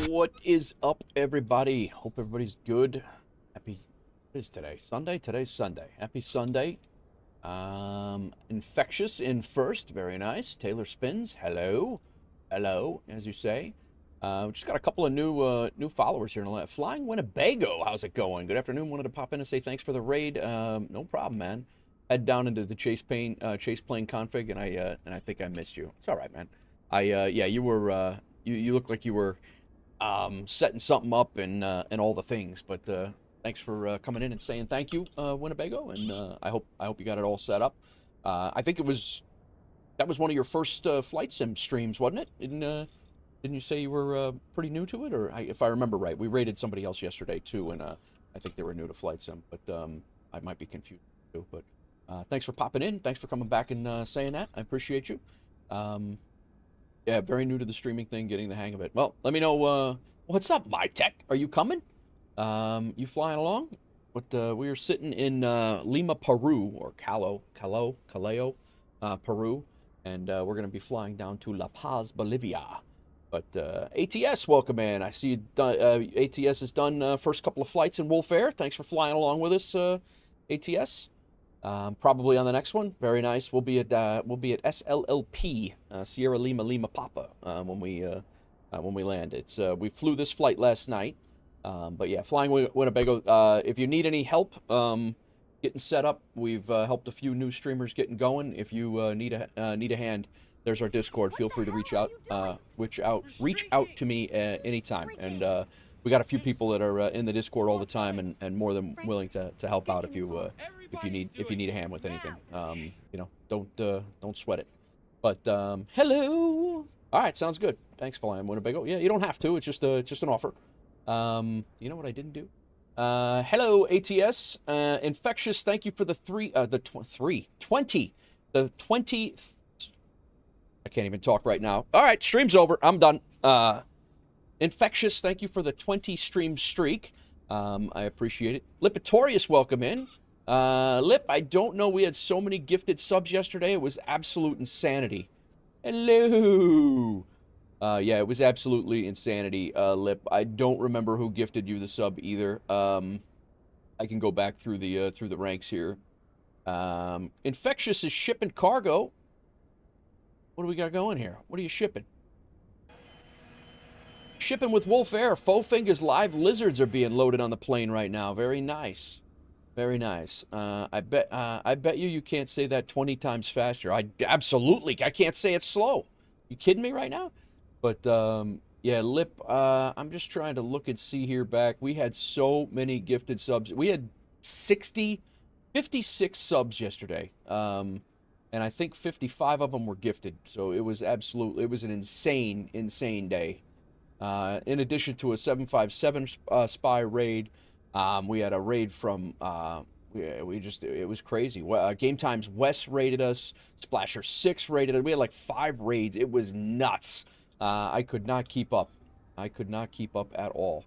What is up, everybody? Hope everybody's good. Happy, what is today? Sunday? Today's Sunday. Happy Sunday. Infectious in first. Very nice. Taylor Spins. Hello. Hello, as you say. We just got a couple of new followers here in the left. Flying Winnebago. How's it going? Good afternoon. Wanted to pop in and say thanks for the raid. No problem, man. Head down into the chase plane config, and I think I missed you. It's all right, man. Yeah, you were you looked like you were setting something up and all the things. But thanks for coming in and saying thank you, Winnebago, and I hope you got it all set up. I think that was one of your first flight sim streams, wasn't it? Didn't you say you were pretty new to it, or if I remember right, we rated somebody else yesterday too, and I think they were new to flight sim, but I might be confused too. But thanks for popping in. Thanks for coming back and saying that. I appreciate you. Yeah, very new to the streaming thing, getting the hang of it. Well, let me know, what's up, My Tech? Are you coming? You flying along? But we are sitting in Lima, Peru, or Callao, Peru, and we're going to be flying down to La Paz, Bolivia. But ATS, welcome in. I see ATS has done first couple of flights in WolfAir. Thanks for flying along with us, ATS. Probably on the next one. Very nice. We'll be at SLLP, Sierra Lima Lima Papa, when we land. It's we flew this flight last night, but yeah, flying Winnebago. If you need any help getting set up, we've helped a few new streamers getting going. If you need a hand, there's our Discord. Feel free to reach out to me anytime. And we got a few people that are in the Discord all the time, and more than willing to help out if you need a hand with anything. You know, don't sweat it. But hello. All right, sounds good. Thanks, Flying Winnebago. Yeah, you don't have to. It's just an offer. You know what I didn't do? Hello, ATS. Infectious. Thank you for the 20. I can't even talk right now. All right, stream's over. I'm done. Infectious, thank you for the 20 stream streak. I appreciate it. Lipitorius, welcome in. Lip, I don't know we had so many gifted subs yesterday. It was absolute insanity. Hello. Yeah, it was absolutely insanity, Lip. I don't remember who gifted you the sub either. I can go back through the ranks here. Infectious is shipping cargo. What do we got going here? What are you shipping? Shipping with WolfAir. Faux Fingers live lizards are being loaded on the plane right now. Very nice. Very nice. I bet you can't say that 20 times faster. Absolutely. I can't say it slow. You kidding me right now? But yeah, Lip, I'm just trying to look and see here back. We had so many gifted subs. We had 56 subs yesterday. And I think 55 of them were gifted. So it was an insane day. In addition to a 757 spy raid, we had a raid from, it was crazy. Game Times West raided us, Splasher 6 raided us. We had like 5 raids. It was nuts. I could not keep up. I could not keep up at all.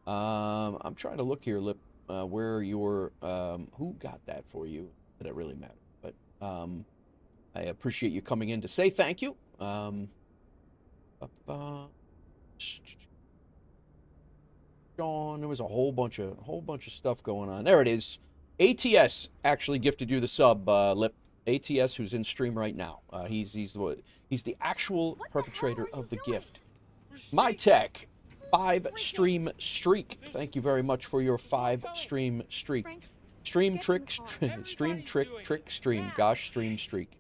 I'm trying to look here, Lip, where your, who got that for you? Did it really matter? But, I appreciate you coming in to say thank you. Sean, there was a whole bunch of stuff going on. There it is. ATS actually gifted you the sub, Lip. ATS, who's in stream right now. He's the actual perpetrator of the gift. My Tech, 5 stream streak. Thank you very much for your 5 stream streak. Stream trick. Gosh, stream streak.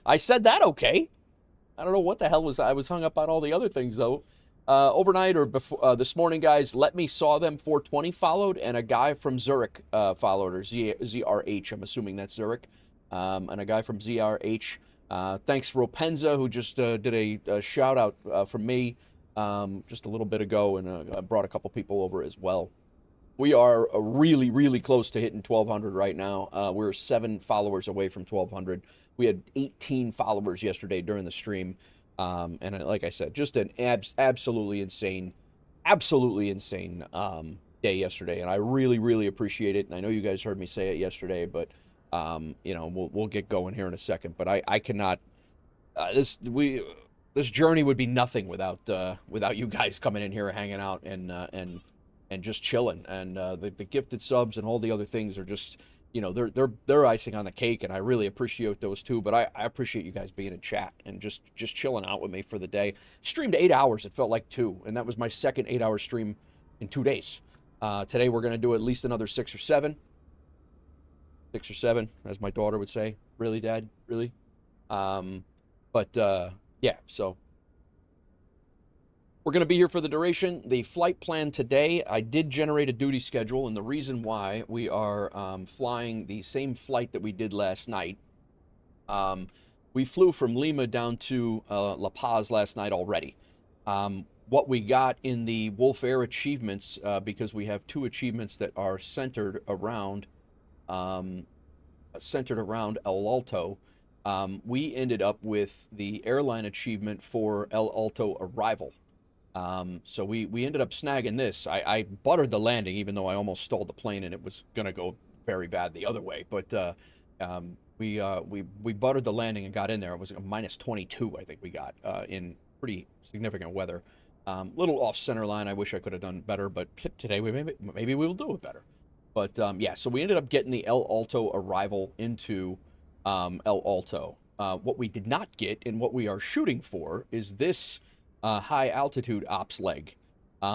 I said that okay. I don't know what the hell I was hung up on all the other things though. Overnight or before this morning, guys, Let Me Saw Them 420 followed, and a guy from Zurich followed, or ZRH. I'm assuming that's Zurich, and a guy from ZRH. Thanks Ropenza, who just did a shout out from me just a little bit ago, and brought a couple people over as well. We are really close to hitting 1,200 right now. We're 7 followers away from 1,200. We had 18 followers yesterday during the stream. And like I said, just an absolutely insane day yesterday. And I really appreciate it. And I know you guys heard me say it yesterday, but, you know, we'll get going here in a second. But I cannot, this journey would be nothing without without you guys coming in here and hanging out and just chilling. And the gifted subs and all the other things are just, you know, they're icing on the cake, and I really appreciate those too. But I appreciate you guys being in chat and just chilling out with me for the day. Streamed 8 hours. It felt like 2, and that was my second 8-hour stream in 2 days. Today we're gonna do at least another 6 or 7. 6 or 7, as my daughter would say. Really, Dad? Really? Yeah, so we're going to be here for the duration. The flight plan today, I did generate a duty schedule, and the reason why we are flying the same flight that we did last night. We flew from Lima down to La Paz last night already. What we got in the WolfAir achievements, because we have 2 achievements that are centered around El Alto. We ended up with the airline achievement for El Alto arrival. So we ended up snagging this. I buttered the landing, even though I almost stalled the plane and it was going to go very bad the other way. But we buttered the landing and got in there. It was a minus 22, I think we got, in pretty significant weather. Little off center line. I wish I could have done better, but today maybe we will do it better. But yeah, so we ended up getting the El Alto arrival into El Alto. What we did not get and what we are shooting for is this high altitude ops leg.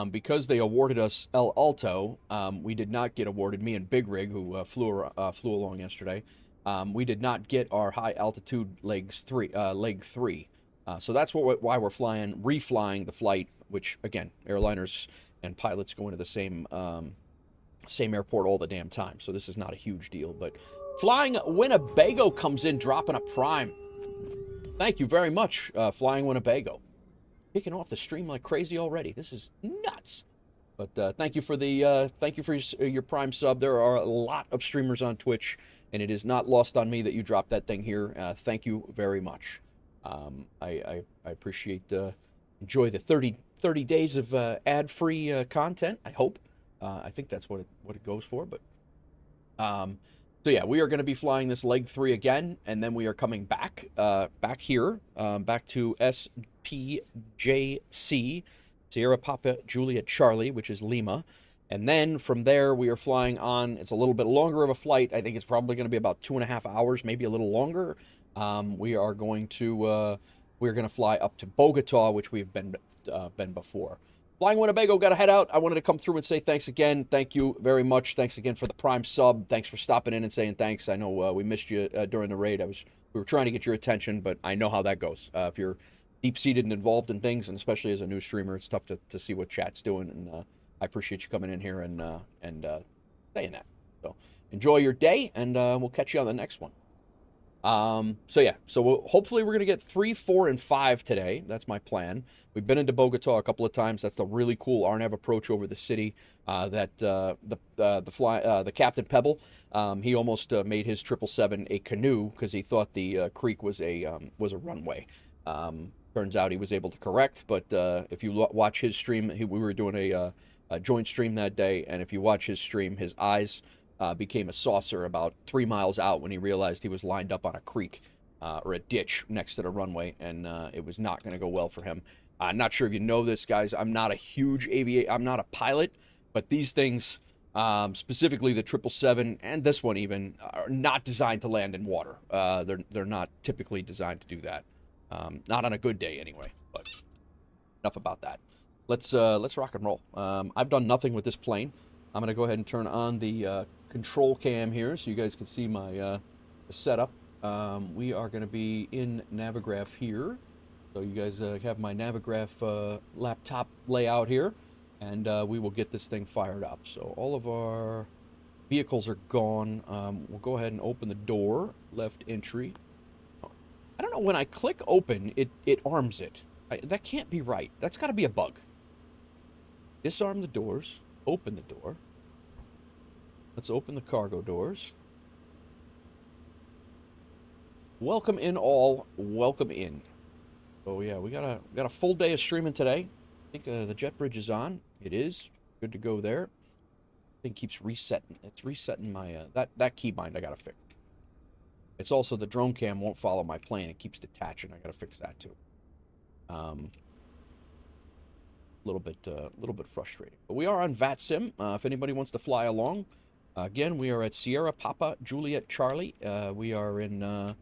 Because they awarded us El Alto, we did not get awarded, me and Big Rig, who flew along yesterday, we did not get our high altitude leg 3. So that's why we're reflying the flight, which again, airliners and pilots go into the same airport all the damn time. So this is not a huge deal, but Flying Winnebago comes in dropping a prime. Thank you very much, Flying Winnebago. Kicking off the stream like crazy already. This is nuts. But thank you for your prime sub. There are a lot of streamers on Twitch, and it is not lost on me that you dropped that thing here. Thank you very much. I appreciate enjoy the 30 days of ad-free content. I hope. I think that's what it goes for. But so yeah, we are going to be flying this leg 3 again, and then we are coming back here, back to SPJC, Sierra Papa Juliet Charlie, which is Lima. And then from there, we are flying on. It's a little bit longer of a flight. I think it's probably going to be about 2.5 hours, maybe a little longer. We are going to fly up to Bogota, which we've been before. Flying Winnebago, got to head out. I wanted to come through and say thanks again. Thank you very much. Thanks again for the prime sub. Thanks for stopping in and saying thanks. I know we missed you during the raid. We were trying to get your attention, but I know how that goes. If you're deep-seated and involved in things, and especially as a new streamer, it's tough to see what chat's doing. And I appreciate you coming in here and saying that. So enjoy your day, and we'll catch you on the next one. So yeah, hopefully we're going to get 3, 4, and 5 today. That's my plan. We've been into Bogota a couple of times. That's the really cool RNAV approach over the city. The Captain Pebble, he almost made his 777 a canoe because he thought the creek was a runway. Turns out he was able to correct, but if you watch his stream, we were doing a joint stream that day, and if you watch his stream, his eyes became a saucer about 3 miles out when he realized he was lined up on a creek or a ditch next to the runway, and it was not going to go well for him. I'm not sure if you know this, guys. I'm not a huge I'm not a pilot, but these things, specifically the 777 and this one even, are not designed to land in water. They're not typically designed to do that. Not on a good day anyway. But enough about that. Let's rock and roll. I've done nothing with this plane. I'm going to go ahead and turn on the control cam here so you guys can see my setup. We are going to be in Navigraph here. So you guys have my Navigraph laptop layout here, and we will get this thing fired up. So all of our vehicles are gone. We'll go ahead and open the door, left entry. I don't know, when I click open, it arms it. That can't be right. That's got to be a bug. Disarm the doors, open the door. Let's open the cargo doors. Welcome in all, welcome in. So yeah, we got a full day of streaming today. I think the jet bridge is on. It is. Good to go there. Thing keeps resetting. It's resetting my that keybind I gotta fix. It's also the drone cam won't follow my plane. It keeps detaching. I gotta fix that too. Little bit frustrating. But we are on VATSIM. If anybody wants to fly along, again, we are at Sierra Papa Juliet Charlie. We are in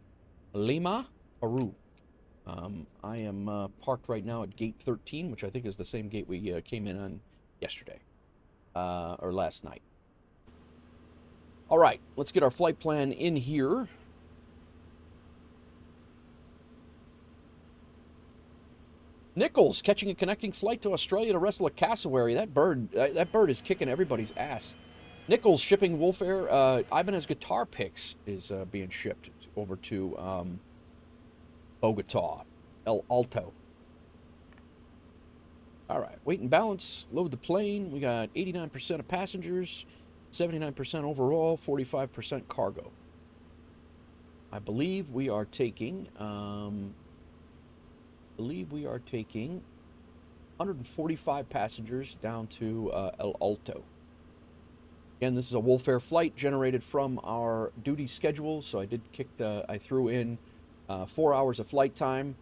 Lima, Peru. I am parked right now at gate 13, which I think is the same gate we came in on yesterday, or last night. All right, let's get our flight plan in here. Nichols catching a connecting flight to Australia to wrestle a cassowary. That bird is kicking everybody's ass. Nichols shipping WolfAir. Ibanez guitar picks is being shipped over to Bogota, El Alto. All right, weight and balance. Load the plane. We got 89% of passengers, 79% overall, 45% cargo. I believe we are taking. 145 passengers down to El Alto. Again, this is a WolfAir flight generated from our duty schedule, so I threw in 4 hours of flight time,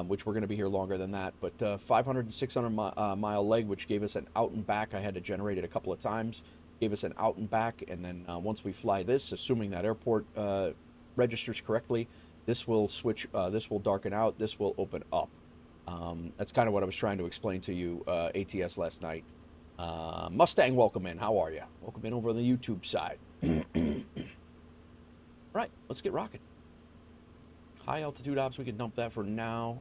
which we're going to be here longer than that, but 500 and 600 mile leg, which gave us an out and back. I had to generate it a couple of times, gave us an out and back, and then once we fly this, assuming that airport registers correctly, this will switch, this will darken out, this will open up. That's kind of what I was trying to explain to you, ATS, last night. Mustang, welcome in. How are you? Welcome in over on the YouTube side. Right, let's get rocking. High altitude ops, we can dump that for now.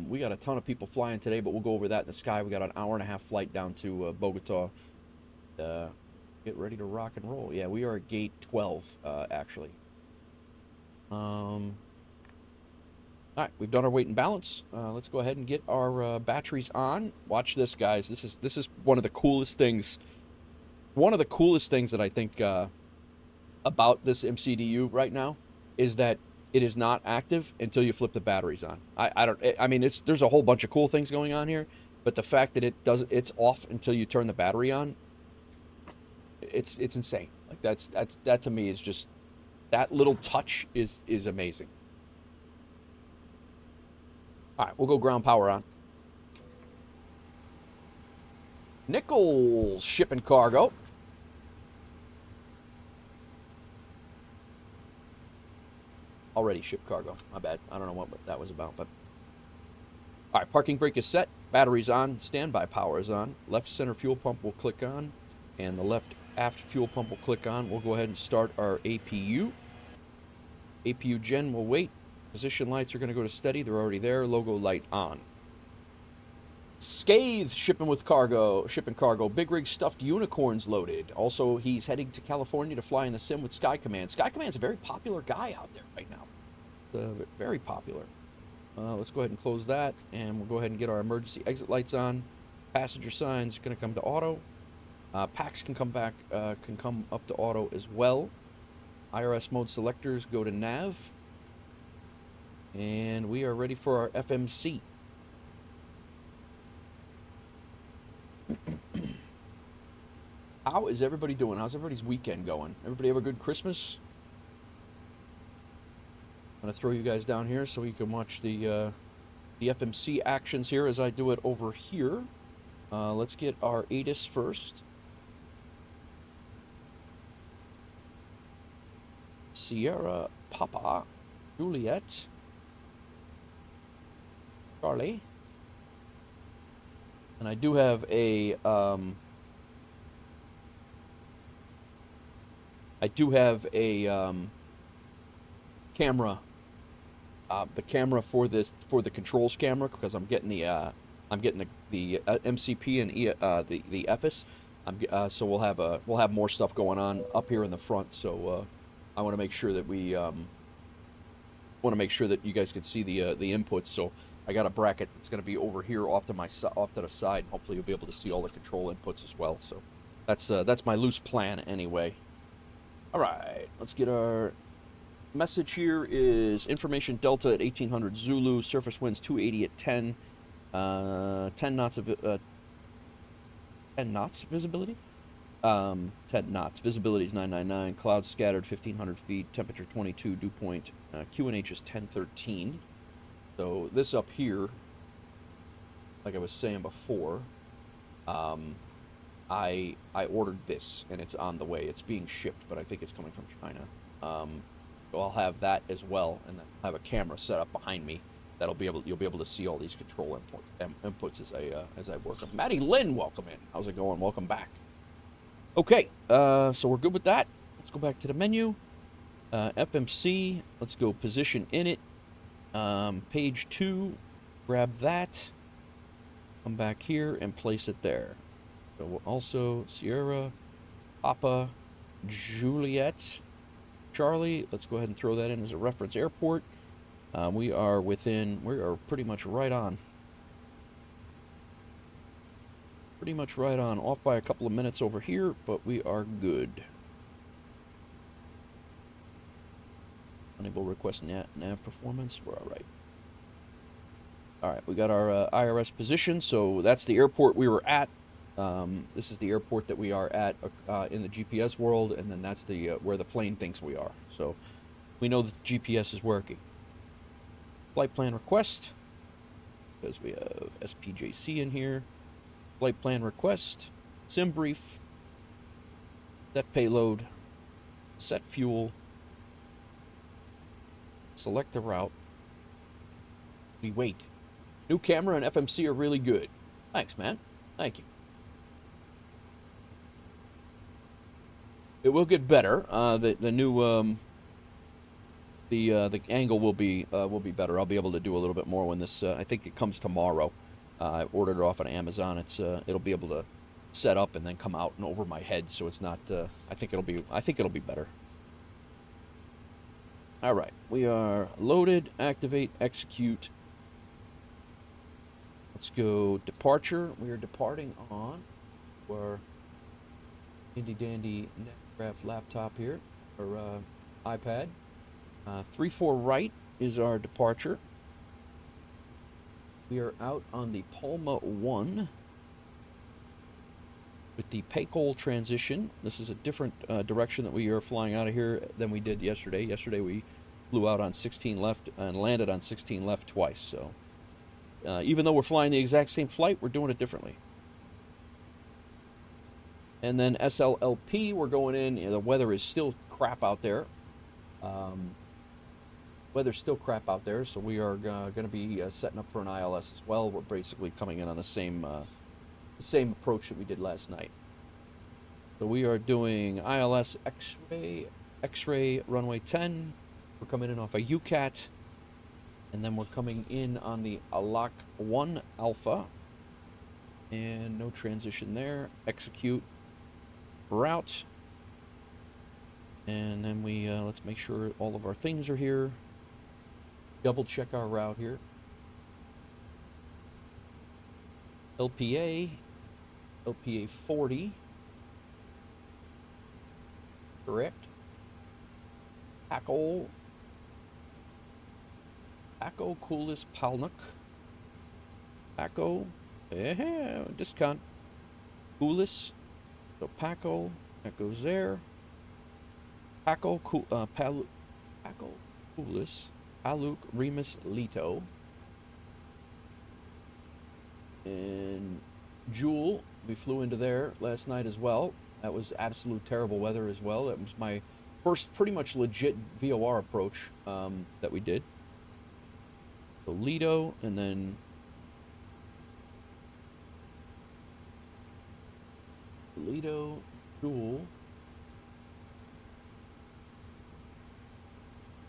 We got a ton of people flying today, but we'll go over that in the sky. We got an hour-and-a-half flight down to Bogota. Get ready to rock and roll. Yeah, we are at gate 12, actually. All right, we've done our weight and balance. Let's go ahead and get our batteries on. Watch this, guys. This is one of the coolest things. One of the coolest things that I think about this MCDU right now is that it is not active until you flip the batteries on. I mean, there's a whole bunch of cool things going on here, but the fact that it's off until you turn the battery on, it's insane. Like that to me is just, that little touch is amazing. All right, we'll go ground power on. Nichols shipping cargo. Already shipped cargo. My bad. I don't know what that was about, but all right. Parking brake is set. Batteries on. Standby power is on. Left center fuel pump will click on, and the left aft fuel pump will click on. We'll go ahead and start our APU. APU gen will wait. Position lights are going to go to steady. They're already there. Logo light on. Scathe shipping cargo. Big rig stuffed unicorns loaded. Also, he's heading to California to fly in the sim with Sky Command. Sky Command's a very popular guy out there right now. Very popular. Let's go ahead and close that, and we'll go ahead and get our emergency exit lights on. Passenger signs are going to come to auto. Packs can come up to auto as well. IRS mode selectors go to nav. And we are ready for our FMC. How is everybody doing? How's everybody's weekend going? Everybody have a good Christmas? I'm going to throw you guys down here so you can watch the FMC actions here as I do it over here. Let's get our ATIS first. Sierra Papa Juliet Charlie. And I do have a camera, the camera for the controls camera, because I'm getting the MCP and the FS. So we'll have more stuff going on up here in the front. So I want to make sure that you guys can see the inputs. So I got a bracket that's going to be over here off to the side. Hopefully you'll be able to see all the control inputs as well. So that's my loose plan anyway. All right, let's get our message here. Is information Delta at 1800 Zulu, surface winds 280 at 10, 10 knots of 10 knots visibility. 10 knots. Visibility is 999. Clouds scattered 1,500 feet. Temperature 22. Dew point. QNH is 1013. So this up here like I was saying before, I ordered this, and it's on the way. It's being shipped, but I think it's coming from China. So I'll have that as well, and then I'll have a camera set up behind me that'll be you'll be able to see all these control inputs as I work them. Maddie Lynn, welcome in. How's it going? Welcome back. Okay, so we're good with that. Let's go back to the menu. FMC, let's go position in it. Page 2, grab that. Come back here and place it there. So we'll also Sierra, Papa, Juliet, Charlie. Let's go ahead and throw that in as a reference airport. We are pretty much right on. Pretty much right on. Off by a couple of minutes over here, but we are good. Unable request nav performance. We're all right. All right, we got our IRS position, so that's the airport we were at. This is the airport that we are at in the GPS world, and then that's the where the plane thinks we are. So we know that the GPS is working. Flight plan request, because we have SPJC in here. Flight plan request, sim brief, set payload, set fuel, select the route. We wait. New camera and FMC are really good. Thanks, man. Thank you. It will get better. The new the angle will be better. I'll be able to do a little bit more when this. I think it comes tomorrow. I ordered it off on Amazon. It'll be able to set up and then come out and over my head, so it's not. I think it'll be better. All right, we are loaded. Activate. Execute. Let's go departure. We are departing on our handy dandy Netcraft laptop here, or iPad. 34 right is our departure. We are out on the Palma 1 with the Paycol transition. This is a different direction that we are flying out of here than we did yesterday. Yesterday we flew out on 16 left and landed on 16 left twice. So even though we're flying the exact same flight, we're doing it differently. And then SLLP, we're going in. The weather is still crap out there. Weather's still crap out there, so we are going to be setting up for an ILS as well. We're basically coming in on the same approach that we did last night. So we are doing ILS X-ray runway 10. We're coming in off a UCAT, and then we're coming in on the Alak 1 Alpha, and no transition there. Execute route, and then we let's make sure all of our things are here. Double check our route here. LPA 40, correct. Paco Kulis Palnuk. Paco, discount. Kulis, so Paco, that goes there. Paco Kulis, Paluk Remus Lito. And Jewel, we flew into there last night as well. That was absolute terrible weather as well. That was my first pretty much legit VOR approach that we did. So Lido, and then Lido, Jewel,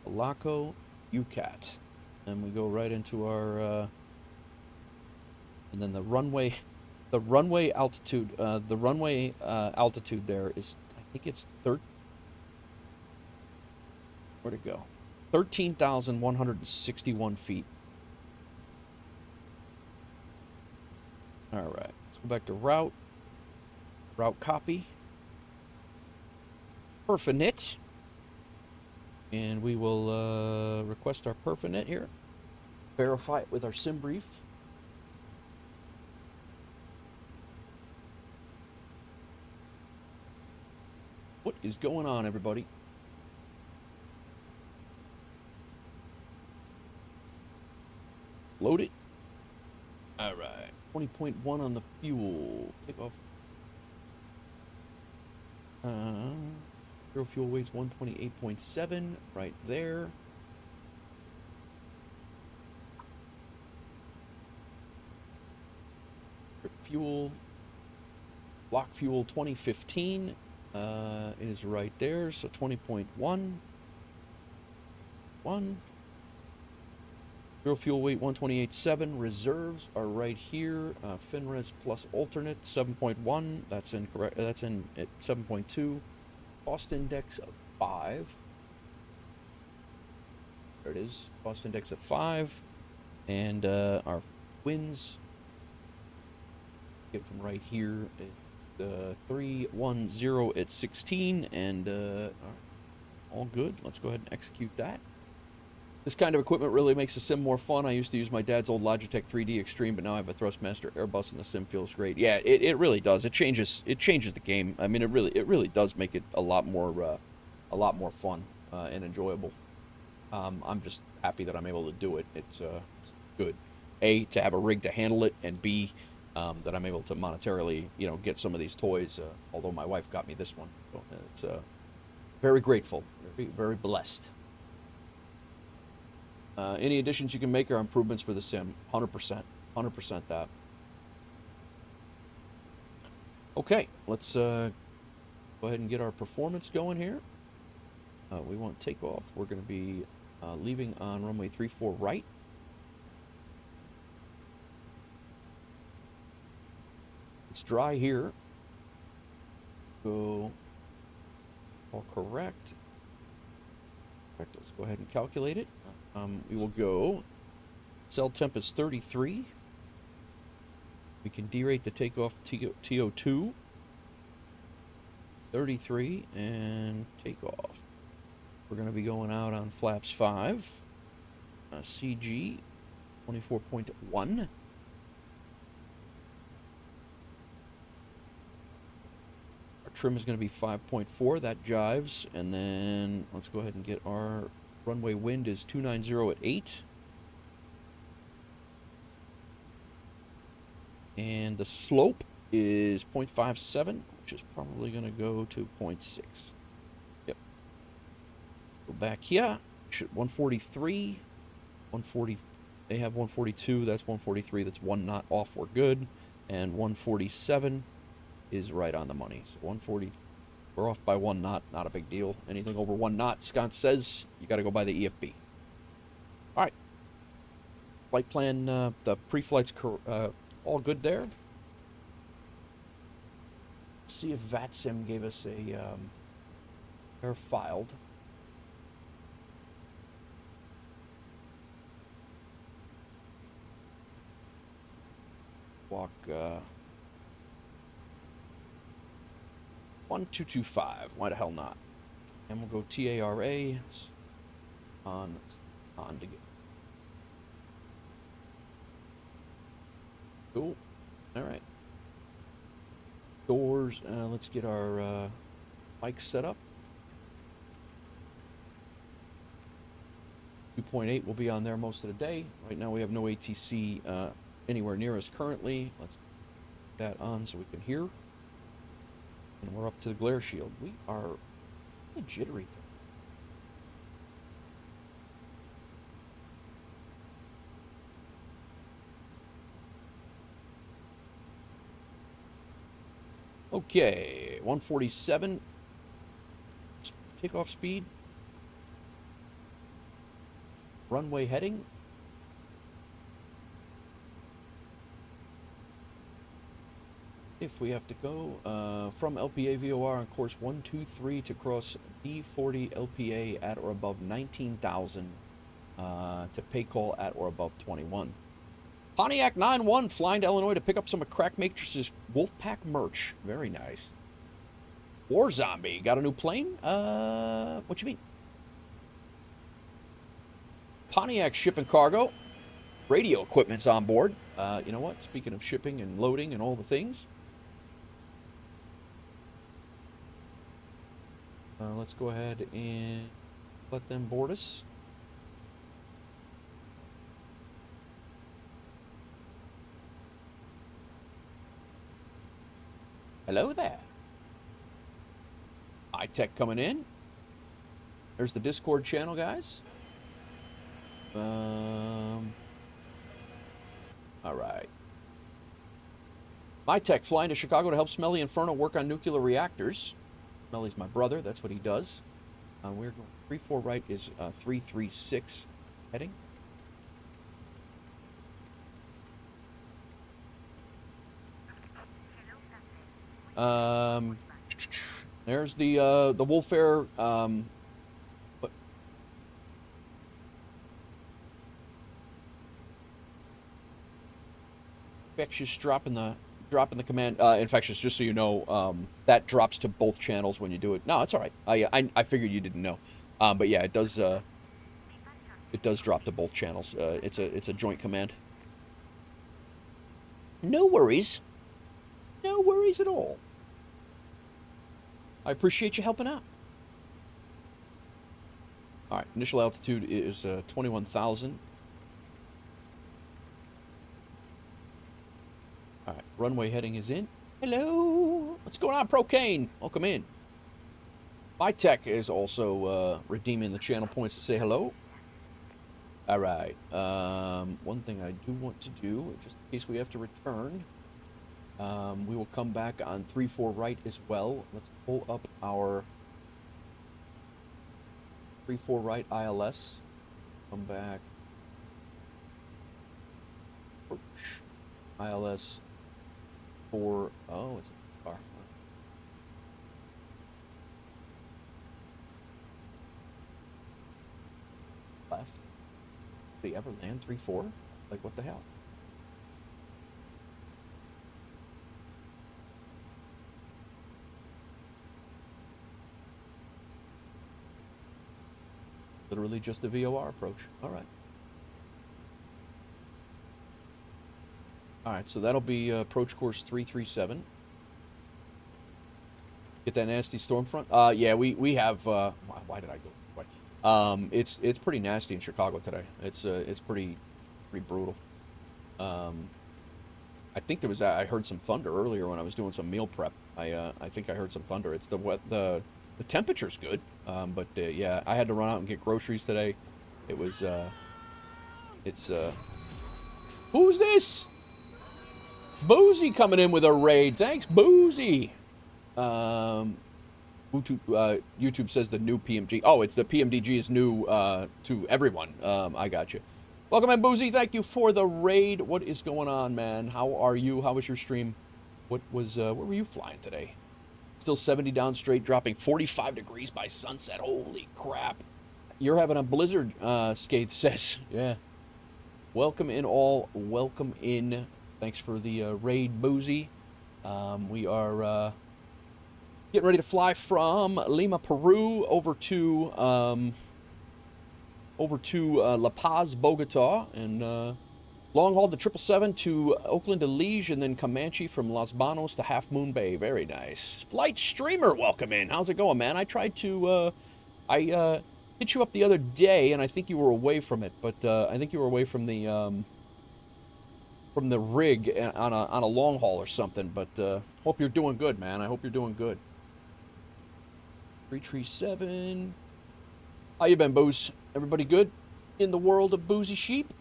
Alaco, UCAT. And we go right into our and then the runway altitude altitude there is, I think it's where'd it go? 13,161 feet. All right, let's go back to route copy, perfinit, and we will request our perfinit here, verify it with our sim brief. What is going on, everybody? Load it. All right. 20.1 on the fuel. Takeoff. Zero fuel weights 128.7 right there. Fuel. Block fuel 2015 is right there, so 20.1. 1. Zero fuel weight 128.7. Reserves are right here. Finres plus alternate 7.1. That's incorrect. That's in at 7.2. Cost index of 5. There it is. Cost index of 5. And our wins get from right here at 310 at 16. And all good. Let's go ahead and execute that. This kind of equipment really makes the sim more fun. I used to use my dad's old Logitech 3D Extreme, but now I have a Thrustmaster Airbus, and the sim feels great. Yeah, it really does. It changes the game. I mean, it really does make it a lot more fun and enjoyable. I'm just happy that I'm able to do it. It's good. A, to have a rig to handle it, and B, that I'm able to monetarily, get some of these toys. Although my wife got me this one, so it's very grateful, very blessed. Any additions you can make are improvements for the sim. 100%. 100% that. Okay, let's go ahead and get our performance going here. We want takeoff. We're going to be leaving on runway 34 right. It's dry here. Go all correct. Let's go ahead and calculate it. We will go, cell temp is 33. We can derate the takeoff TO2. 33 and takeoff. We're going to be going out on flaps 5. CG 24.1. Our trim is going to be 5.4. That jives. And then let's go ahead and get our runway wind is 290 at 8. And the slope is 0.57, which is probably going to go to 0.6. Yep. Go back here. 143. 140. They have 142. That's 143. That's 1 knot off. We're good. And 147 is right on the money. So 140. We're off by 1 knot, not a big deal. Anything over 1 knot, Scott says, you got to go by the EFB. All right. Flight plan, the pre-flight's all good there. Let's see if VATSIM gave us a, they're filed. Walk, 1225. Why the hell not? And we'll go TARA on to get. Cool. All right. Doors. Let's get our mic set up. 2.8 will be on there most of the day. Right now we have no ATC anywhere near us currently. Let's put that on so we can hear. And we're up to the glare shield. We are really jittery. Okay, 147. Takeoff speed. Runway heading. If we have to go from LPA VOR on course 123 to cross D40 LPA at or above 19,000 to pay call at or above 21. Pontiac 9-1 flying to Illinois to pick up some of Crack Matrix's Wolfpack merch. Very nice. War Zombie got a new plane? What you mean? Pontiac shipping cargo. Radio equipment's on board. You know what? Speaking of shipping and loading and all the things. Let's go ahead and let them board us. Hello there. High-tech coming in. There's the Discord channel, guys. All right. My tech flying to Chicago to help Smelly Inferno work on nuclear reactors. Smelly's my brother. That's what he does. We're going 34 right is 336 heading. There's the WolfAir. Infectious dropping the command. Infectious, just so you know, that drops to both channels when you do it. No, it's all right. I figured you didn't know, but yeah, it does drop to both channels. It's a joint command. No worries. No worries at all. I appreciate you helping out. All right, initial altitude is 21,000. All right, runway heading is in. Hello. What's going on, Procane? Welcome in. MyTech is also redeeming the channel points to say hello. All right. One thing I do want to do, just in case we have to return, we will come back on 34 right as well. Let's pull up our 34 right ILS. Come back. ILS for, oh, it's a car. Left. Did they ever land 3-4? Like, what the hell? Literally just a VOR approach. All right. All right, so that'll be approach course 337. Get that nasty storm front. Yeah, we have. Why did I go? It's pretty nasty in Chicago today. It's pretty brutal. I think there was. I heard some thunder earlier when I was doing some meal prep. I think I heard some thunder. It's the temperature's good, but yeah, I had to run out and get groceries today. It was. Who's this? Boozy coming in with a raid. Thanks, Boozy. YouTube says the new PMG. Oh, it's the PMDG is new to everyone. I got you. Welcome in, Boozy. Thank you for the raid. What is going on, man? How are you? How was your stream? What were you flying today? Still 70 down straight, dropping 45 degrees by sunset. Holy crap. You're having a blizzard, Skaith says. Yeah. Welcome in all. Welcome in. Thanks for the raid, Boozy. We are getting ready to fly from Lima, Peru, over to La Paz, Bogota, and long haul to 777 to Oakland to Liege, and then Comanche from Los Banos to Half Moon Bay. Very nice. Flight Streamer, welcome in. How's it going, man? I tried to I hit you up the other day, and I think you were away from it, but I think you were away from the rig on a long haul or something, but hope you're doing good, man. I hope you're doing good. 337. How you been, Booze? Everybody good in the world of boozy sheep?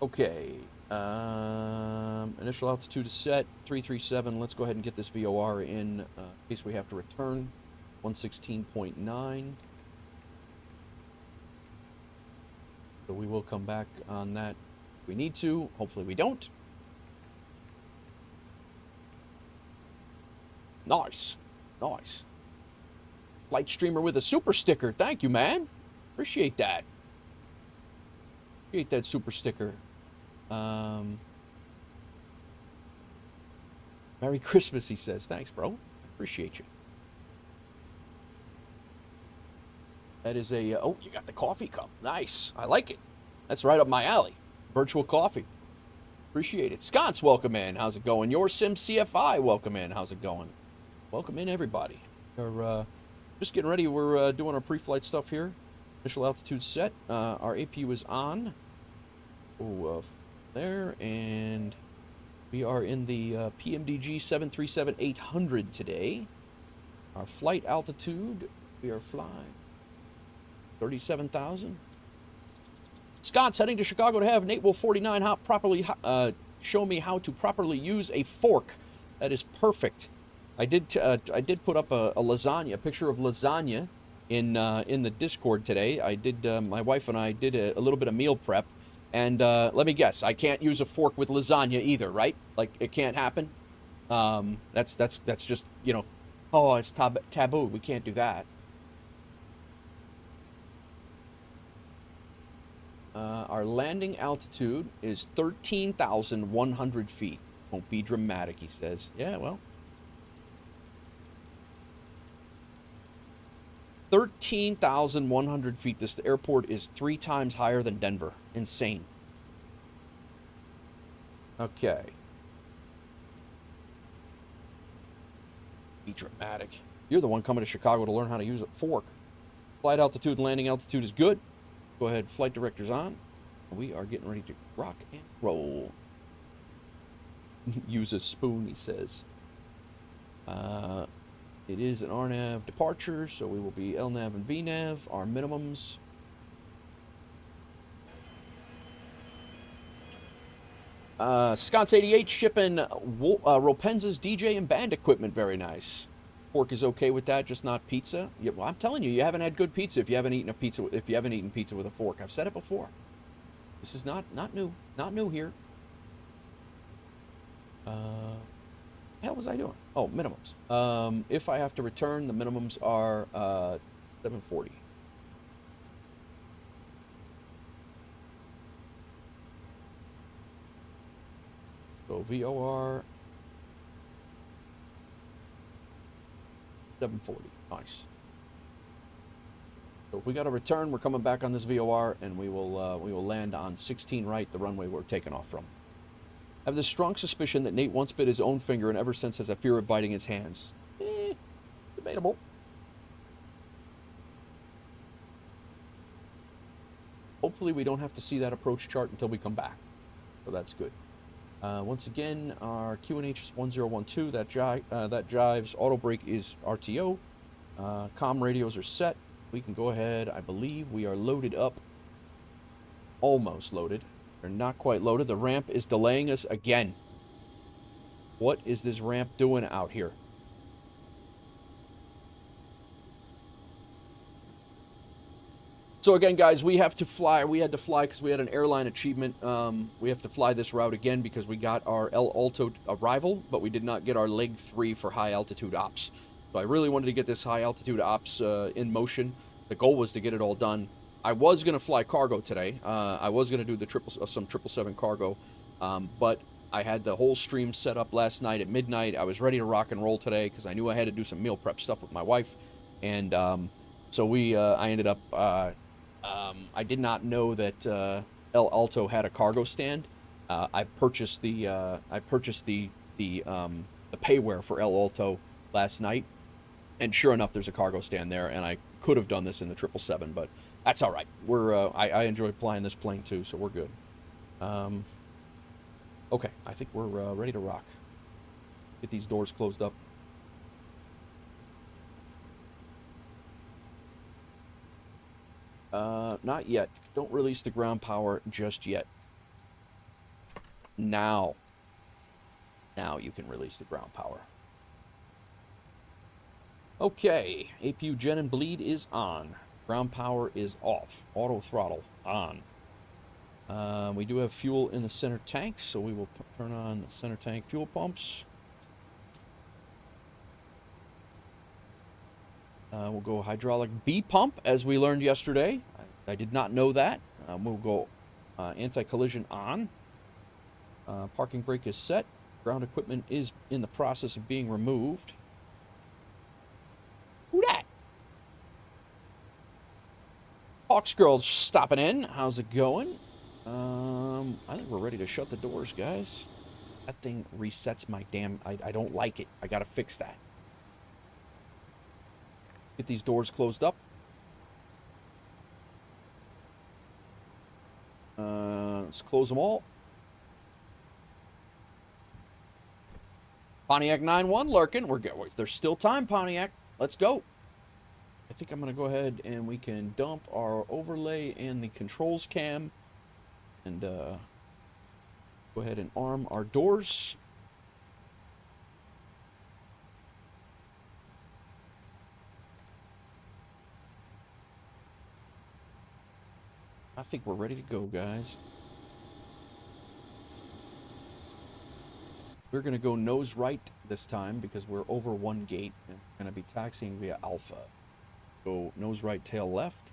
Okay. Initial altitude is set. 337. Let's go ahead and get this VOR in case we have to return. 116.9. So we will come back on that if we need to. Hopefully we don't. Nice. Nice. Light streamer with a super sticker. Thank you, man. Appreciate that. Appreciate that super sticker. Merry Christmas, he says. Thanks, bro. Appreciate you. That is a, oh, you got the coffee cup. Nice. I like it. That's right up my alley. Virtual coffee. Appreciate it. Sconce, welcome in. How's it going? Your Sim CFI, welcome in. How's it going? Welcome in, everybody. We're just getting ready. We're doing our pre-flight stuff here. Initial altitude set. Our AP was on. Oh, there, and We are in the PMDG 737-800 today. Our flight altitude, we are flying 37,000. Scott's heading to Chicago to have Nate Wolf 49 properly show me how to properly use a fork. That is perfect. I did put up a picture of lasagna in the Discord today. I did my wife and I did a little bit of meal prep, and let me guess, I can't use a fork with lasagna either, right? Like, it can't happen. That's just, you know, oh, it's taboo. We can't do that. Our landing altitude is 13,100 feet. Won't be dramatic, he says. Yeah, well. 13,100 feet. This airport is 3 times higher than Denver. Insane. Okay. Be dramatic. You're the one coming to Chicago to learn how to use a fork. Flight altitude and landing altitude is good. Go ahead, flight director's on. We are getting ready to rock and roll. Use a spoon, he says. It is an RNAV departure, so we will be LNAV and VNAV. Our minimums. Scott's 88 shipping Ropenza's DJ and band equipment. Very nice. Pork is okay with that, just not pizza. Yeah, well, I'm telling you, you haven't had good pizza if you haven't eaten pizza with a fork. I've said it before. This is not new. Not new here. Hell was I doing? Oh, minimums. If I have to return, the minimums are 740. So VOR 740. Nice. So if we got to return, we're coming back on this VOR, and we will land on 16 right, the runway we're taking off from. I have this strong suspicion that Nate once bit his own finger and ever since has a fear of biting his hands. Debatable. Hopefully we don't have to see that approach chart until we come back. So that's good. Once again, our QNH is 1012. That jives. Auto brake is RTO. Comm radios are set. We can go ahead. I believe we are loaded up. Almost loaded. We're not quite loaded. The ramp is delaying us again. What is this ramp doing out here? So again, guys, we have to fly. We had to fly because we had an airline achievement. We have to fly this route again because we got our El Alto arrival, but we did not get our leg 3 for high altitude ops. So I really wanted to get this high altitude ops in motion. The goal was to get it all done. I was going to fly cargo today. I was going to do the some 777 cargo, but I had the whole stream set up last night at midnight. I was ready to rock and roll today because I knew I had to do some meal prep stuff with my wife, and so I ended up. I did not know that El Alto had a cargo stand. I purchased the payware for El Alto last night, and sure enough, there's a cargo stand there. And I could have done this in the 777, but that's all right. I enjoy flying this plane too, so we're good. Okay, I think we're ready to rock. Get these doors closed up. Not yet. Don't release the ground power just yet. Now you can release the ground power. Okay, APU gen and bleed is on. Ground power is off. Auto throttle on. We do have fuel in the center tank, so we will turn on the center tank fuel pumps. We'll go hydraulic B pump, as we learned yesterday. I did not know that. We'll go anti-collision on. Parking brake is set. Ground equipment is in the process of being removed. Who dat? Hawks Girl stopping in. How's it going? I think we're ready to shut the doors, guys. That thing resets my damn... I don't like it. I gotta fix that. Get these doors closed up. Let's close them all. Pontiac 9-1 lurking. There's still time, Pontiac. Let's go. I think I'm going to go ahead and we can dump our overlay and the controls cam. And go ahead and arm our doors. I think we're ready to go, guys. We're going to go nose right this time because we're over one gate and we're going to be taxiing via Alpha. Go nose right, tail left.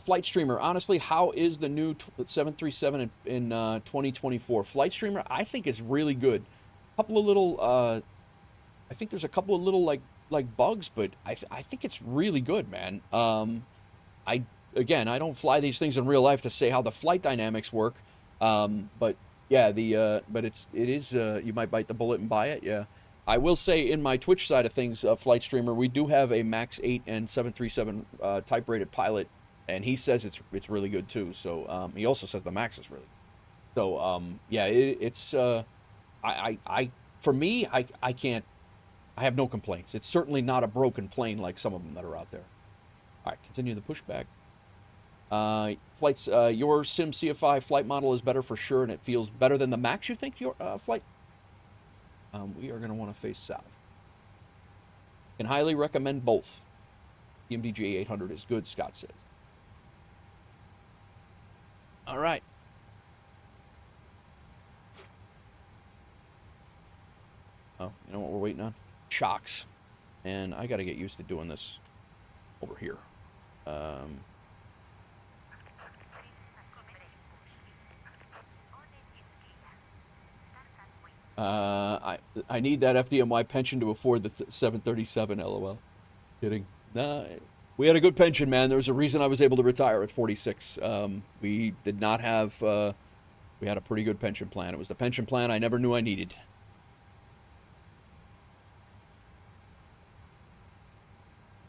Flight Streamer, honestly, how is the new 737 in 2024? Flight Streamer, I think is really good. A couple of little, I think there's a couple of little like bugs, but I think it's really good, man. Again, I don't fly these things in real life to say how the flight dynamics work, but yeah, but it is you might bite the bullet and buy it. Yeah, I will say in my Twitch side of things, Flight Streamer, we do have a Max 8 and 737 type rated pilot. And he says it's really good too. So he also says the Max is really good. So yeah, it's for me, I can't, I have no complaints. It's certainly not a broken plane like some of them that are out there. All right, continue the pushback. Flights, your Sim CFI flight model is better for sure, and it feels better than the Max. You think your flight? We are going to want to face south. Can highly recommend both. PMDG 800 is good, Scott says. All right. Oh, you know what we're waiting on? Shocks. And I got to get used to doing this over here. I need that FDMY pension to afford the 737, LOL. Kidding. Nah, we had a good pension, man. There was a reason I was able to retire at 46. We did not have, we had a pretty good pension plan. It was the pension plan I never knew I needed.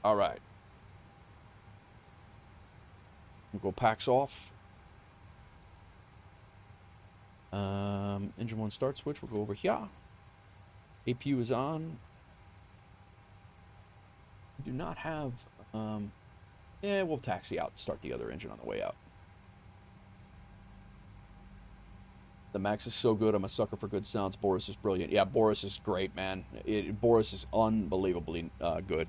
All right. We'll go packs off. Engine 1 start switch. We'll go over here. APU is on. We do not have, yeah, we'll taxi out and start the other engine on the way out. The Max is so good. I'm a sucker for good sounds. Boris is brilliant. Yeah, Boris is great, man. Boris is unbelievably good.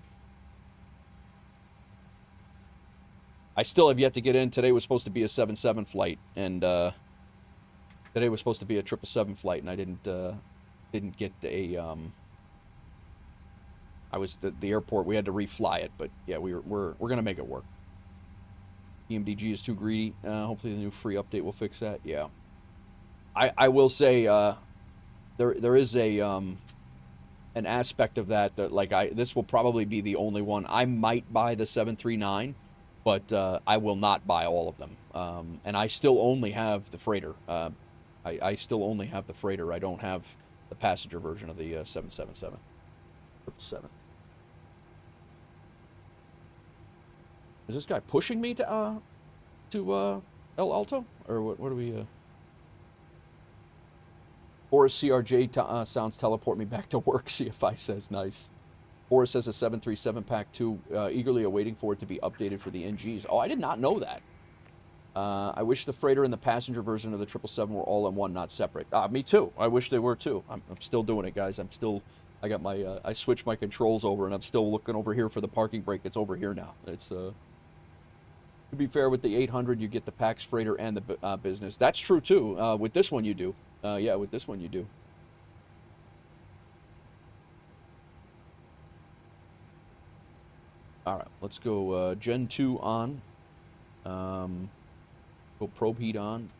I still have yet to get in. Today was supposed to be a 7-7 flight, and today was supposed to be a 777 flight, and I didn't get a I was at the airport. We had to refly it, but yeah, we're gonna make it work. PMDG is too greedy. Hopefully the new free update will fix that. Yeah, I will say there is a an aspect of that like this will probably be the only one. I might buy the 739, but I will not buy all of them. And I still only have the freighter. I still only have the freighter. I don't have the passenger version of the 777. 777. Is this guy pushing me to El Alto? Or what do we, Boris CRJ sounds teleport me back to work, CFI says. Nice. Boris says a 737 pack 2, eagerly awaiting for it to be updated for the NGs. Oh, I did not know that. I wish the freighter and the passenger version of the 777 were all in one, not separate. Me too. I wish they were too. I'm still doing it, guys. I got my, I switched my controls over, and I'm still looking over here for the parking brake. It's over here now. It's, to be fair, with the 800, you get the PAX freighter and the business. That's true too. With this one, you do. Yeah, with this one, you do. All right, let's go Gen 2 on. Go probe heat on.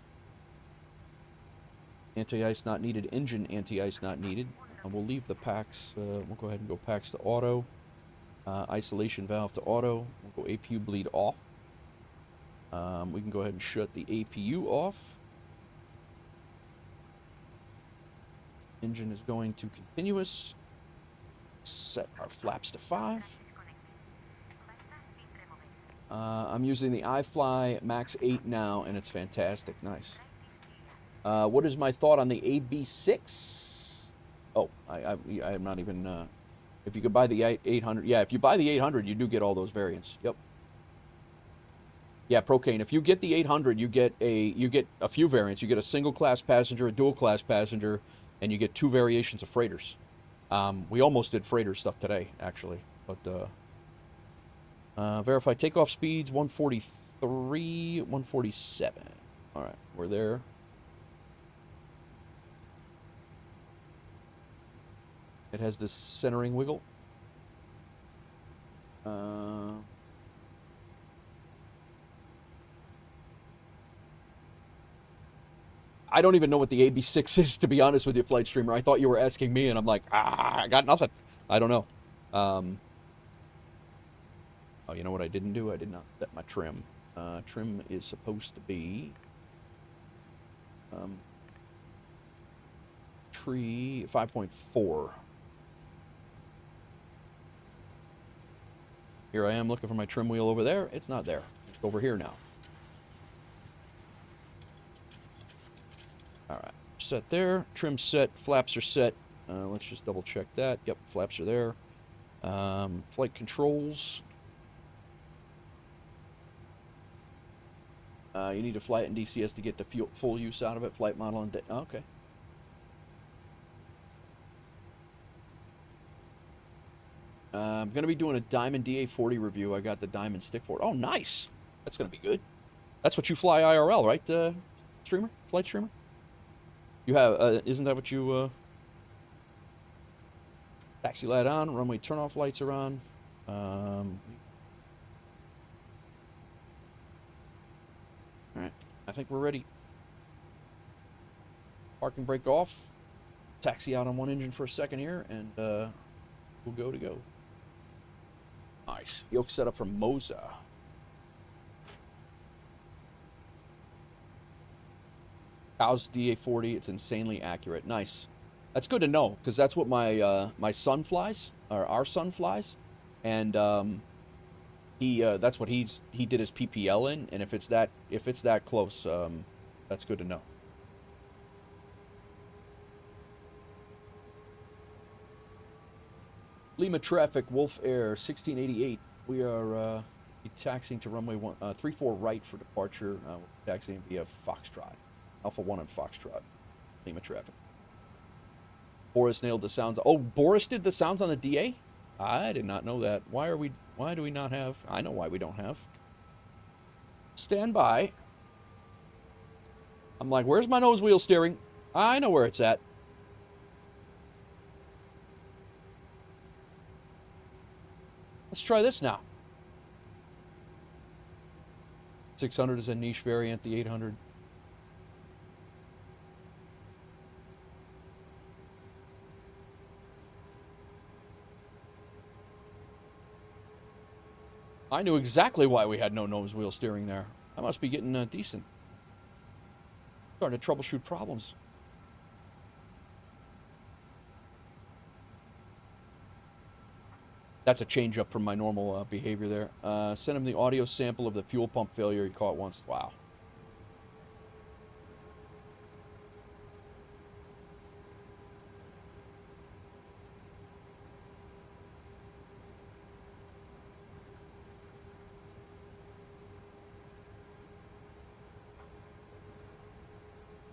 Anti-ice not needed. Engine anti-ice not needed. We'll leave the packs. We'll go ahead and go packs to auto. Isolation valve to auto. We'll go APU bleed off. We can go ahead and shut the APU off. Engine is going to continuous. Set our flaps to 5. I'm using the iFly Max 8 now, and it's fantastic. Nice. What is my thought on the AB6? Oh, I'm not even. If you could buy the 800, yeah, if you buy the 800, you do get all those variants. Yep. Yeah, Procane. If you get the 800, you get a few variants. You get a single class passenger, a dual class passenger, and you get 2 variations of freighters. We almost did freighter stuff today, actually, but verify takeoff speeds 143, 147. All right, we're there. It has this centering wiggle. I don't even know what the AB6 is, to be honest with you, Flight Streamer. I thought you were asking me, and I'm like, I got nothing. I don't know. Oh, you know what I didn't do? I did not set my trim. Trim is supposed to be tree 5.4. Here I am looking for my trim wheel over there. It's not there. It's over here now. All right, set there. Trim set. Flaps are set. Let's just double check that. Yep, flaps are there. Flight controls. You need to fly it in DCS to get the full use out of it. Flight model and okay. I'm going to be doing a Diamond DA40 review. I got the Diamond stick for it. Oh, nice. That's going to be good. That's what you fly IRL, right, streamer? Flight streamer? You have, isn't that what you, taxi light on, runway turn-off lights are on. All right, I think we're ready. Parking brake off. Taxi out on one engine for a second here, and we'll go to go. Nice. Yoke setup from Moza. How's DA40? It's insanely accurate. Nice. That's good to know, because that's what my my son flies, or our son flies, and that's what he did his PPL in, and if it's that close, that's good to know. Lima traffic, WolfAir 1688. We are taxiing to runway 34 right for departure. We're taxiing via Foxtrot, Alpha 1 and Foxtrot. Lima traffic. Boris nailed the sounds. Oh, Boris did the sounds on the DA? I did not know that. Why do we not have? I know why we don't have. Stand by. I'm like, where's my nose wheel steering? I know where it's at. Let's try this now. 600 is a niche variant, the 800. I knew exactly why we had no nose wheel steering there. I must be getting decent. Starting to troubleshoot problems. That's a change up from my normal behavior there. Send him the audio sample of the fuel pump failure he caught once. Wow.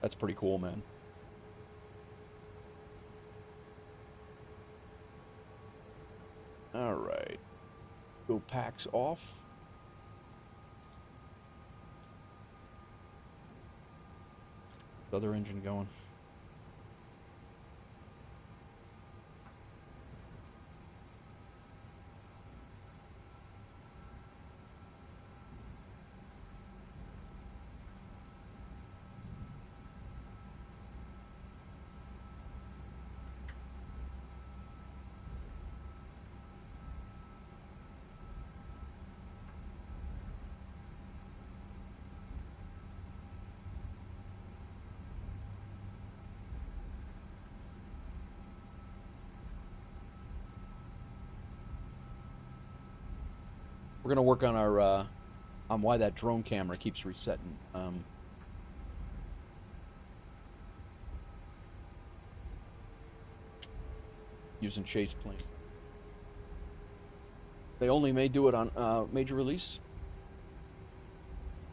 That's pretty cool, man. All right. Go packs off. Other engine going. We're gonna work on our on why that drone camera keeps resetting. using chase plane. They only may do it on major release.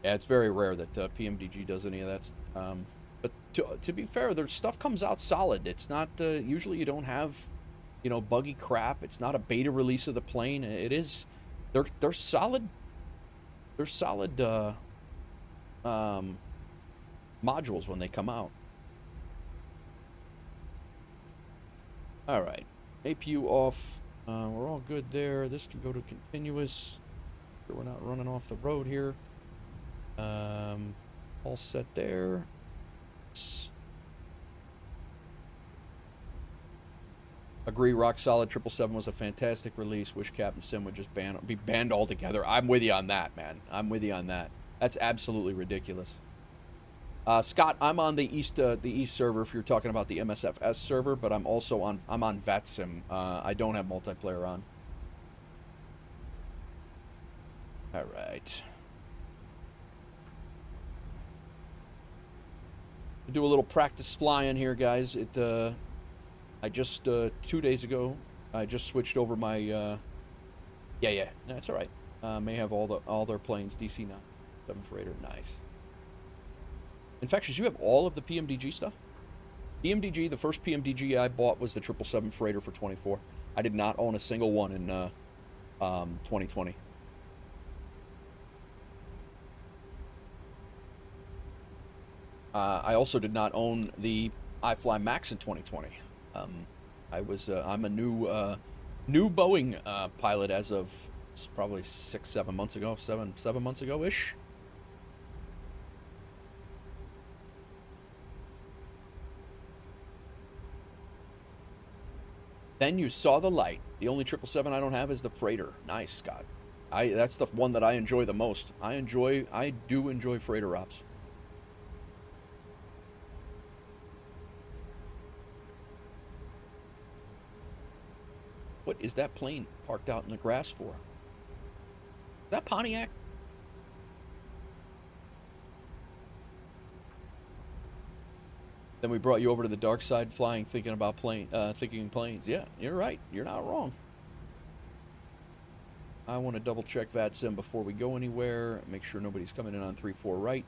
Yeah, it's very rare that PMDG does any of that. But to be fair, their stuff comes out solid. It's not usually you don't have, you know, buggy crap. It's not a beta release of the plane. It is. They're solid. They're solid modules when they come out. All right, APU off. We're all good there. This can go to continuous. We're not running off the road here. All set there. Agree, rock solid. 777 was a fantastic release. Wish Captain Sim would just be banned altogether. I'm with you on that, man. I'm with you on that. That's absolutely ridiculous. Scott, I'm on the East server if you're talking about the MSFS server, but I'm also on VATSIM. I don't have multiplayer on. All right. Do a little practice flying here, guys. I just 2 days ago, I just switched over my yeah, that's all right. May have all their planes DC-9 7 freighter. Nice. Infectious, you have all of the PMDG stuff? PMDG, the first PMDG I bought was the 777 freighter for 24. I did not own a single one in 2020. I also did not own the iFly Max in 2020. I'm a new Boeing pilot as of probably 7 months ago, seven months ago ish. Then you saw the light. The only 777 I don't have is the freighter. Nice, Scott. That's the one that I enjoy the most. I do enjoy freighter ops. What is that plane parked out in the grass for? Is that Pontiac? Then we brought you over to the dark side flying, thinking planes. Yeah, you're right. You're not wrong. I want to double check VATSIM before we go anywhere. Make sure nobody's coming in on 3-4 right.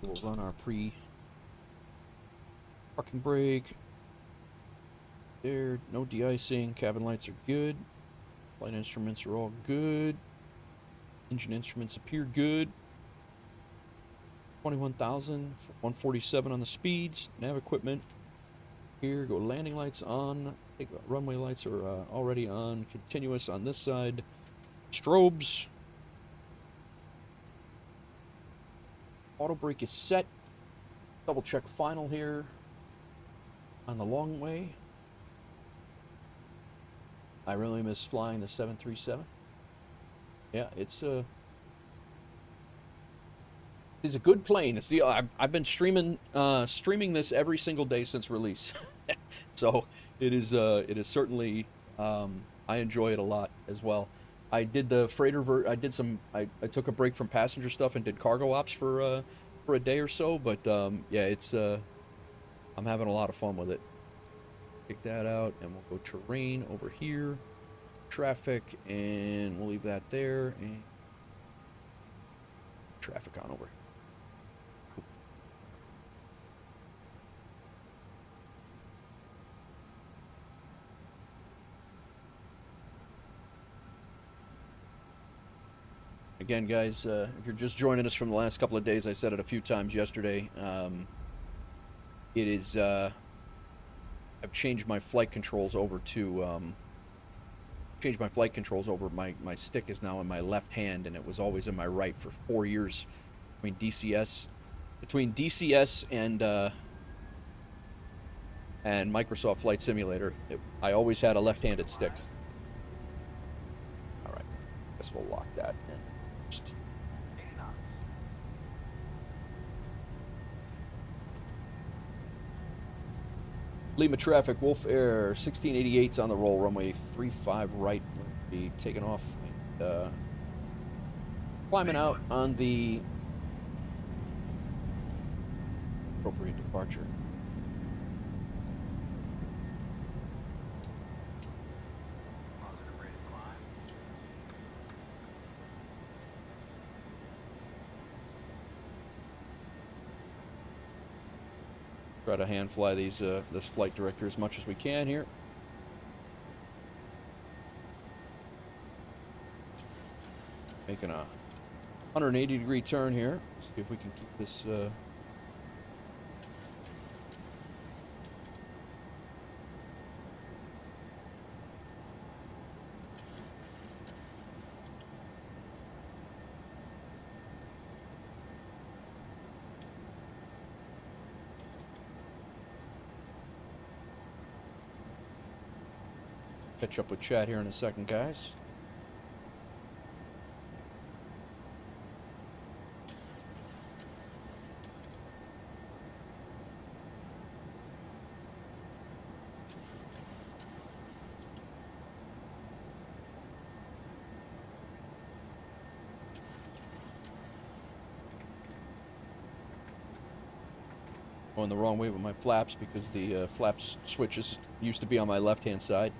We'll run our parking brake. There, no de-icing. Cabin lights are good. Flight instruments are all good. Engine instruments appear good. 21,000, 147 on the speeds. Nav equipment. Here, go landing lights on. Runway lights are already on. Continuous on this side. Strobes. Auto brake is set. Double check final here. On the long way. I really miss flying the 737. Yeah, it's a good plane. See, I've been streaming this every single day since release, so it is certainly I enjoy it a lot as well. I did the freighter. I took a break from passenger stuff and did cargo ops for a day or so. But yeah, it's I'm having a lot of fun with it. Take that out, and we'll go terrain over here. Traffic, and we'll leave that there, and traffic on over. Again, guys, if you're just joining us from the last couple of days, I said it a few times yesterday. It is I've changed my flight controls over to my stick is now in my left hand, and it was always in my right for 4 years between DCS and Microsoft Flight Simulator. I always had a left-handed stick. All right, guess we'll lock that in. Lima traffic, WolfAir 1688's on the roll, runway 35 right. We'll be taking off and climbing out on the appropriate departure. Positive rate of climb. Try to hand fly these this flight director as much as we can here. Making a 180-degree turn here. See if we can keep this. Catch up with Chad here in a second, guys. Going the wrong way with my flaps because the flaps switches used to be on my left-hand side.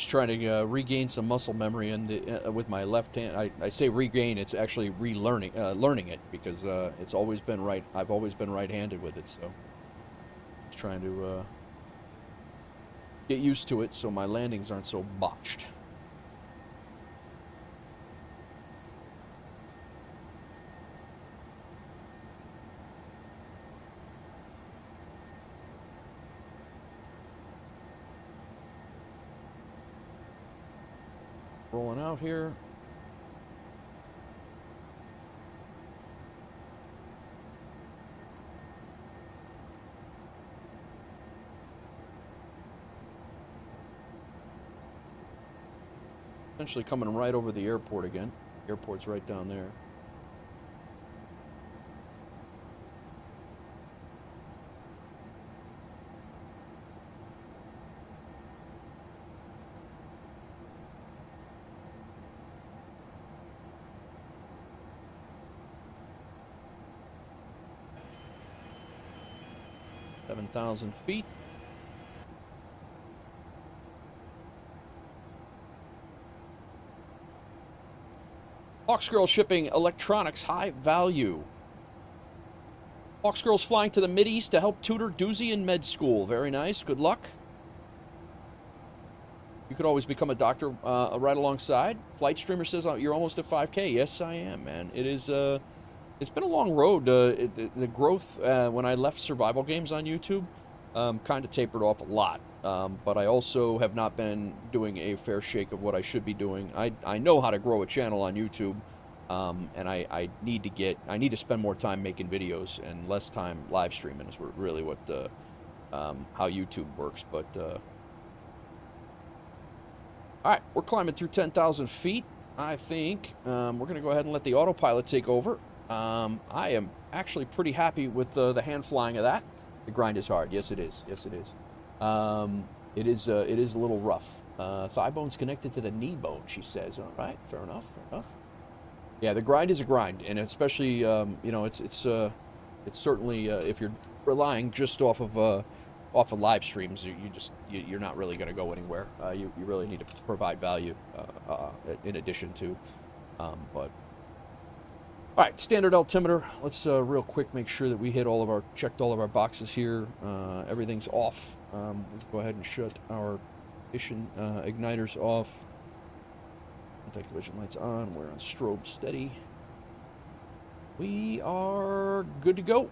Trying to regain some muscle memory and with my left hand. I say regain, it's actually relearning learning it because it's always been right. I've always been right-handed with it, so just trying to get used to it so my landings aren't so botched. Rolling out here. Essentially coming right over the airport again. Airport's right down there. Thousand feet. Hawksgirl shipping electronics high value. Hawksgirl's flying to the Mideast to help tutor Doozy in med school. Very nice. Good luck. You could always become a doctor right alongside. Flight Streamer says you're almost at 5K. Yes, I am, man. It is. It's been a long road. The growth when I left survival games on YouTube kind of tapered off a lot. But I also have not been doing a fair shake of what I should be doing. I know how to grow a channel on YouTube, and I need to spend more time making videos and less time live streaming is really what how YouTube works. But all right, we're climbing through 10,000 feet. I think we're gonna go ahead and let the autopilot take over. I am actually pretty happy with the hand flying of that. The grind is hard. Yes, it is. Yes, it is. It is a little rough. Thigh bone's connected to the knee bone, she says. All right, fair enough. Fair enough. Yeah, the grind is a grind, and especially you know, it's certainly if you're relying just off of live streams, you're not really going to go anywhere. You really need to provide value in addition to, but. All right, standard altimeter. Let's real quick make sure that we checked all of our boxes here. Everything's off. Let's go ahead and shut our igniters off. Anti-collision lights on. We're on strobe steady. We are good to go.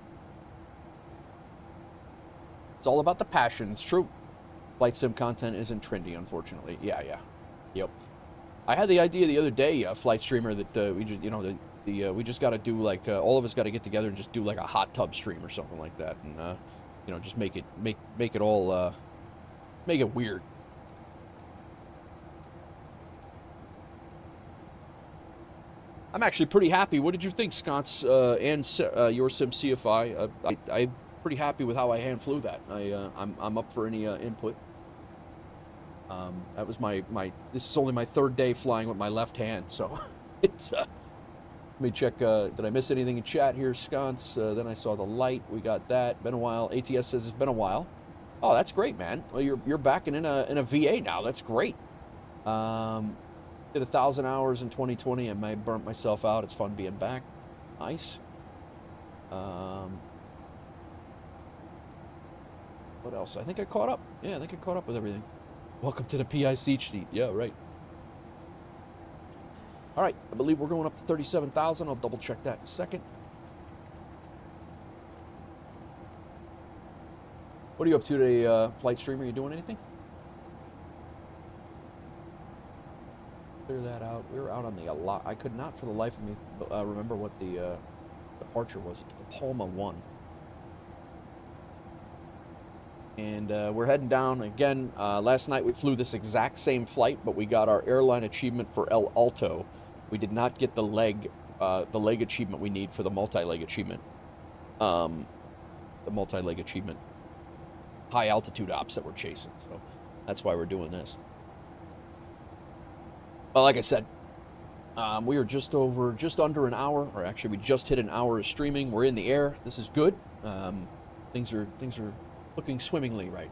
It's all about the passion. It's true. Flight sim content isn't trendy, unfortunately. Yeah. Yep. I had the idea the other day, flight streamer, that we just, we just got to do like all of us got to get together and just do like a hot tub stream or something like that, and just make it all make it weird. I'm actually pretty happy. What did you think, Sconce, and your Sim CFI? I'm pretty happy with how I hand flew that. I'm up for any input. That was this is only my third day flying with my left hand, so it's let me check, did I miss anything in chat here, Sconce? Then I saw the light. We got that. Been a while. ATS says it's been a while. Oh, that's great, man. Well, you're back in a VA now. That's great. Did 1,000 hours in 2020 and I burnt myself out. It's fun being back. Nice. What else? I think I caught up. Yeah, I think I caught up with everything. Welcome to the PI siege seat. Yeah, right. All right, I believe we're going up to 37,000. I'll double check that in a second. What are you up to today, flight streamer? You doing anything? Clear that out. We were out on the lot. I could not for the life of me remember what the departure was. It's the Palma 1. And we're heading down again. Last night we flew this exact same flight, but we got our airline achievement for El Alto. We did not get the leg achievement we need for the multi-leg achievement. The multi-leg achievement. High altitude ops that we're chasing. So that's why we're doing this. Well, like I said, we are just under an hour, or actually we just hit an hour of streaming. We're in the air. This is good. Things are looking swimmingly right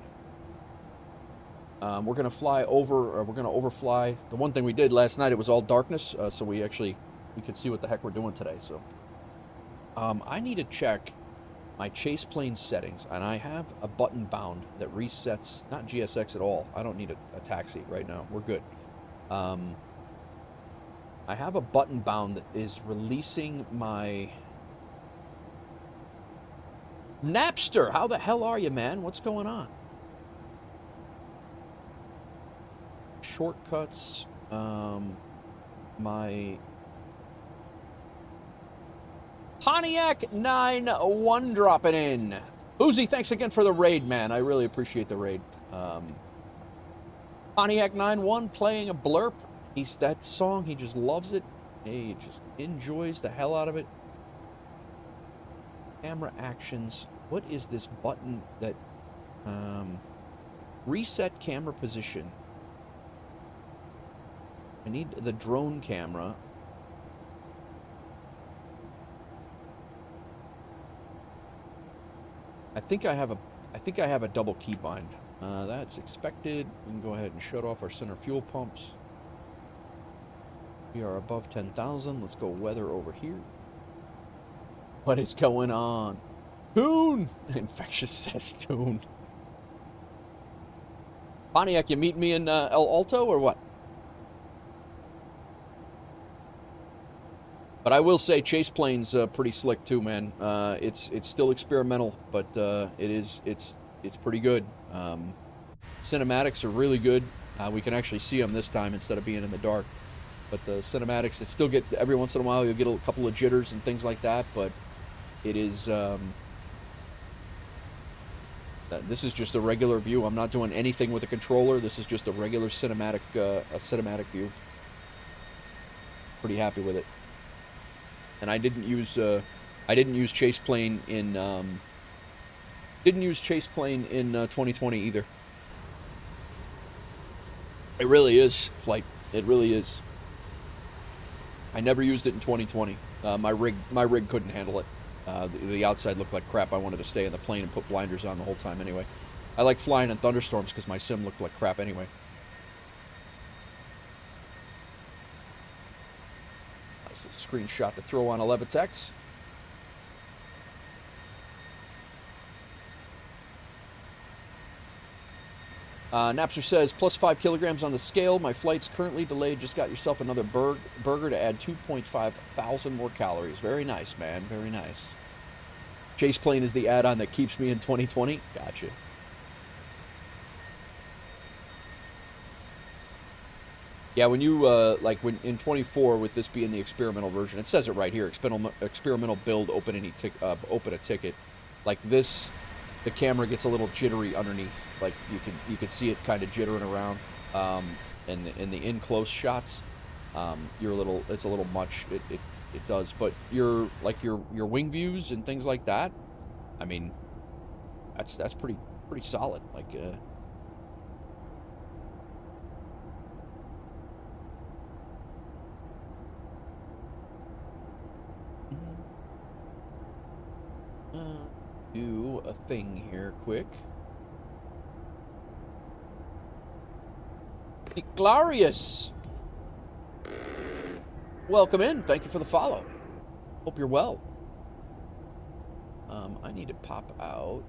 now. We're gonna fly over, or we're gonna overfly. The one thing we did last night, it was all darkness, so we could see what the heck we're doing today. So I need to check my chase plane settings, and I have a button bound that resets, not GSX at all. I don't need a taxi right now. We're good. I have a button bound that is releasing my Napster. How the hell are you, man? What's going on? Shortcuts. My Pontiac 9-1 dropping in. Uzi, thanks again for the raid, man. I really appreciate the raid. Pontiac 9-1 playing a blurp. That song, he just loves it. He just enjoys the hell out of it. Camera actions. What is this button that reset camera position? I need the drone camera. I think I have a double keybind. That's expected. We can go ahead and shut off our center fuel pumps. We are above 10,000. Let's go weather over here. What is going on? Toon! Infectious says Toon. Pontiac, you meet me in El Alto or what? But I will say chase plane's pretty slick too, man. It's still experimental, but it's pretty good. Cinematics are really good. We can actually see them this time instead of being in the dark. But the cinematics, it still get, every once in a while you'll get a couple of jitters and things like that, but it is, this is just a regular view. I'm not doing anything with the controller. This is just a regular cinematic view. Pretty happy with it. And I didn't use chase plane in 2020 either. It really is, Flight. It really is. I never used it in 2020. My rig couldn't handle it. The outside looked like crap. I wanted to stay in the plane and put blinders on the whole time anyway. I like flying in thunderstorms because my sim looked like crap anyway. Nice little screenshot to throw on 11X. Napster says, plus 5 kilograms on the scale. My flight's currently delayed. Just got yourself another burger to add 2.5 thousand more calories. Very nice, man. Very nice. Chase plane is the add-on that keeps me in 2020. Gotcha. Yeah, when you, like, when in 24, with this being the experimental version, it says it right here, experimental build, open a ticket. Like this, the camera gets a little jittery underneath. Like, you can see it kind of jittering around, in the in-close shots. It's a little much, it does. But your wing views and things like that, I mean, that's pretty solid. Like, do a thing here quick. Glorious, welcome in. Thank you for the follow. Hope you're well. I need to pop out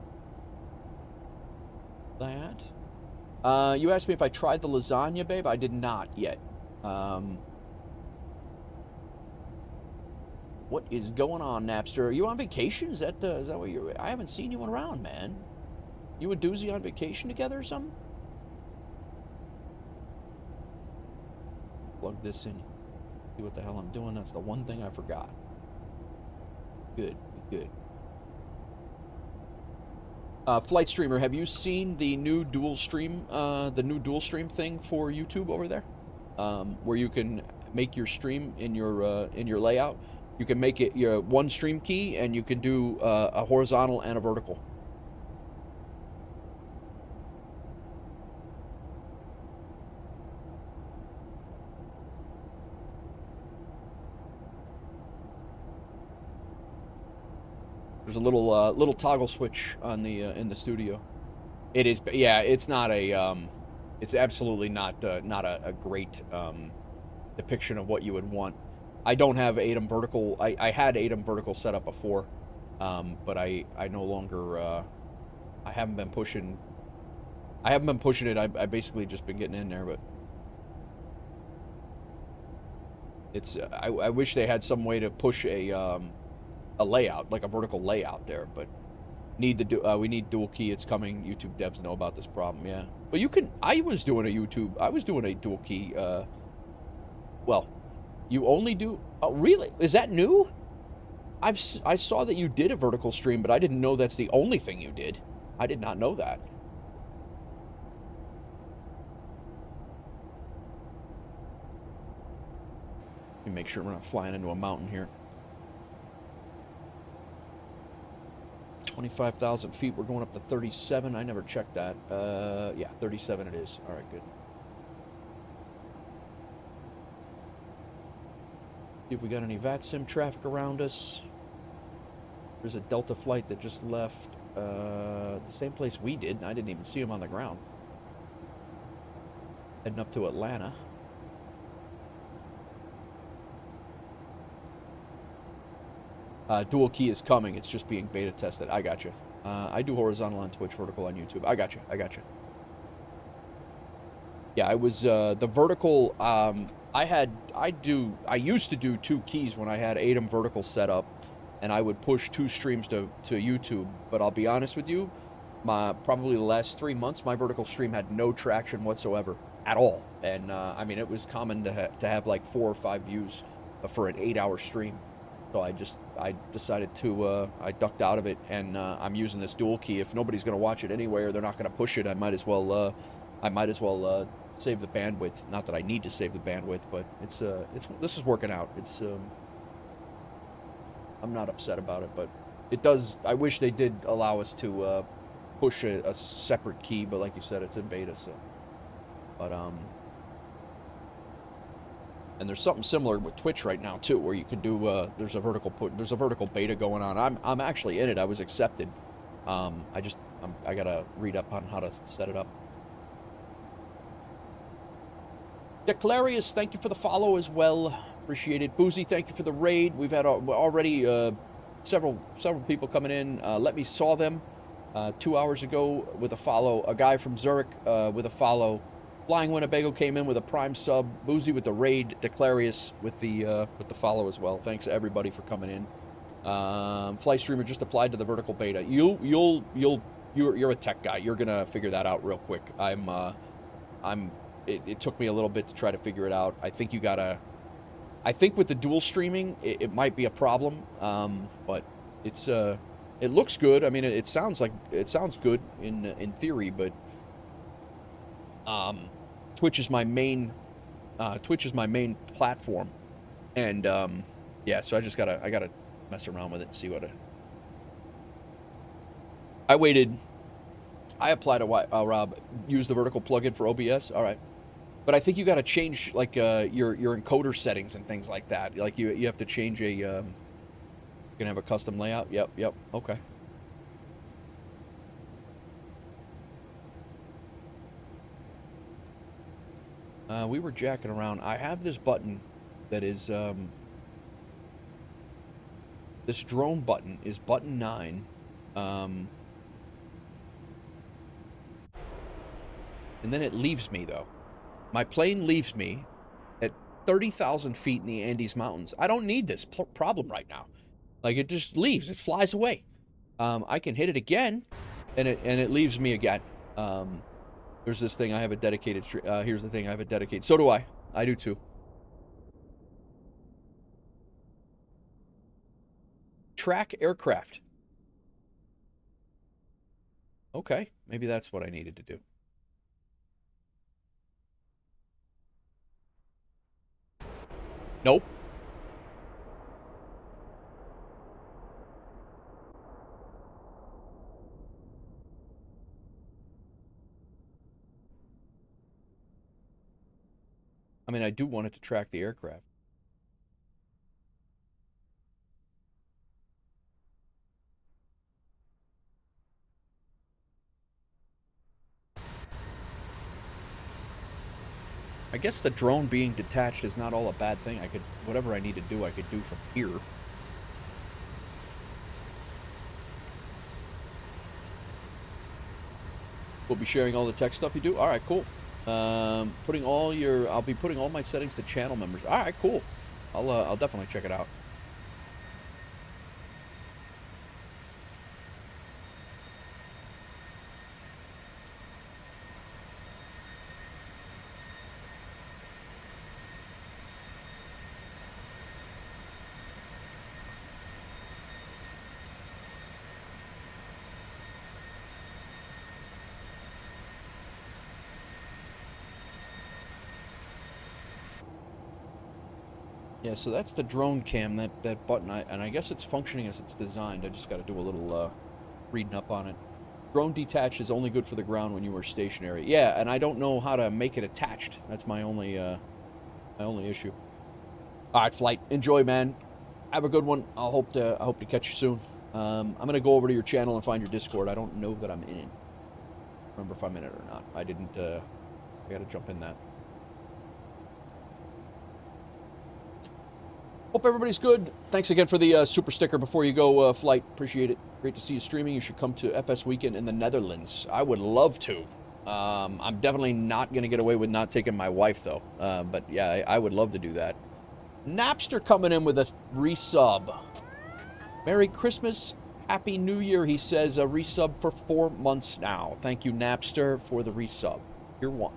that. You asked me if I tried the lasagna, babe. I did not yet. What is going on, Napster? Are you on vacation? Is that what you're... I haven't seen you around, man. You and Doozy on vacation together or something? Plug this in. See what the hell I'm doing. That's the one thing I forgot. Good. Flight Streamer, have you seen the new dual stream thing for YouTube over there? Where you can make your stream in your layout. You can make it your one stream key, and you can do a horizontal and a vertical. There's a little toggle switch on the in the studio. It is, yeah. It's not a, it's absolutely not a great depiction of what you would want. I don't have ATEM vertical. I had ATEM vertical set up before, but I no longer. I haven't been pushing it. I basically just been getting in there, but it's. I wish they had some way to push a layout, like a vertical layout there, but we need dual key. It's coming. YouTube devs know about this problem. Yeah, but you can. I was doing a dual key. Well. You only do... Oh, really? Is that new? I saw that you did a vertical stream, but I didn't know that's the only thing you did. I did not know that. Let me make sure we're not flying into a mountain here. 25,000 feet. We're going up to 37. I never checked that. Yeah, 37 it is. All right, good. See if we got any VATSIM traffic around us. There's a Delta flight that just left the same place we did. I didn't even see him on the ground. Heading up to Atlanta. Dual key is coming. It's just being beta tested. I gotcha. I do horizontal on Twitch, vertical on YouTube. I gotcha. Yeah, I was the vertical. I used to do 2 keys when I had ATEM vertical set up, and I would push 2 streams to YouTube. But I'll be honest with you, probably the last 3 months, my vertical stream had no traction whatsoever at all. And I mean, it was common to have like 4 or 5 views for an 8-hour stream. So I decided to I ducked out of it, and I'm using this dual key. If nobody's going to watch it anyway, or they're not going to push it, I might as well save the bandwidth. Not that I need to save the bandwidth, but this is working out. I'm not upset about it, but it does. I wish they did allow us to push a separate key, but like you said, it's in beta. So, but and there's something similar with Twitch right now too, where you can do there's a vertical beta going on. I'm actually in it. I was accepted. I gotta read up on how to set it up. Declarius, thank you for the follow as well. Appreciate it. Boozy, thank you for the raid. We've had already several people coming in. Let me saw them. 2 hours ago with a follow. A guy from Zurich with a follow. Flying Winnebago came in with a prime sub. Boozy with the raid. Declarius with the follow as well. Thanks to everybody for coming in. Flight Streamer just applied to the vertical beta. You're a tech guy. You're gonna figure that out real quick. It took me a little bit to try to figure it out. I think you gotta. I think with the dual streaming, it might be a problem. But it's it looks good. I mean, it sounds good in theory, but Twitch is my main platform, and yeah. So I gotta mess around with it and see what I waited. I applied a Rob, use the vertical plugin for OBS. All right. But I think you got to change like your encoder settings and things like that. Like you have to change a you're gonna have a custom layout. Yep. Okay. We were jacking around. I have this button that is this drone button is button 9. And then it leaves me though. My plane leaves me at 30,000 feet in the Andes Mountains. I don't need this problem right now. Like, it just leaves. It flies away. I can hit it again, and it leaves me again. There's this thing. I have a dedicated... here's the thing. I have a dedicated... So do I. I do too. Track aircraft. Okay. Maybe that's what I needed to do. Nope. I mean, I do want it to track the aircraft. I guess the drone being detached is not all a bad thing. I could, whatever I need to do, I could do from here. We'll be sharing all the tech stuff you do. All right, cool. I'll be putting all my settings to channel members. All right, cool. I'll definitely check it out. Yeah, so that's the drone cam, that button, and I guess it's functioning as it's designed. I just got to do a little reading up on it. Drone detached is only good for the ground when you are stationary. Yeah, and I don't know how to make it attached. That's my only issue. All right, Flight, enjoy, man. Have a good one. I hope to catch you soon. I'm gonna go over to your channel and find your Discord. I don't know that I'm in it. Remember if I'm in it or not. I didn't. I got to jump in that. Hope everybody's good. Thanks again for the super sticker before you go, Flight. Appreciate it. Great to see you streaming. You should come to FS Weekend in the Netherlands. I would love to. I'm definitely not going to get away with not taking my wife, though. But yeah, I would love to do that. Napster coming in with a resub. Merry Christmas. Happy New Year, he says. A resub for 4 months now. Thank you, Napster, for the resub. You're one.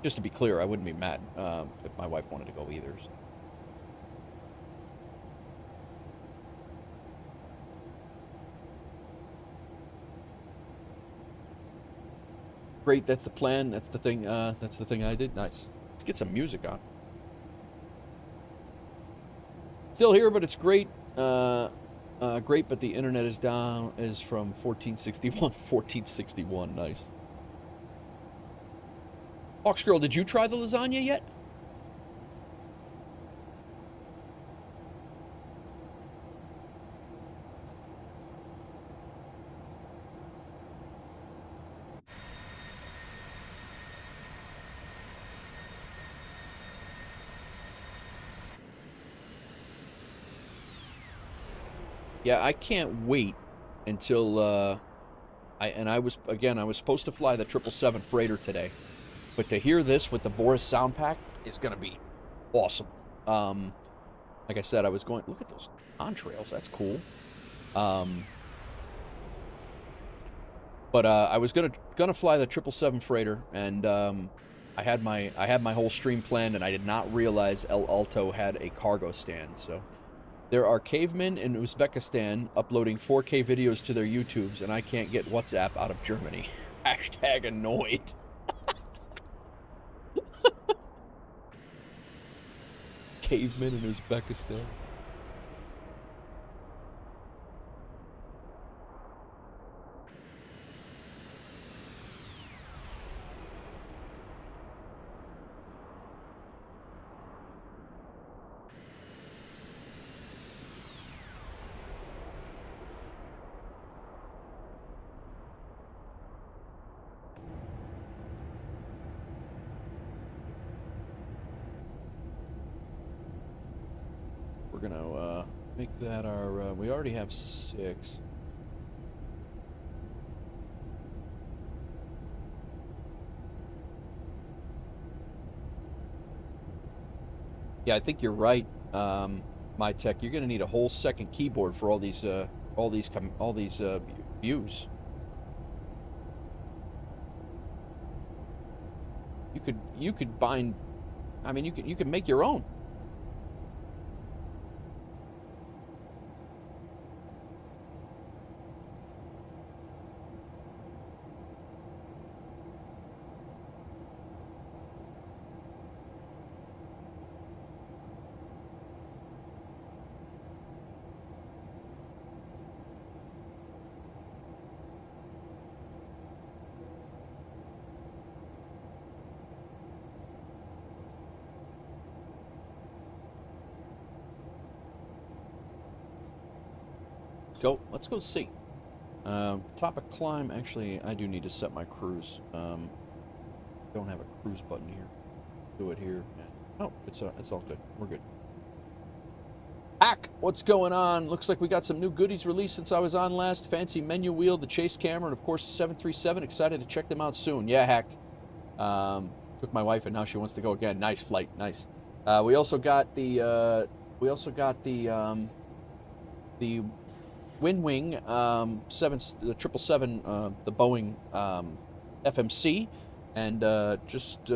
Just to be clear, I wouldn't be mad if my wife wanted to go either. So. Great, that's the plan. That's the thing. That's the thing I did. Nice. Let's get some music on. Still here, but it's great. Great, but the internet is down. Is from 1461. 1461. Nice. Hawks Girl, did you try the lasagna yet? Yeah, I can't wait until I was supposed to fly the 777 freighter today, but to hear this with the Boris sound pack is gonna be awesome. Like I said, I was going. Look at those contrails. That's cool. But I was gonna fly the 777 freighter, and I had my whole stream planned, and I did not realize El Alto had a cargo stand. So there are cavemen in Uzbekistan uploading 4K videos to their YouTubes, and I can't get WhatsApp out of Germany. Hashtag annoyed. Cavemen in Uzbekistan. We're gonna make that our. We already have 6. Yeah, I think you're right, My Tech. You're gonna need a whole second keyboard for all these views. You could bind. I mean, you could make your own. Let's go see. Topic climb. Actually, I do need to set my cruise. Don't have a cruise button here. Do it here. Oh, it's all good. We're good. Hack, what's going on? Looks like we got some new goodies released since I was on last. Fancy menu wheel, the chase camera, and of course the 737. Excited to check them out soon. Yeah, Hack. Took my wife and now she wants to go again. Nice flight. Nice. We also got the WinWing the 777, the Boeing FMC, and that just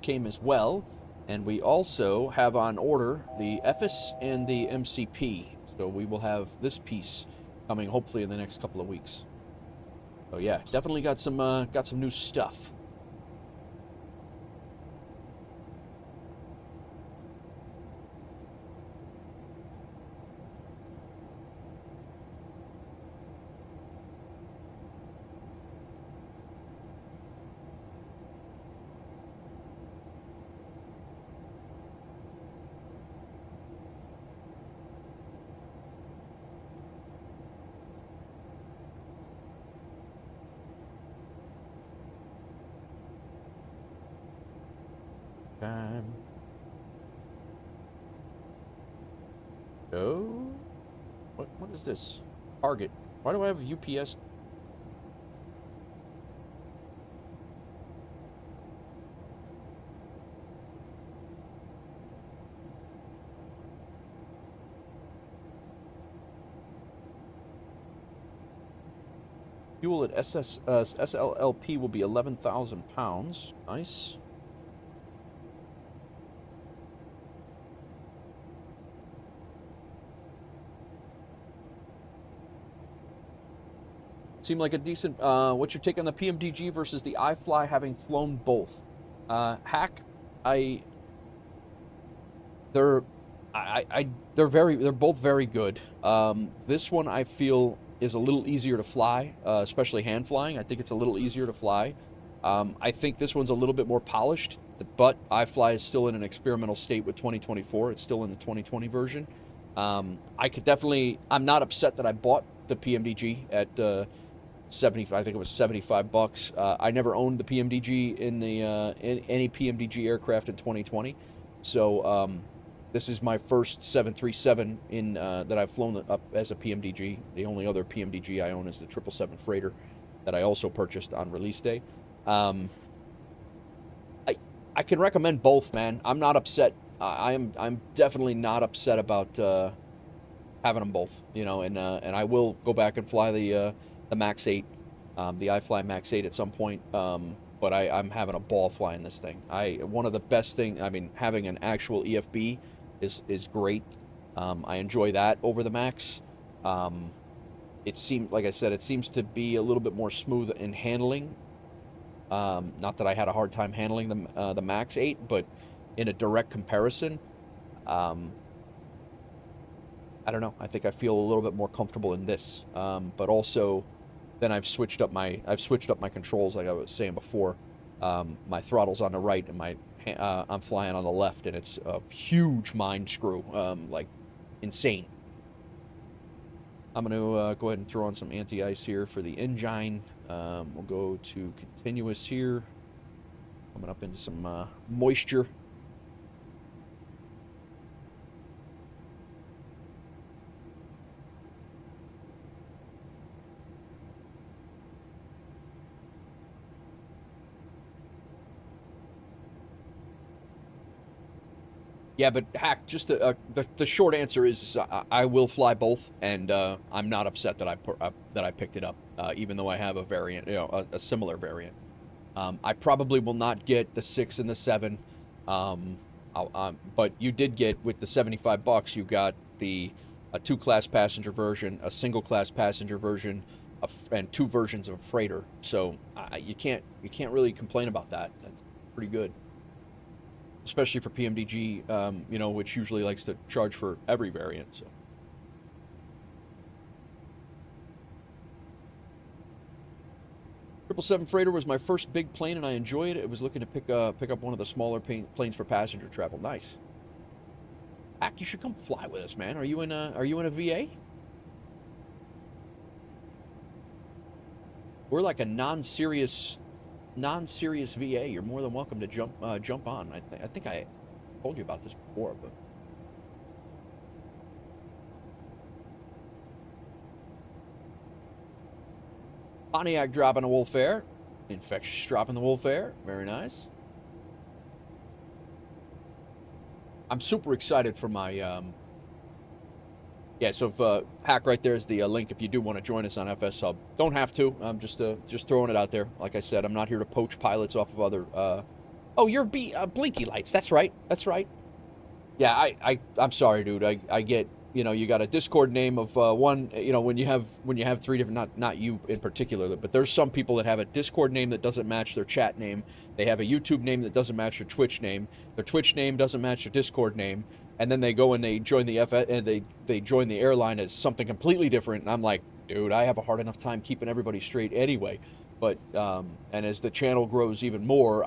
came as well. And we also have on order the FS and the MCP. So we will have this piece coming hopefully in the next couple of weeks. So yeah, definitely got some new stuff. Oh, what is this? Target. Why do I have a UPS? Fuel at SLLP will be 11,000 pounds. Nice. Seemed like a decent. What's your take on the PMDG versus the iFly, having flown both? Hack, they're both very good. This one I feel is a little easier to fly, especially hand flying. I think it's a little easier to fly. I think this one's a little bit more polished, but iFly is still in an experimental state with 2024. It's still in the 2020 version. I'm not upset that I bought the PMDG at 70. I think it was $75. I never owned the PMDG in any PMDG aircraft in 2020, so this is my first 737 in that I've flown up as a PMDG. The only other PMDG I own is the 777 freighter that I also purchased on release day. I can recommend both, man. I'm not upset. I'm definitely not upset about having them both, you know, and I will go back and fly the Max 8, the iFly Max 8 at some point. But I'm having a ball flying this thing. One of the best thing, I mean, having an actual EFB is great. I enjoy that over the Max. It seems, like I said, it seems to be a little bit more smooth in handling. Not that I had a hard time handling the Max 8, but in a direct comparison, I don't know. I think I feel a little bit more comfortable in this. But also, then I've switched up my controls, like I was saying before. My throttle's on the right, and I'm flying on the left, and it's a huge mind screw, like insane. I'm going to go ahead and throw on some anti-ice here for the engine. We'll go to continuous here. Coming up into some moisture. Yeah, but Hack, just the short answer is I will fly both, and I'm not upset that I picked it up, even though I have a variant, you know, a similar variant. I probably will not get the 6 and the 7, but you did get, with the $75, you got a 2-class passenger version, a single-class passenger version, and 2 versions of a freighter. So you can't really complain about that. That's pretty good. Especially for PMDG, you know, which usually likes to charge for every variant. So, 777 freighter was my first big plane, and I enjoyed it. I was looking to pick up one of the smaller planes for passenger travel. Nice. Hack, you should come fly with us, man. Are you in a VA? We're like a non-serious VA. You're more than welcome to jump on. I think I told you about this before, but Pontiac dropping a WolfAir. Infectious dropping the WolfAir. Very nice. I'm super excited for my yeah, so if, Hack, right there is the link if you do want to join us on FSHub. Don't have to. I'm just throwing it out there. Like I said, I'm not here to poach pilots off of other... Oh, you're Blinky Lights. That's right. That's right. Yeah, I'm sorry, dude. I get... You know, you got a Discord name of one... You know, when you have 3 different... Not you in particular, but there's some people that have a Discord name that doesn't match their chat name. They have a YouTube name that doesn't match their Twitch name. Their Twitch name doesn't match their Discord name. And then they go and they join the they join the airline as something completely different. And I'm like, dude, I have a hard enough time keeping everybody straight anyway. But and as the channel grows even more,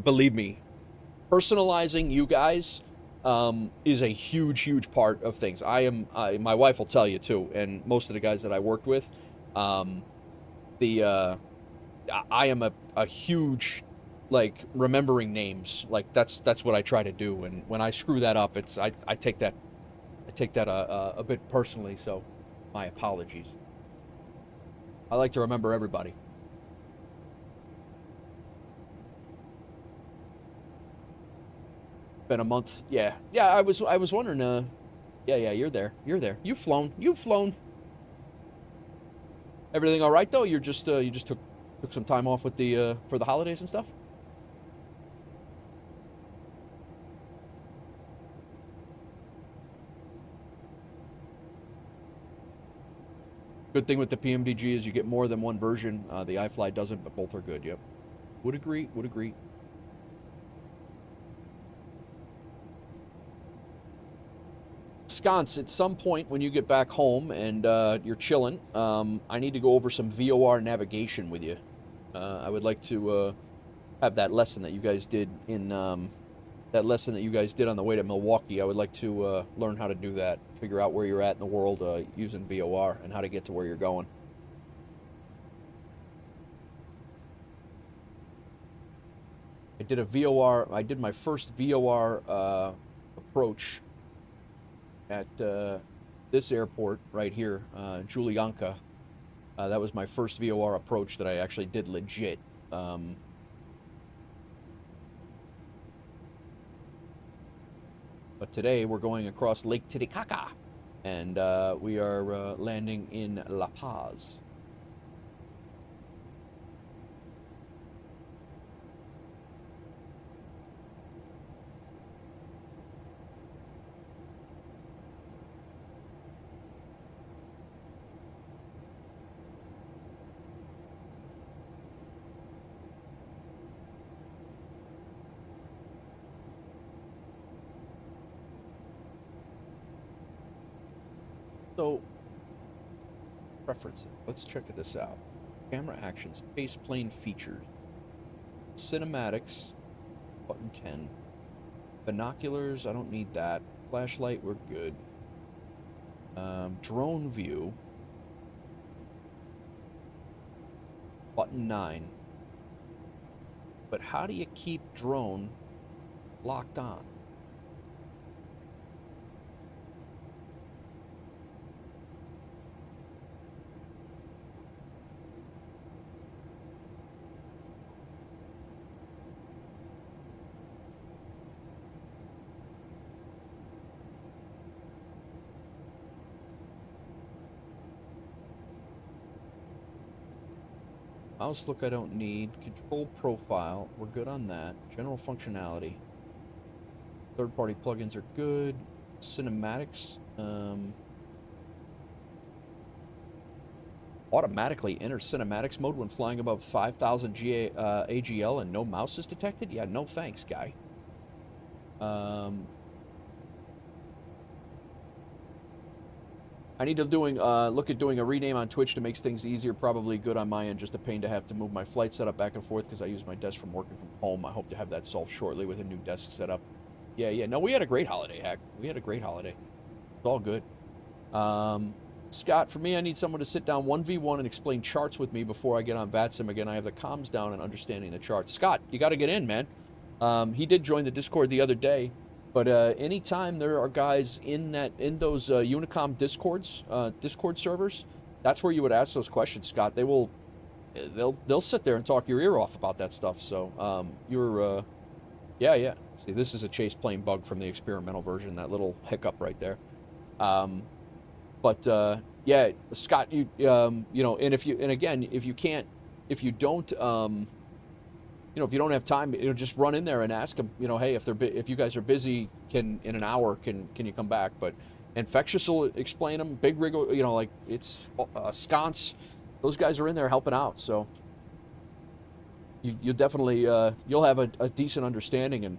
believe me, personalizing you guys is a huge part of things. My wife will tell you too, and most of the guys that I worked with, I am a huge, like, remembering names. Like, that's what I try to do, and when I screw that up, I take that a bit personally, so my apologies. I like to remember everybody. Been a month. Yeah, I was wondering, yeah, you're there. You've flown. Everything all right though? You just took some time off with the for the holidays and stuff? Good thing with the PMDG is you get more than one version. The iFly doesn't, but both are good. Yep. Would agree. Sconce, at some point when you get back home and you're chilling, I need to go over some VOR navigation with you. I would like to have that lesson that you guys did on the way to Milwaukee. I would like to learn how to do that, figure out where you're at in the world using VOR and how to get to where you're going. I did my first VOR approach at this airport right here, Julianka. That was my first VOR approach that I actually did legit. But today we're going across Lake Titicaca, and we are landing in La Paz. So, preferences. Let's check this out. Camera actions, base plane features, cinematics, button 10. Binoculars, I don't need that. Flashlight, we're good. Drone view, button 9. But how do you keep drone locked on? Mouse look I don't need. Control profile, we're good on that. General functionality. Third-party plugins are good. Cinematics. Automatically enter cinematics mode when flying above 5,000 AGL and no mouse is detected? Yeah, no thanks, guy. I need to look at doing a rename on Twitch to make things easier. Probably good on my end. Just a pain to have to move my flight setup back and forth because I use my desk from working from home. I hope to have that solved shortly with a new desk setup. Yeah. No, we had a great holiday, heck. We had a great holiday. It's all good. Scott, for me, I need someone to sit down 1v1 and explain charts with me before I get on VATSIM again. I have the comms down and understanding the charts. Scott, you got to get in, man. He did join the Discord the other day. But anytime there are guys in those Unicom Discord servers, that's where you would ask those questions, Scott. They'll sit there and talk your ear off about that stuff. So yeah. See, this is a chase plane bug from the experimental version. That little hiccup right there. Yeah, Scott, you know, and if you don't have time, just run in there and ask them, hey, if you guys are busy, in an hour, can you come back? But Infectious will explain them. Big Rig, like it's Sconce. Those guys are in there helping out. So you definitely, you'll have a decent understanding in,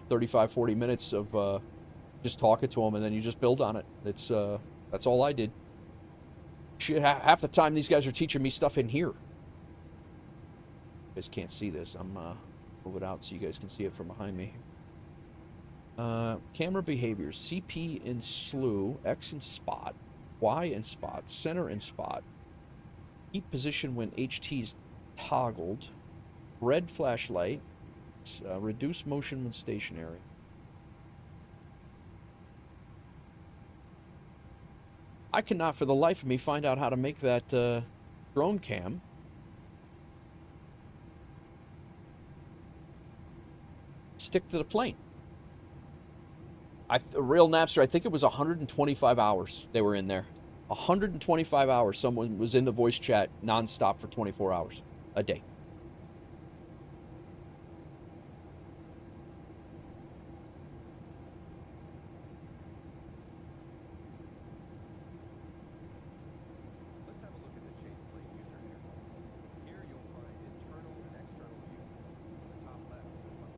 35, 40 minutes of just talking to them, and then you just build on it. That's all I did. Shit, half the time these guys are teaching me stuff in here. You guys can't see this. I'm move it out so you guys can see it from behind me. Camera behaviors: CP in slew, X in spot, Y in spot, center in spot. Keep position when HT's toggled. Red flashlight. Reduce motion when stationary. I cannot for the life of me find out how to make that drone cam. Stick to the plane. Real Napster, I think it was 125 hours they were in there. 125 hours someone was in the voice chat nonstop for 24 hours a day. Let's have a look at the chase plane user interface. Here you'll find internal and external view. On the top left, you'll find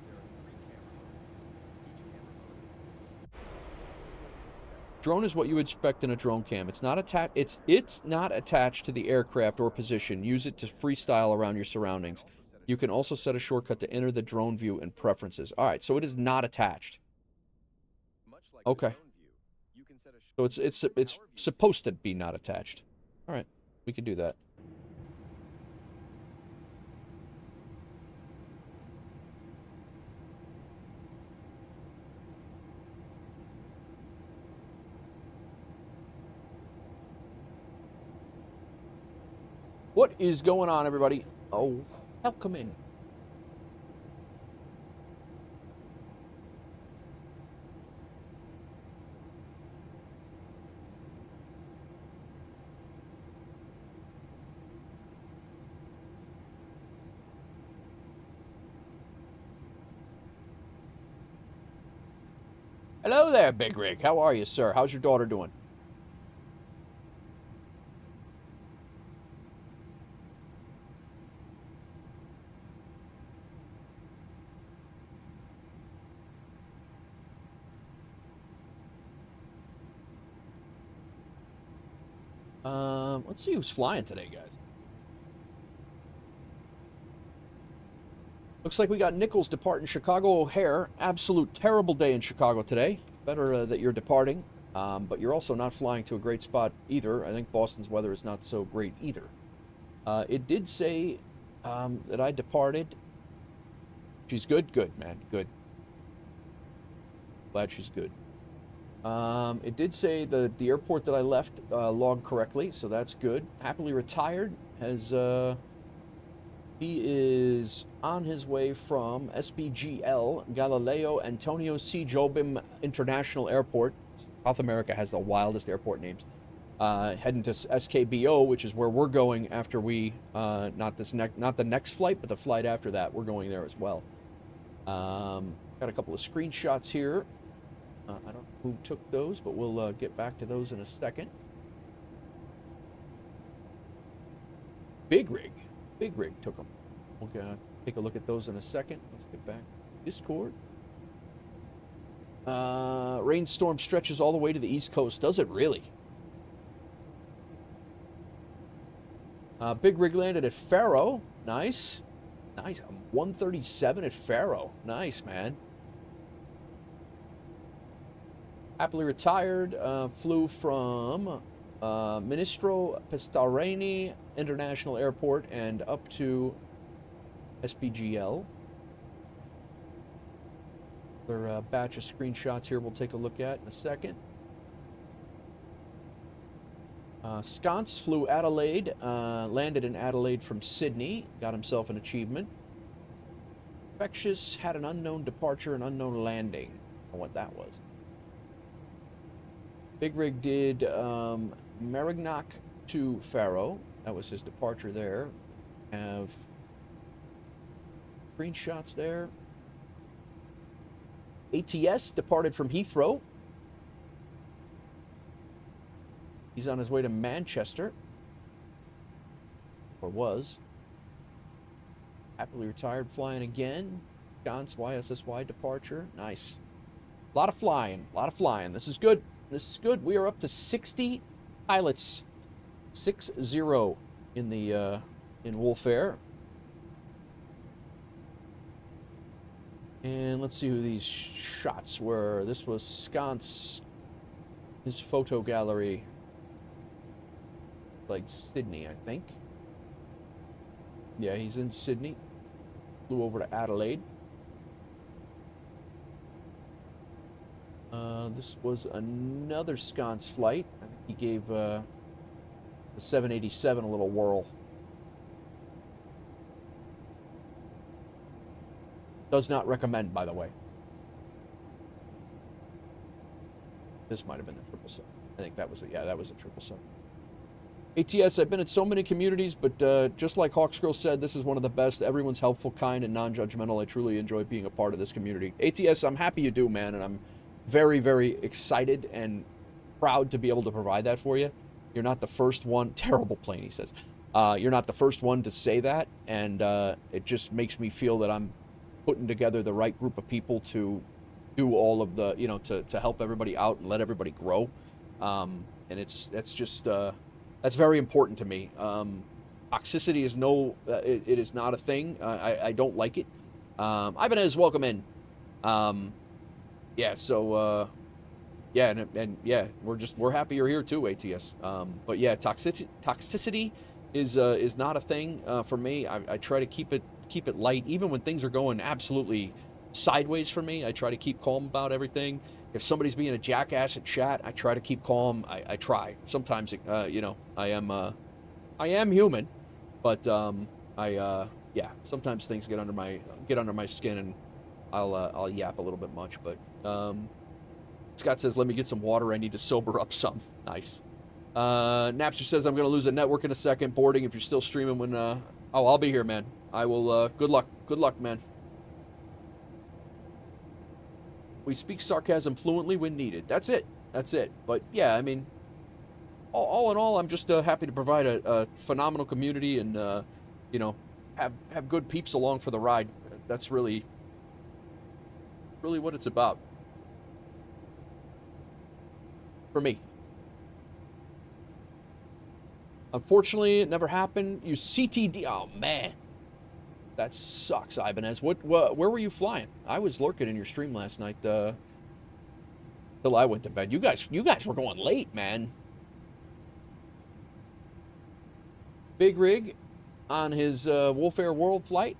there are 3 camera modes. Each camera mode is Drone is what you would expect in a drone cam. It's not attached to the aircraft or position. Use it to freestyle around your surroundings. You can also set a shortcut to enter the drone view and preferences. All right, so it is not attached. Okay. So it's supposed to be not attached. All right, we can do that. What is going on, everybody? Oh, welcome in. Hello there, Big Rig. How are you, sir? How's your daughter doing? Let's see who's flying today, guys. Looks like we got Nichols departing Chicago O'Hare. Absolute terrible day in Chicago today. Better that you're departing, but you're also not flying to a great spot either. I think Boston's weather is not so great either. It did say that I departed. She's good? Good, man. Good. Glad she's good. It did say the airport that I left logged correctly, so that's good. Happily retired. He is on his way from SPGL, Galileo Antonio C. Jobim International Airport. South America has the wildest airport names. Heading to SKBO, which is where we're going after we, not the next flight, but the flight after that. We're going there as well. Got a couple of screenshots here. I don't know who took those, but we'll get back to those in a second. Big Rig took them. We'll take a look at those in a second. Let's get back to Discord. Rainstorm stretches all the way to the East Coast. Does it really? Big Rig landed at Faro. Nice. Nice. 137 at Faro. Nice, man. Happily retired. Flew from Ministro Pistarini International Airport and up to SPGL. Another batch of screenshots here we'll take a look at in a second. Sconce flew Adelaide, landed in Adelaide from Sydney, got himself an achievement. Infectious had an unknown departure, an unknown landing. I don't know what that was. Big Rig did Merignac to Faro. That was his departure there. Have screenshots there. ATS departed from Heathrow. He's on his way to Manchester. Or was. Happily retired, flying again. Sconce YSSY departure. Nice. A lot of flying. A lot of flying. This is good. This is good. We are up to 60 pilots. 6-0 in the in WolfAir. And let's see who these shots were. This was Sconce. His photo gallery. Like Sydney, I think. Yeah, he's in Sydney. Flew over to Adelaide. This was another Sconce flight. I think he gave the 787 a little whirl. Does not recommend, by the way. This might have been the 777. I think that was it. Yeah, that was a 777. ATS, I've been at so many communities, but just like Hawksgirl said, this is one of the best. Everyone's helpful, kind, and non-judgmental. I truly enjoy being a part of this community. ATS, I'm happy you do, man, and I'm very, very excited and proud to be able to provide that for you. You're not the first one. Terrible plane, he says. You're not the first one to say that, and it just makes me feel that I'm putting together the right group of people to do all of the, to help everybody out and let everybody grow. And that's just, that's very important to me. Toxicity is it is not a thing. I don't like it. Ibanez, welcome in. Yeah, so, yeah, and yeah, we're happy you're here too, ATS. But yeah, toxicity is not a thing for me. I try to keep it light, even when things are going absolutely sideways for me. I try to keep calm about everything. If somebody's being a jackass at chat, I try to keep calm. I try. Sometimes, I am human, But yeah, sometimes things get under my skin, and I'll yap a little bit much. But Scott says, "Let me get some water. I need to sober up some." Nice. Napster says, "I'm going to lose a network in a second. Boarding. If you're still streaming when oh, I'll be here, man. I will. Good luck, man." We speak sarcasm fluently when needed. That's it. But yeah, I mean, all in all, I'm just happy to provide a phenomenal community and you know, have good peeps along for the ride. That's really what it's about for me. Unfortunately, it never happened. You CTD. Oh man, that sucks, Ibanez. Where were you flying? I was lurking in your stream last night till I went to bed. You guys were going late, man. Big Rig on his WolfAir World flight.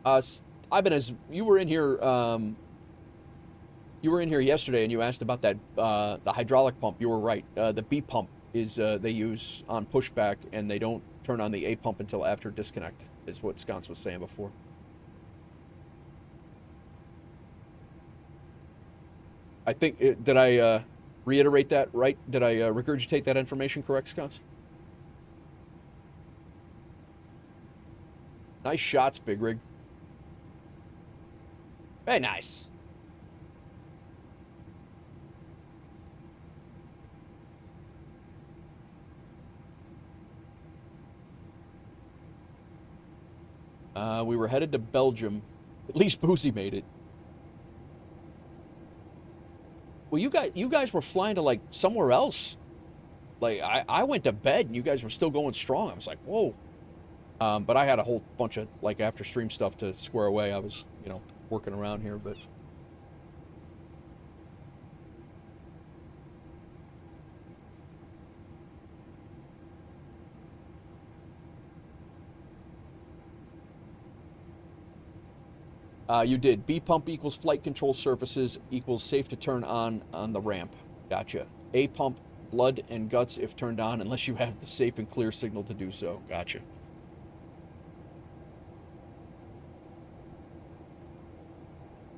Ibanez, you were in here. You were in here yesterday, and you asked about that the hydraulic pump. You were right. The B pump is they use on pushback, and they don't turn on the A pump until after disconnect. Is what Sconce was saying before. I think did I reiterate that right? Did I regurgitate that information correct, Sconce? Nice shots, Big Rig. Very nice. We were headed to Belgium. At least Boozy made it. Well, you guys were flying to like somewhere else. Like I went to bed and you guys were still going strong. I was like, whoa. But I had a whole bunch of like after stream stuff to square away. I was, you know, working around here, but you did. B pump equals flight control surfaces equals safe to turn on the ramp. Gotcha. A pump, blood and guts if turned on unless you have the safe and clear signal to do so. Gotcha.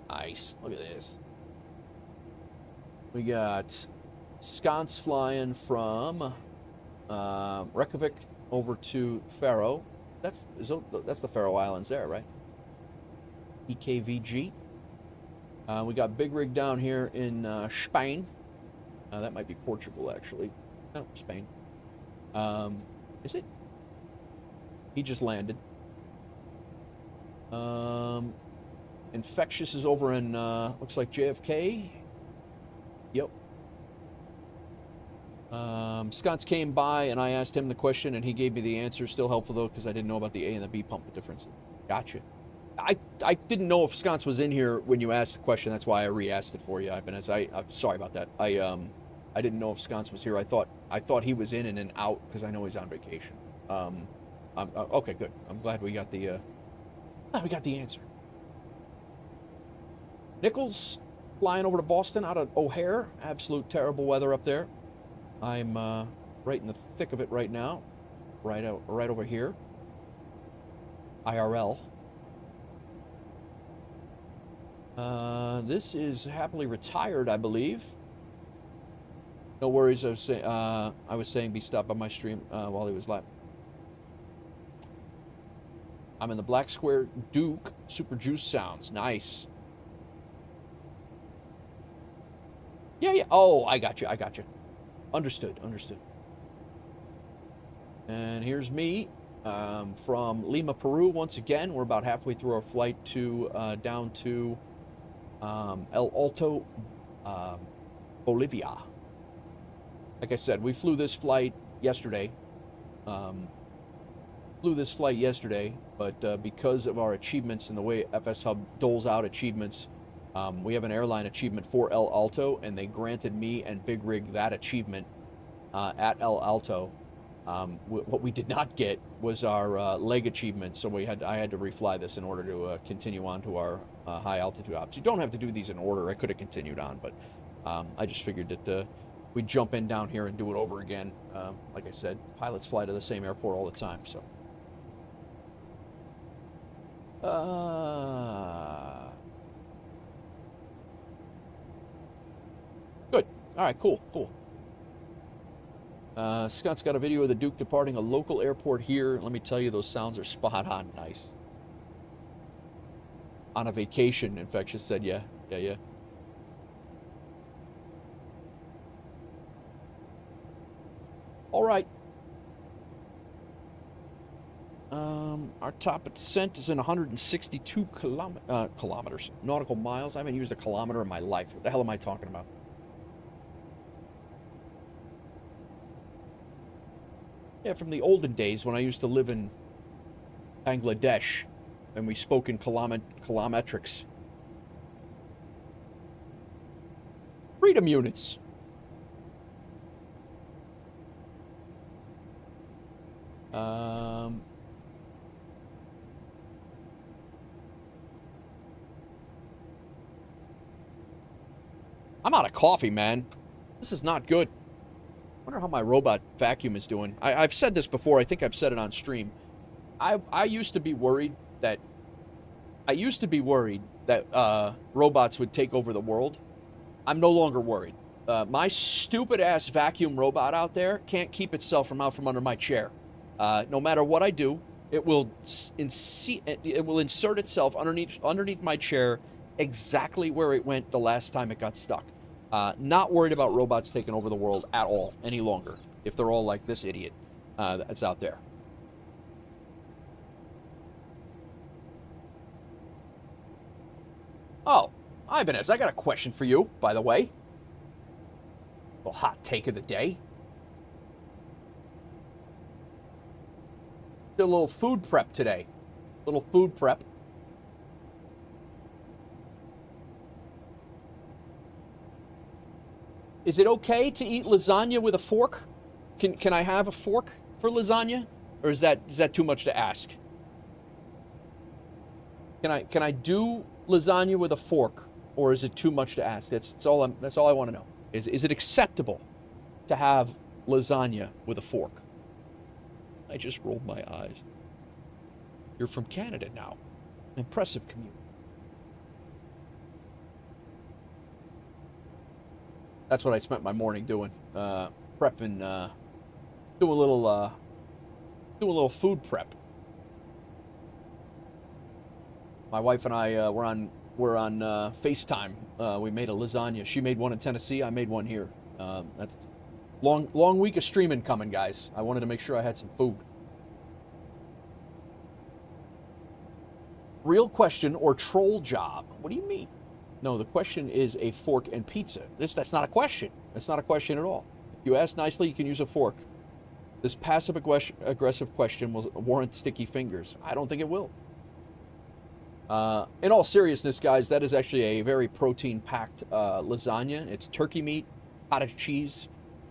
Nice. Look at this. We got Sconce flying from Reykjavik over to Faroe. That's the Faroe Islands there, right? EKVG. We got Big Rig down here in Spain. That might be Portugal, actually. No, Spain. Is it? He just landed. Infectious is over in, looks like JFK. Yep. Sconce came by and I asked him the question and he gave me the answer. Still helpful though, because I didn't know about the A and the B pump difference. Gotcha. I didn't know if Sconce was in here when you asked the question. That's why I re-asked it for you. I'm sorry about that. I didn't know if Sconce was here. I thought he was in and then out because I know he's on vacation. Okay, good. I'm glad we got the answer. Nichols flying over to Boston out of O'Hare. Absolute terrible weather up there. I'm right in the thick of it right now. Right over here. IRL. This is happily retired, I believe. No worries. I was saying be stopped by my stream while he was live. I'm in the Black Square Duke. Super Juice sounds nice. Yeah. Oh, I got you. Understood. And here's me from Lima, Peru. Once again, we're about halfway through our flight to down to El Alto, Bolivia. Like I said, we flew this flight yesterday. But because of our achievements and the way FSHub doles out achievements, we have an airline achievement for El Alto, and they granted me and Big Rig that achievement at El Alto. What we did not get was our leg achievement, so I had to refly this in order to continue on to our high altitude ops. You don't have to do these in order. I could have continued on, but I just figured that we'd jump in down here and do it over again. Like I said, pilots fly to the same airport all the time, so. Good. All right, cool. Scott's got a video of the Duke departing a local airport here. Let me tell you, those sounds are spot on. Nice. On a vacation, Infectious said, yeah. All right. Our top descent is in 162 kilometers, nautical miles. I haven't used a kilometer in my life. What the hell am I talking about? Yeah, from the olden days when I used to live in Bangladesh and we spoke in kilometrics. Freedom units. I'm out of coffee, man. This is not good. Wonder how my robot vacuum is doing. I've said this before. I think I've said it on stream. I used to be worried that robots would take over the world. I'm no longer worried. My stupid ass vacuum robot out there can't keep itself from out from under my chair. No matter what I do, it will insert itself underneath my chair exactly where it went the last time it got stuck. Not worried about robots taking over the world at all any longer, if they're all like this idiot that's out there. Oh, Ibanez, I got a question for you, by the way. A little hot take of the day. Did a little food prep today. Little food prep. Is it okay to eat lasagna with a fork? Can I have a fork for lasagna, or is that too much to ask? Can I do lasagna with a fork, or is it too much to ask? That's all I want to know. Is it acceptable to have lasagna with a fork? I just rolled my eyes. You're from Canada now. Impressive commute. That's what I spent my morning doing, prepping, doing a little food prep. My wife and I were on FaceTime. We made a lasagna. She made one in Tennessee. I made one here. That's long week of streaming coming, guys. I wanted to make sure I had some food. Real question or troll job? What do you mean? No, the question is a fork and pizza. That's not a question. That's not a question at all. If you ask nicely, you can use a fork. This passive-aggressive question will warrant sticky fingers. I don't think it will. In all seriousness, guys, that is actually a very protein-packed lasagna. It's turkey meat, cottage cheese,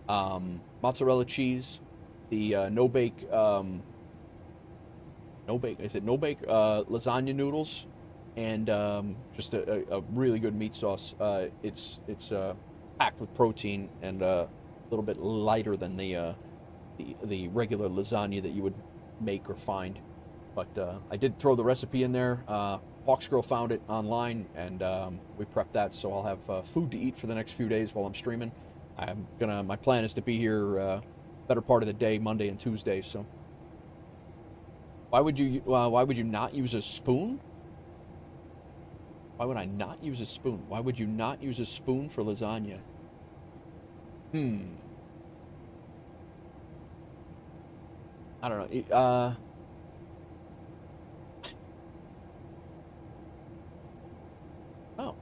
mozzarella cheese, the no-bake lasagna noodles, and just a really good meat sauce. It's packed with protein and a little bit lighter than the regular lasagna that you would make or find. But I did throw the recipe in there. Hawks Girl found it online, and we prepped that, so I'll have food to eat for the next few days while I'm streaming. My plan is to be here better part of the day, Monday and Tuesday. So why would you not use a spoon? Why would I not use a spoon? Why would you not use a spoon for lasagna? I don't know. Oh.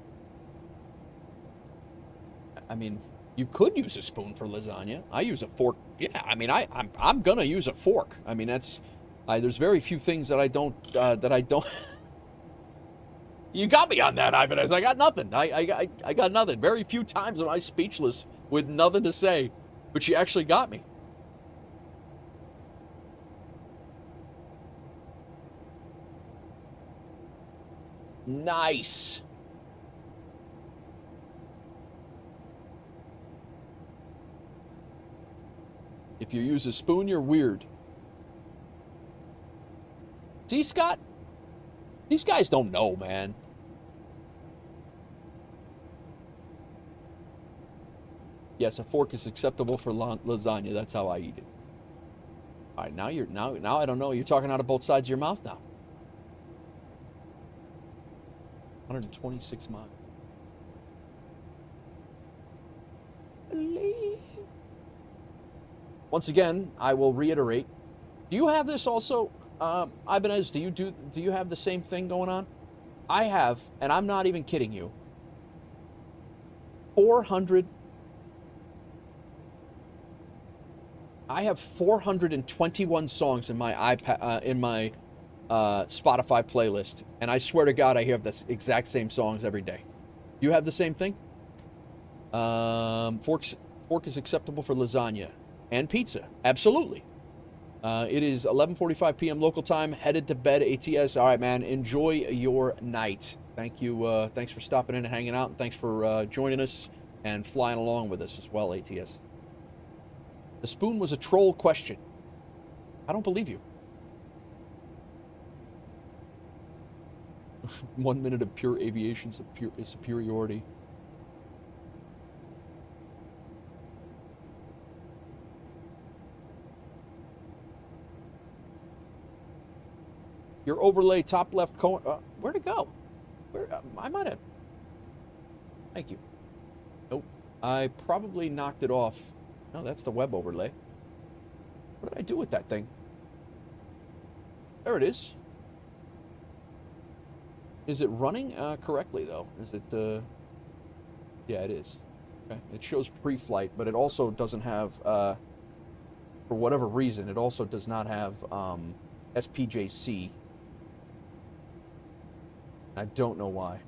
I mean, you could use a spoon for lasagna. I use a fork. Yeah, I mean, I'm gonna use a fork. I mean, there's very few things that I don't You got me on that, Ibanez. I got nothing. I got nothing. Very few times am I speechless with nothing to say, but you actually got me. Nice. If you use a spoon, you're weird. See, Scott? These guys don't know, man. Yes, a fork is acceptable for lasagna. That's how I eat it. All right, now I don't know. You're talking out of both sides of your mouth now. 126 miles. Once again, I will reiterate. Do you have this also, Ibanez? Do you have the same thing going on? I have, and I'm not even kidding you. 400. I have 421 songs in my Spotify playlist, and I swear to God, I hear the exact same songs every day. Do you have the same thing? Fork is acceptable for lasagna and pizza. Absolutely. It is 11:45 p.m. local time. Headed to bed. ATS. All right, man. Enjoy your night. Thank you. Thanks for stopping in and hanging out. And thanks for joining us and flying along with us as well, ATS. The spoon was a troll question. I don't believe you. 1 minute of pure aviation superiority. Your overlay top left corner. Where'd it go? I might have. Thank you. Nope. I probably knocked it off. No, that's the web overlay. What did I do with that thing? There it is. Is it running correctly, though? Is it the... Yeah, it is. Okay. It shows pre-flight, but it also doesn't have, for whatever reason, it also does not have SPJC. I don't know why.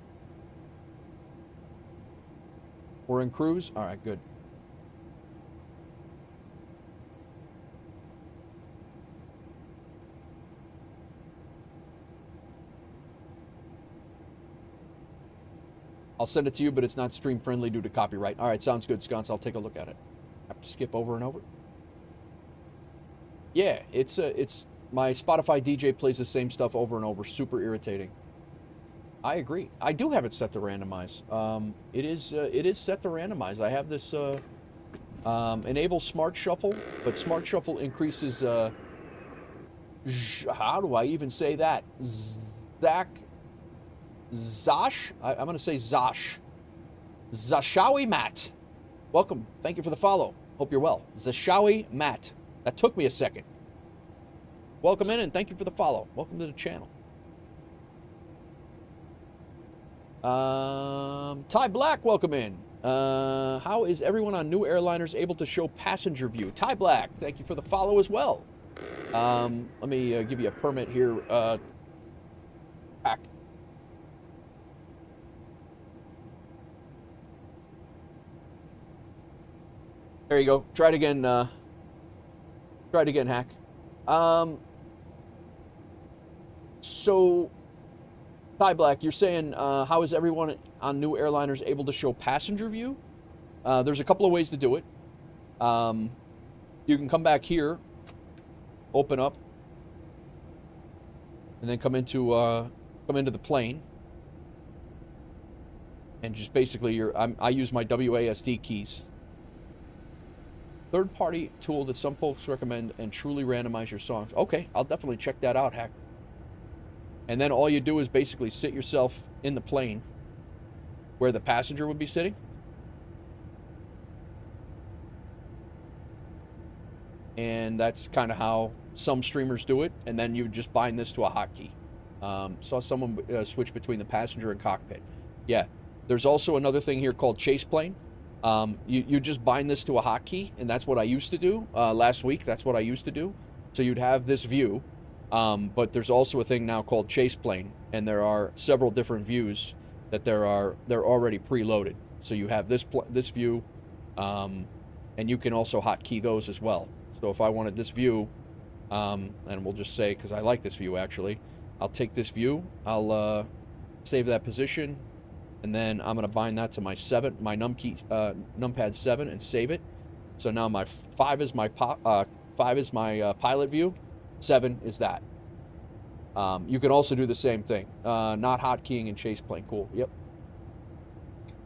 We're in cruise? All right, good. I'll send it to you, but it's not stream friendly due to copyright. All right, sounds good, Sconce. I'll take a look at it. Have to skip over and over. Yeah, it's my Spotify DJ plays the same stuff over and over. Super irritating. I agree. I do have it set to randomize. It is set to randomize. I have this enable Smart Shuffle, but Smart Shuffle increases. How do I even say that? Zosh? I'm going to say Zosh. Zashawi Matt. Welcome. Thank you for the follow. Hope you're well. Zashawi Matt. That took me a second. Welcome in and thank you for the follow. Welcome to the channel. Ty Black, welcome in. How is everyone on new airliners able to show passenger view? Ty Black, thank you for the follow as well. Let me give you a permit here. Pack. There you go. Try it again. Try it again, Hack. So, Ty Black, you're saying how is everyone on new airliners able to show passenger view? There's a couple of ways to do it. You can come back here, open up, and then come into the plane, and just basically I use my WASD keys. Third-party tool that some folks recommend and truly randomize your songs. Okay, I'll definitely check that out, Hack. And then all you do is basically sit yourself in the plane where the passenger would be sitting. And that's kind of how some streamers do it. And then you just bind this to a hotkey. Saw someone switch between the passenger and cockpit. Yeah, there's also another thing here called chase plane. You just bind this to a hotkey, and that's what I used to do last week. That's what I used to do. So you'd have this view, but there's also a thing now called chase plane, and there are several different views that they're already preloaded. So you have this view, and you can also hotkey those as well. So if I wanted this view, and we'll just say, because I like this view actually, I'll take this view, I'll save that position. And then I'm going to bind that to my numpad 7 and save it. So now my 5 is my pilot view, 7 is that. You can also do the same thing. Not hotkeying in chase plane. Cool. Yep.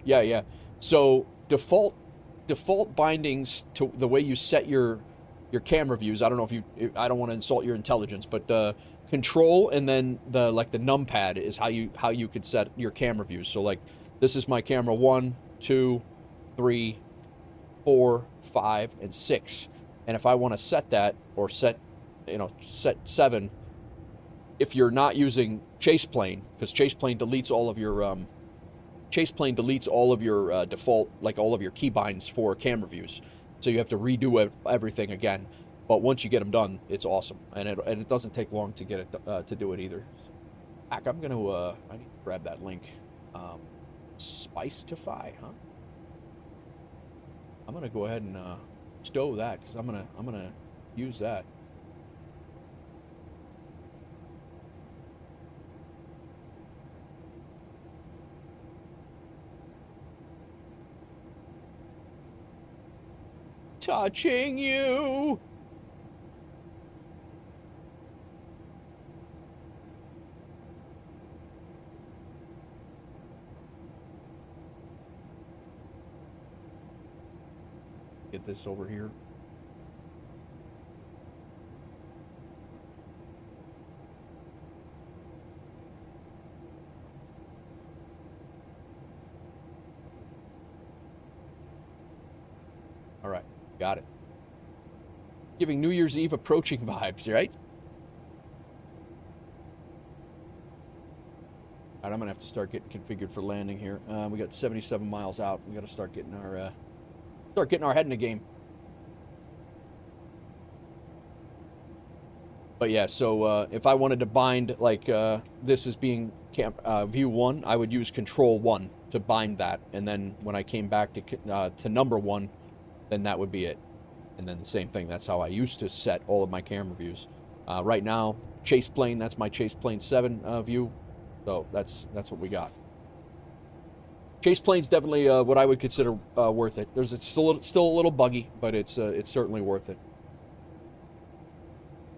Yeah. So default bindings to the way you set your camera views. I don't know I don't want to insult your intelligence, but control and then the numpad is how you could set your camera views. So like this is my camera 1, 2, 3, 4, 5, and 6. And if I want to set that or set 7, if you're not using chase plane, because chase plane deletes all of your default, like all of your keybinds for camera views. So you have to redo everything again. But once you get them done, it's awesome, and it doesn't take long to get it to do it either. Heck, I need to grab that link. Spicetify, huh? I'm gonna go ahead and stow that because I'm gonna use that. Touching you. Get this over here. All right, got it. Giving New Year's Eve approaching vibes, right? All right, I'm gonna have to start getting configured for landing here. We got 77 miles out. We got to start getting our head in the game. But yeah, so if I wanted to bind like this as being view 1, I would use control 1 to bind that, and then when I came back to number 1, then that would be it. And then the same thing. That's how I used to set all of my camera views. Right now, chase plane. That's my chase plane 7 view. So that's what we got. Chase plane's definitely what I would consider worth it. It's still a little buggy, but it's certainly worth it.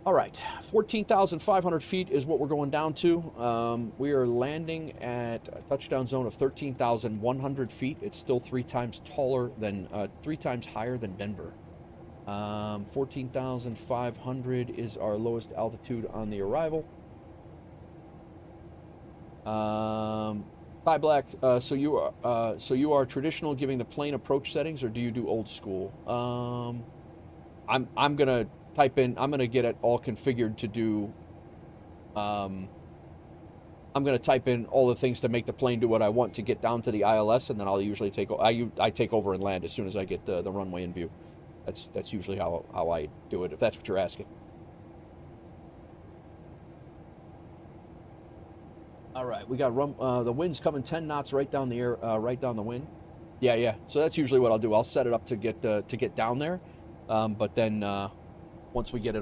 All right, 14,500 feet is what we're going down to. We are landing at a touchdown zone of 13,100 feet. It's still 3 times higher than Denver. 14,500 is our lowest altitude on the arrival. Hi Black. So you are traditional giving the plane approach settings, or do you do old school? I'm gonna type in. I'm gonna get it all configured to do. I'm gonna type in all the things to make the plane do what I want to get down to the ILS, and then I'll usually take over and land as soon as I get the runway in view. That's usually how I do it, if that's what you're asking. All right, we got the wind's coming 10 knots right down the air, right down the wind. Yeah. So that's usually what I'll do. I'll set it up to get down there, but then once we get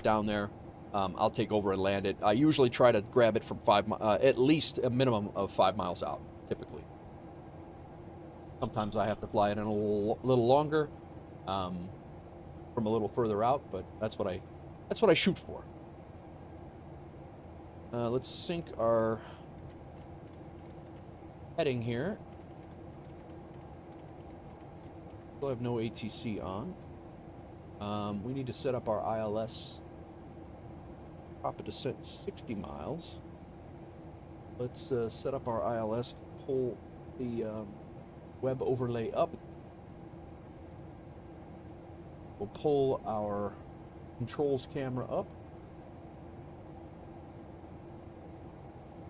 down there, I'll take over and land it. I usually try to grab it from at least a minimum of 5 miles out, typically. Sometimes I have to fly it in a little longer, from a little further out, but that's what I shoot for. Let's sync our heading here. Still have no ATC on. We need to set up our ILS. Drop a descent 60 miles. Let's set up our ILS. Pull the web overlay up. We'll pull our controls camera up.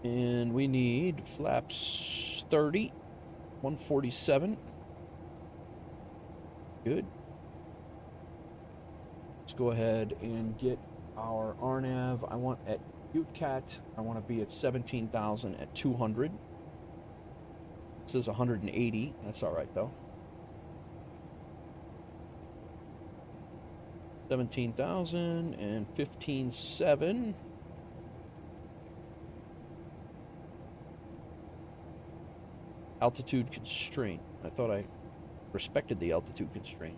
And we need flaps 30, 147. Good. Let's go ahead and get our RNAV. I want at UTCAT, I want to be at 17,000 at 200. It says 180. That's all right, though. 17,000 and 15,700. Altitude constraint. I thought I respected the altitude constraint.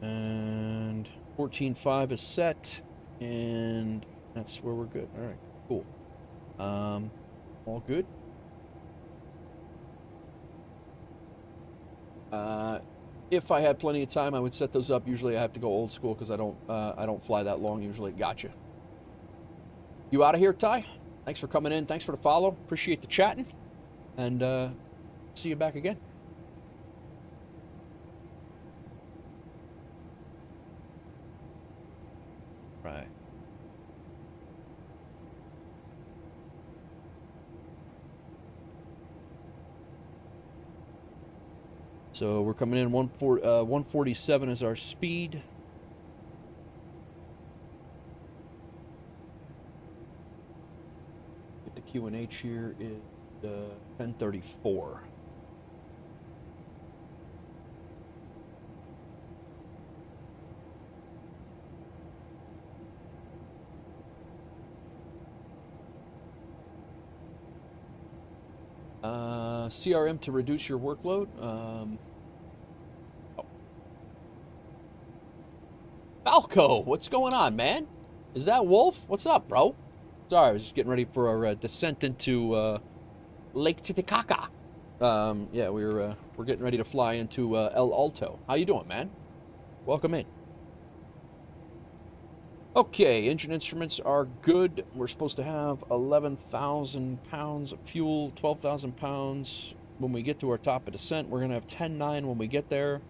And 14.5 is set, and that's where we're good. All right, cool. All good. If I had plenty of time, I would set those up. Usually I have to go old school because I don't fly that long usually. Gotcha. You out of here, Ty? Thanks for coming in. Thanks for the follow. Appreciate the chatting. And see you back again. Right. So we're coming in 147 is our speed. Get the QNH here is 1034. CRM to reduce your workload. Falco, what's going on, man? Is that Wolf? What's up, bro? Sorry, I was just getting ready for our descent into Lake Titicaca. Yeah, we're getting ready to fly into El Alto. How you doing, man? Welcome in. Okay, engine instruments are good. We're supposed to have 11,000 pounds of fuel, 12,000 pounds when we get to our top of descent. We're going to have 10.9 when we get there.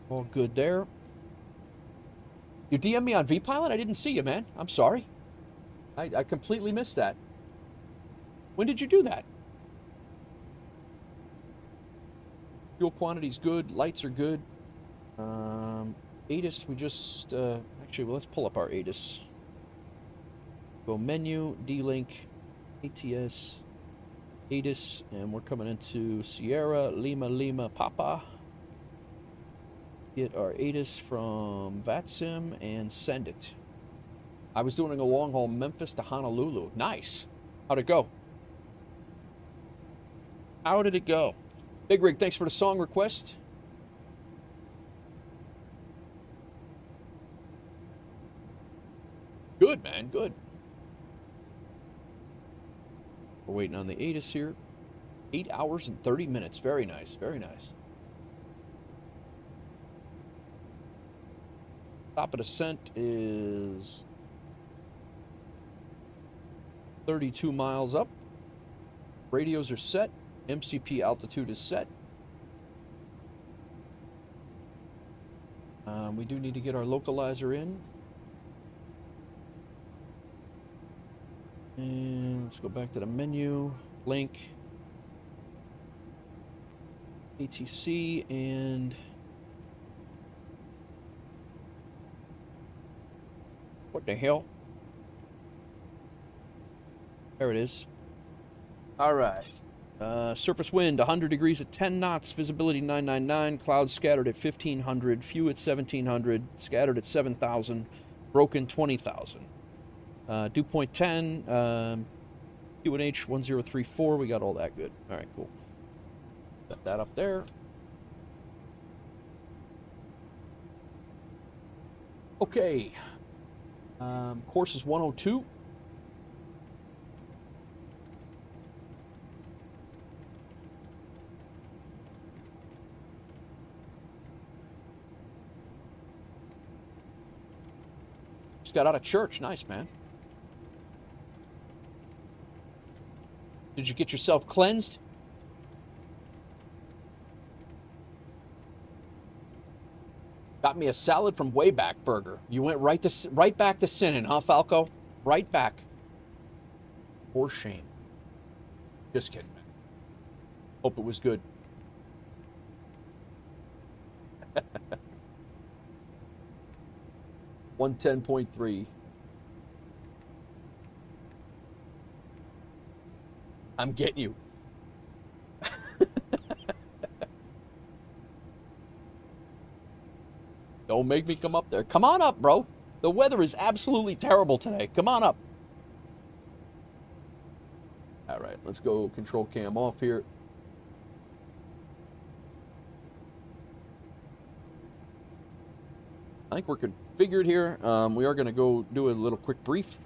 All good there. You DM me on VPilot? I didn't see you, man. I'm sorry. I completely missed that. When did you do that? Fuel quantity's good. Lights are good. ATIS, we just... actually, well, let's pull up our ATIS. Go menu, D-Link, ATS, ATIS, and we're coming into Sierra, Lima, Lima, Papa. Get our ATIS from VATSIM and send it. I was doing a long haul Memphis to Honolulu. Nice. How'd it go? How did it go? Big Rig, thanks for the song request. Good, man, good. We're waiting on the ATIS here. 8 hours and 30 minutes. Very nice, very nice. Top of descent is 32 miles up. Radios are set. MCP altitude is set. We do need to get our localizer in. And let's go back to the menu. Link. ATC and... what the hell? There it is. All right. Surface wind, 100 degrees at 10 knots, visibility 999, clouds scattered at 1,500, few at 1,700, scattered at 7,000, broken 20,000. Dew point 10, QNH 1034, we got all that good. All right, cool. Set that up there. Okay. Course is 102. Just got out of church. Nice, man. Did you get yourself cleansed? Got me a salad from Wayback Burger. You went right back to sinning, huh, Falco? Right back. For shame. Just kidding, man. Hope it was good. 110.3. I'm getting you. Don't make me come up there. Come on up, bro. The weather is absolutely terrible today. Come on up. All right, let's go control cam off here. I think we're configured here. We are going to go do a little quick brief.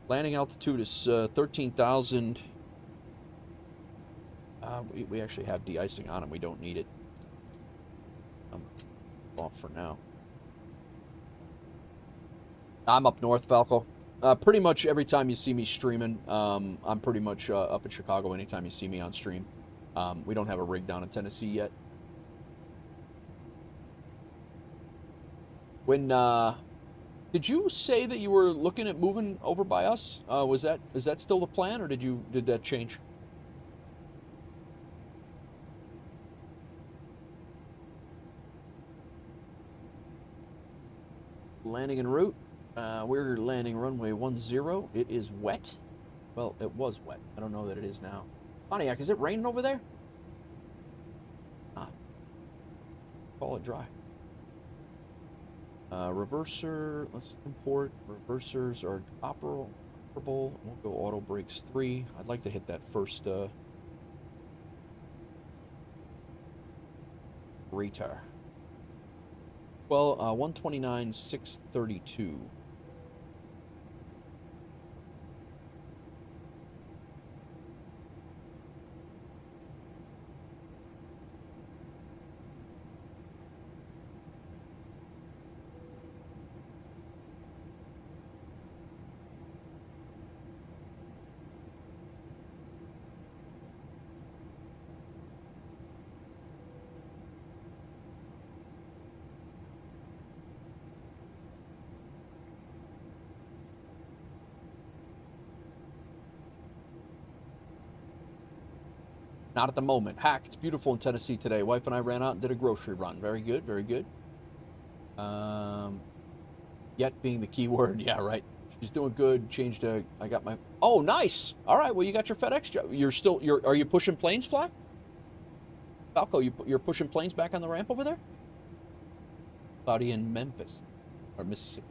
Landing altitude is 13,000. We actually have de-icing on, and we don't need it. I'm off for now. I'm up north, Falco. Pretty much every time you see me streaming, I'm pretty much up in Chicago anytime you see me on stream. We don't have a rig down in Tennessee yet. When, did you say that you were looking at moving over by us? Is that still the plan, or did that change? Landing en route. We're landing runway 10. It is wet. Well, it was wet. I don't know that it is now. Pontiac, is it raining over there? Not. Call it dry. Reverser, let's import. Reversers are operable. We'll go auto brakes 3. I'd like to hit that first retard. Well, 129,632. Not at the moment. Hack, it's beautiful in Tennessee today. Wife and I ran out and did a grocery run. Very good, very good. Yet being the key word. Yeah, right. She's doing good. Changed I got my... Oh, nice. All right, well, you got your FedEx job. Are you pushing planes, Fly? Falco, you're pushing planes back on the ramp over there? Cloudy in Memphis. Or Mississippi.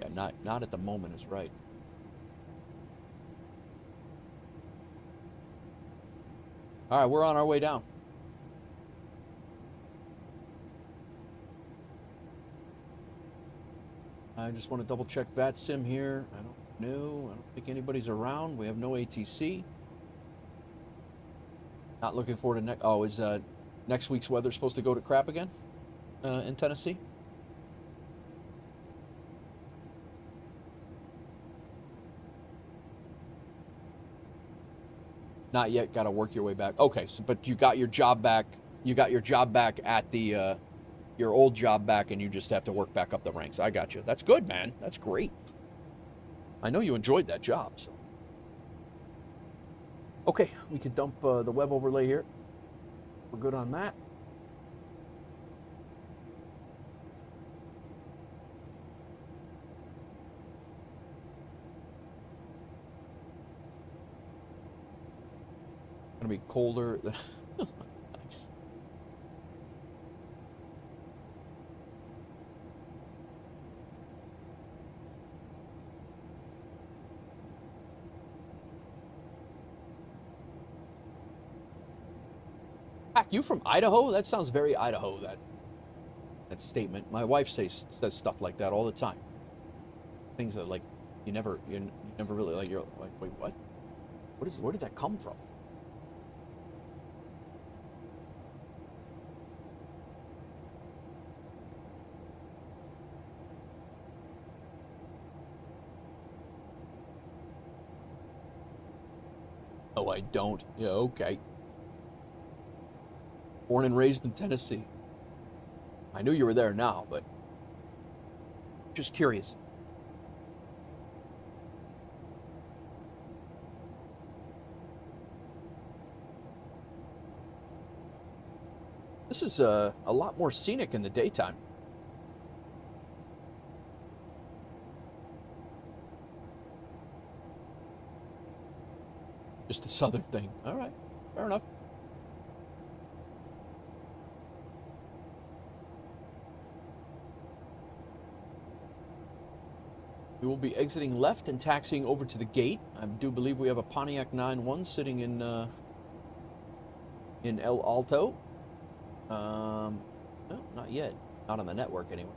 Yeah, not at the moment is right. All right, we're on our way down. I just want to double check VATSIM here. I don't know. I don't think anybody's around. We have no ATC. Not looking forward to next. Oh, is next week's weather supposed to go to crap again in Tennessee? Not yet. Got to work your way back. Okay, so but you got your job back. You got your job back at the your old job back, and you just have to work back up the ranks. I got you. That's good, man. That's great. I know you enjoyed that job. So okay, we could dump the web overlay here. We're good on that. Gonna be colder than nice. Heck, you from Idaho? That sounds very Idaho, that statement. My wife says stuff like that all the time. Things that like you never really like, you're like, wait, what? Where did that come from? Oh, I don't. Yeah, okay. Born and raised in Tennessee. I knew you were there now, but just curious. This is a lot more scenic in the daytime. Just the southern thing. All right, fair enough. We will be exiting left and taxiing over to the gate. I do believe we have a Pontiac 9-1 sitting in El Alto. No, not yet. Not on the network anyway.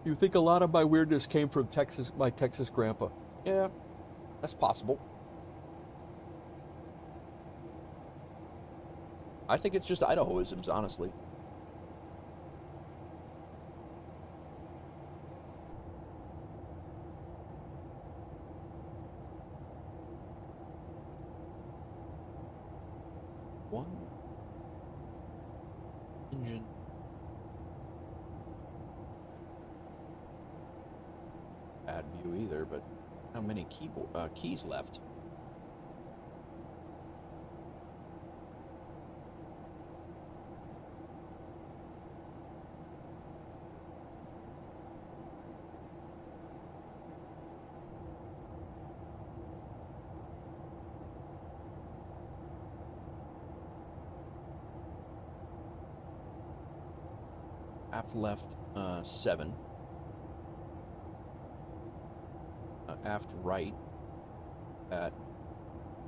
You think a lot of my weirdness came from Texas, my Texas grandpa? Yeah, that's possible. I think it's just Idahoisms, honestly. One engine. Bad view either, but how many keys left? Aft left, 7. Aft right at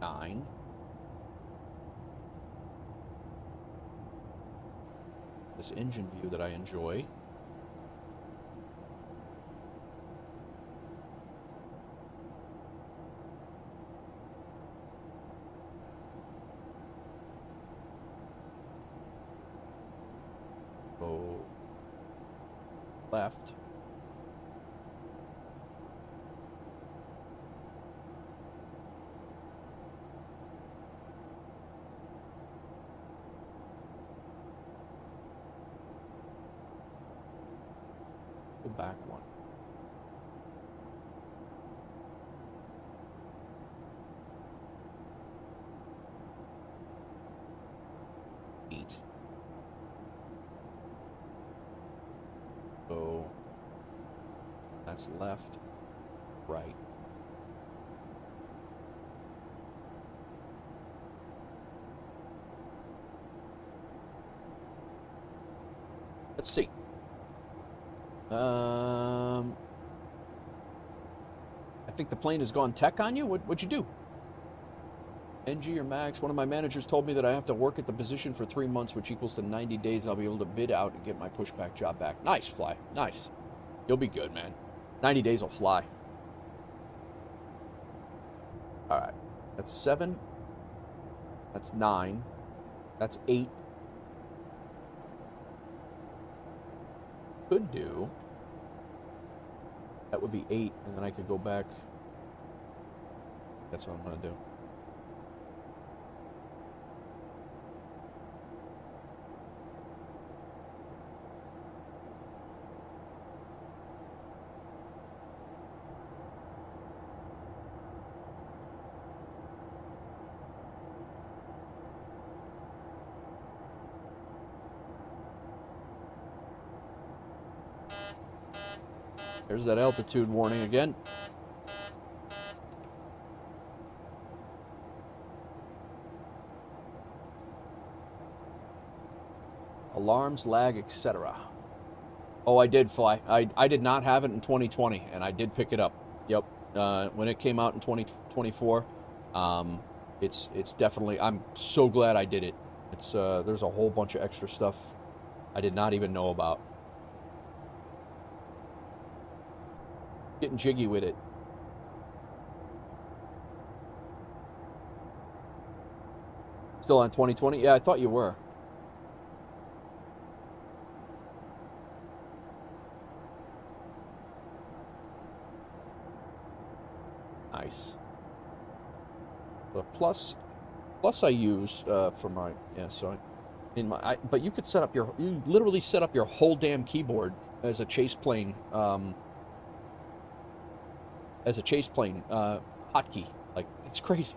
9. This engine view that I enjoy. Go left. Go back one. Eight. So that's left, right. Let's see. I think the plane has gone tech on you. What'd you do? NG or Max? One of my managers told me that I have to work at the position for 3 months, which equals to 90 days. I'll be able to bid out and get my pushback job back. Nice, Fly. Nice. You'll be good, man. 90 days will fly. All right. That's 7. That's 9. That's 8. Could do. That would be 8, and then I could go back. That's what I'm going to do. There's that altitude warning again. Alarms, lag, etc. Oh, I did fly. I did not have it in 2020, and I did pick it up. Yep. When it came out in 2024, it's definitely. I'm so glad I did it. It's there's a whole bunch of extra stuff I did not even know about. Getting jiggy with it. Still on 2020? Yeah, I thought you were. Nice. The plus I use for my so but you could set up you literally set up your whole damn keyboard as a chase plane hotkey. Like, it's crazy.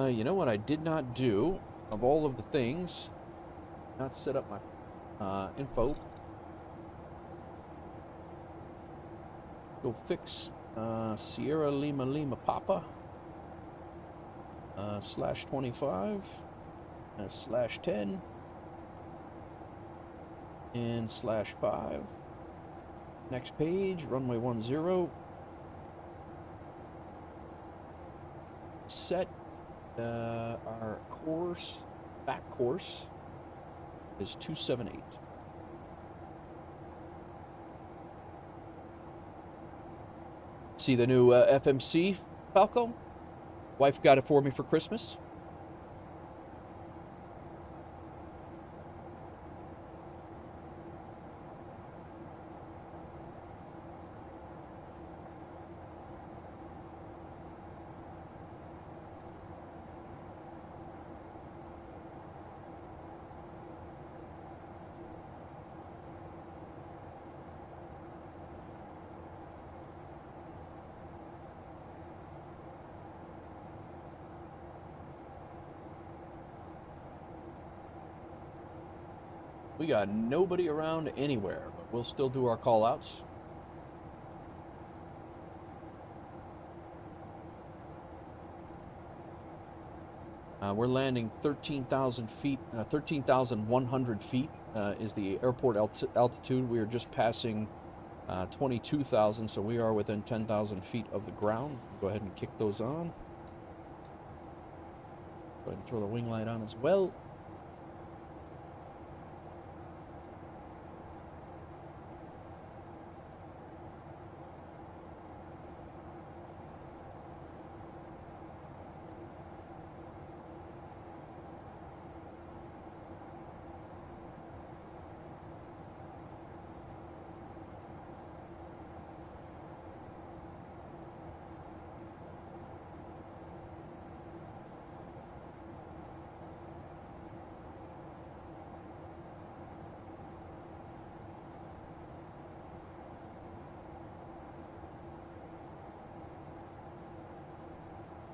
You know what I did not do of all of the things? Not set up my info. Go fix Sierra Lima Lima Papa. /25. /10. And /5. Next page, runway 10. Set our course, back course is 278. See the new FMC Falco? Wife got it for me for Christmas. We got nobody around anywhere, but we'll still do our call outs. We're landing 13,000 feet, 13,100 feet is the airport altitude. We are just passing 22,000, so we are within 10,000 feet of the ground. Go ahead and kick those on. Go ahead and throw the wing light on as well.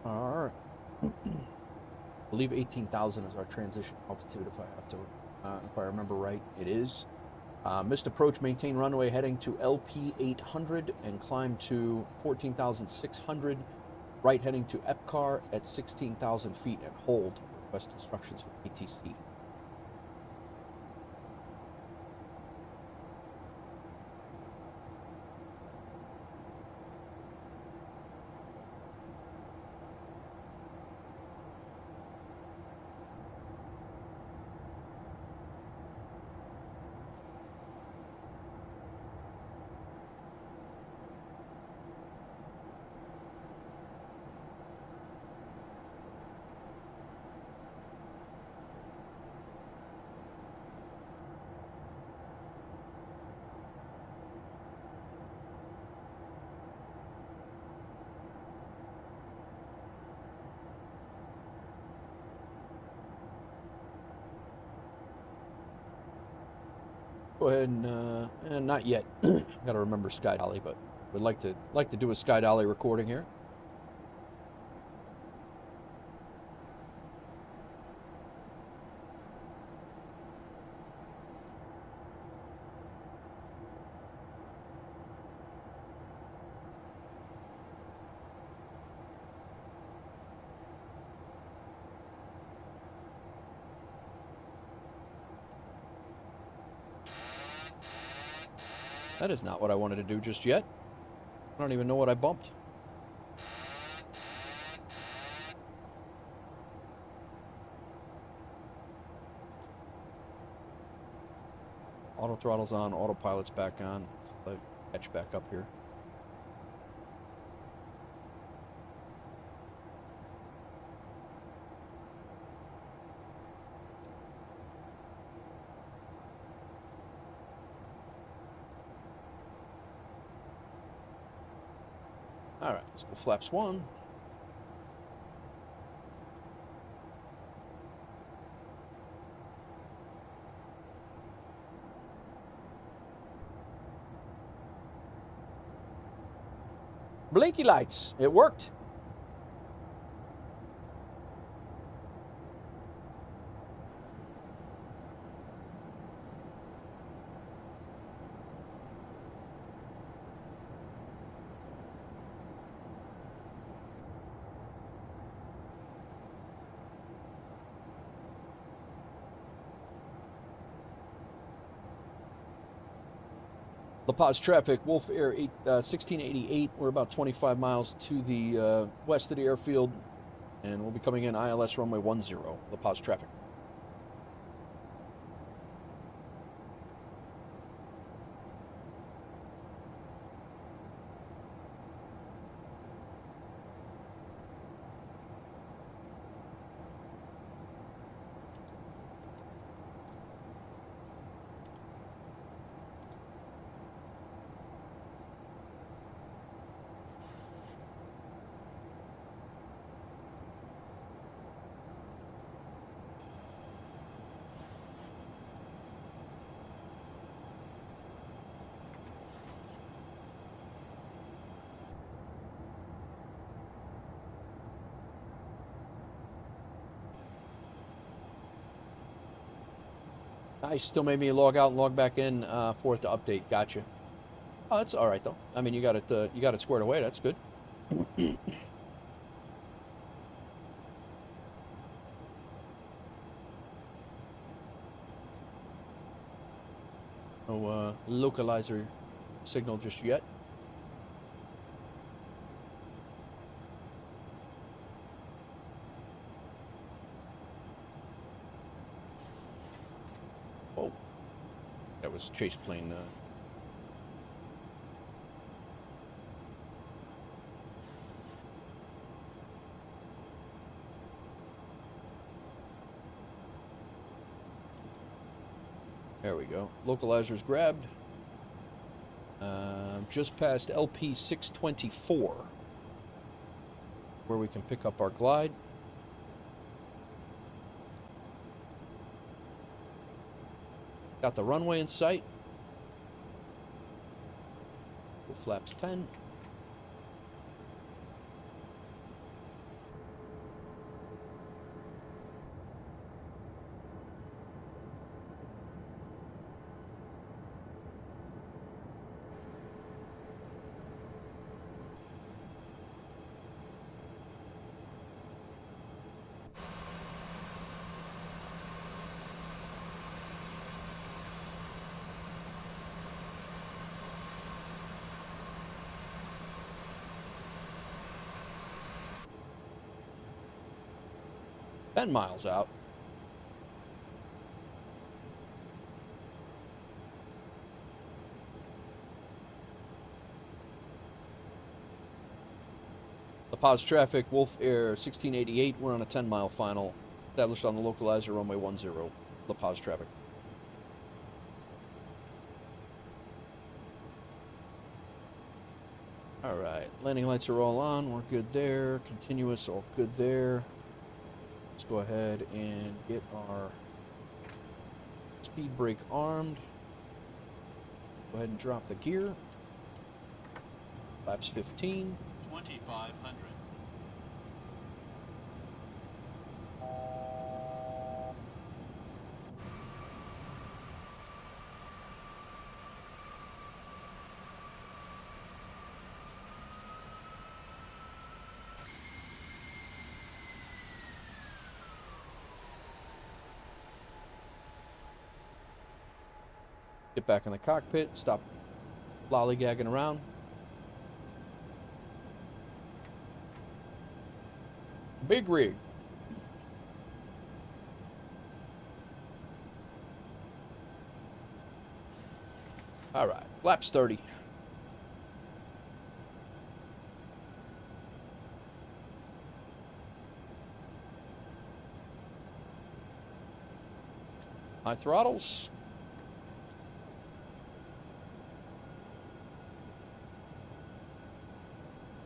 All right. I believe 18,000 is our transition altitude, if I remember right. It is. Missed approach, maintain runway heading to LP 800 and climb to 14,600. Right heading to EPCAR at 16,000 feet and hold. Request instructions from ATC. Go ahead and not yet. Got to remember Sky Dolly, but would like to do a Sky Dolly recording here. That is not what I wanted to do just yet. I don't even know what I bumped. Auto throttle's on, autopilot's back on. Let's catch back up here. All right, let's go flaps 1. Blinky lights, it worked. La Paz traffic, WolfAir 1688. We're about 25 miles to the west of the airfield, and we'll be coming in ILS runway 10, La Paz traffic. Nice. Still made me log out and log back in for it to update. Gotcha. Oh, that's all right though. I mean, you got it squared away. That's good. No localizer signal just yet. Oh, that was chase plane. There we go. Localizer's grabbed. Just past LP 624, where we can pick up our glide. Got the runway in sight. Full flaps 10. Miles out. La Paz traffic, WolfAir 1688. We're on a 10-mile final. Established on the localizer, runway 10. La Paz traffic. All right, landing lights are all on. We're good there. Continuous, all good there. Let's go ahead and get our speed brake armed. Go ahead and drop the gear. Flaps 15. 2500. Get back in the cockpit. Stop lollygagging around. Big rig. All right, flaps 30. High throttles.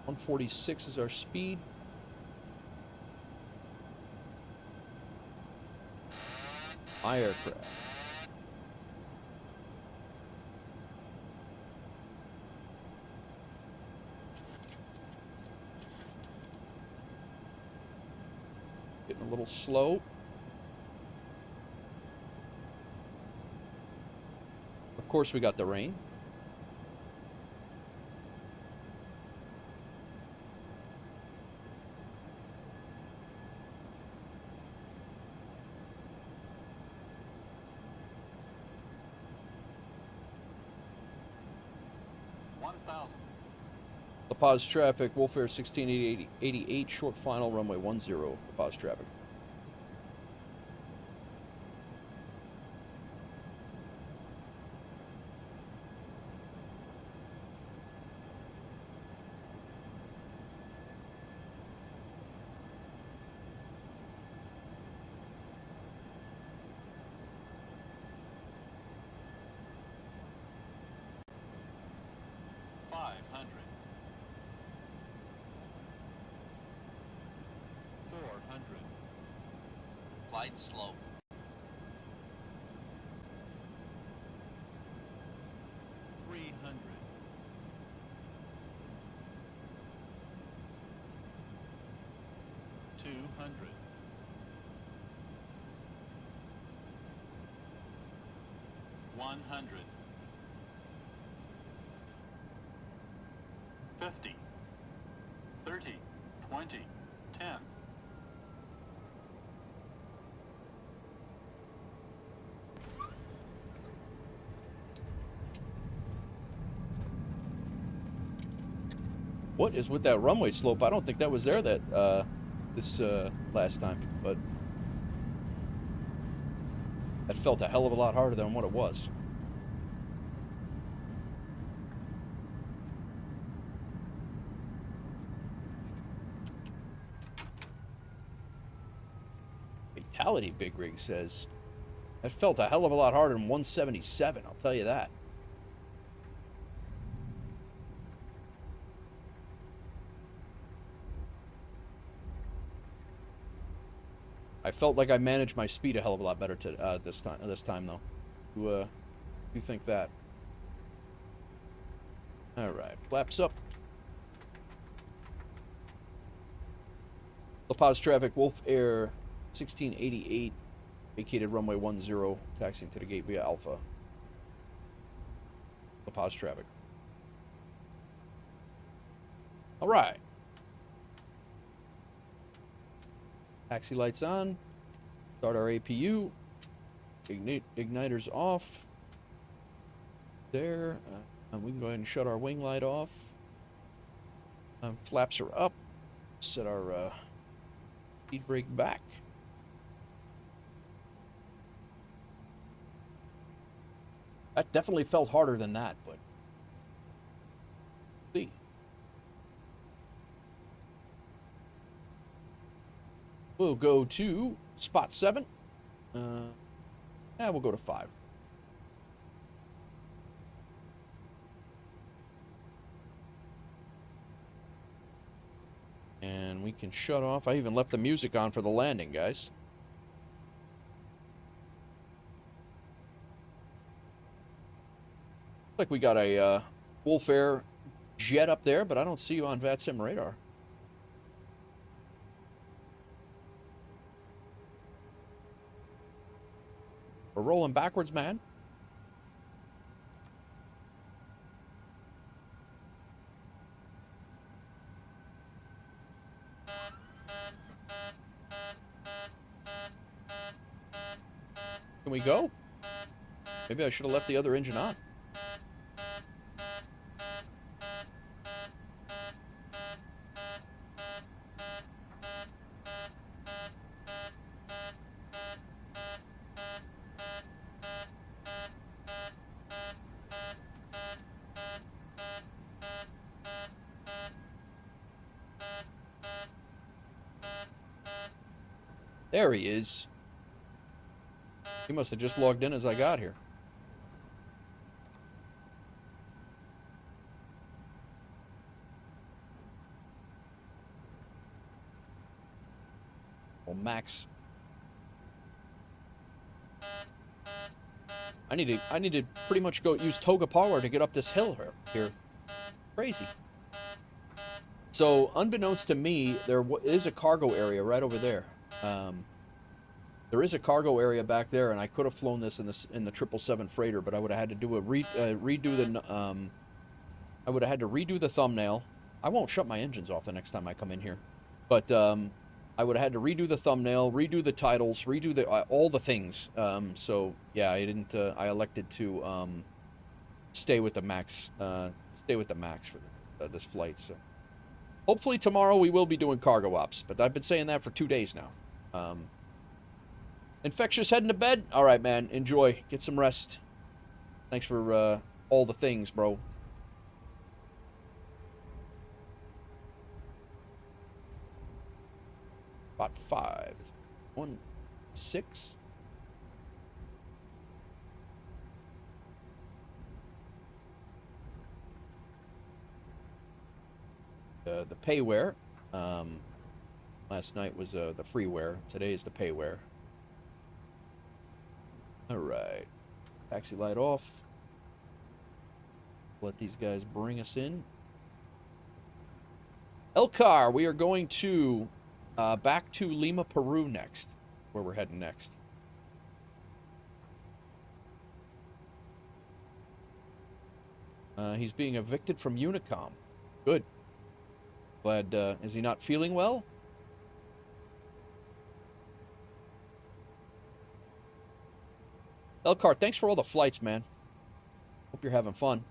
.146 is our speed. My aircraft. Getting a little slow. Of course, we got the rain. 1000. La Paz traffic, WolfAir 1688, short final, runway 10, La Paz traffic. Flight slope. 300. 200. 100. 50. 30. 20. 10. What is with that runway slope? I don't think that was there that this last time, but that felt a hell of a lot harder than what it was. Fatality, Big Rig says. That felt a hell of a lot harder than 177, I'll tell you that. I felt like I managed my speed a hell of a lot better to this time though. You think that? All right, flaps up. La Paz traffic, WolfAir 1688, vacated runway 10, taxiing to the gate via Alpha. La Paz traffic. All right. Taxi lights on. Start our APU. Igniters off. There. And we can go ahead and shut our wing light off. Flaps are up. Set our speed brake back. That definitely felt harder than that, but see. We'll go to spot 7. Yeah, we'll go to 5. And we can shut off. I even left the music on for the landing, guys. Looks like we got a WolfAir jet up there, but I don't see you on VATSIM radar. We're rolling backwards, man. Can we go? Maybe I should have left the other engine on. There he is. He must have just logged in as I got here. Well, Max. I need to pretty much go use toga power to get up this hill here. Crazy. So, unbeknownst to me, there is a cargo area right over there. There is a cargo area back there, and I could have flown this in the 777 freighter, but I would have had to do a redo the thumbnail. I won't shut my engines off the next time I come in here, but I would have had to redo the thumbnail, redo the titles, redo the all the things. So yeah, I didn't. I elected to stay with the max. Stay with the max for this flight. So hopefully tomorrow we will be doing cargo ops. But I've been saying that for 2 days now. Infectious heading to bed. All right, man. Enjoy. Get some rest. Thanks for all the things, bro. About 5. 1, 6. The payware. Last night was the freeware. Today is the payware. All right. Taxi light off. Let these guys bring us in. Elcar, we are going to back to Lima, Peru next, where we're heading next. He's being evicted from Unicom. Good. Glad, is he not feeling well? Elcar, thanks for all the flights, man. Hope you're having fun.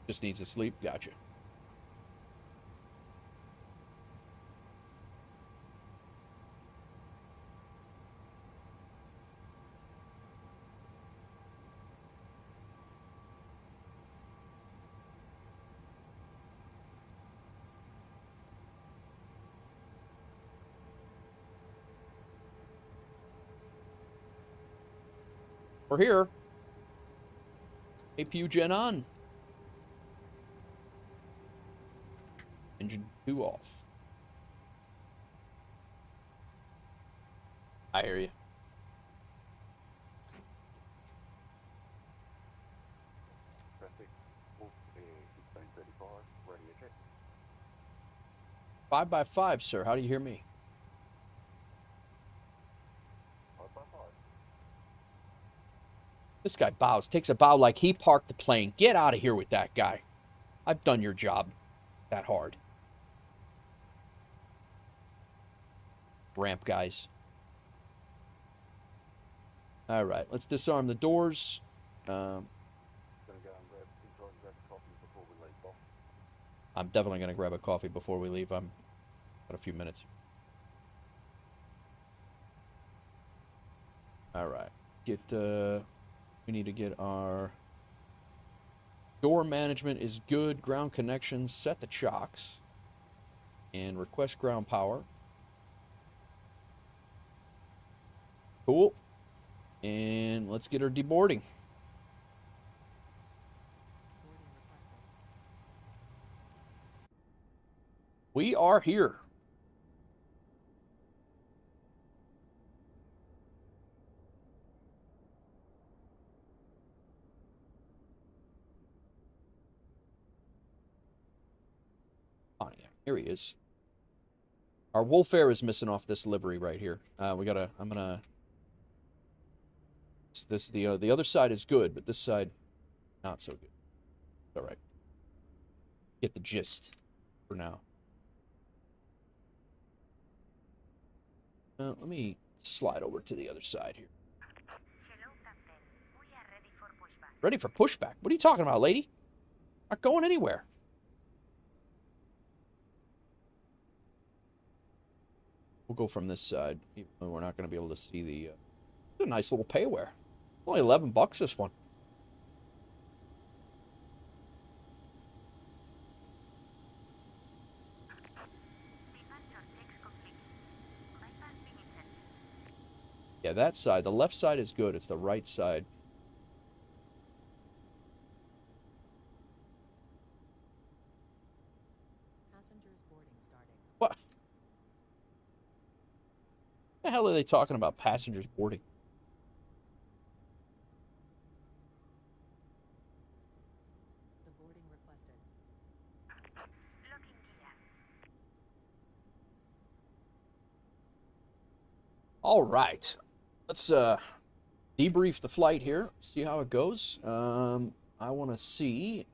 Just needs to sleep. Gotcha. We're here. APU gen on. Engine 2 off. I hear you. Traffic, WolfAir 1635, radio check. 5x5, sir. How do you hear me? 555. This guy bows. Takes a bow like he parked the plane. Get out of here with that guy. I've done your job that hard. Ramp guys. All right, let's disarm the doors. Gonna go and grab a coffee before we leave, Bob. I'm definitely going to grab a coffee before we leave. I'm got a few minutes. All right. We need to get our door management is good. Ground connections, set the chocks. And request ground power. Cool. And let's get our deboarding. Boarding requested. We are here. Oh, yeah. Here he is. Our WolfAir is missing off this livery right here. I'm gonna. The other side is good, but this side, not so good. All right. Get the gist for now. Let me slide over to the other side here. Hello, Captain. We are ready for pushback. Ready for pushback? What are you talking about, lady? Not going anywhere. We'll go from this side, even though we're not going to be able to see the... it's a nice little payware. Only $11 this one. Departure checks complete. Bypass being set. Yeah, that side. The left side is good. It's the right side. Passengers boarding starting. What? The hell are they talking about passengers boarding? The boarding requested. Locking gear. All right. Let's debrief the flight here. See how it goes. I want to see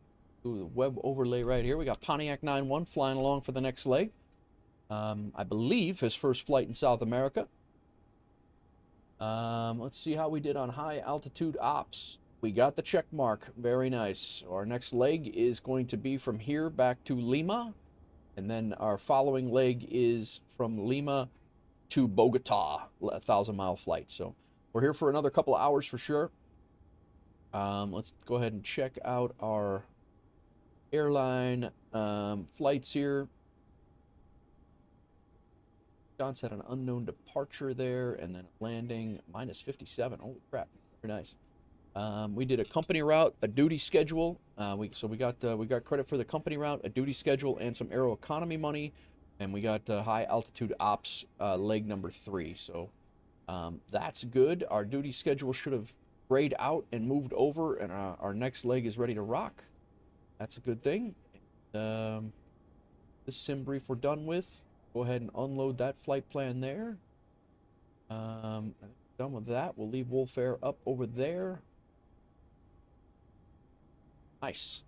the web overlay right here. We got Pontiac 9-1 flying along for the next leg. I believe his first flight in South America. Let's see how we did on high altitude ops. we got the check mark. Very nice. Our next leg is going to be from here back to Lima. And then our following leg is from Lima to Bogota, a 1,000-mile flight. So we're here for another couple of hours for sure. Let's go ahead and check out our airline flights here. John said an unknown departure there, and then landing minus 57. Holy crap, very nice. We did a company route, a duty schedule. We got credit for the company route, a duty schedule, and some Aeroconomy money, and we got high altitude ops leg number 3. So that's good. Our duty schedule should have grayed out and moved over, and our next leg is ready to rock. That's a good thing. This sim brief we're done with. Go ahead and unload that flight plan there. Done with that. We'll leave WolfAir up over there. Nice.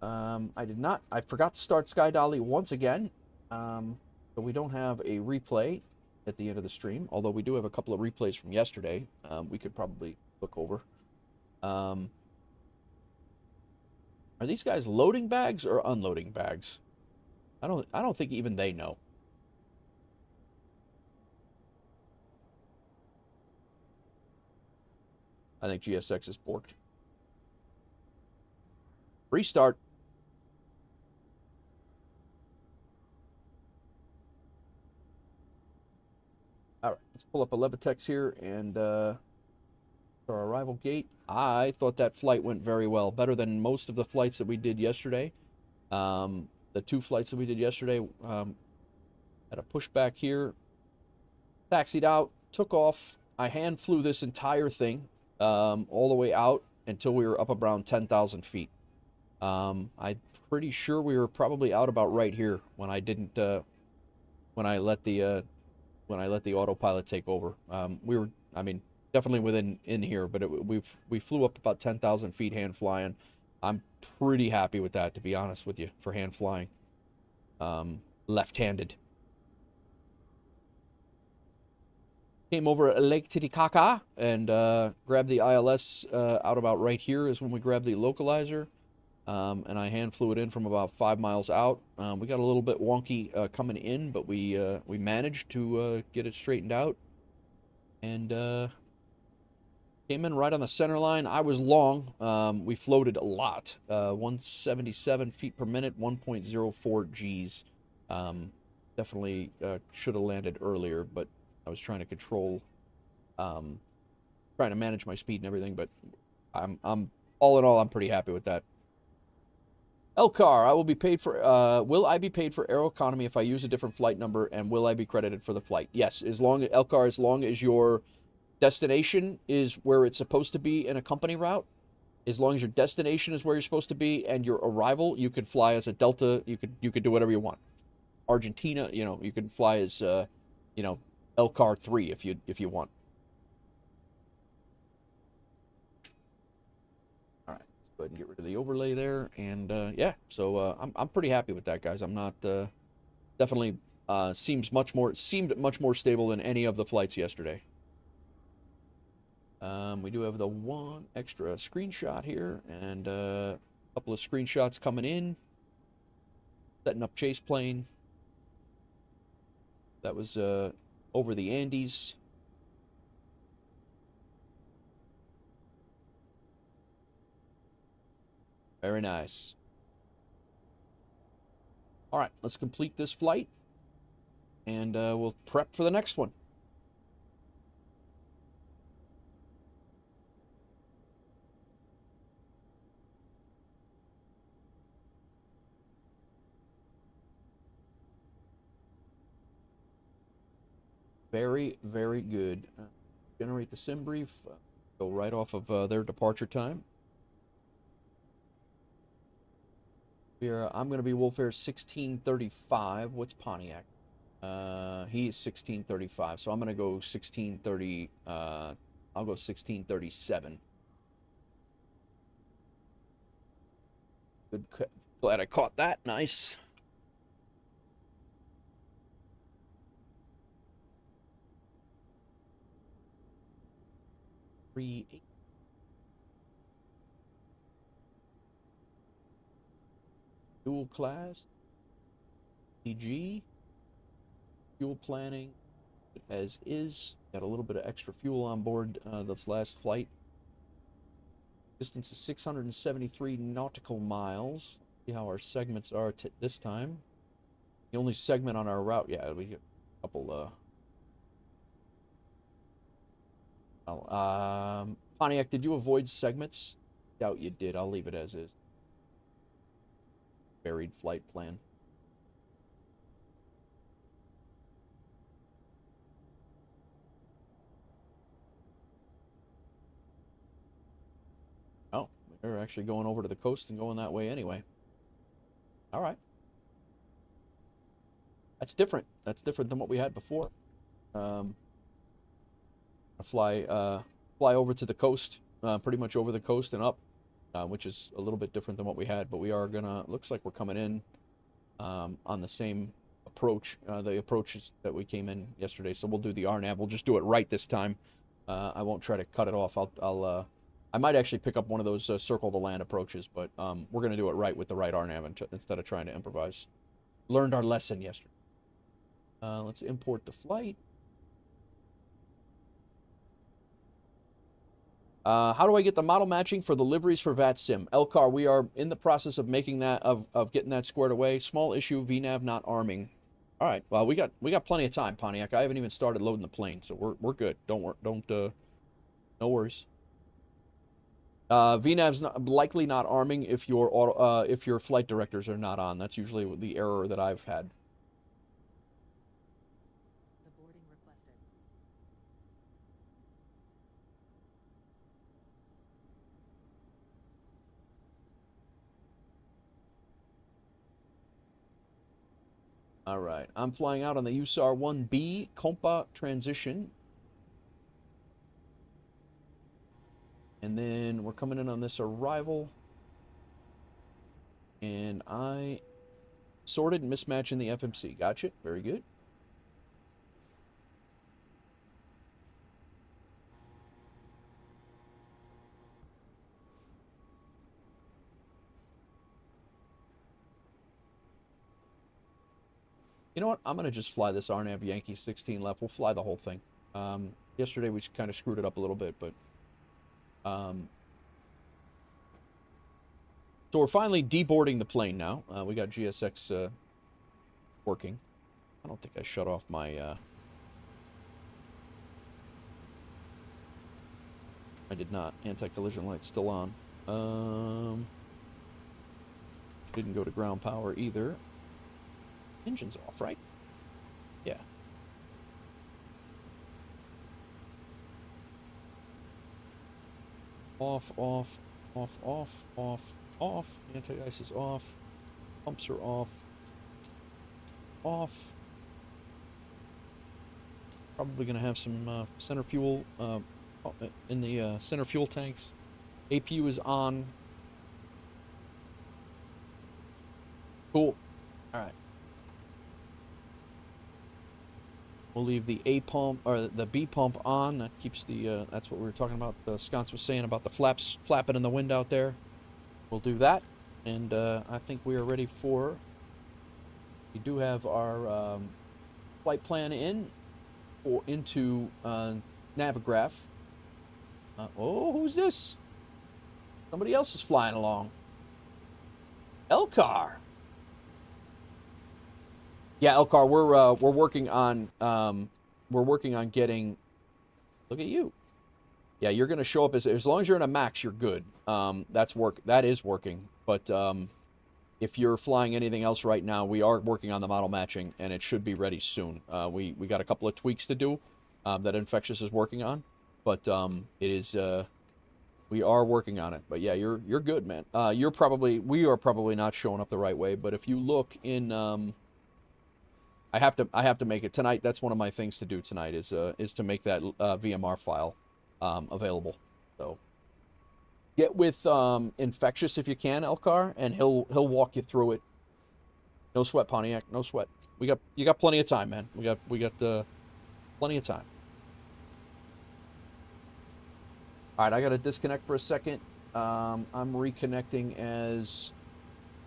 I forgot to start Sky Dolly once again. So we don't have a replay at the end of the stream, although we do have a couple of replays from yesterday. We could probably look over. Are these guys loading bags or unloading bags? I don't think even they know. I think GSX is borked. Restart. All right, let's pull up a Levitex here and our arrival gate. I thought that flight went very well, better than most of the flights that we did yesterday. The 2 flights that we did yesterday, had a pushback here, taxied out, took off. I hand flew this entire thing all the way out until we were up around 10,000 feet. I'm pretty sure we were probably out about right here when I didn't when I let the autopilot take over. We were, I mean, definitely in here, but we flew up about 10,000 feet hand flying. I'm pretty happy with that, to be honest with you, for hand flying. Left-handed. Came over Lake Titicaca and grabbed the ILS out about right here is when we grabbed the localizer. And I hand flew it in from about 5 miles out. We got a little bit wonky coming in, but we managed to get it straightened out. And came in right on the center line. I was long. We floated a lot. 177 feet per minute, 1.04 Gs. Definitely should have landed earlier, but I was trying to control, trying to manage my speed and everything. But I'm all in all, I'm pretty happy with that. Elcar, I will be paid for, will I be paid for Aeroconomy if I use a different flight number, and will I be credited for the flight? Yes, Elcar, as long as your destination is where it's supposed to be in a company route, as long as your destination is where you're supposed to be, and your arrival, you can fly as a Delta, you could do whatever you want. Argentina, you can fly as, Elcar 3 if you want. Go ahead and get rid of the overlay there, and yeah, so I'm pretty happy with that, guys. I'm not definitely seemed much more stable than any of the flights yesterday. We do have the one extra screenshot here, and a couple of screenshots coming in. Setting up chase plane. That was over the Andes. Very nice. All right, let's complete this flight, and we'll prep for the next one. Very, very good. Generate the sim brief. Go right off of their departure time. Here, I'm going to be WolfAir 1635. What's Pontiac? He is 1635, so I'm going to go 1630. I'll go 1637. Good. Glad I caught that. Nice. Dual class. PG. Fuel planning. As is. Got a little bit of extra fuel on board this last flight. Distance is 673 nautical miles. See how our segments are this time. The only segment on our route, yeah, we get a couple, Pontiac, did you avoid segments? Doubt you did. I'll leave it as is. Buried flight plan. Oh, we're actually going over to the coast and going that way anyway. All right. That's different. That's different than what we had before. Fly over to the coast, pretty much over the coast and up, which is a little bit different than what we had. But we are gonna. Looks like we're coming in on the same approach, the approaches that we came in yesterday. So we'll do the RNAV. We'll just do it right this time. I won't try to cut it off. I might actually pick up one of those circle the land approaches, but we're gonna do it right with the right RNAV instead of trying to improvise. Learned our lesson yesterday. Let's import the flight. How do I get the model matching for the liveries for VATSIM? Elcar, we are in the process of making that, of getting that squared away. Small issue, VNAV not arming. All right, well, we got plenty of time, Pontiac. I haven't even started loading the plane, so we're good. No worries. VNAV's likely not arming if your flight directors are not on. That's usually the error that I've had. All right, I'm flying out on the USAR-1B Compa transition. And then we're coming in on this arrival. And I sorted mismatch in the FMC. Gotcha, very good. You know what? I'm going to just fly this RNAV Yankee 16 left. We'll fly the whole thing. Yesterday we kind of screwed it up a little bit, but... so we're finally deboarding the plane now. We got GSX working. I don't think I shut off my... I did not. Anti-collision light's still on. Didn't go to ground power either. Engine's off, right? Yeah. Off, off, off, off, off, off. Anti-ice is off. Pumps are off. Off. Probably going to have some center fuel in the center fuel tanks. APU is on. Cool. All right. We'll leave the A pump or the B pump on. That keeps the. That's what we were talking about. The Sconce was saying about the flaps flapping in the wind out there. We'll do that, and I think we are ready for. We do have our flight plan into Navigraph. Oh, who's this? Somebody else is flying along. Elcar. Yeah, Elcar, we're working on getting. Look at you. Yeah, you're gonna show up as long as you're in a max, you're good. That is working. But if you're flying anything else right now, we are working on the model matching, and it should be ready soon. We got a couple of tweaks to do that Infectious is working on, but it is we are working on it. But yeah, you're good, man. We are probably not showing up the right way. But if you look in I have to make it tonight. That's one of my things to do tonight is to make that VMR file available. So get with Infectious if you can, Elcar, and he'll walk you through it. No sweat, Pontiac. No sweat. You got plenty of time, man. We got plenty of time. All right, I got to disconnect for a second. I'm reconnecting as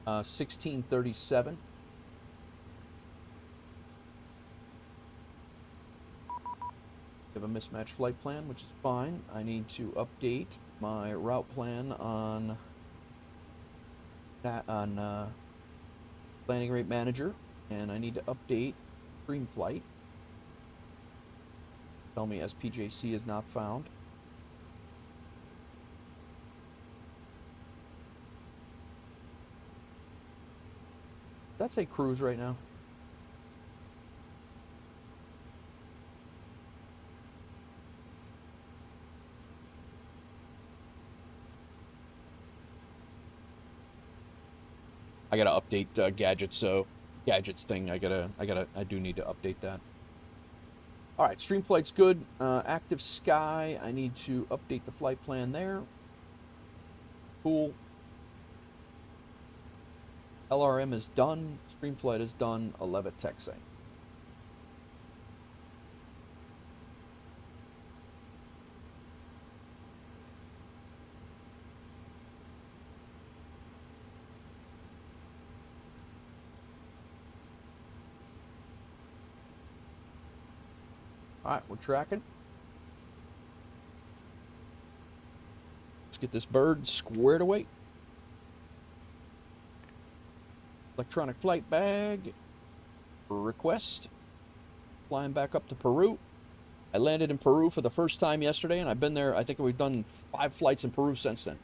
1637. We have a mismatched flight plan, which is fine. I need to update my route plan on that landing rate manager, and I need to update stream flight. Tell me SPJC is not found. That's a cruise right now. I gotta update gadgets, so gadgets thing. I do need to update that. All right, stream flight's good. Active sky. I need to update the flight plan there. Cool. LRM is done. Stream flight is done. 11 taxi. All right, we're tracking. Let's get this bird squared away. Electronic flight bag. Request. Flying back up to Peru. I landed in Peru for the first time yesterday, and I've been there. I think we've done 5 flights in Peru since then.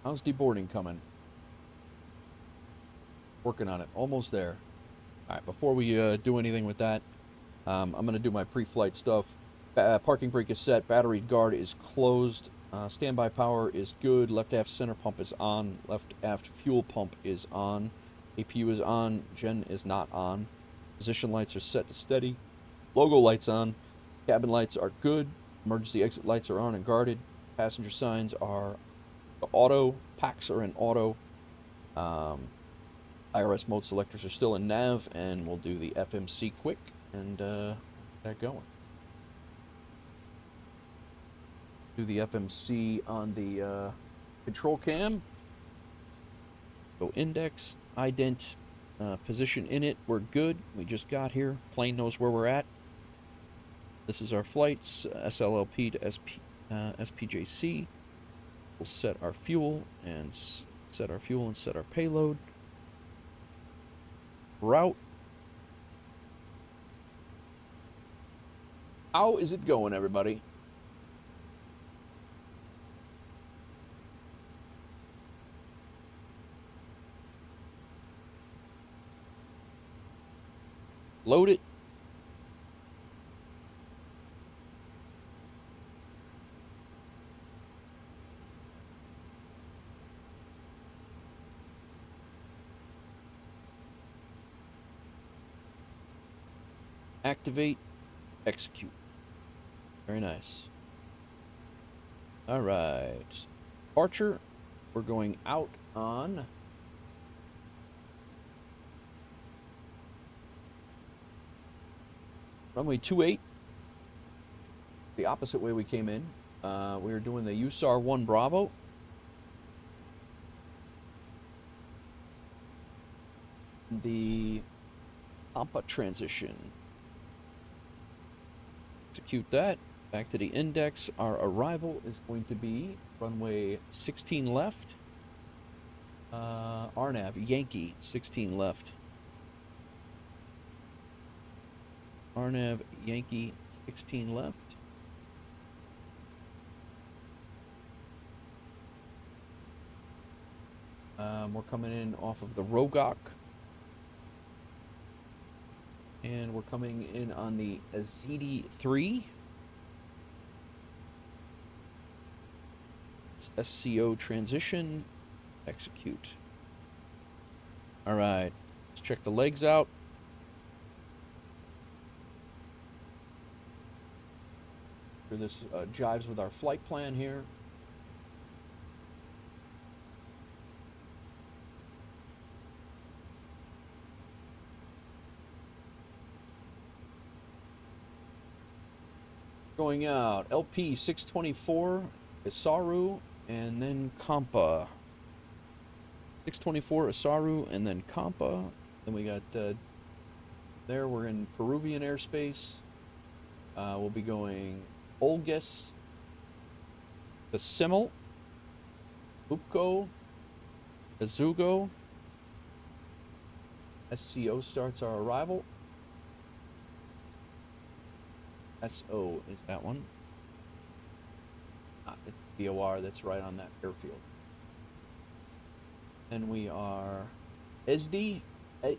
How's deboarding coming? Working on it. Almost there. All right, before we do anything with that, I'm going to do my pre-flight stuff. Parking brake is set. Battery guard is closed. Standby power is good. Left aft center pump is on. Left aft fuel pump is on. APU is on. Gen is not on. Position lights are set to steady. Logo lights on. Cabin lights are good. Emergency exit lights are on and guarded. Passenger signs are auto. Packs are in auto. IRS mode selectors are still in nav, and we'll do the FMC quick and get going. Do the FMC on the control cam. Go index, ident, position in it. We're good. We just got here. Plane knows where we're at. This is our flights, SLLP to SPJC. We'll set our fuel and set our payload. Route. How is it going, everybody? Load it. Activate, execute. Very nice. All right. Departure. We're going out on runway 28. The opposite way we came in. We were doing the USAR 1 Bravo. The Pampa transition. Execute that. Back to the index. Our arrival is going to be runway 16 left. RNAV, Yankee, 16 left. RNAV, Yankee, 16 left. We're coming in off of the Rogok. And we're coming in on the Azidi 3. It's SCO transition. Execute. All right. Let's check the legs out. This jives with our flight plan here. Going out, LP 624, Isaru, and then Kampa. 624, Isaru, and then Kampa. Then we got, there we're in Peruvian airspace. We'll be going Olges, Besimel, Upco, Azugo. SCO starts our arrival. SO is that one. It's the DOR that's right on that airfield. Then we are ESD,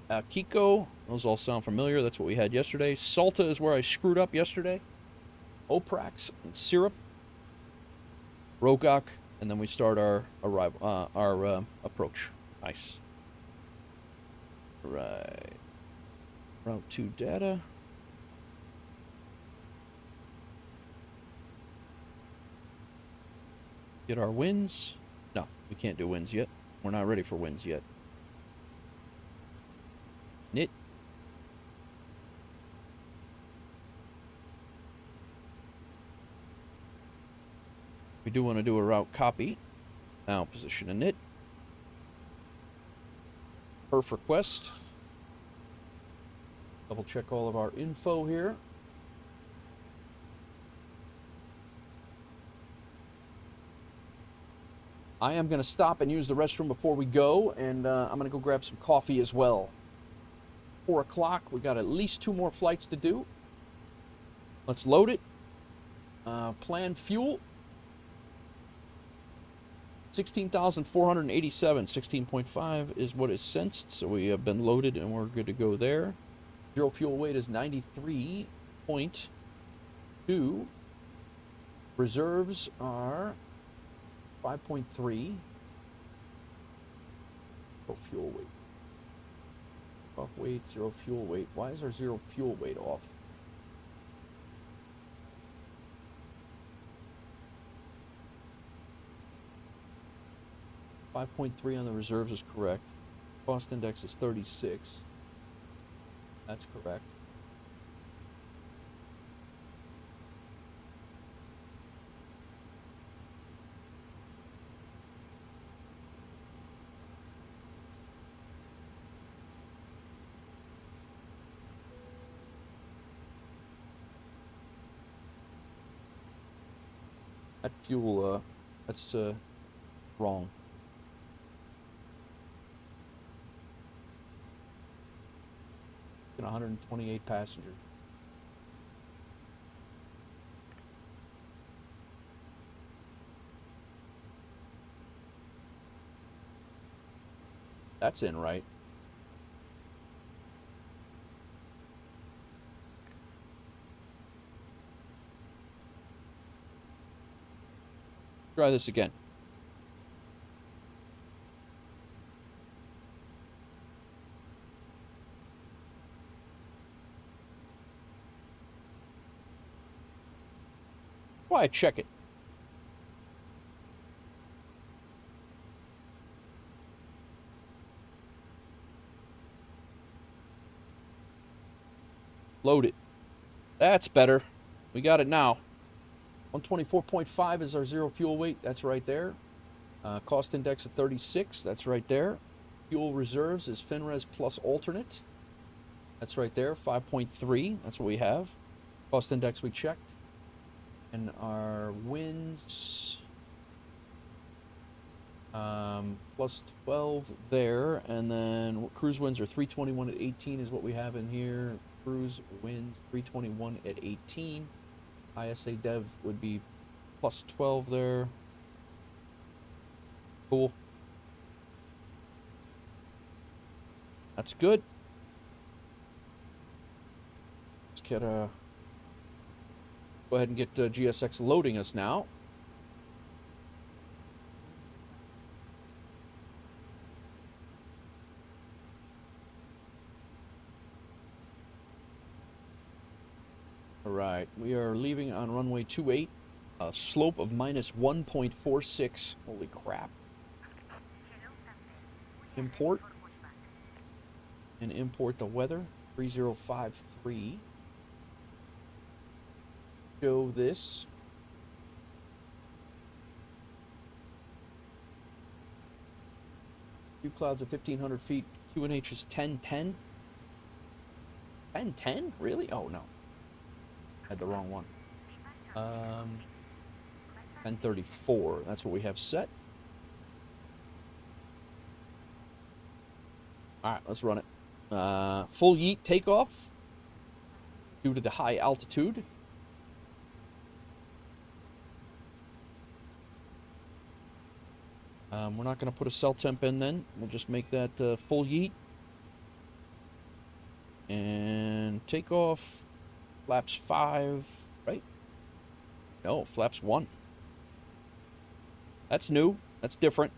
Kiko. Those all sound familiar. That's what we had yesterday. Salta is where I screwed up yesterday. Oprax and Syrup. Rogak, and then we start our arrival, our approach. Nice. Right. Route 2 data. Get our wins. No, we can't do wins yet. We're not ready for wins yet. Knit. We do want to do a route copy. Now position a knit. Perf request. Double check all of our info here. I am going to stop and use the restroom before we go, and I'm going to go grab some coffee as well. 4 o'clock, we got at least 2 more flights to do. Let's load it. Plan fuel. 16,487, 16.5 is what is sensed, so we have been loaded and we're good to go there. Zero fuel weight is 93.2. Reserves are 5.3. Zero fuel weight. Off weight, zero fuel weight. Why is our zero fuel weight off? .3 on the reserves is correct. Cost index is 36. That's correct. That fuel, that's wrong. And 128 passengers. That's in, right? Try this again. Why check it? Load it. That's better. We got it now. 124.5 is our zero fuel weight. That's right there. Cost index of 36. That's right there. Fuel reserves is FinRes plus alternate. That's right there. 5.3. That's what we have. Cost index we checked. And our winds, plus 12 there, and then cruise winds are 321 at 18 is what we have in here. Cruise winds 321 at 18. ISA dev would be plus 12 there. Cool. That's good. Let's get go ahead and get GSX loading us now. All right, we are leaving on runway 28, a slope of minus 1.46. Holy crap. Import. And import the weather, 3053. show this. View clouds at 1,500 feet. QNH is 1010. 1010? Really? Oh, no. Had the wrong one. 1034. That's what we have set. All right, let's run it. Full yeet takeoff due to the high altitude. We're not going to put a cell temp in then. We'll just make that full yeet. And takeoff. Flaps 5, right? No, flaps 1. That's new. That's different.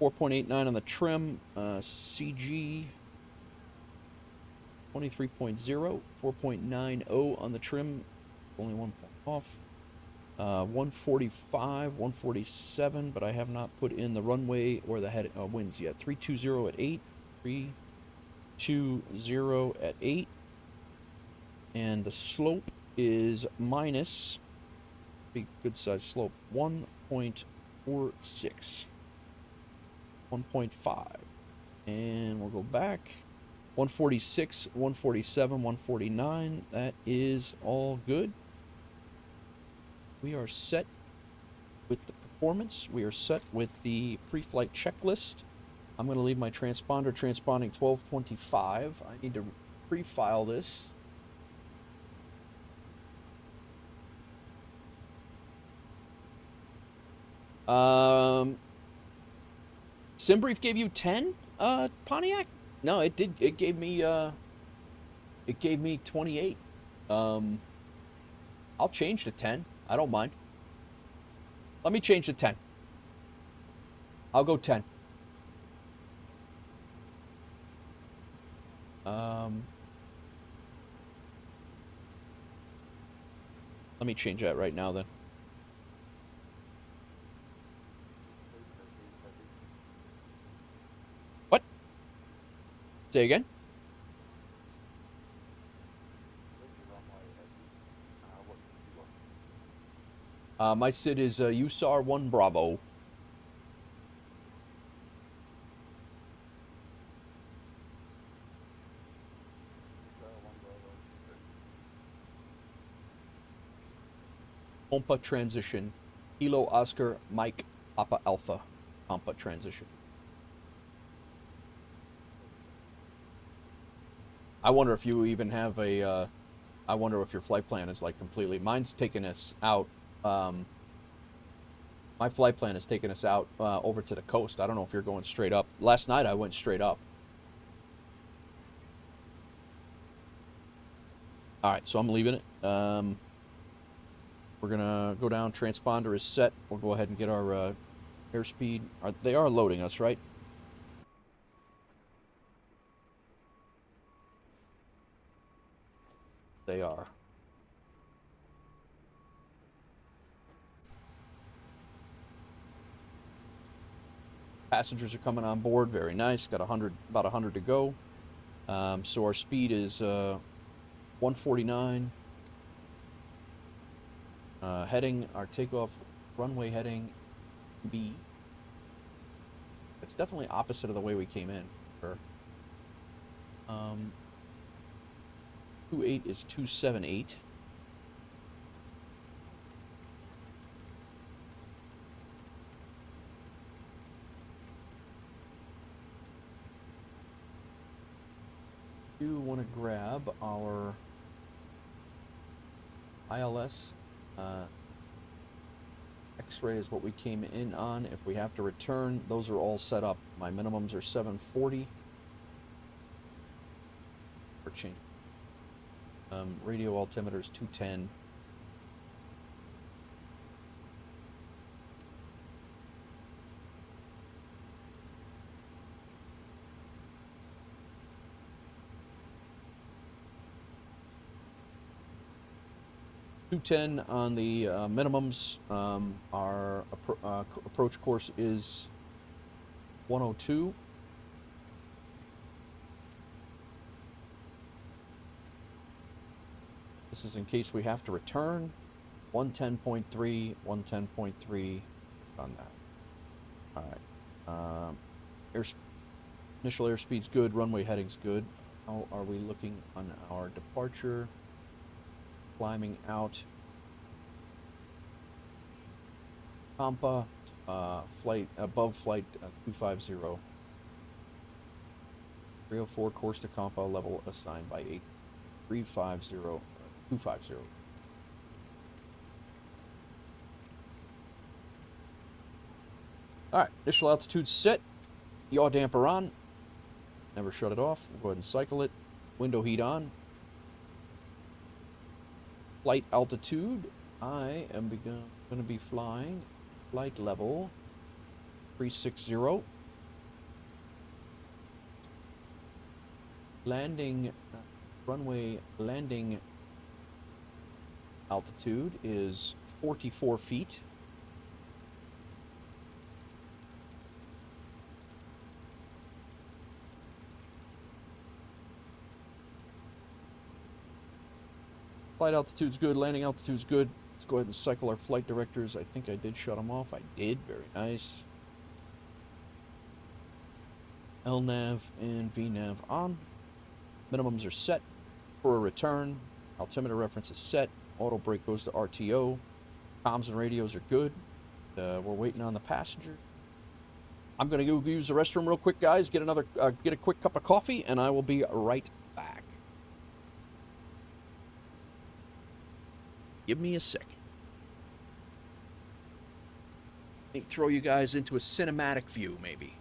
4.89 on the trim. CG 23.0. 4.90 on the trim. Only 1 point off. 145, 147, but I have not put in the runway or the head winds yet. 320 at 8. 320 at 8. And the slope is minus, big good size slope, 1.46. 1.5. And we'll go back. 146, 147, 149. That is all good. We are set with the performance. We are set with the pre-flight checklist. I'm going to leave my transponder transponding 1225. I need to pre-file this. SimBrief gave you 10, Pontiac? No, it did. It gave me 28. I'll change to 10. I don't mind. Let me change to 10. I'll go 10. Let me change that right now then. What? Say again? My SID is USAR 1 Bravo. Compa transition. Kilo Oscar Mike Papa Alpha. Compa transition. I wonder if you even have a, I wonder if your flight plan is like completely, mine's taking us out. My flight plan is taking us out over to the coast. I don't know if you're going straight up. Last night I went straight up. All right, so I'm leaving it. We're gonna go down. Transponder is set. We'll go ahead and get our airspeed. They are loading us, right? They are. Passengers are coming on board. Very nice. Got about 100 to go. So our speed is 149. Heading, our takeoff runway heading B. It's definitely opposite of the way we came in. Sure. 28 is 278. Do want to grab our ILS. X-ray is what we came in on. If we have to return, those are all set up. My minimums are 740. Or change. Radio altimeter is 210. On the minimums. Our approach course is 102. This is in case we have to return. 110.3, 110.3 on that. All right. Initial airspeed's good. Runway heading's good. How are we looking on our departure? Climbing out. Tampa, flight above flight 250. 304 course to Compa, level assigned by 8350 250. Alright, initial altitude set. Yaw damper on. Never shut it off. We'll go ahead and cycle it. Window heat on. Flight altitude. I am going to be flying flight level 360. Landing, runway landing altitude is 44 feet. Flight altitude's good, landing altitude's good. Let's go ahead and cycle our flight directors. I think I did shut them off. I did, very nice. LNAV and VNAV on. Minimums are set for a return. Altimeter reference is set. Auto brake goes to RTO. Comms and radios are good. We're waiting on the passenger. I'm gonna go use the restroom real quick, guys. Get a quick cup of coffee, and I will be right back. Give me a second. Let me throw you guys into a cinematic view, maybe.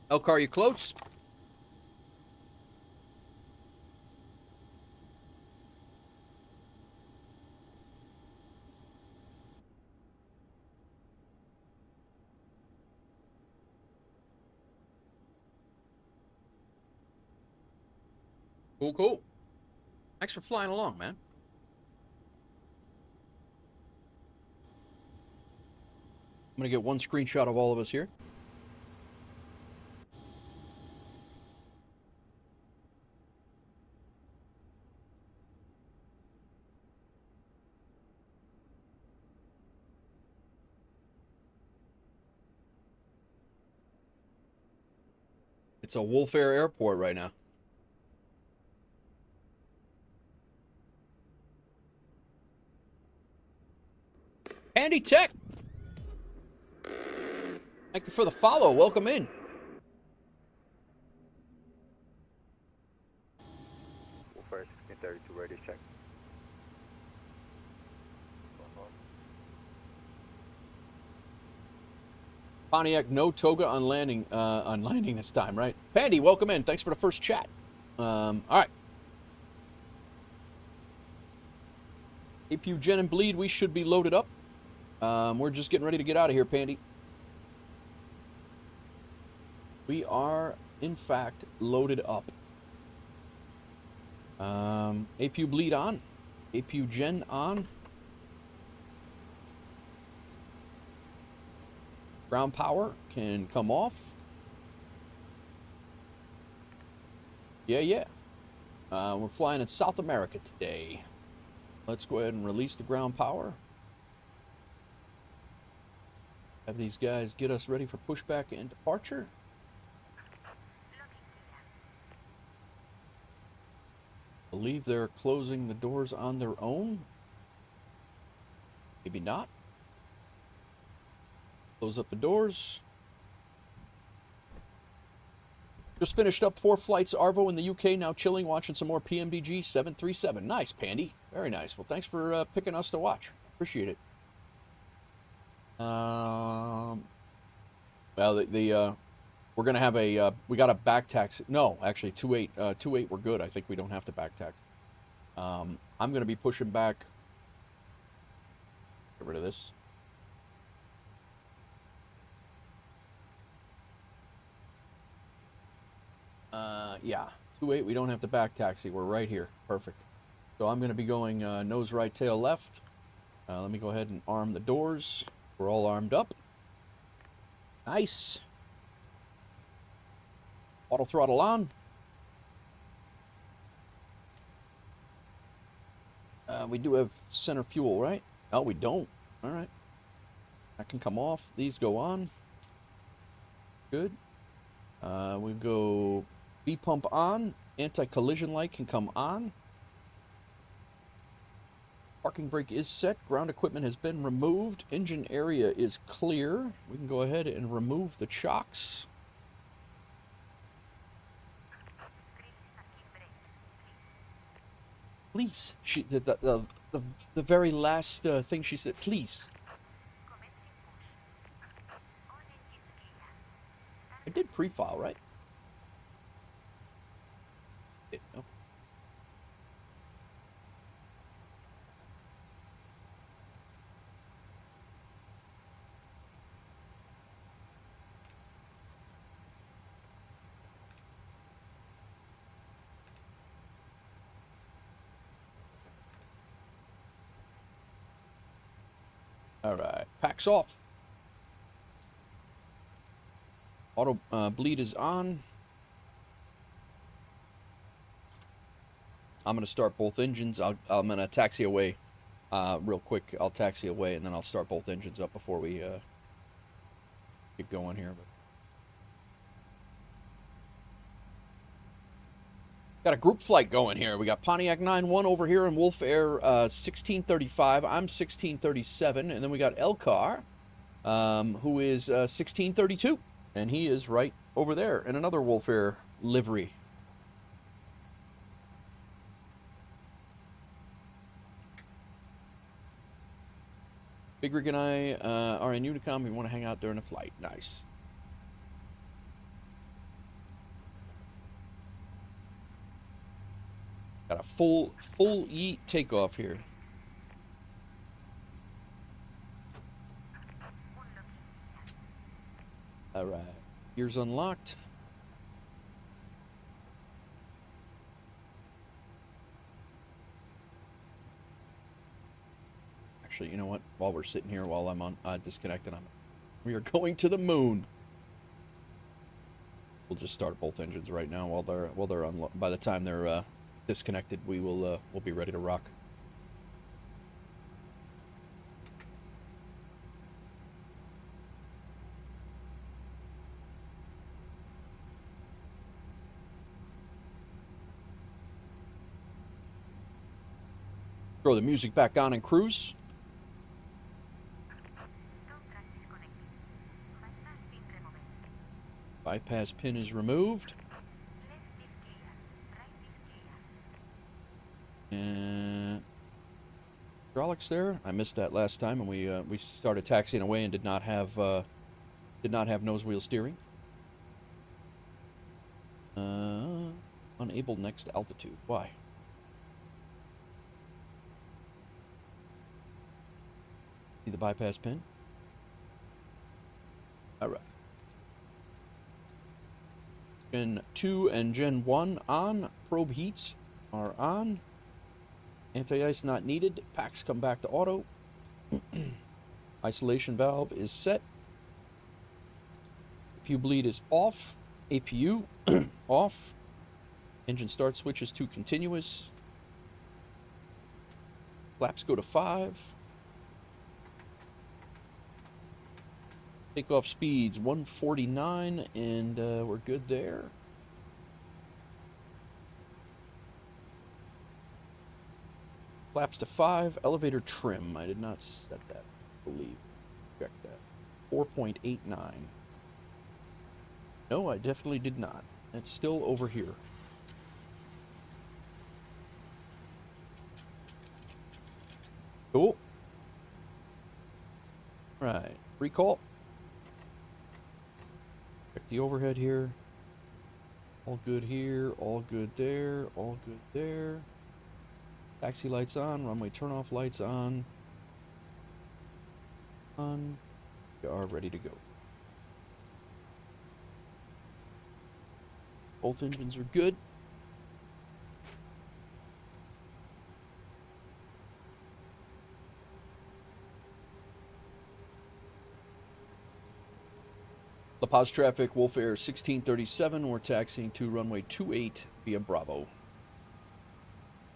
Elcar, you close? Cool, cool. Thanks for flying along, man. I'm going to get one screenshot of all of us here. It's a WolfAir airport right now. Andy Tech! Thank you for the follow. Welcome in. WolfAir 1632 radio check. Pontiac, no toga on landing this time, right? Pandy, welcome in. Thanks for the first chat. All right. APU Gen and Bleed, we should be loaded up. We're just getting ready to get out of here, Pandy. We are, in fact, loaded up. APU Bleed on. APU Gen on. Ground power can come off. Yeah. We're flying in South America today. Let's go ahead and release the ground power. Have these guys get us ready for pushback and departure. Believe they're closing the doors on their own. Maybe not. Close up the doors. Just finished up 4 flights, Arvo in the UK, now chilling, watching some more PMDG 737. Nice, Pandy. Very nice. Well, thanks for picking us to watch. Appreciate it. Well, we're going to have a, we got a back tax. No, actually, 28 we're good. I think we don't have to back tax. I'm going to be pushing back. Get rid of this. Yeah, 28, we don't have to back taxi. We're right here. Perfect. So I'm going to be going nose right, tail left. Let me go ahead and arm the doors. We're all armed up. Nice. Auto throttle on. We do have center fuel, right? No, we don't. All right. That can come off. These go on. Good. We go B pump on. Anti-collision light can come on. Parking brake is set. Ground equipment has been removed. Engine area is clear. We can go ahead and remove the chocks. Please. The very last thing she said, please. I did pre-file, right? Okay. All right, packs off. Auto bleed is on. I'm going to start both engines. I'm going to taxi away real quick. I'll taxi away, and then I'll start both engines up before we get going here. But got a group flight going here. We got Pontiac 9-1 over here in WolfAir 1635. I'm 1637. And then we got Elcar, who is 1632. And he is right over there in another WolfAir livery. Big Rig and I are in Unicom. We want to hang out during the flight. Nice. Got a full yeet takeoff here. All right. Gears unlocked. Actually, you know what? While we're sitting here, while I'm on disconnected, we are going to the moon. We'll just start both engines right now while they're by the time they're disconnected, we'll be ready to rock. Throw the music back on and cruise. Contract disconnected. Bypass pin removed. Bypass pin is removed. Left is clear. Right is clear. And hydraulics there. I missed that last time, and we started taxiing away and did not have nose wheel steering. Unable next altitude. Why? See the bypass pin? Alright. Gen 2 and Gen 1 on. Probe heats are on. Anti-ice not needed. Packs come back to auto. Isolation valve is set. APU bleed is off. APU off. Engine start switch is to continuous. Flaps go to 5. Takeoff speeds 149, and we're good there. Flaps to 5. Elevator trim. I did not set that, I believe. Check that. 4.89. No, I definitely did not. It's still over here. Cool. Right. Recall. Check the overhead here. All good here. All good there. All good there. Taxi lights on. Runway turnoff lights on. On. We are ready to go. Both engines are good. La Paz traffic, WolfAir 1637. We're taxiing to runway 28 via Bravo.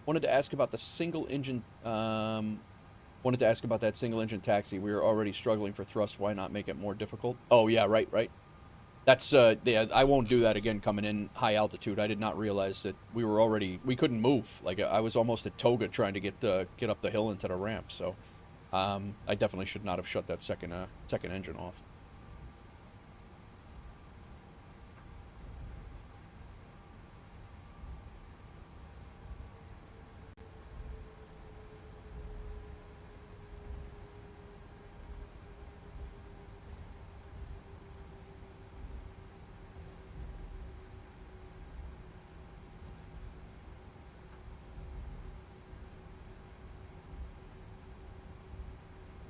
Wanted to ask about the single engine. Wanted to ask about that single engine taxi. We were already struggling for thrust. Why not make it more difficult? Oh yeah, right. That's yeah. I won't do that again. Coming in high altitude, I did not realize that we couldn't move. Like I was almost at Toga trying to get up the hill into the ramp. So I definitely should not have shut that second engine off.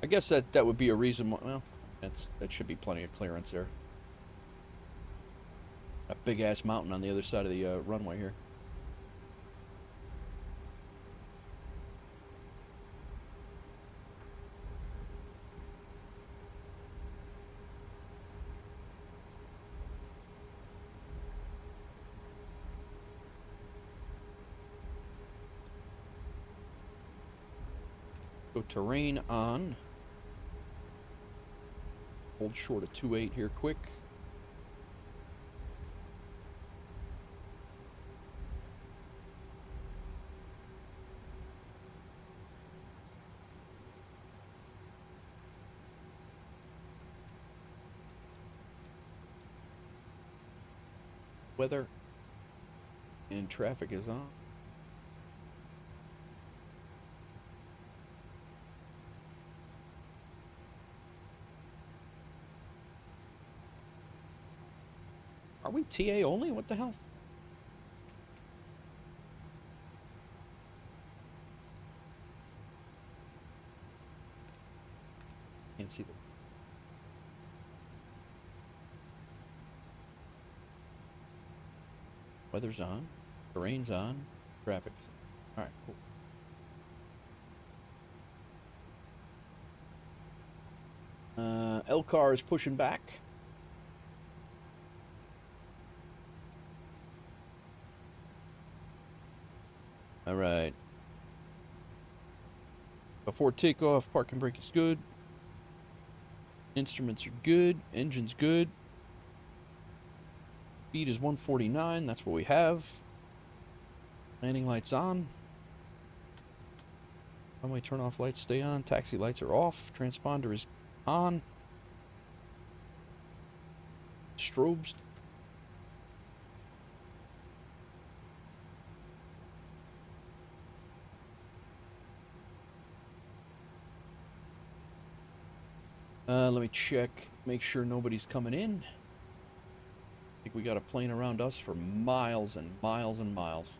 I guess that would be a reason why, well, that should be plenty of clearance there. A big ass mountain on the other side of the runway here. Go terrain on. Hold short of 28 here quick. Weather and traffic is on. Are we TA only? What the hell? Can't see the... Weather's on. Terrain's on. Traffic's on. Alright, cool. Elcar is pushing back. All right. Before takeoff, parking brake is good. Instruments are good. Engine's good. Speed is 149. That's what we have. Landing lights on. Runway turn off lights stay on. Taxi lights are off. Transponder is on. Strobes. Let me check. Make sure nobody's coming in. I think we got a plane around us for miles and miles and miles.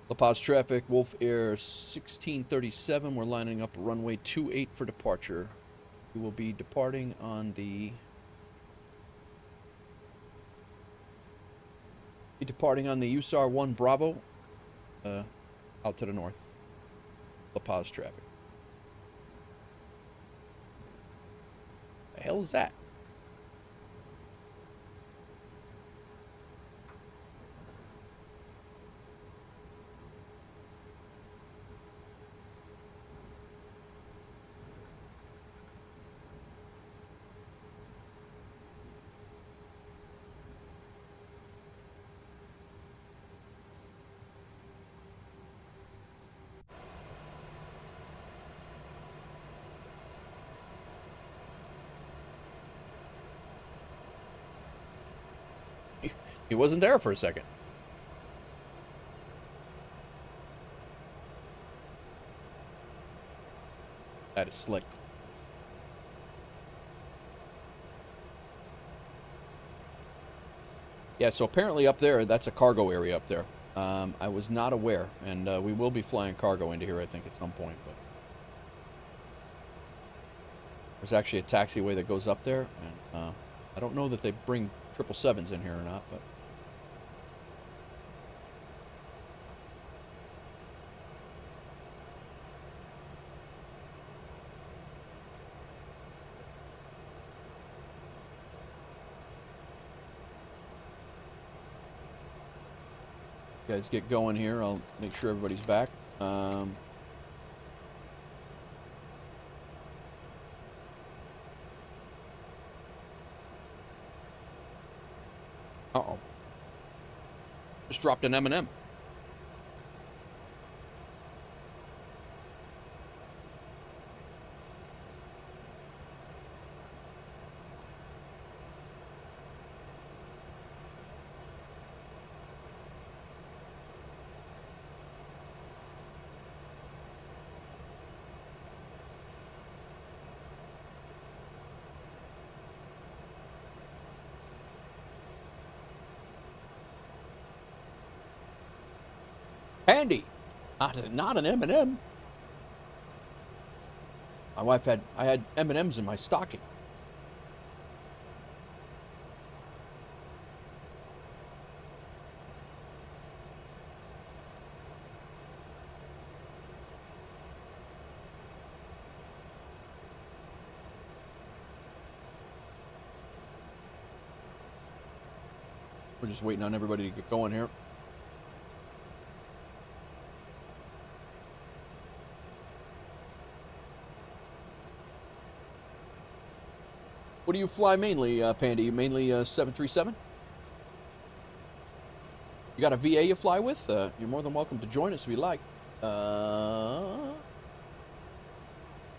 La Paz traffic, WolfAir 1637. We're lining up runway 28 for departure. We will be departing on the... USAR 1 Bravo, out to the north. La Paz traffic. The hell is that? He wasn't there for a second. That is slick. Yeah, so apparently up there, that's a cargo area up there. I was not aware, and we will be flying cargo into here, I think, at some point. But there's actually a taxiway that goes up there, and I don't know that they bring 777s in here or not, but... You guys get going here. I'll make sure everybody's back. Uh-oh. Just dropped an M&M. Handy, not an M&M. My wife I had M&Ms in my stocking. We're just waiting on everybody to get going here. What do you fly mainly, Pandy? You mainly 737? You got a VA you fly with? You're more than welcome to join us if you like.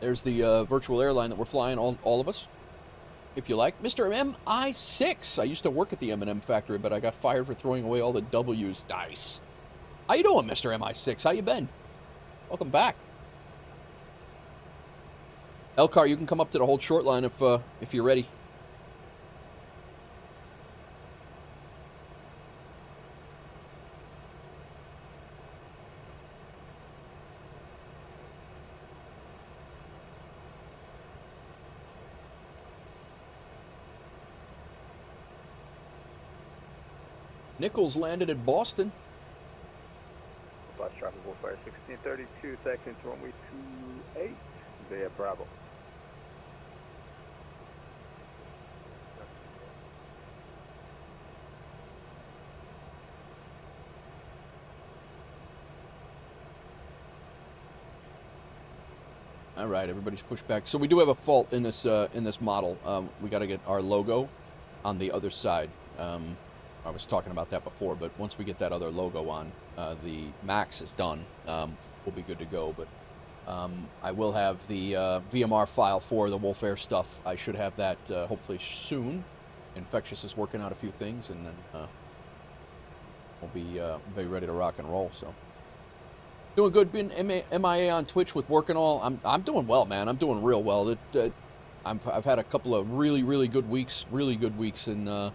There's the virtual airline that we're flying, all of us, if you like. Mr. MI6. I used to work at the M&M factory, but I got fired for throwing away all the W's. Nice. How you doing, Mr. MI6? How you been? Welcome back. Elcar, you can come up to the hold short line if you're ready. Nichols landed in Boston. Bus traffic WolfAir 1632, taxi to runway 28, via Bravo. All right, everybody's pushed back. So we do have a fault in this model. We got to get our logo on the other side. I was talking about that before, but once we get that other logo on, the Max is done. We'll be good to go. But I will have the VMR file for the WolfAir stuff. I should have that hopefully soon. Infectious is working out a few things, and then we'll be ready to rock and roll. So. Doing good. Been MIA on Twitch with working all. I'm doing well, man. I'm doing real well. I've had a couple of really good weeks. Really good weeks in the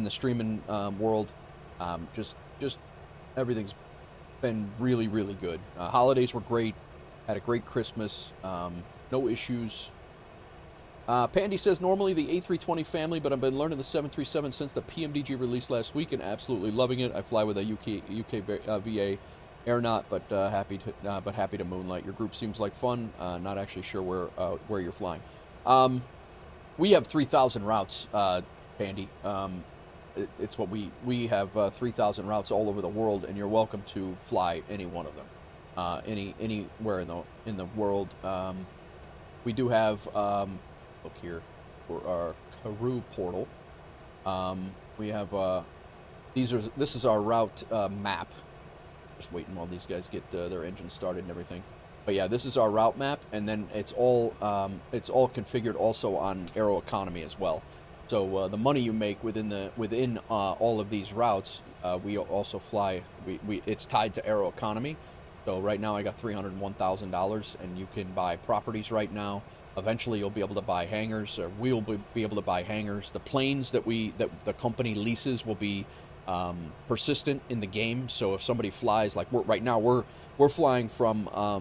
streaming world. Just everything's been really good. Holidays were great. Had a great Christmas. No issues. Pandy says normally the A320 family, but I've been learning the 737 since the PMDG release last week and absolutely loving it. I fly with a UK VA. Aeronaut, but happy to moonlight. Your group seems like fun. Not actually sure where you're flying. We have 3,000 routes, Pandy. It's what we have 3,000 routes all over the world, and you're welcome to fly any one of them, anywhere in the world. We do have look here for our Karoo portal. We have this is our route map. Just waiting while these guys get their engines started and everything. But yeah, this is our route map, and then it's all configured also on Aeroconomy as well. So the money you make within all of these routes, we also fly. It's tied to Aeroconomy. So right now I got $301,000, and you can buy properties right now. Eventually you'll be able to buy hangars, or we'll be able to buy hangars. The planes that the company leases will be persistent in the game. So if somebody flies, like right now we're flying from La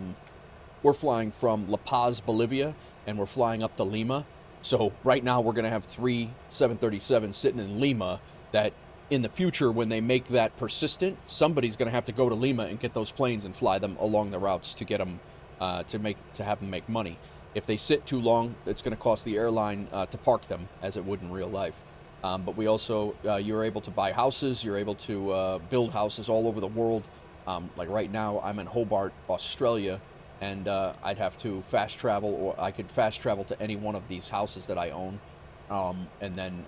Paz, Bolivia, and we're flying up to Lima. So right now we're gonna have 3 737s sitting in Lima that in the future, when they make that persistent, somebody's gonna have to go to Lima and get those planes and fly them along the routes to get them to have them make money. If they sit too long, it's gonna cost the airline to park them, as it would in real life. But we also, you're able to buy houses, you're able to build houses all over the world. Like right now, I'm in Hobart, Australia, and I'd have to fast travel, or I could fast travel to any one of these houses that I own. And then,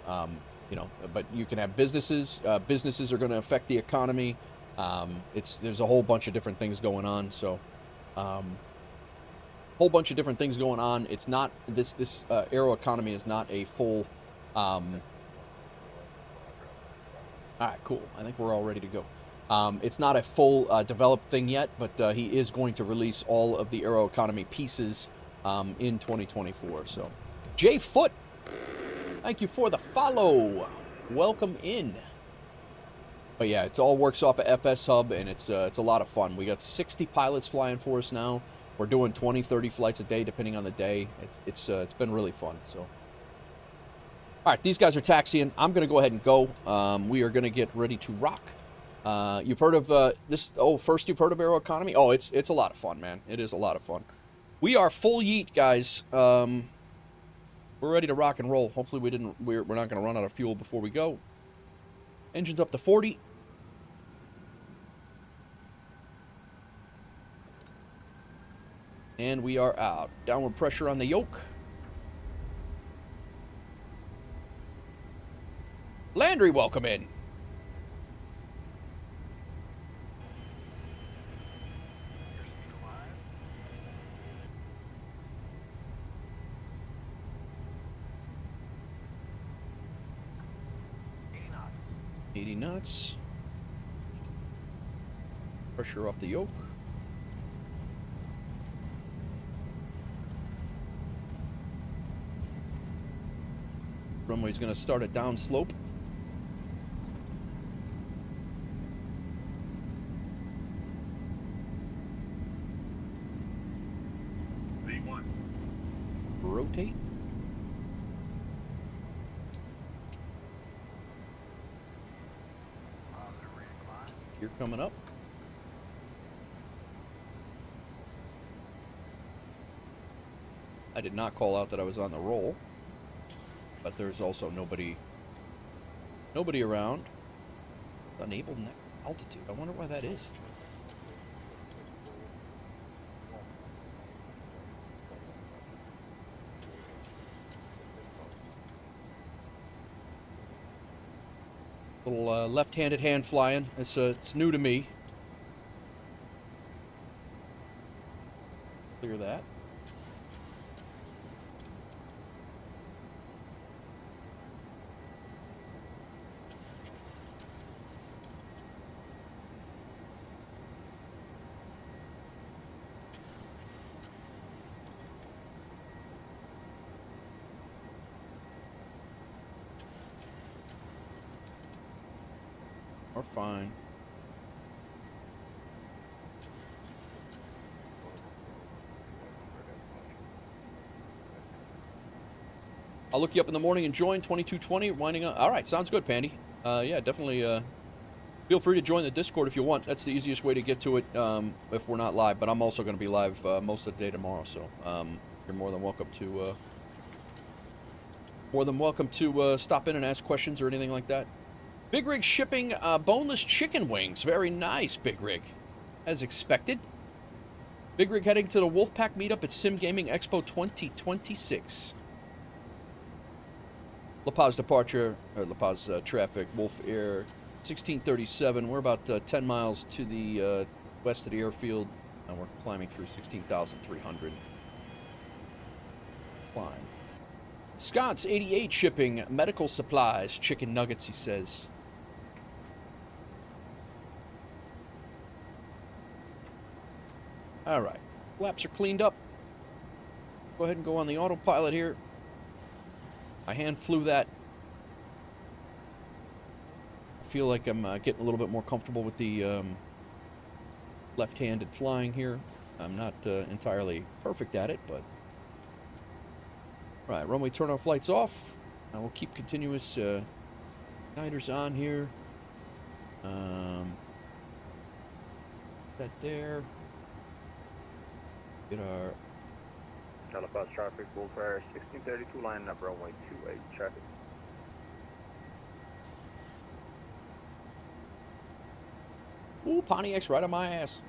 but you can have businesses. Businesses are going to affect the economy. There's a whole bunch of different things going on. So, whole bunch of different things going on. It's not, this Aeroconomy is not a full, all right, cool. I think we're all ready to go. It's not a full developed thing yet, but he is going to release all of the Aeroconomy pieces in 2024. So, Jay Foot, thank you for the follow. Welcome in. But yeah, it all works off of FSHub, and it's a lot of fun. We got 60 pilots flying for us now. We're doing 20, 30 flights a day, depending on the day. It's been really fun. So. All right, these guys are taxiing. I'm going to go ahead and go. We are going to get ready to rock. You've heard of this? Oh, first you've heard of Aeroconomy? Oh, it's a lot of fun, man. It is a lot of fun. We are full yeet, guys. We're ready to rock and roll. Hopefully we're not going to run out of fuel before we go. Engine's up to 40. And we are out. Downward pressure on the yoke. Landry, welcome in. knots. 80 knots. Pressure off the yoke. Runway's going to start a down slope. V1. Rotate. You're coming up. I did not call out that I was on the roll, but there's also nobody around. Unable net altitude. I wonder why that is. Little left-handed hand flying. It's new to me. Clear that. We're fine. I'll look you up in the morning and join 2220. Winding up. All right, sounds good, Pandy. Yeah, definitely. Feel free to join the Discord if you want. That's the easiest way to get to it if we're not live. But I'm also going to be live most of the day tomorrow, so you're more than welcome to stop in and ask questions or anything like that. Big Rig shipping boneless chicken wings. Very nice, Big Rig. As expected. Big Rig heading to the Wolfpack meetup at Sim Gaming Expo 2026. La Paz departure, or La Paz traffic, WolfAir 1637. We're about 10 miles to the west of the airfield, and we're climbing through 16,300. Climb. Scott's 88 shipping medical supplies, chicken nuggets, he says. All right, flaps are cleaned up. Go ahead and go on the autopilot here. I hand flew that. I feel like I'm getting a little bit more comfortable with the left-handed flying here. I'm not entirely perfect at it, but... Right, runway turn-off lights off. We'll keep continuous igniters on here. That there. Get our... La Paz traffic, WolfAir 1632, line up runway 28 traffic. Ooh, Pontiac's right on my ass.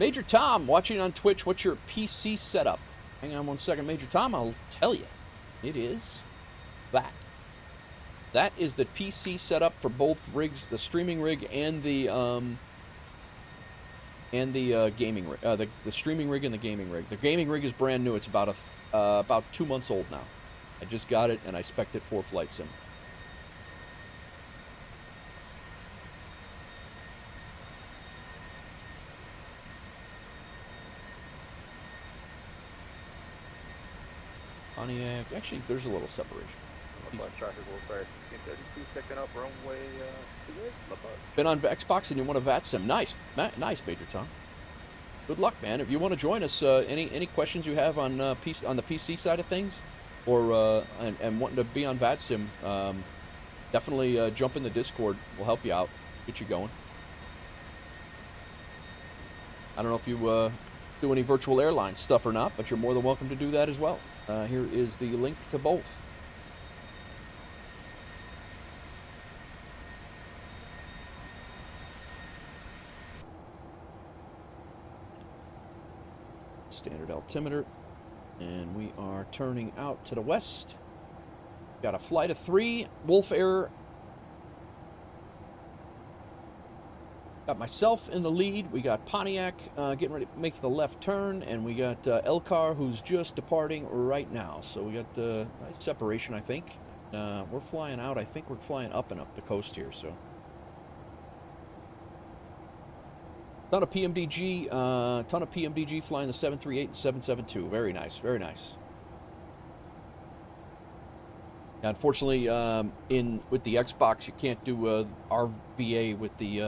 Major Tom, watching on Twitch, what's your PC setup? Hang on one second, Major Tom, I'll tell you. It is that. That is the PC setup for both rigs, the streaming rig and the gaming rig. The streaming rig and the gaming rig. The gaming rig is brand new. It's about 2 months old now. I just got it and I spec'd it for Flight Sim. Pontiac. Actually, there's a little separation. La Paz traffic, WolfAir 1632, second up runway 28, La Paz. Been on Xbox and you want a VAT sim. Nice. Nice, Major Tom. Good luck, man. If you want to join us, any questions you have on the PC side of things, or and wanting to be on VAT sim, definitely jump in the Discord. We'll help you out, get you going. I don't know if you do any virtual airline stuff or not, but you're more than welcome to do that as well. Here is the link to both. Standard altimeter, and we are turning out to the west. Got a flight of 3, WolfAir. Got myself in the lead. We got Pontiac getting ready to make the left turn, and we got Elcar, who's just departing right now. So we got the nice separation, I think. We're flying out. I think we're flying up and up the coast here. So ton of PMDG, flying the 738 and 772. Very nice, very nice. Unfortunately, with the Xbox, you can't do RVA with the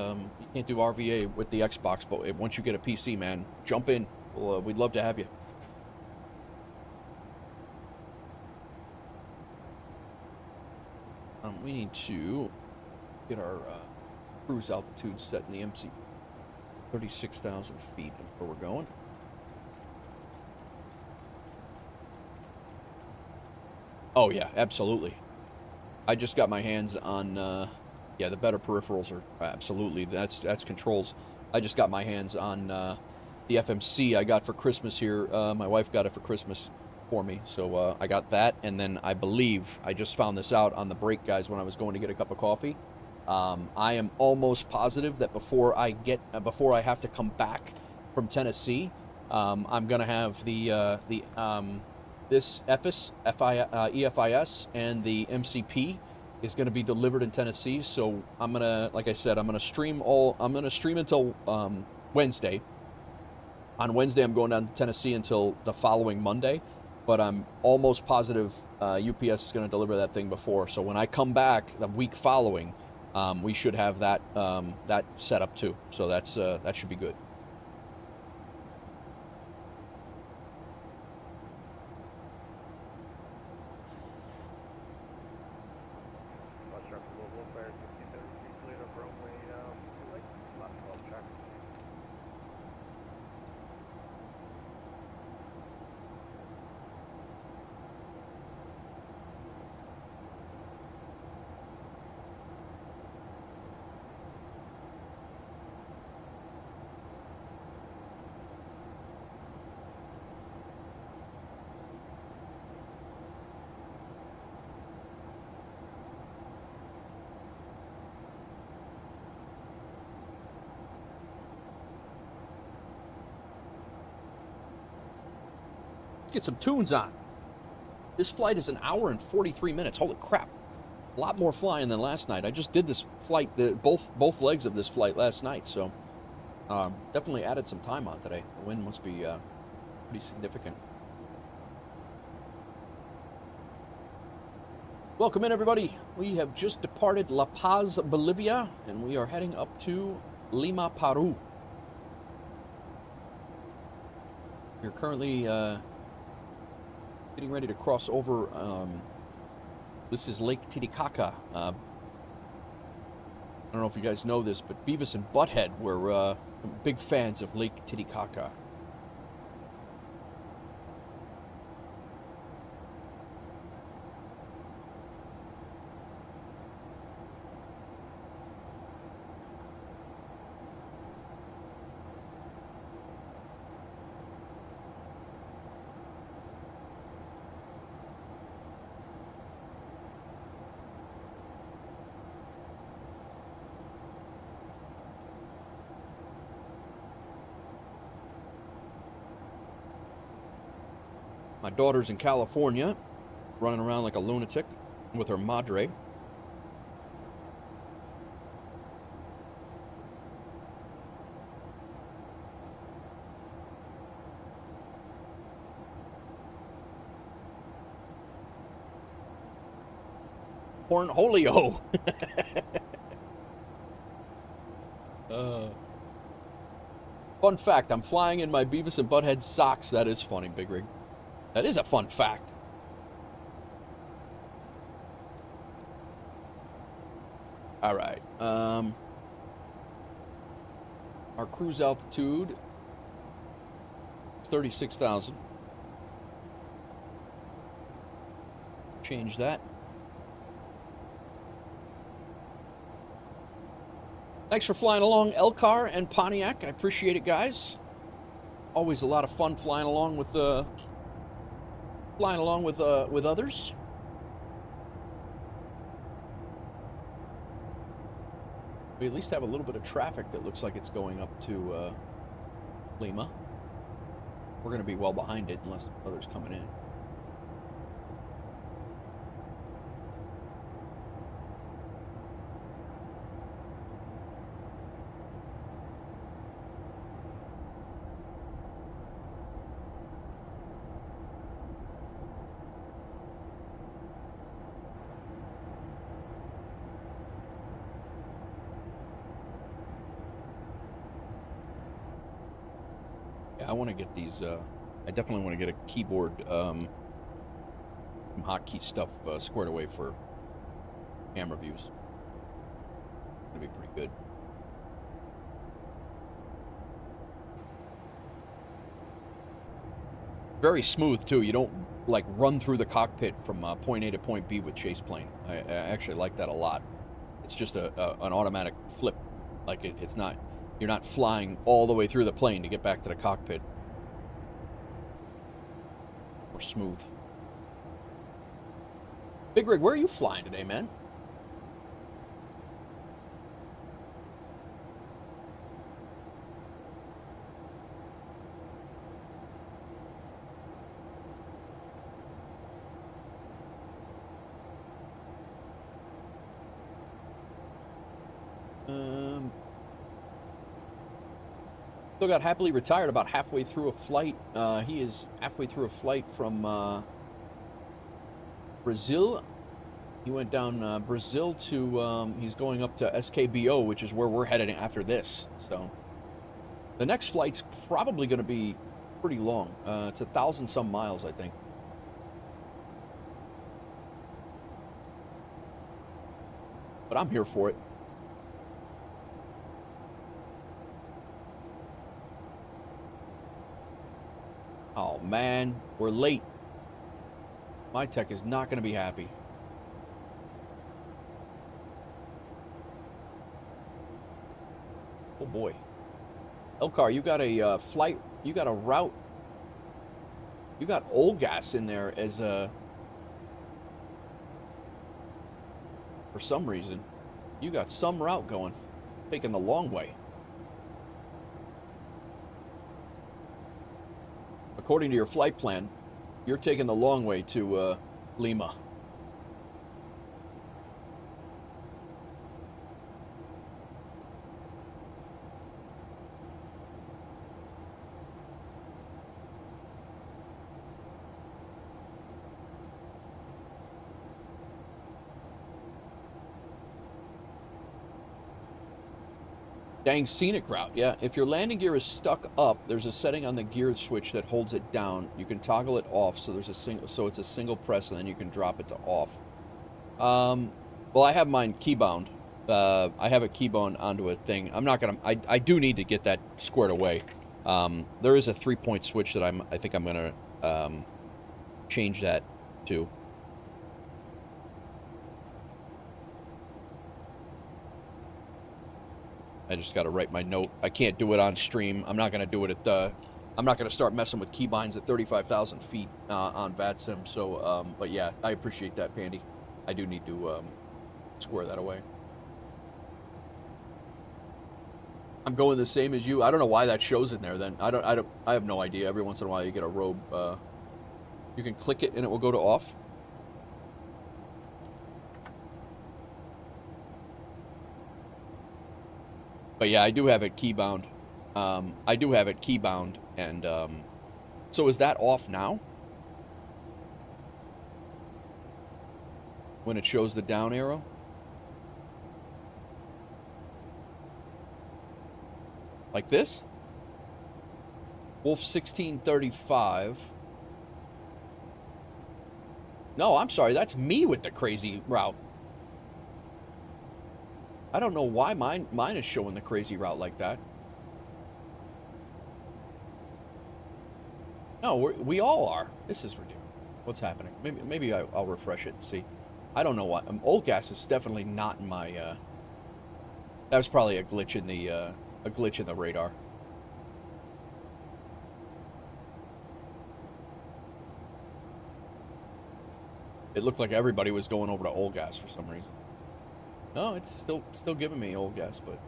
Xbox. But once you get a PC, man, jump in. We'd love to have you. We need to get our cruise altitude set in the MC. 36,000 feet is where we're going. Oh yeah, absolutely. I just got my hands on, yeah, the better peripherals are absolutely, that's controls. I just got my hands on the FMC I got for Christmas here. My wife got it for Christmas for me, so I got that, and then I believe, I just found this out on the break, guys, when I was going to get a cup of coffee. I am almost positive that before I have to come back from Tennessee, I'm gonna have this EFIS and the MCP is gonna be delivered in Tennessee. So I'm gonna, like I said, I'm gonna stream until Wednesday. On Wednesday, I'm going down to Tennessee until the following Monday, but I'm almost positive UPS is gonna deliver that thing before. So when I come back the week following, we should have that set up too. So that should be good. WolfAir 1633, cleared up runway 28, last 12 traffic. Get some tunes on. This flight is an hour and 43 minutes. Holy crap. A lot more flying than last night. I just did this flight, both legs of this flight last night, so definitely added some time on today. The wind must be pretty significant. Welcome in, everybody. We have just departed La Paz, Bolivia, and we are heading up to Lima, Peru. We're currently getting ready to cross over. This is Lake Titicaca. I don't know if you guys know this, but Beavis and Butthead were big fans of Lake Titicaca. My daughter's in California, running around like a lunatic with her madre. Cornholio. Fun fact, I'm flying in my Beavis and Butthead socks. That is funny, Big Rig. That is a fun fact. All right. Our cruise altitude is 36,000. Change that. Thanks for flying along, Elcar and Pontiac. I appreciate it, guys. Always a lot of fun flying along with others. We at least have a little bit of traffic that looks like it's going up to Lima. We're going to be well behind it unless others coming in. I want to get these, I definitely want to get a keyboard, some hotkey stuff squared away for camera views. Gonna be pretty good. Very smooth too. You don't like run through the cockpit from point A to point B with chase plane. I actually like that a lot. It's just an automatic flip. Like it's not, you're not flying all the way through the plane to get back to the cockpit. More smooth. Big Rig, where are you flying today, man? Still got happily retired about halfway through a flight. He is halfway through a flight from Brazil. He went down Brazil to, he's going up to SKBO, which is where we're headed after this. So the next flight's probably going to be pretty long. It's 1,000 some miles, I think. But I'm here for it. Oh man, we're late. My tech is not going to be happy. Oh boy. Elcar, you got a flight, you got a route. You got old gas in there as a... For some reason, you got some route going. Taking the long way. According to your flight plan, you're taking the long way to Lima. Dang scenic route, yeah. If your landing gear is stuck up, there's a setting on the gear switch that holds it down. You can toggle it off, so there's a single, so it's a single press, and then you can drop it to off. Well, I have mine keybound. I have it keybound onto a thing. I'm not gonna. I do need to get that squared away. There is a 3-point switch that I think I'm gonna change that to. I just got to write my note. I can't do it on stream. I'm not going to do it at the... I'm not going to start messing with keybinds at 35,000 feet on VATSIM. So, but yeah, I appreciate that, Pandy. I do need to square that away. I'm going the same as you. I don't know why that shows in there then. I have no idea. Every once in a while you get a robe. You can click it and it will go to off. But yeah, I do have it keybound. I do have it keybound, and so is that off now? When it shows the down arrow? Like this? Wolf 1635. No, I'm sorry, that's me with the crazy route. I don't know why mine is showing the crazy route like that. No, we all are. This is ridiculous. What's happening? Maybe I'll refresh it and see. I don't know what. Old gas is definitely not in my. That was probably a glitch in the radar. It looked like everybody was going over to old gas for some reason. No, it's still giving me old gas, but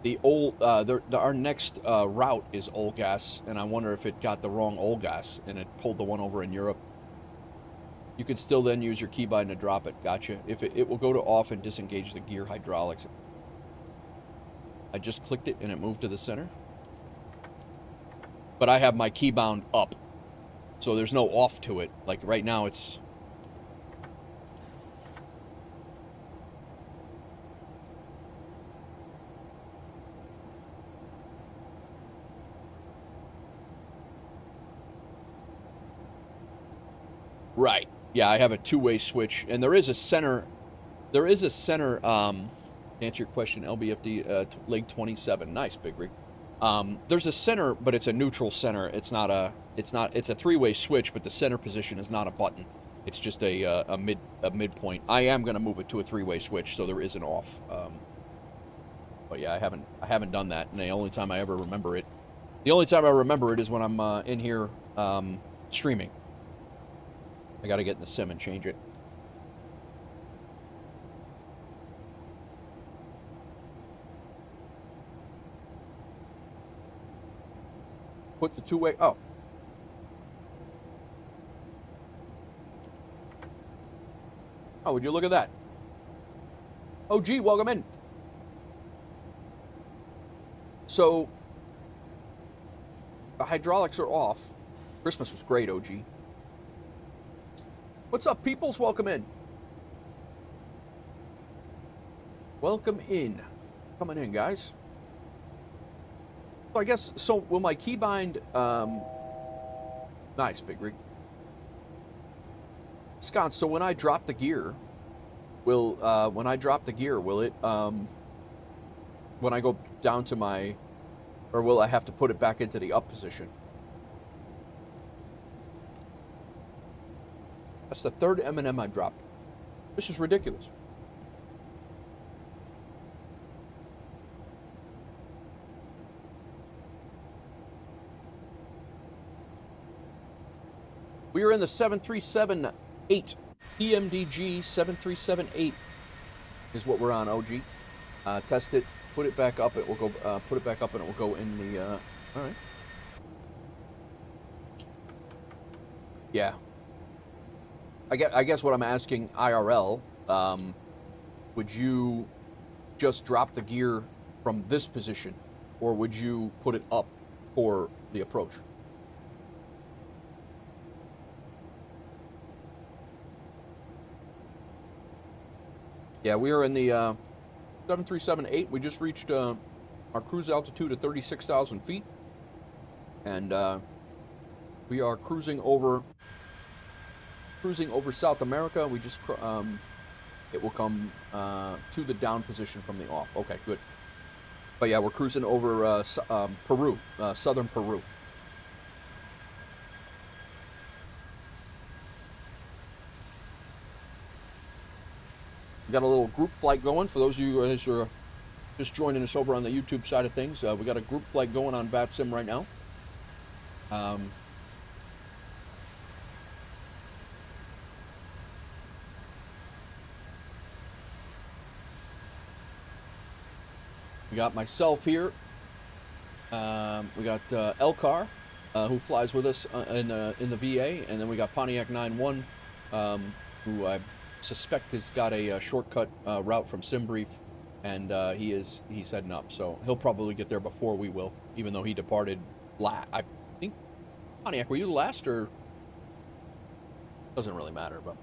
the old our next route is old gas, and I wonder if it got the wrong old gas and it pulled the one over in Europe. You could still then use your keybind to drop it. Gotcha. If it will go to off and disengage the gear hydraulics. I just clicked it and it moved to the center. but I have my key bound up, so there's no off to it. Like right now it's... Right. Yeah, I have a two-way switch, and there is a center, to answer your question, LBFD leg 27. Nice, Big Rig. There's a center, but it's a neutral center. It's a three-way switch, but the center position is not a button. It's just a midpoint. I am going to move it to a three-way switch, so there is an off. But yeah, I haven't done that, and the only time I ever remember it, is when I'm in here streaming. I got to get in the sim and change it. Put the two-way... Oh. Oh, would you look at that? Oh, gee, welcome in. So, the hydraulics are off. Christmas was great, OG. What's up, peoples? Welcome in. Welcome in. Coming in, guys. So I guess, so will my keybind, nice, Big Rig. Scott, so when I drop the gear, will it, when I go down to my, or will I have to put it back into the up position? That's the third M&M I dropped. This is ridiculous. We are in the 737-8. PMDG 737-8 is what we're on, OG. Test it, put it back up, it will go, put it back up and it will go in the, all right. Yeah. I guess what I'm asking IRL, would you just drop the gear from this position, or would you put it up for the approach? Yeah, we are in the 737-8. We just reached our cruise altitude at 36,000 feet, and we are cruising over South America. We just it will come to the down position from the off. Okay, good. But yeah, we're cruising over Peru, southern Peru. We got a little group flight going for those of you guys who are just joining us over on the YouTube side of things. We got a group flight going on VATSIM right now. We got myself here. We got Elcar, who flies with us in the VA, and then we got Pontiac 91, who I suspect has got a shortcut route from SimBrief, and he's heading up, so he'll probably get there before we will, even though he departed last. I think, Pontiac, were you last, or doesn't really matter, but.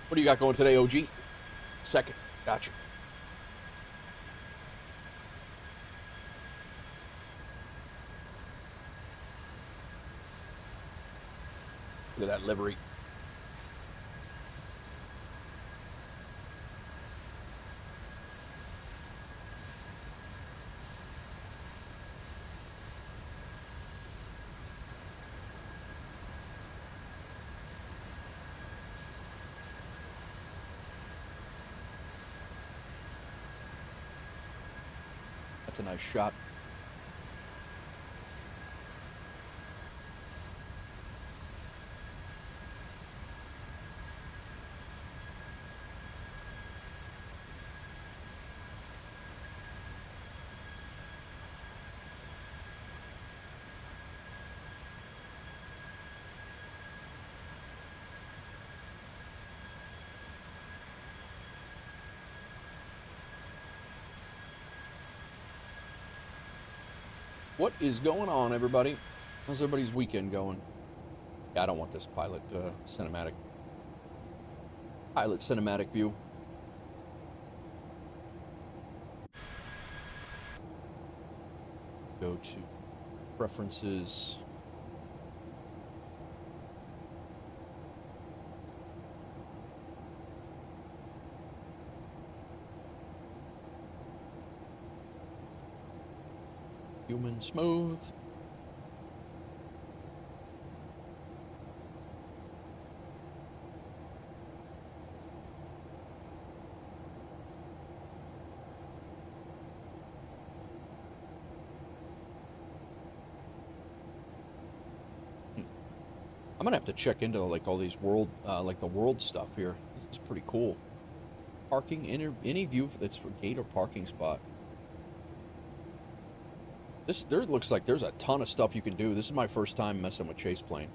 What do you got going today, OG? Second. Gotcha. Look at that livery. That's a nice shot. What is going on, everybody? How's everybody's weekend going? Yeah, I don't want this pilot cinematic view. Go to preferences. Human smooth. I'm gonna have to check into like all these world, like the world stuff here. This is pretty cool. Parking, any view that's for gate or parking spot. There looks like there's a ton of stuff you can do. This is my first time messing with chase plane.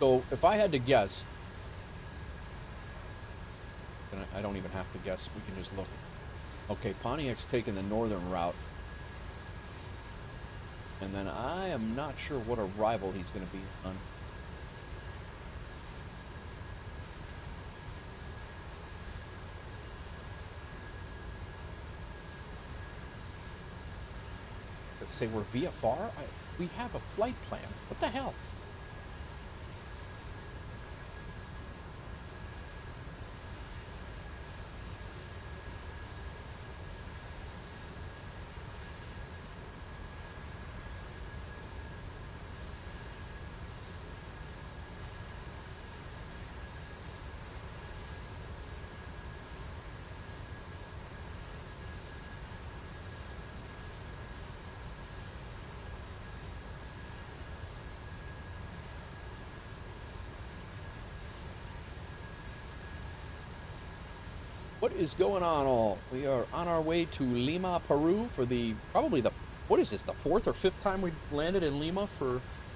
So if I had to guess, and I don't even have to guess, we can just look. Okay, Pontiac's taking the northern route. And then I am not sure what arrival he's going to be on. Let's say we're VFR? We have a flight plan. What the hell? What is going on, all? We are on our way to Lima, Peru for probably the, what is this, the 4th or 5th time we've landed in Lima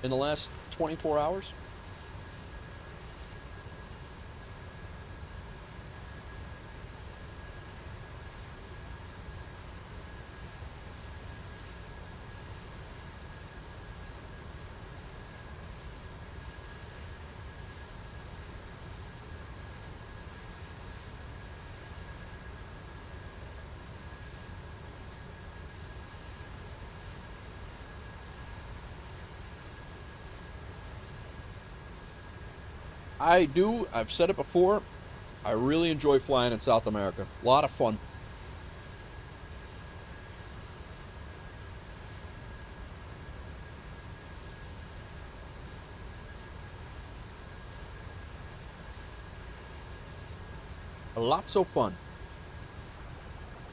in the last 24 hours? I do. I've said it before. I really enjoy flying in South America. A lot of fun. Lots of fun.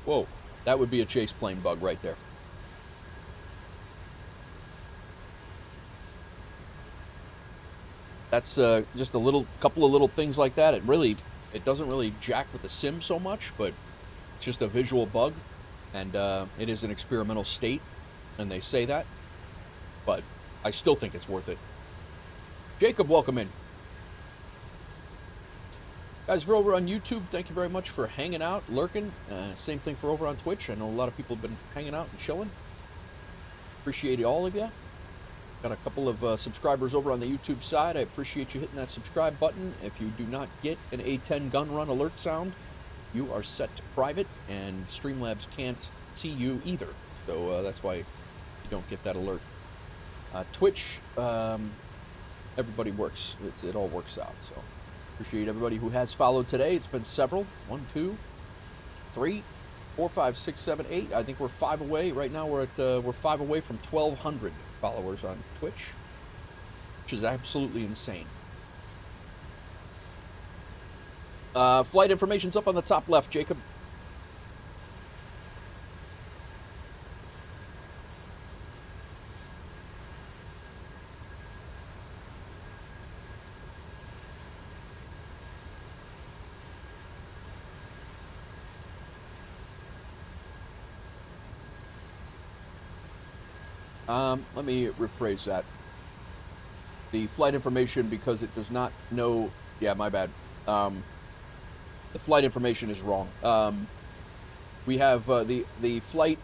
Whoa, that would be a chase plane bug right there. That's just a couple of little things like that. It doesn't really jack with the sim so much, but it's just a visual bug, and it is an experimental state, and they say that, but I still think it's worth it. Jacob, welcome in. Guys, if you're over on YouTube, thank you very much for hanging out, lurking. Same thing for over on Twitch. I know a lot of people have been hanging out and chilling. Appreciate all of you. Got a couple of subscribers over on the YouTube side. I appreciate you hitting that subscribe button. If you do not get an A10 gun run alert sound, you are set to private, and Streamlabs can't see you either. So that's why you don't get that alert. Twitch, everybody works. It all works out. So appreciate everybody who has followed today. It's been several. 1, 2, 3, 4, 5, 6, 7, 8. I think we're 5 away. Right now we're 5 away from 1,200 followers on Twitch, which is absolutely insane. Flight information's up on the top left, Jacob. Let me rephrase that. The flight information, because it does not know... Yeah, my bad. The flight information is wrong. We have the flight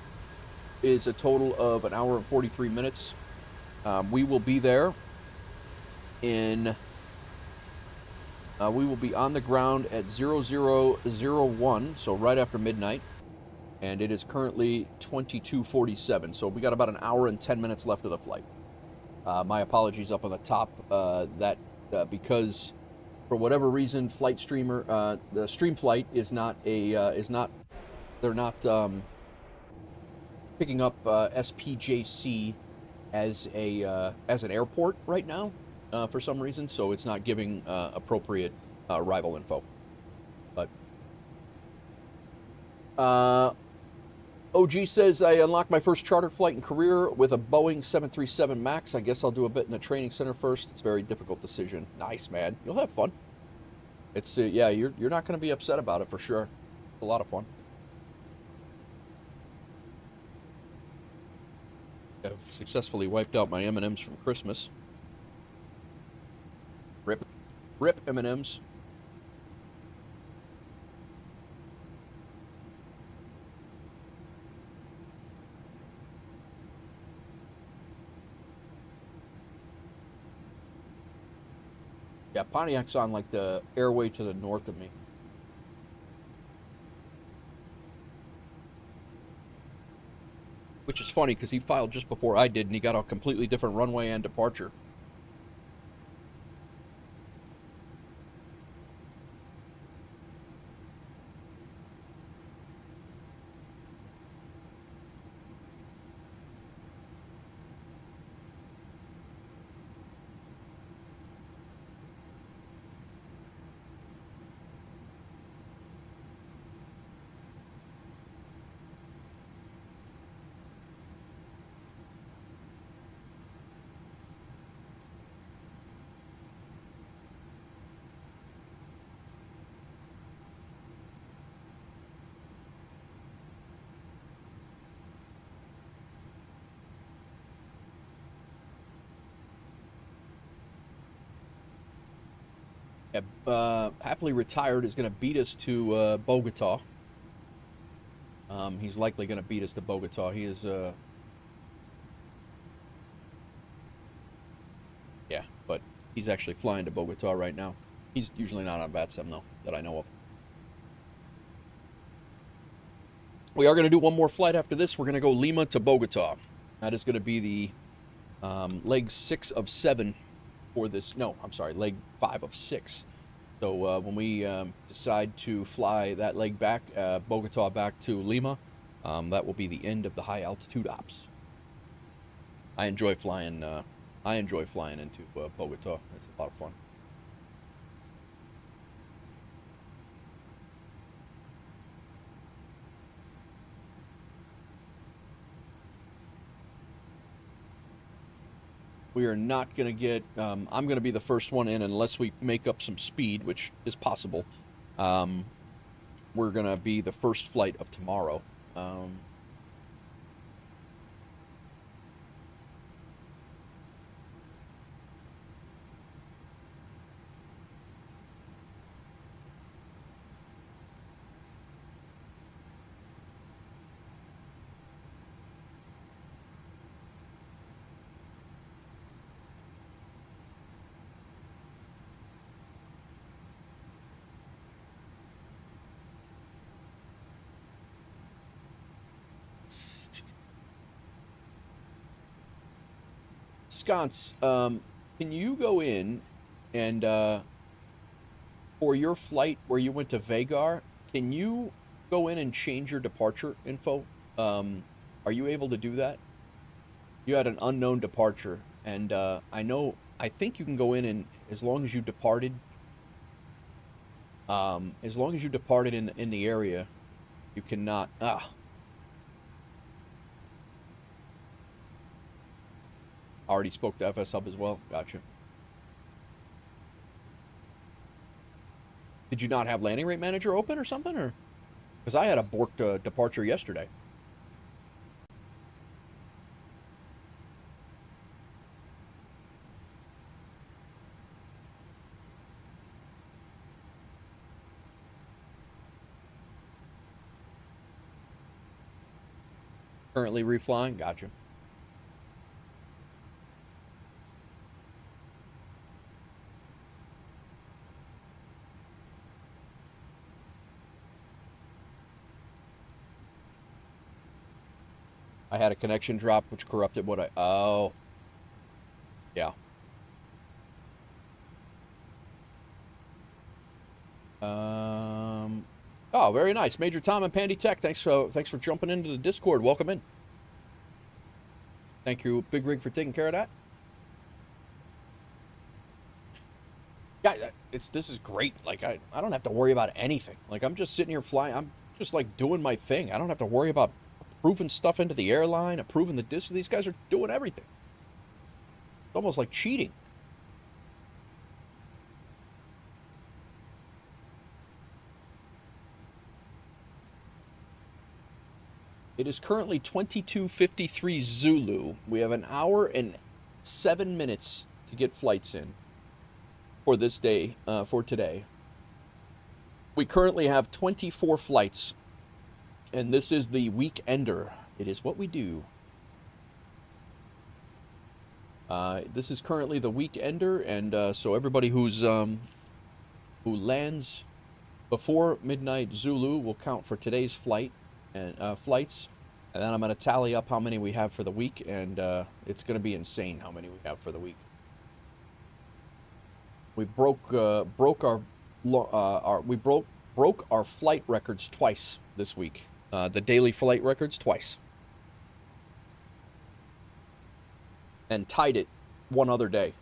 is a total of 1 hour and 43 minutes. We will be there in... we will be on the ground at 0001, so right after midnight. And it is currently 22:47, so we got about 1 hour and 10 minutes left of the flight. My apologies up on the top. Because for whatever reason, Flight Streamer, the Stream Flight is not a they're not picking up SPJC as an airport right now for some reason, so it's not giving appropriate arrival info. But OG says, I unlocked my first charter flight in career with a Boeing 737 MAX. I guess I'll do a bit in the training center first. It's a very difficult decision. Nice, man. You'll have fun. It's, yeah, you're not going to be upset about it for sure. It's a lot of fun. I've successfully wiped out my M&Ms from Christmas. Rip. Rip M&Ms. Yeah, Pontiac's on like the airway to the north of me. Which is funny because he filed just before I did and he got a completely different runway and departure. Happily Retired is going to beat us to Bogota. He's likely going to beat us to Bogota. He is, yeah, but he's actually flying to Bogota right now. He's usually not on VATSIM, though, that I know of. We are going to do one more flight after this. We're going to go Lima to Bogota. That is going to be the leg 6 of 7 for this. No, I'm sorry, leg 5 of 6. So when we decide to fly that leg back, Bogota back to Lima, that will be the end of the high altitude ops. I enjoy flying. I enjoy flying into Bogota. It's a lot of fun. We are not going to get... I'm going to be the first one in unless we make up some speed, which is possible. We're going to be the first flight of tomorrow. Sconce, can you go in and, for your flight where you went to Vegar, can you go in and change your departure info? Are you able to do that? You had an unknown departure, and I think you can go in and, as long as you departed, As long as you departed in the area, you cannot. Already spoke to FSHub as well. Gotcha. Did you not have landing rate manager open or something, or? Because I had a borked departure yesterday. Currently reflying. Gotcha. I had a connection drop, which corrupted what I... Oh. Yeah. Oh, very nice. Major Tom and Pandy Tech, thanks for jumping into the Discord. Welcome in. Thank you, Big Rig, for taking care of that. Yeah, this is great. Like, I don't have to worry about anything. Like, I'm just sitting here flying. I'm just, like, doing my thing. I don't have to worry about approving stuff into the airline, approving the distance. These guys are doing everything. It's almost like cheating. It is currently 22:53 Zulu. We have an hour and 7 minutes to get flights in for this day, for today. We currently have 24 flights, and this is the weekender. It is what we do. This is currently the weekender, and so everybody who lands before midnight Zulu will count for today's flight and flights, and then I'm going to tally up how many we have for the week, and it's going to be insane how many we have for the week. We broke our flight records twice this week. The daily flight records twice, and tied it one other day.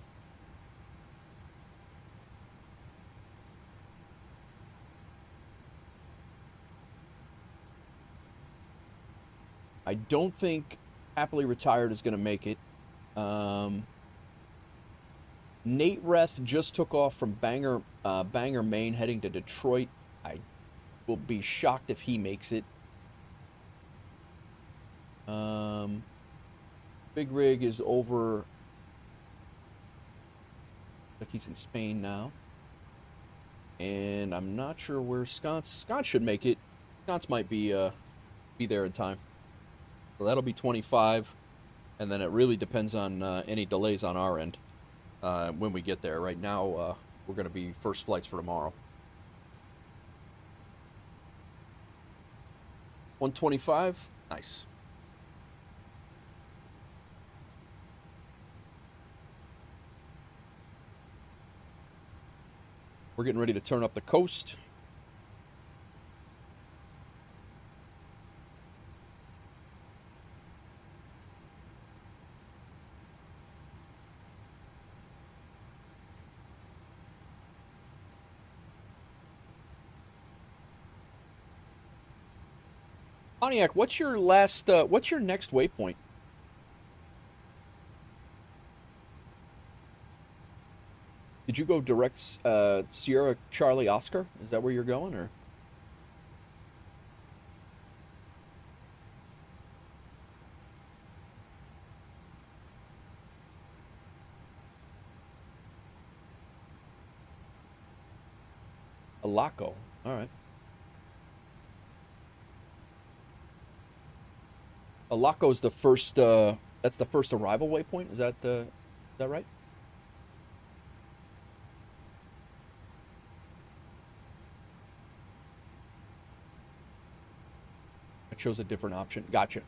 I don't think Happily Retired is going to make it. Nate Reth just took off from Bangor, Maine, heading to Detroit. I will be shocked if he makes it. Big Rig is over. Like he's in Spain now. And I'm not sure where Sconce should make it. Sconce might be there in time. So that'll be 25, and then it really depends on any delays on our end when we get there. Right now, we're going to be first flights for tomorrow. 125, nice. We're getting ready to turn up the coast. Pontiac, what's your next waypoint? Did you go direct Sierra Charlie Oscar? Is that where you're going, or? Alaco, all right. Alaco is the first. That's the first arrival waypoint. Is that right? I chose a different option. Gotcha.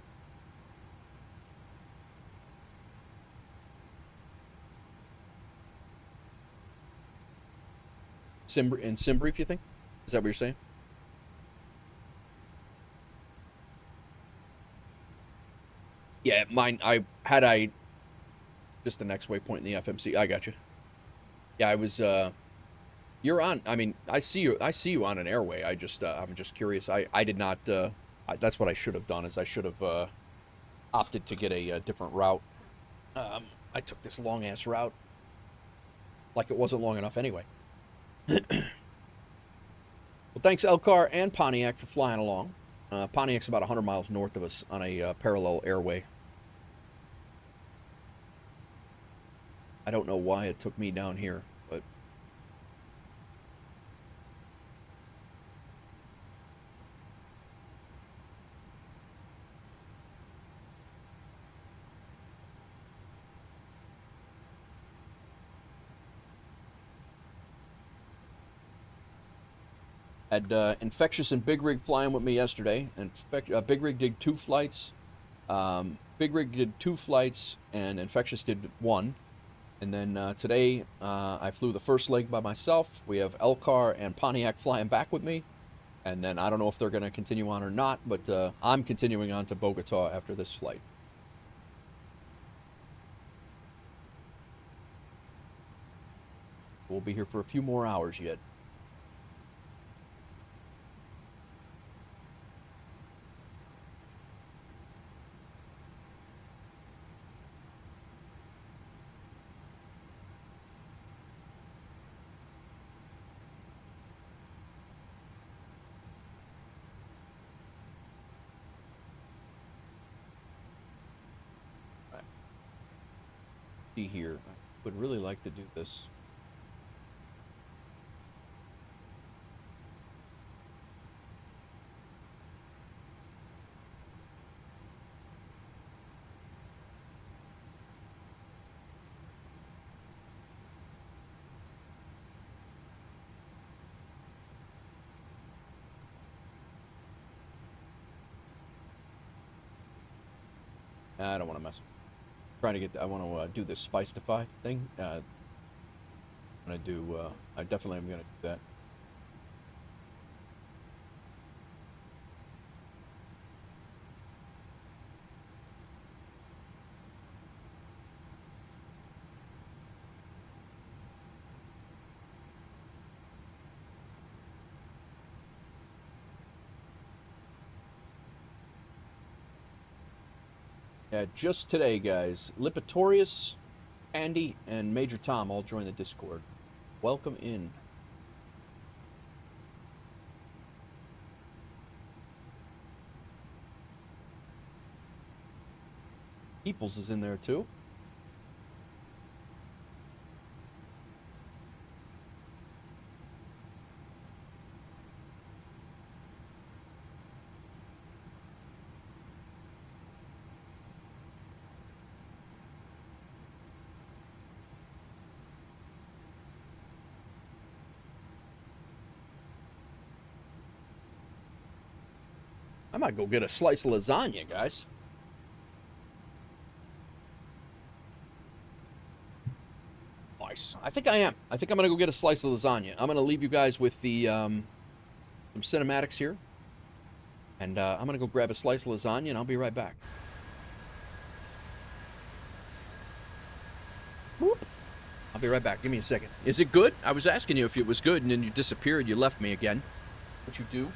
In Simbrief, you think? Is that what you're saying? Yeah, mine. Just the next waypoint in the FMC. I got you. Yeah, I was. You're on. I mean, I see you. I see you on an airway. I'm just curious. I did not. That's what I should have done. Is I should have opted to get a different route. I took this long ass route, like it wasn't long enough anyway. Well, thanks Elcar and Pontiac for flying along. Pontiac's about 100 miles north of us on a parallel airway. I don't know why it took me down here, but had Infectious and Big Rig flying with me yesterday, and Big Rig did 2 flights. Big Rig did 2 flights, and Infectious did 1. And then today, I flew the first leg by myself. We have Elcar and Pontiac flying back with me. And then I don't know if they're going to continue on or not, but I'm continuing on to Bogota after this flight. We'll be here for a few more hours yet. See here, I would really like to do this. I don't want to mess. Trying to get. I want to do this Spicetify thing. I'm gonna do. I definitely am gonna do that. Just today, guys, Lipitorius, Andy, and Major Tom all joined the Discord. Welcome in. Peoples is in there too. I might go get a slice of lasagna, guys. Nice. I think I am. I think I'm going to go get a slice of lasagna. I'm going to leave you guys with the some cinematics here. And I'm going to go grab a slice of lasagna, and I'll be right back. Whoop. I'll be right back. Give me a second. Is it good? I was asking you if it was good, and then you disappeared. You left me again. What you do?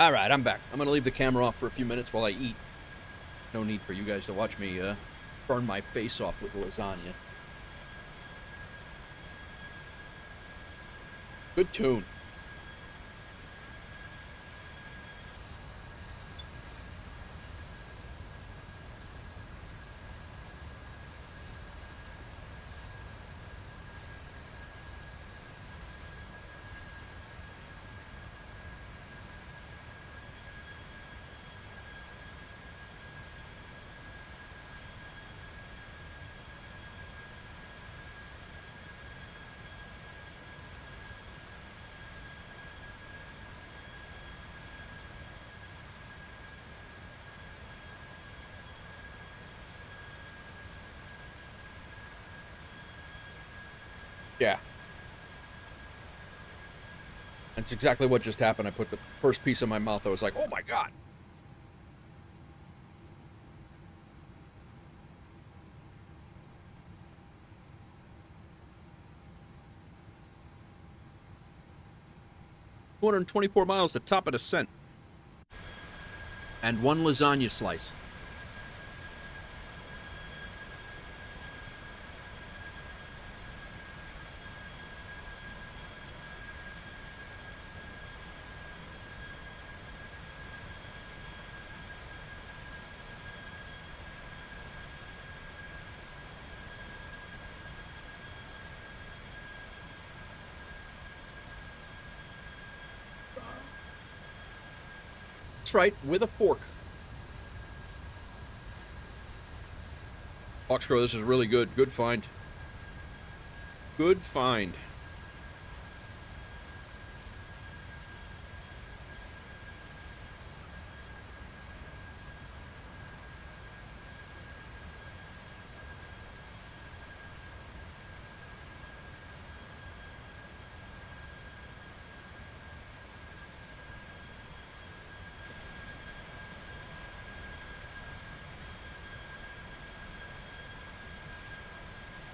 All right, I'm back. I'm going to leave the camera off for a few minutes while I eat. No need for you guys to watch me burn my face off with lasagna. Good tune. Yeah. That's exactly what just happened. I put the first piece in my mouth. I was like, oh my God. $224 miles to top of descent. And one lasagna slice. That's right, with a fork. Foxcrow, this is really good. Good find. Good find.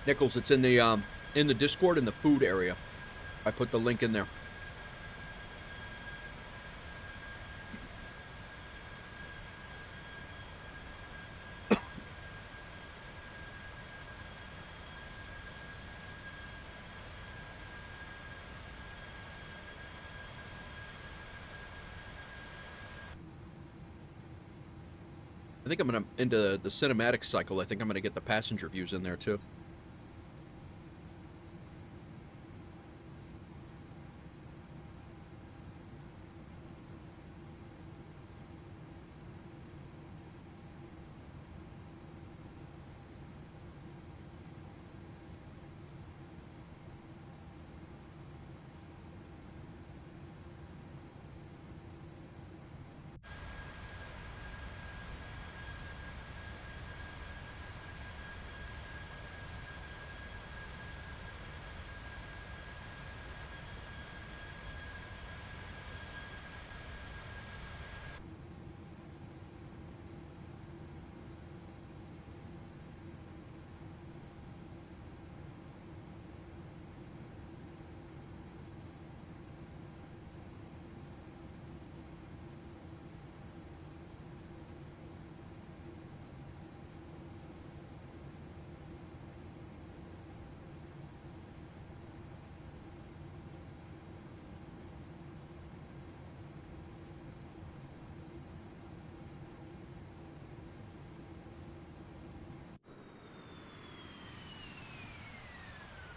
Nichols, it's in the Discord in the food area. I put the link in there. I think I'm gonna into the cinematic cycle. I think I'm gonna get the passenger views in there too.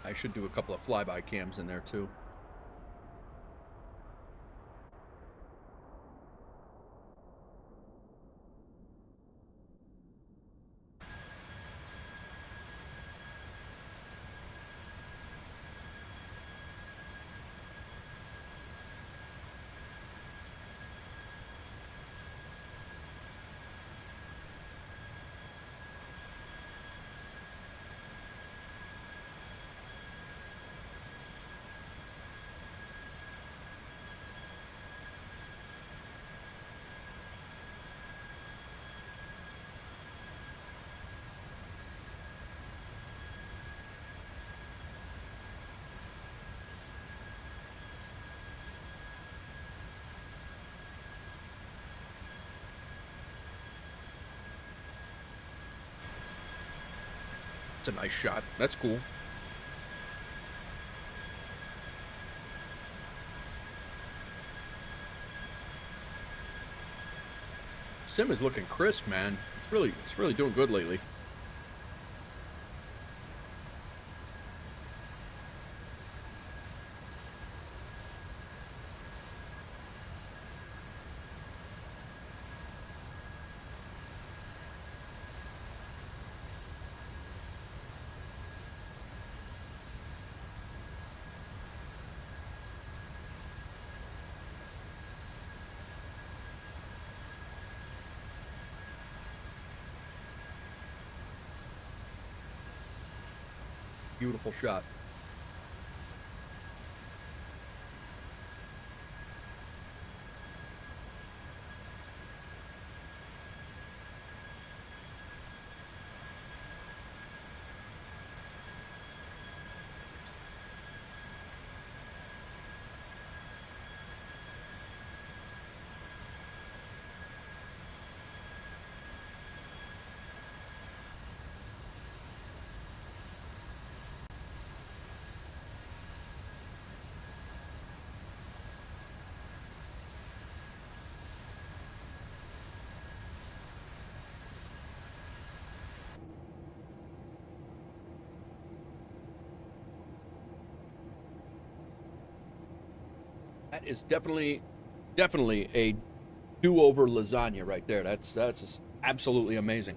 I should do a couple of flyby cams in there too. It's a nice shot. That's cool. Sim is looking crisp, man. It's really doing good lately. Beautiful shot. That is definitely a do-over lasagna right there. That's absolutely amazing.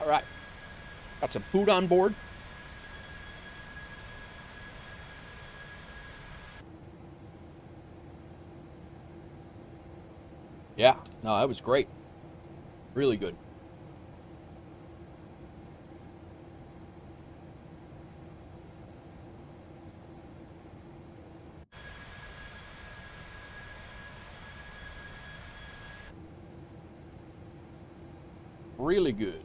All right, got some food on board. Yeah, no, that was great. Really good. Really good.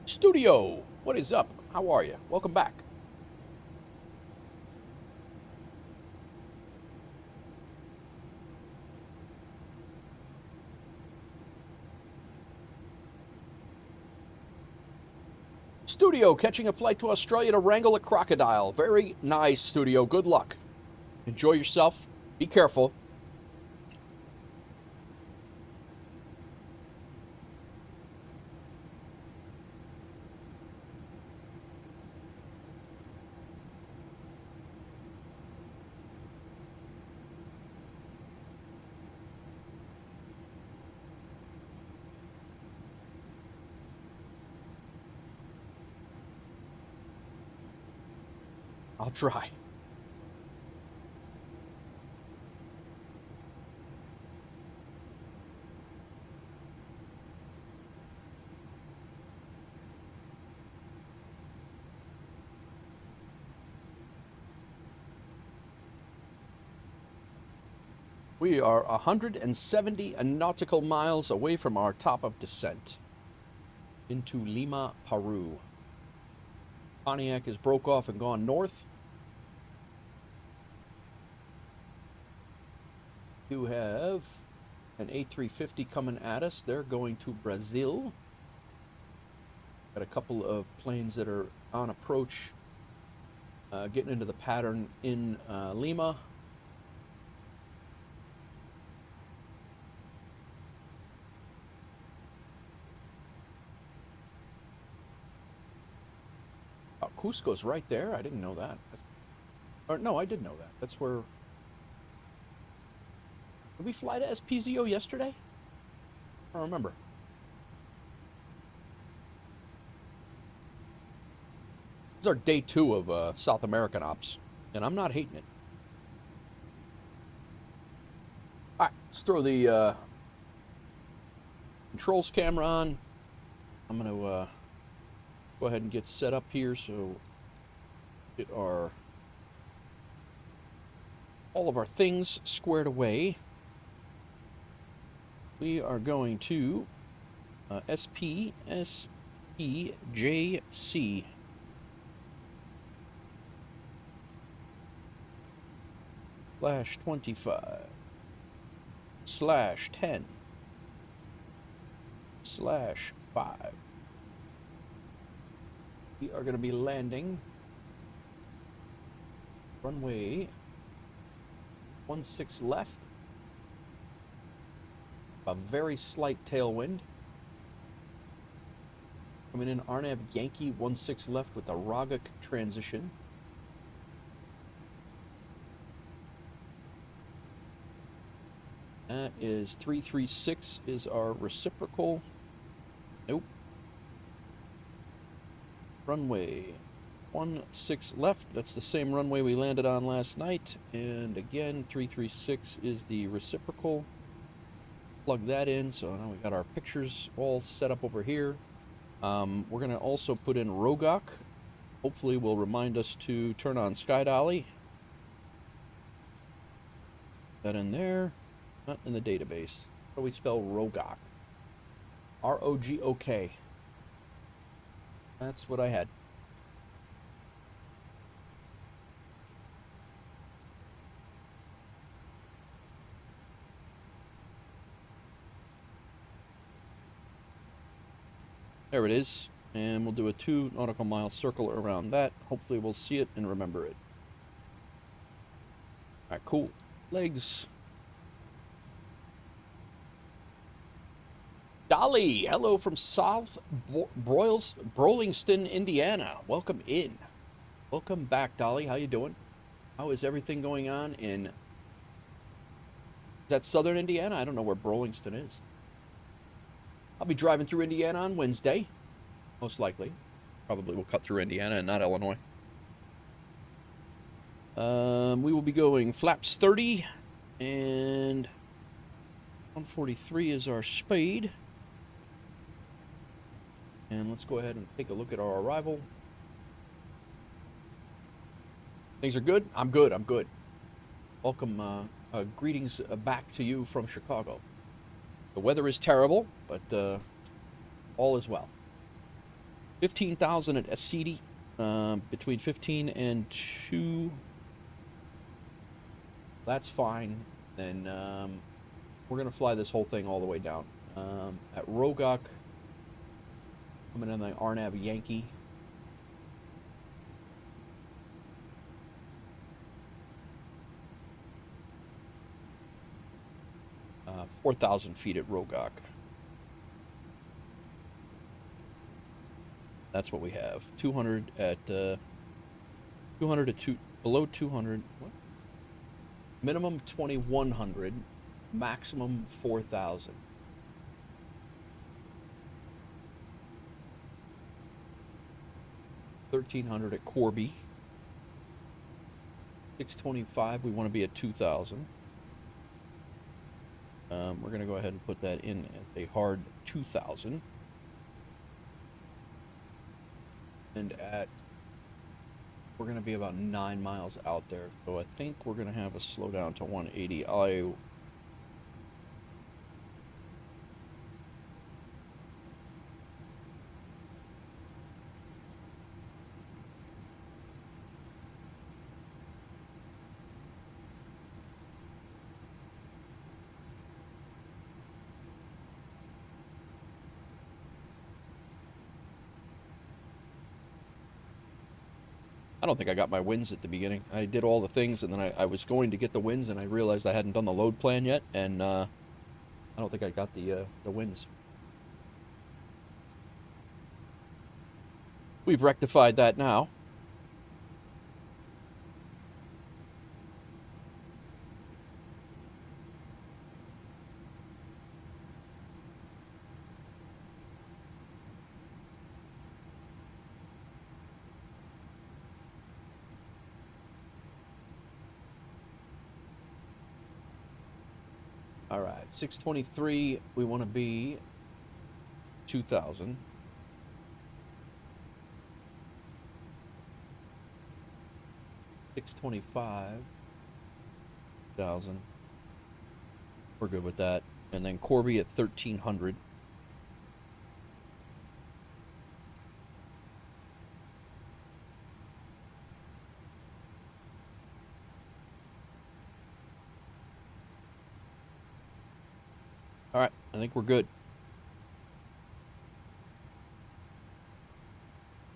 Studio, what is up? How are you? Welcome back. Studio, catching a flight to Australia to wrangle a crocodile. Very nice, Studio. Good luck. Enjoy yourself. Be careful. I'll try. We are 170 nautical miles away from our top of descent into Lima, Peru. Pontiac has broke off and gone north. You have an A350 coming at us. They're going to Brazil. Got a couple of planes that are on approach, getting into the pattern in Lima. Oh, Cusco's right there. I didn't know that. Or no, I did know that. That's where. Did we fly to SPZO yesterday? I don't remember. This is our day 2 of South American ops, and I'm not hating it. All right, let's throw the controls camera on. I'm going to go ahead and get set up here so get all of our things squared away. We are going to SPJC. /25 /10 /5. We are going to be landing runway 16 left. A very slight tailwind. Coming in RNAV Yankee 16 left with a Rogak transition. That is 336 is our reciprocal. Nope. Runway 16 left. That's the same runway we landed on last night. And again, 336 is the reciprocal. Plug that in. So now we got our pictures all set up over here. We're going to also put in Rogak. Hopefully will remind us to turn on Sky Dolly. That in there. Not in the database. How do we spell Rogak? R-O-G-O-K. That's what I had. There it is. And we'll do a 2 nautical mile circle around that. Hopefully we'll see it and remember it. Alright, cool. Legs. Dolly, hello from South Burlington, Indiana. Welcome in. Welcome back, Dolly. How you doing? How is everything going on in... Is that southern Indiana? I don't know where Burlington is. I'll be driving through Indiana on Wednesday. Most likely. Probably will cut through Indiana and not Illinois. We will be going flaps 30. And 143 is our speed. And let's go ahead and take a look at our arrival. Things are good? I'm good. I'm good. Welcome. Greetings back to you from Chicago. The weather is terrible, but all is well. 15,000 at Asidi, between 15 and 2. That's fine. Then we're going to fly this whole thing all the way down. At Rogak, coming in the RNAV Yankee. Uh, 4,000 feet at Rogak. That's what we have. 200 at 200 to 2 below 200. What? Minimum 2,100, maximum 4,000. $1,300 at Corby. 625. We want to be at 2,000. We're going to go ahead and put that in as a hard 2,000. And we're going to be about 9 miles out there. So I think we're going to have a slow down to 180. I don't think I got my wins at the beginning. I did all the things, and then I was going to get the wins, and I realized I hadn't done the load plan yet, and I don't think I got the wins. We've rectified that now. All right, 623, we want to be 2,000. $625,000. We're good with that. And then Corby at 1,300. All right, I think we're good.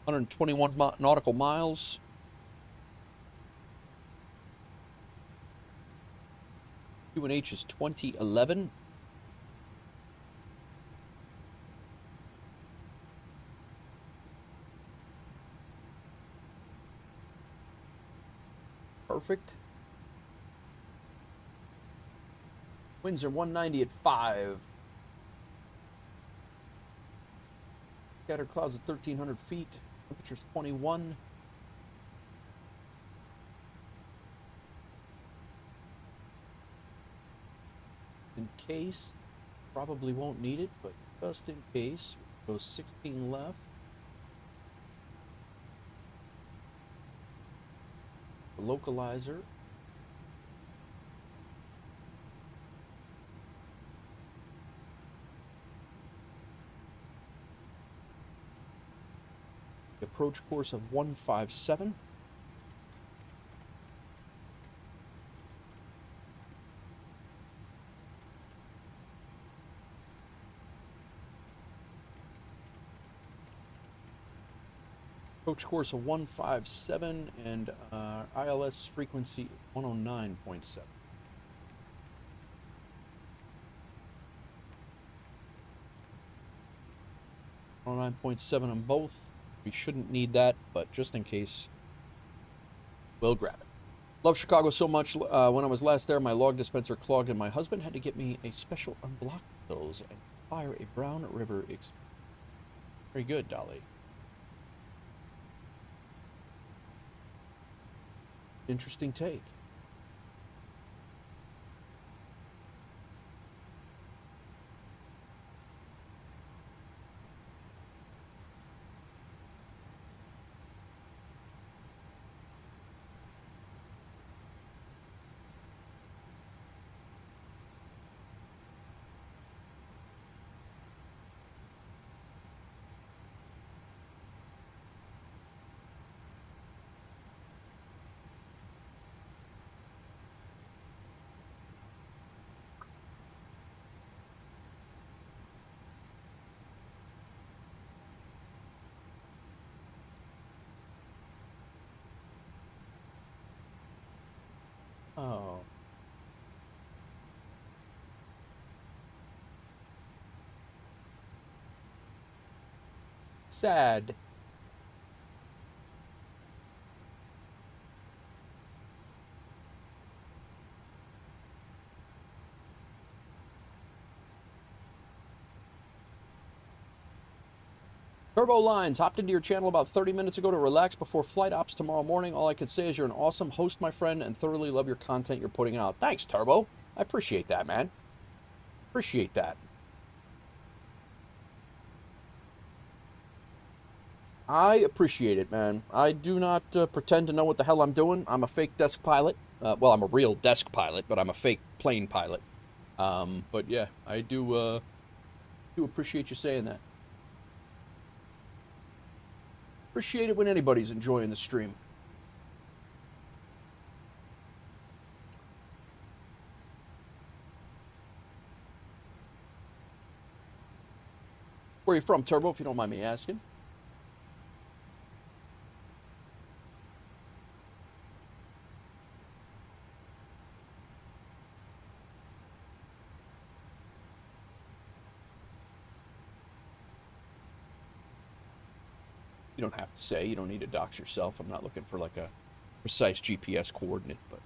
121 nautical miles. UNH is 2011. Perfect. Winds are 190 at 5. Scattered clouds at 1,300 feet. Temperature's 21. In case, probably won't need it, but just in case, go 16 left. The localizer. Approach course of 157. Approach course of 157 and ILS frequency 109.7. 109.7 on both. We shouldn't need that, but just in case, we'll grab it. Love Chicago so much. When I was last there, my log dispenser clogged, and my husband had to get me a special unblock pills and fire a brown river experience. Very good, Dolly. Interesting take. Oh. Sad. Turbo Lines, hopped into your channel about 30 minutes ago to relax before flight ops tomorrow morning. All I could say is you're an awesome host, my friend, and thoroughly love your content you're putting out. Thanks, Turbo. I appreciate that, man. Appreciate that. I appreciate it, man. I do not pretend to know what the hell I'm doing. I'm a fake desk pilot. Well, I'm a real desk pilot, but I'm a fake plane pilot. But yeah, I do appreciate you saying that. Appreciate it when anybody's enjoying the stream. Where are you from, Turbo, if you don't mind me asking? You don't have to say. You don't need to dox yourself. I'm not looking for like a precise GPS coordinate, but...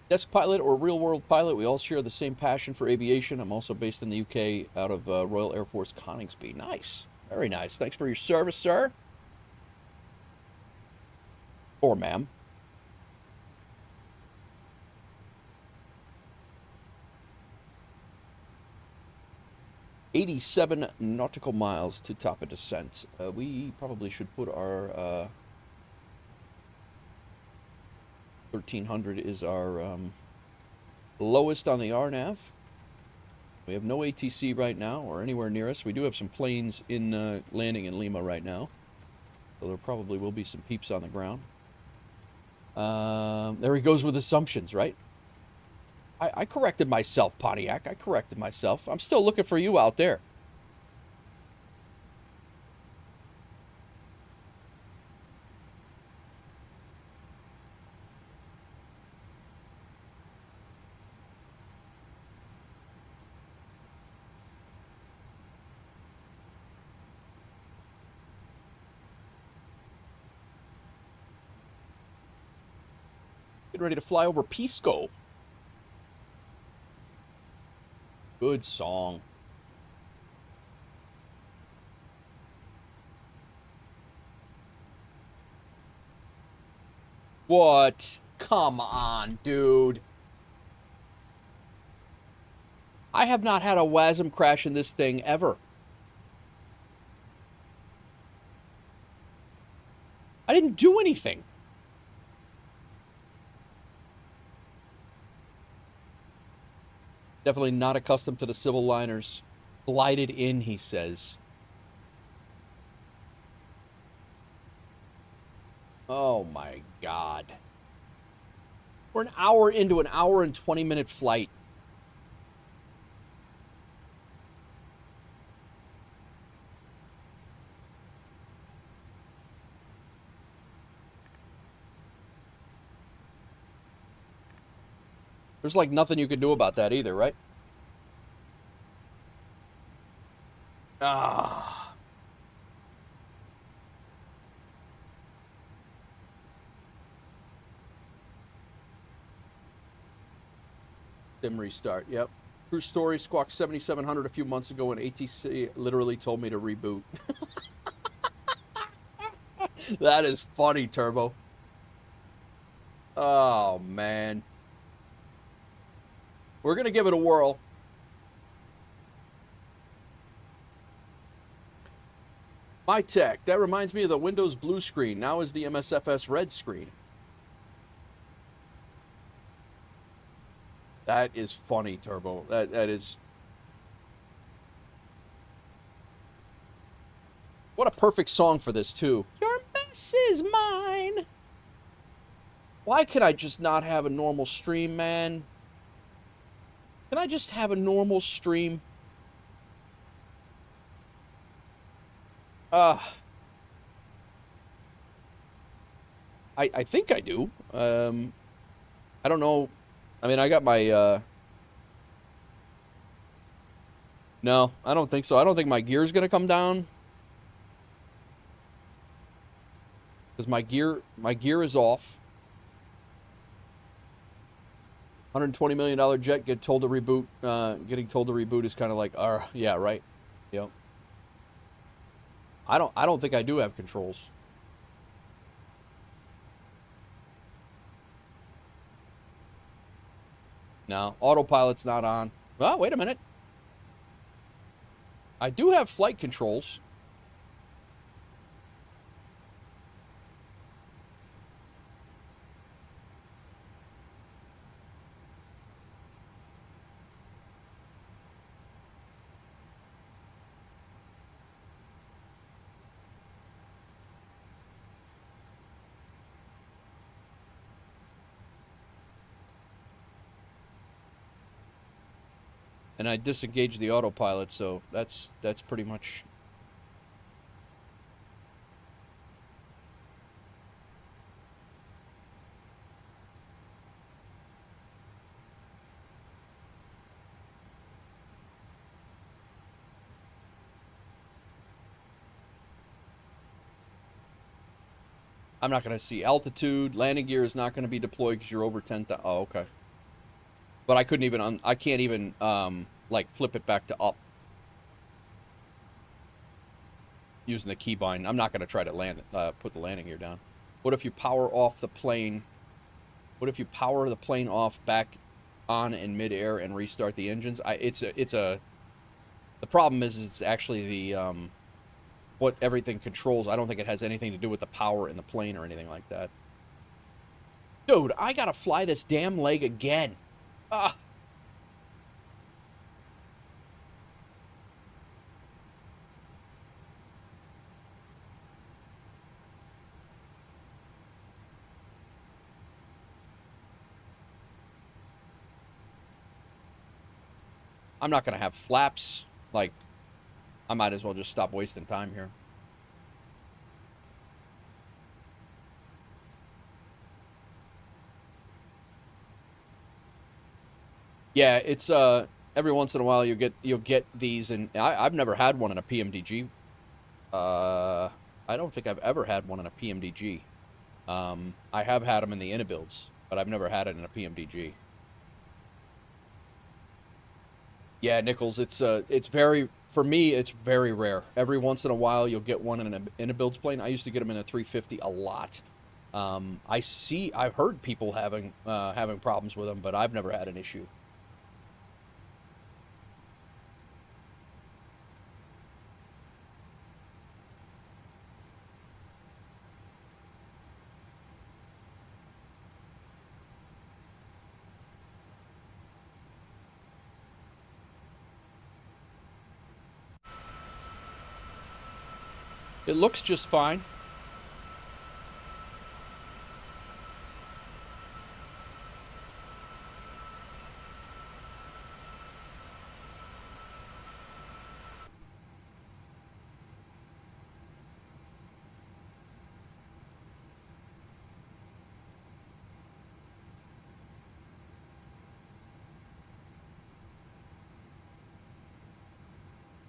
Desk pilot or real-world pilot, we all share the same passion for aviation. I'm also based in the UK out of Royal Air Force Coningsby. Nice. Very nice. Thanks for your service, sir. Or ma'am. "87 nautical miles to top of descent." We probably should put our 1,300 is our lowest on the RNAV. We have no ATC right now or anywhere near us. We do have some planes in landing in Lima right now. So there probably will be some peeps on the ground. There he goes with assumptions, right? I corrected myself, Pontiac. I corrected myself. I'm still looking for you out there. Getting ready to fly over Pisco. Good song. What? Come on, dude. I have not had a WASM crash in this thing ever. I didn't do anything. Definitely not accustomed to the civil liners. Glided in, he says. Oh my God. We're an hour into an hour and 20-minute flight. There's like nothing you can do about that either, right? Ah. Sim restart, yep. True story, Squawk 7700 a few months ago and ATC literally told me to reboot. That is funny, Turbo. Oh, man. We're going to give it a whirl. My tech, that reminds me of the Windows blue screen. Now is the MSFS red screen. That is funny, Turbo. That is... What a perfect song for this, too. Your mess is mine. Why can I just not have a normal stream, man? Can I just have a normal stream? I think I do. I don't know. I mean, I got my, No, I don't think so. I don't think my gear is going to come down. Because my gear is off. $120 million jet getting told to reboot is kind of like, yeah, right. Yep. I don't think I do have controls. No, autopilot's not on. Well, wait a minute. I do have flight controls. And I disengaged the autopilot, so that's pretty much... I'm not going to see altitude. Landing gear is not going to be deployed because you're over 10,000. Oh, okay. But I couldn't even, I can't even, like, flip it back to up. Using the keybind. I'm not going to try to land, put the landing gear down. What if you power off the plane? What if you power the plane off back on in midair and restart the engines? The problem is it's actually the, what everything controls. I don't think it has anything to do with the power in the plane or anything like that. Dude, I gotta fly this damn leg again. Ah. I'm not going to have flaps. Like, I might as well just stop wasting time here. Yeah, it's every once in a while you'll get these, and I've never had one in a PMDG. I don't think I've ever had one in a PMDG. I have had them in the IniBuilds, but I've never had it in a PMDG. Yeah, Nichols, it's very, for me, it's very rare. Every once in a while, you'll get one in an IniBuilds plane. I used to get them in a 350 a lot. I've heard people having problems with them, but I've never had an issue. It looks just fine.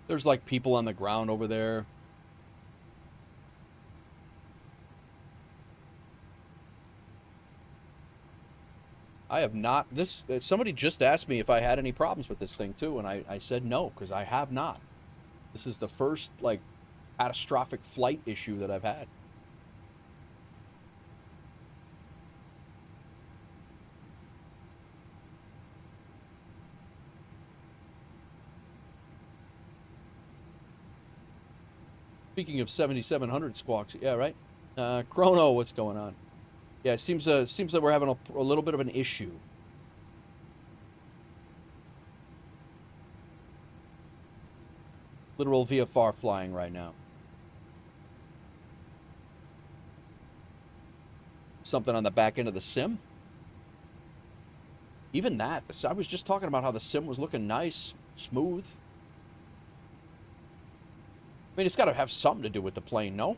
There's like people on the ground over there. I have not. Somebody just asked me if I had any problems with this thing too, and I said no, because I have not. This is the first like catastrophic flight issue that I've had. Speaking of 7700 squawks, yeah, right? Chrono, what's going on? Yeah, it seems like we're having a little bit of an issue. Literal VFR flying right now. Something on the back end of the sim? Even that, I was just talking about how the sim was looking nice, smooth. I mean, it's got to have something to do with the plane, no?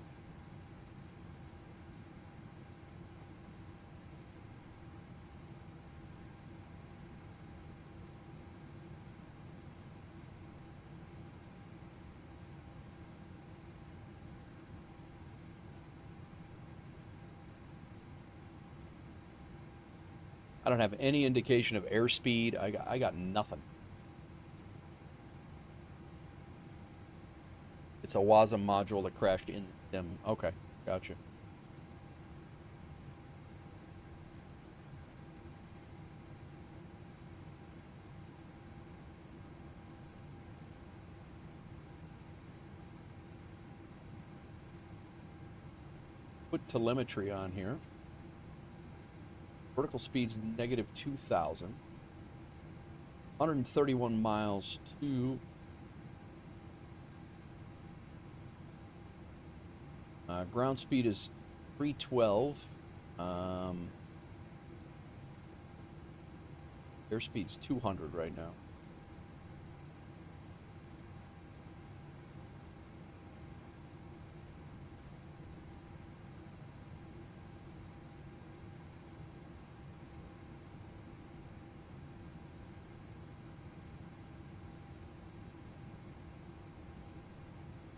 I don't have any indication of airspeed. I got nothing. It's a WASM module that crashed in them. Okay, gotcha. Put telemetry on here. Vertical speed's negative 2,000. 131 miles to... ground speed is 312. Airspeed's 200 right now.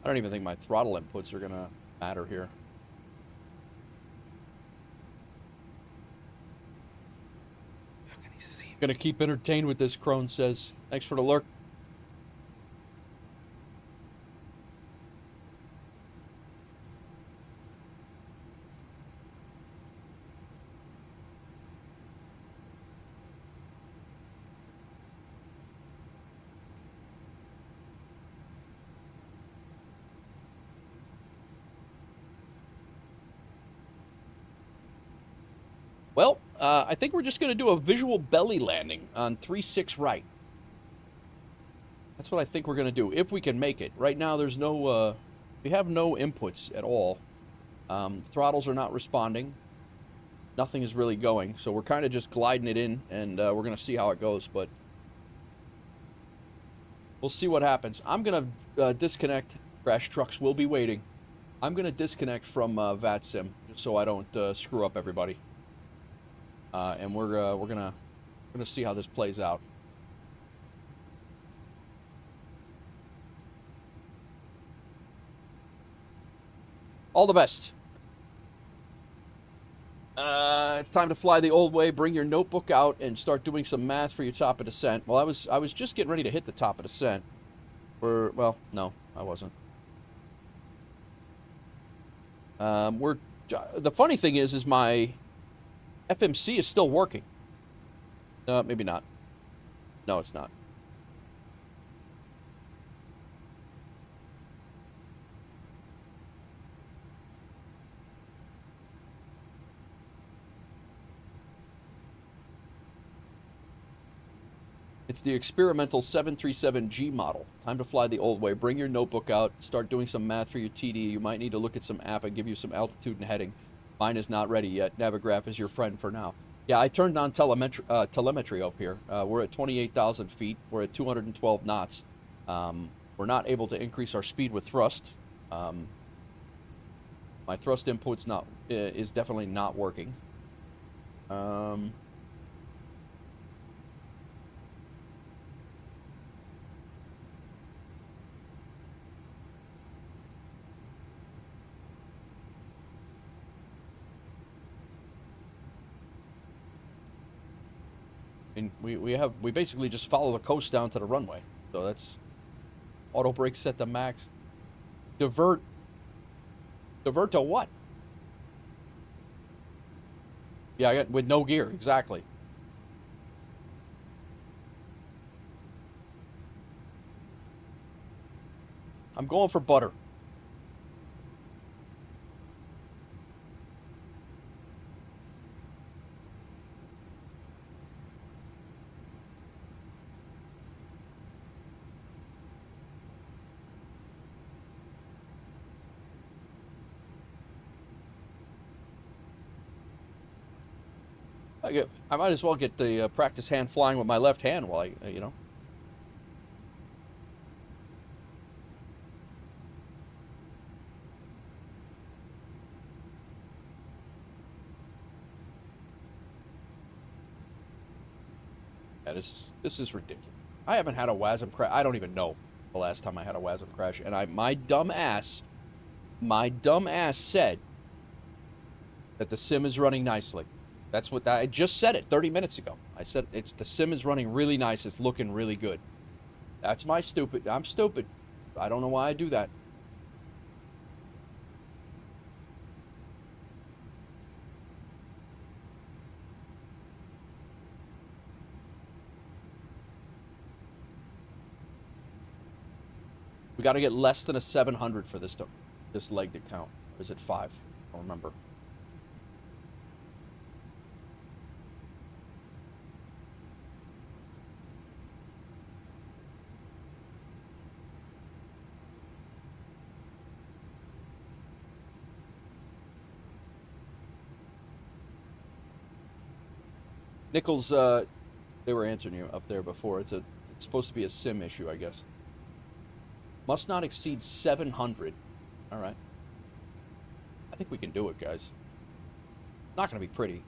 I don't even think my throttle inputs are gonna matter here. How can he see me? Gonna keep entertained with this, Crone says. Thanks for the lurk. Well, I think we're just going to do a visual belly landing on 3-6 right. That's what I think we're going to do, if we can make it. Right now, there's no, we have no inputs at all. Throttles are not responding. Nothing is really going, so we're kind of just gliding it in, and we're going to see how it goes, but We'll see what happens. I'm going to disconnect. Crash trucks will be waiting. I'm going to disconnect from VATSIM just so I don't screw up everybody. And we're gonna see how this plays out. All the best. It's time to fly the old way. Bring your notebook out and start doing some math for your top of descent. Well, I was just getting ready to hit the top of descent. Well, no, I wasn't. The funny thing is my FMC is still working. Maybe not. No, it's not. It's the experimental 737G model. Time to fly the old way. Bring your notebook out. Start doing some math for your TD. You might need to look at some app and give you some altitude and heading. Mine is not ready yet. Navigraph is your friend for now. Yeah, I turned on telemetry up here. We're at 28,000 feet. We're at 212 knots. We're not able to increase our speed with thrust. My thrust input's is definitely not working. And we basically just follow the coast down to the runway. So that's auto brake set to max. Divert to what? Yeah, I got with no gear, exactly. I'm going for butter. I might as well get the practice hand flying with my left hand while I, you know. Yeah, this is ridiculous. I haven't had a WASM crash. I don't even know the last time I had a WASM crash, and my dumb ass said that the sim is running nicely. That's what I just said it 30 minutes ago. I said the sim is running really nice. It's looking really good. That's my stupid. I'm stupid. I don't know why I do that. We got to get less than a 700 for this leg to count. Or is it 5? I don't remember. Nichols, they were answering you up there before. It's supposed to be a sim issue, I guess. Must not exceed 700. All right. I think we can do it, guys. Not going to be pretty.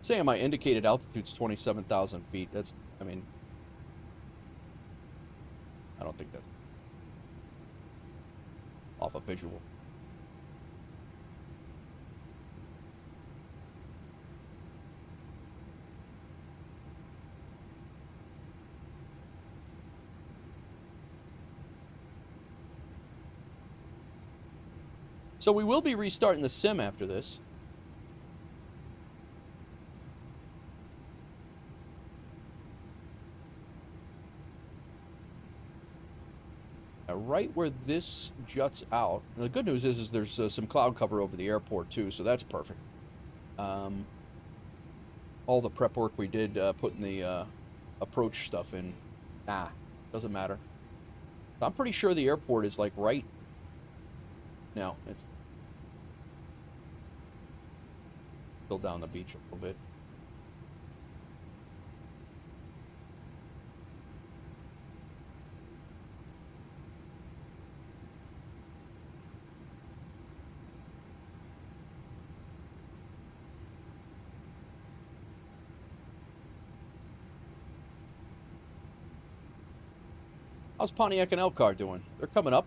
Saying my indicated altitude's 27,000 feet. That's, I mean, I don't think that's off a visual. So we will be restarting the sim after this. Right where this juts out. And the good news is there's some cloud cover over the airport too, so that's perfect. All the prep work we did putting the approach stuff in, doesn't matter. I'm pretty sure the airport is like right. No, it's. Still down the beach a little bit. How's Pontiac and Elkhart doing? They're coming up.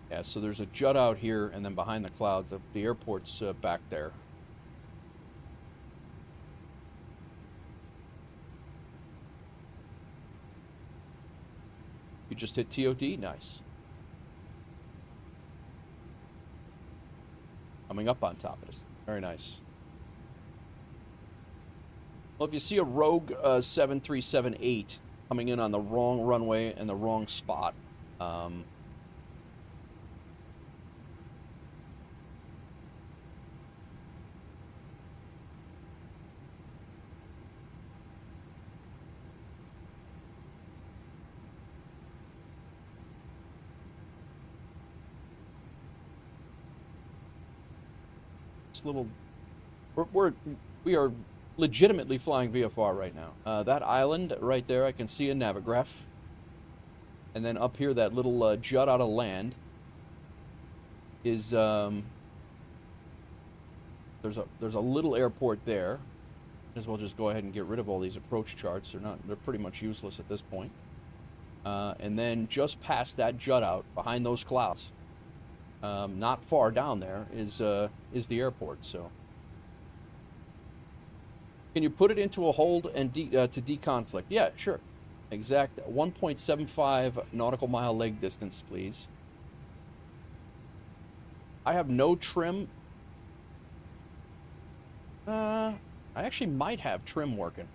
Yeah, so there's a jut out here, and then behind the clouds, the airport's back there. You just hit TOD? Nice. Coming up on top of us. Very nice. Well, if you see a Rogue 7378 coming in on the wrong runway and the wrong spot, we are legitimately flying VFR right now. That island right there, I can see a Navigraph, and then up here, that little jut out of land is there's a little airport there. Might as well just go ahead and get rid of all these approach charts. They're pretty much useless at this point. And then just past that jut out, behind those clouds, not far down there, is the airport. So, can you put it into a hold and to deconflict? Yeah, sure. Exact 1.75 nautical mile leg distance, please. I have no trim. I actually might have trim working.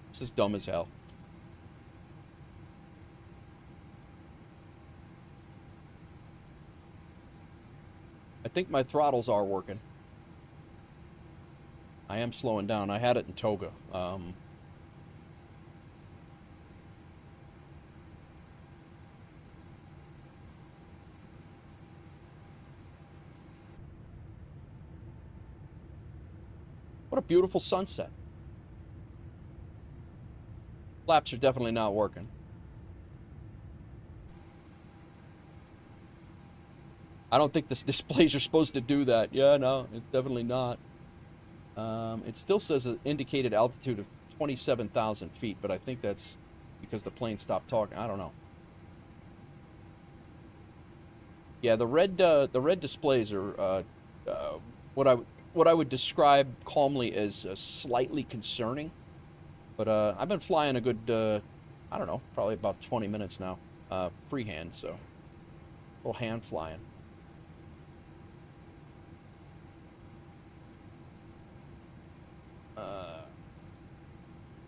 This is dumb as hell. I think my throttles are working. I am slowing down. I had it in Toga. What a beautiful sunset. Flaps are definitely not working. I don't think the displays are supposed to do that. Yeah, no, it's definitely not. It still says an indicated altitude of 27,000 feet, but I think that's because the plane stopped talking. I don't know. Yeah, the red displays are what I would describe calmly as slightly concerning. But I've been flying a good, I don't know, probably about 20 minutes now, freehand, so a little hand flying.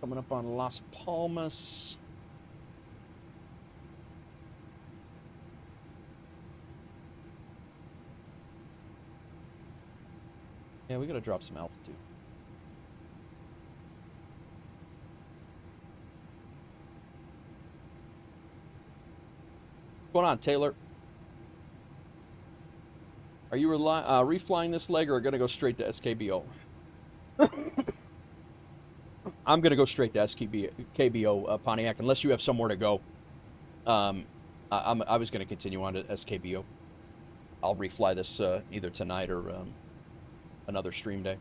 Coming up on Las Palmas. Yeah, we gotta drop some altitude. What's going on, Taylor? Are you reflying this leg or gonna go straight to SKBO? I'm gonna go straight to SKBO, Pontiac, unless you have somewhere to go. I was gonna continue on to SKBO. I'll refly this either tonight or another stream day.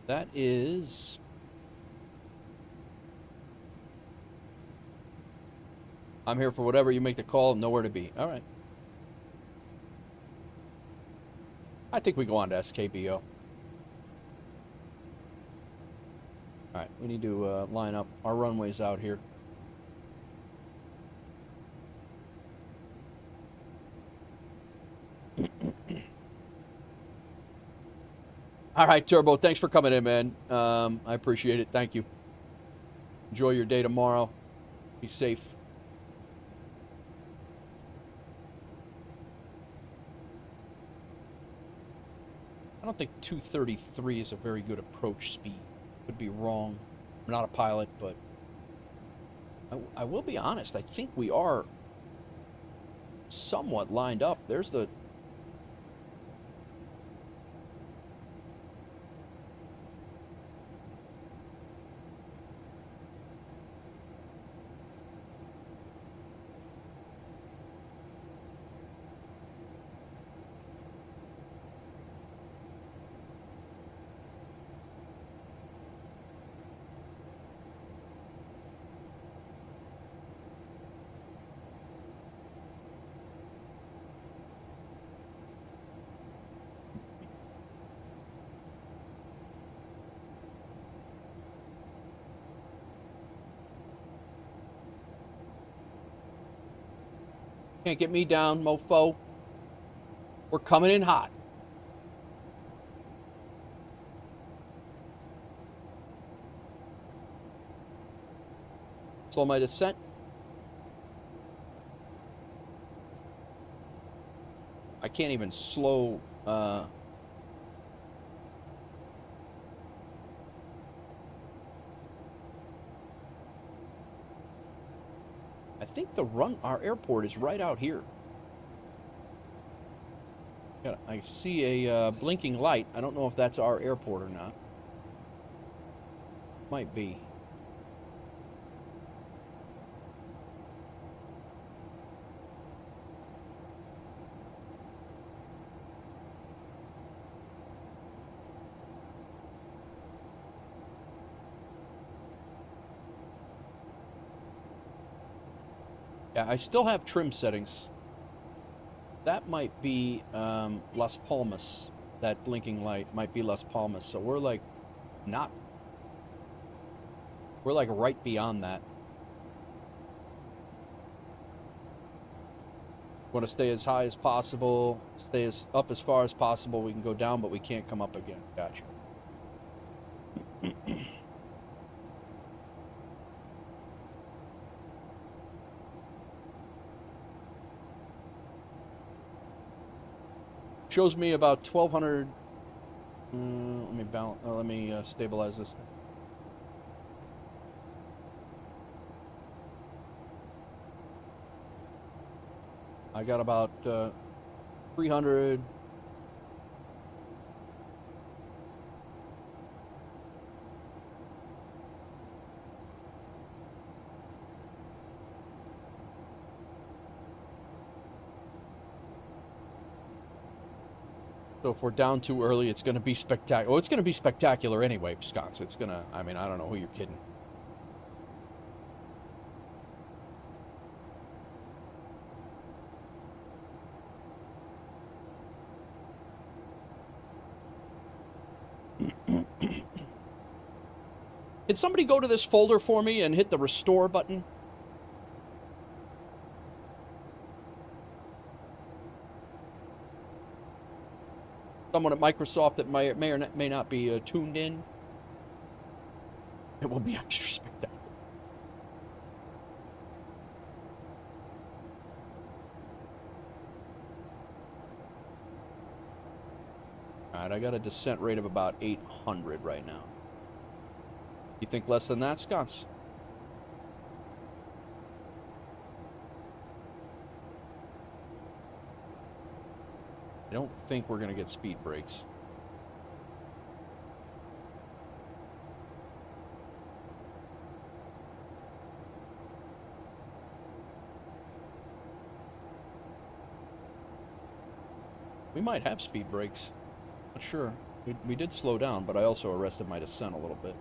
That is... I'm here for whatever you make the call, nowhere to be. All right. I think we go on to SKBO. All right, we need to line up our runways out here. All right, Turbo, thanks for coming in, man. I appreciate it. Thank you. Enjoy your day tomorrow. Be safe. I don't think 233 is a very good approach speed. Could be wrong. I'm not a pilot, but I will be honest. I think we are somewhat lined up. There's the... Can't get me down, mofo. We're coming in hot. Slow my descent. I can't even slow... I think our airport is right out here. Yeah, I see a blinking light. I don't know if that's our airport or not. Might be. Yeah, I still have trim settings. That might be Las Palmas. That blinking light might be Las Palmas. So we're like not... We're like right beyond that. Want to stay as high as possible. Stay up as far as possible. We can go down, but we can't come up again. Gotcha. Shows me about 1,200. Let me balance. Let me stabilize this thing. I got about 300. So if we're down too early, it's going to be spectacular. Oh, it's going to be spectacular anyway, Scots. It's going to, I mean, I don't know who you're kidding. Can somebody go to this folder for me and hit the restore button? Someone at Microsoft that may or may not be tuned in. It will be extra spectacular. Alright, I got a descent rate of about 800 right now. You think less than that, Scots? I don't think we're going to get speed brakes. We might have speed brakes. Not sure. We did slow down, but I also arrested my descent a little bit.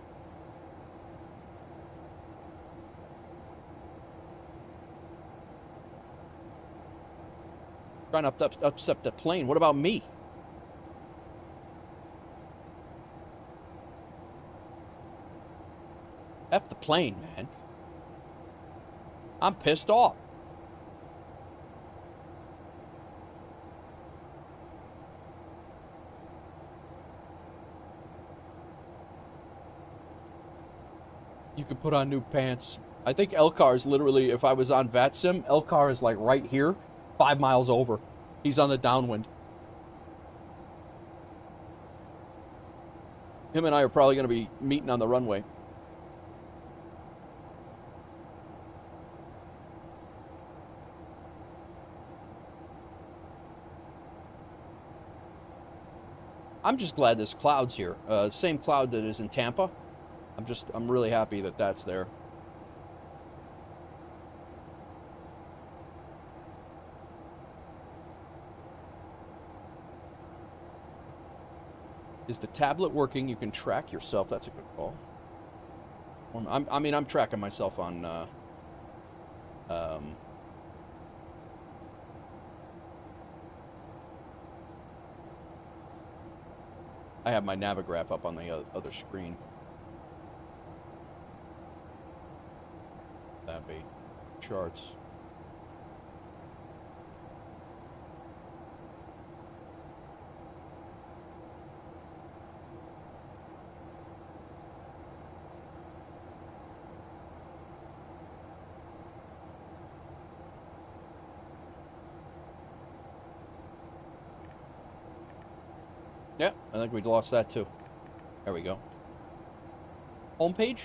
Trying not to upset the plane. What about me? F the plane, man. I'm pissed off. You could put on new pants. I think Elcar is literally, if I was on VATSIM, Elcar is like right here, 5 miles over. He's on the downwind. Him and I are probably going to be meeting on the runway. I'm just glad this cloud's here. Same cloud that is in Tampa. I'm really happy that that's there. Is the tablet working? You can track yourself. That's a good call. I'm tracking myself on I have my Navigraph up on the other screen. That'd be charts. Yeah, I think we lost that too. There we go. Homepage?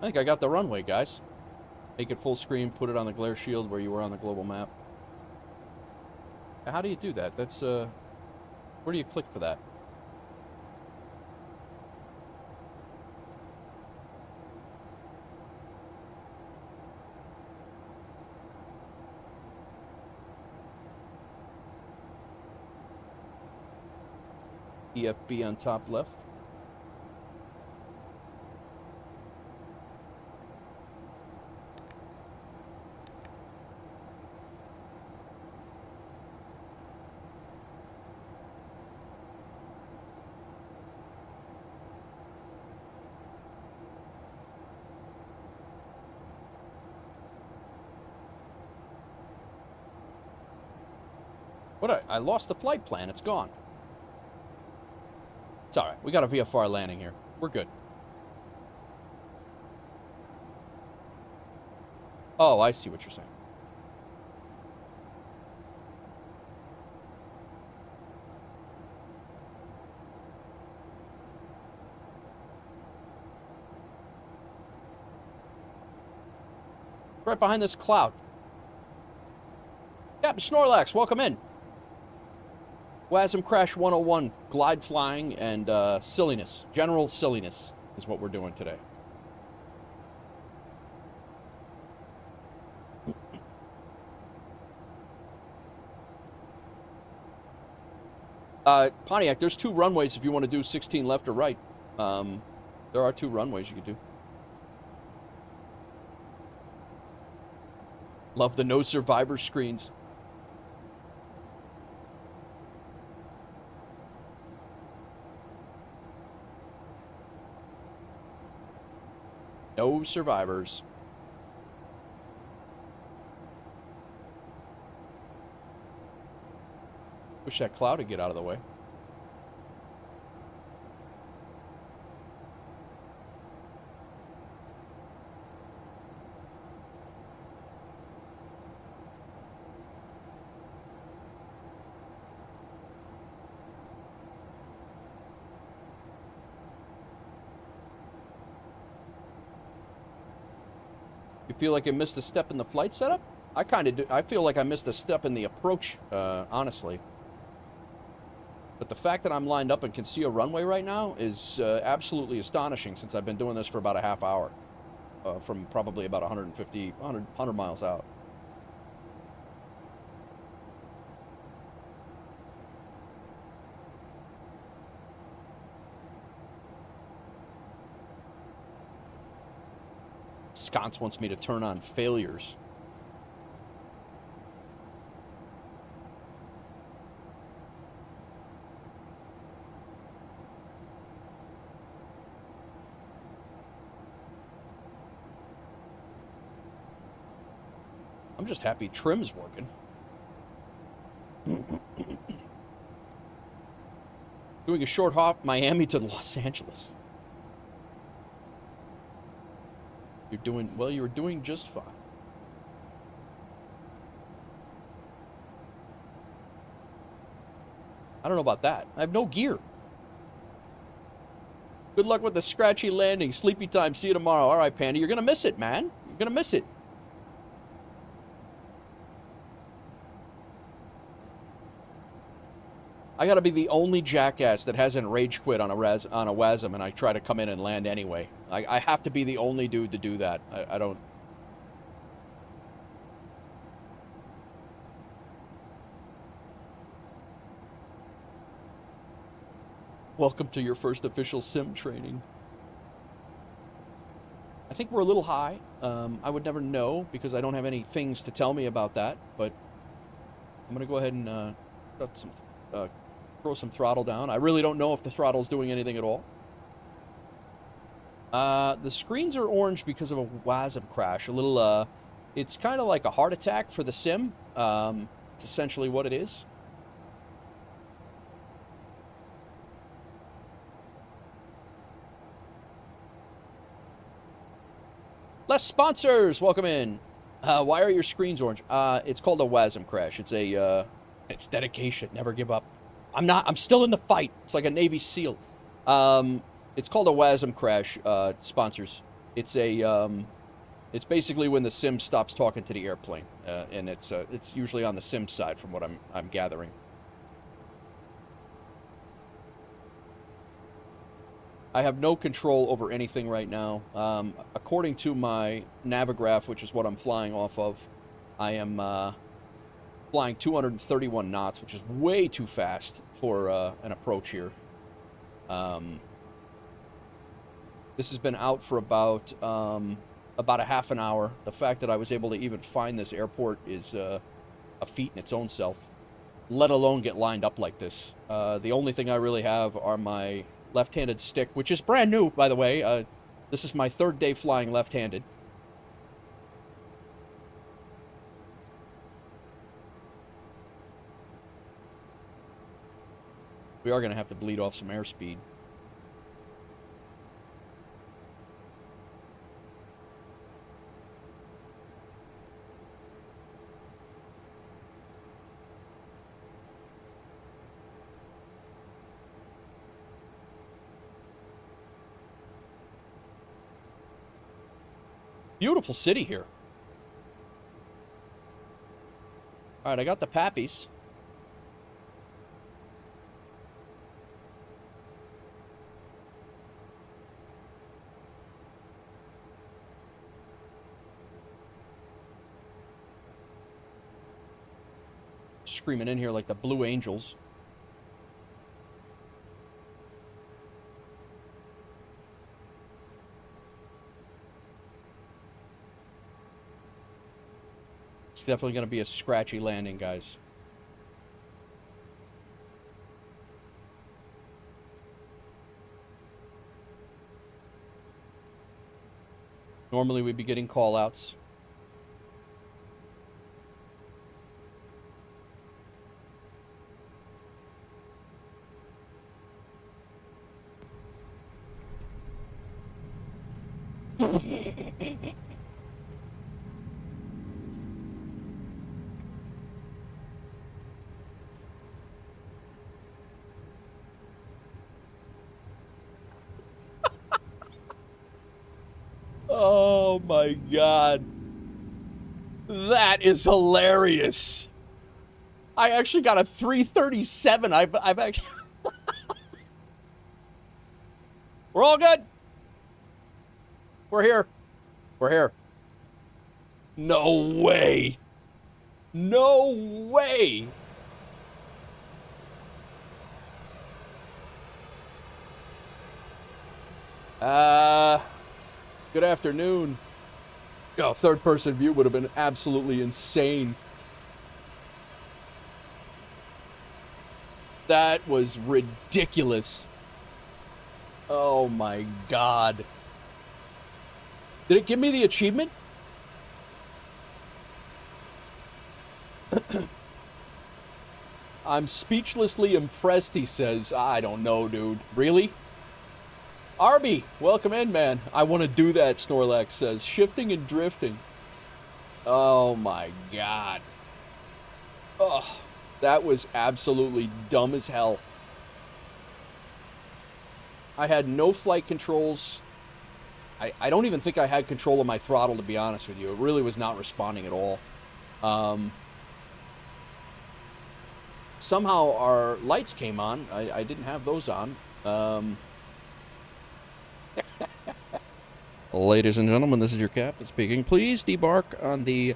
I think I got the runway, guys. Make it full screen, put it on the glare shield where you were on the global map. How do you do that? That's, where do you click for that? EFB on top left. What? I lost the flight plan. It's gone. It's all right. We got a VFR landing here. We're good. Oh, I see what you're saying. Right behind this cloud. Captain Snorlax, welcome in. WASM Crash 101, glide flying, and silliness. General silliness is what we're doing today. Pontiac, there's 2 runways if you want to do 16 left or right. There are 2 runways you can do. Love the no survivor screens. No survivors. Wish that cloud would get out of the way. You feel like you missed a step in the flight setup? I kind of do. I feel like I missed a step in the approach, honestly. But the fact that I'm lined up and can see a runway right now is absolutely astonishing since I've been doing this for about a half hour. From probably about 100 miles out. Sconce wants me to turn on failures. I'm just happy trim's working. Doing a short hop, Miami to Los Angeles. You're doing, well, you're doing just fine. I don't know about that. I have no gear. Good luck with the scratchy landing. Sleepy time. See you tomorrow. All right, Panda. You're going to miss it, man. You're going to miss it. I gotta be the only jackass that hasn't rage quit on a WASM, and I try to come in and land anyway. I have to be the only dude to do that. I don't... Welcome to your first official sim training. I think we're a little high. I would never know because I don't have any things to tell me about that, but I'm gonna go ahead and cut some... throw some throttle down. I really don't know if the throttle's doing anything at all. The screens are orange because of a WASM crash. A little, it's kind of like a heart attack for the sim. It's essentially what it is. Less sponsors, welcome in. Why are your screens orange? It's called a WASM crash. It's a, it's dedication. Never give up. I'm still in the fight. It's like a Navy SEAL. It's called a WASM crash, sponsors. It's a, it's basically when the sim stops talking to the airplane, and it's usually on the sim side from what I'm gathering. I have no control over anything right now. According to my Navigraph, which is what I'm flying off of, I am flying 231 knots, which is way too fast for an approach here. This has been out for about a half an hour. The fact that I was able to even find this airport is a feat in its own self, let alone get lined up like this. The only thing I really have are my left-handed stick, which is brand new, by the way. This is my third day flying left-handed. We are going to have to bleed off some airspeed. Beautiful city here. All right, I got the pappies. Screaming in here like the Blue Angels. It's definitely going to be a scratchy landing, guys. Normally we'd be getting call-outs. Oh my God. That is hilarious. I actually got a 337. I've actually... We're all good. We're here. We're here. No way. No way. Good afternoon. Oh, third-person view would have been absolutely insane. That was ridiculous. Oh my God. Did it give me the achievement? I'm speechlessly impressed, he says. I don't know, dude. Really? Arby, welcome in, man. I want to do that, Snorlax says. Shifting and drifting. Oh my God. Oh, that was absolutely dumb as hell. I had no flight controls. I don't even think I had control of my throttle, to be honest with you. It really was not responding at all. Somehow our lights came on. I didn't have those on. Ladies and gentlemen, this is your captain speaking. Please debark on the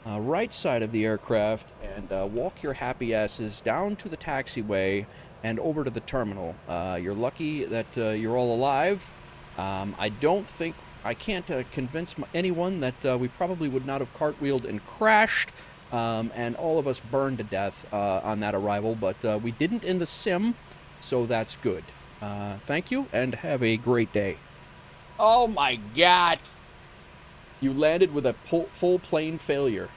right side of the aircraft and walk your happy asses down to the taxiway and over to the terminal. You're lucky that you're all alive. I can't convince anyone that we probably would not have cartwheeled and crashed, and all of us burned to death on that arrival, but we didn't in the sim, so that's good. Thank you, and have a great day. Oh my God! You landed with a full plane failure.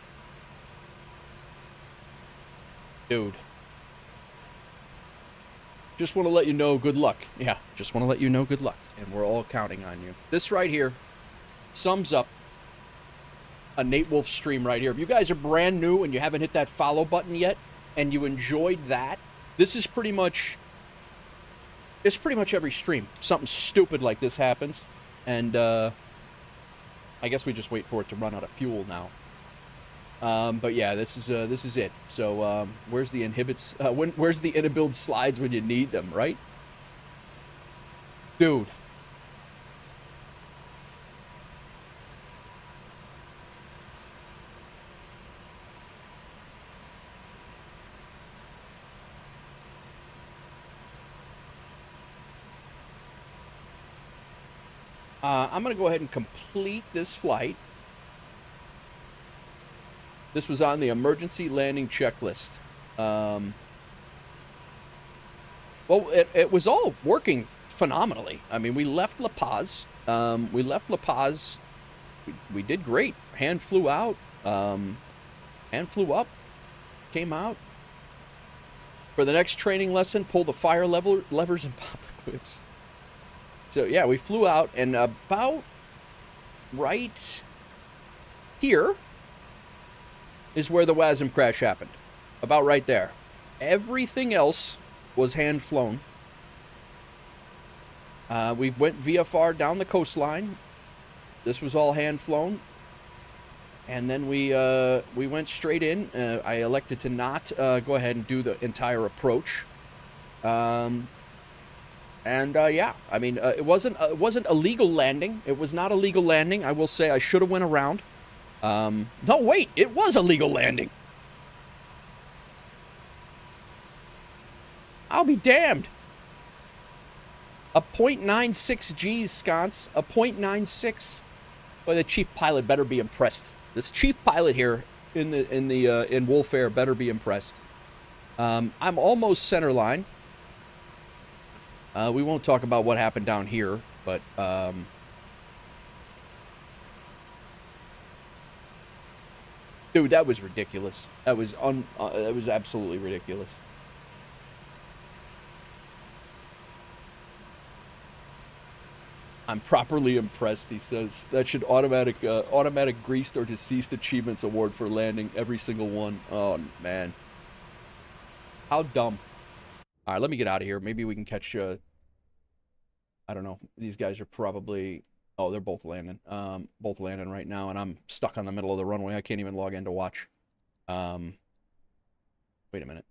Dude. Just want to let you know good luck. Yeah, just want to let you know good luck. And we're all counting on you. This right here sums up a Nate Wolf stream right here. If you guys are brand new and you haven't hit that follow button yet, and you enjoyed that, this is pretty much... It's pretty much every stream. Something stupid like this happens. And, I guess we just wait for it to run out of fuel now. But yeah, this is it. So where's the inhibits? Where's the IniBuilds slides when you need them, right? Dude. I'm gonna go ahead and complete this flight. This was on the emergency landing checklist. Well, it was all working phenomenally. I mean, we left La Paz. We did great. Hand flew out. Hand flew up. Came out. For the next training lesson, pull the fire levers and pop the quips. So, yeah, we flew out, and about right here is where the WASM crash happened. About right there. Everything else was hand-flown. We went VFR down the coastline. This was all hand-flown. And then we went straight in. I elected to not go ahead and do the entire approach. Yeah, I mean, it wasn't a legal landing. It was not a legal landing. I will say I should have went around. No, wait, it was a legal landing. I'll be damned. A .96 G's, sconce. A .96. Boy, the chief pilot better be impressed. This chief pilot here in WolfAir better be impressed. I'm almost center line. We won't talk about what happened down here, but dude, that was ridiculous. That was absolutely ridiculous. I'm properly impressed, he says. That should automatic greased or deceased achievements award for landing every single one. Oh, man. How dumb. All right, let me get out of here. Maybe we can catch, I don't know. These guys are probably Oh, they're both landing. Both landing right now, and I'm stuck on the middle of the runway. I can't even log in to watch. Wait a minute.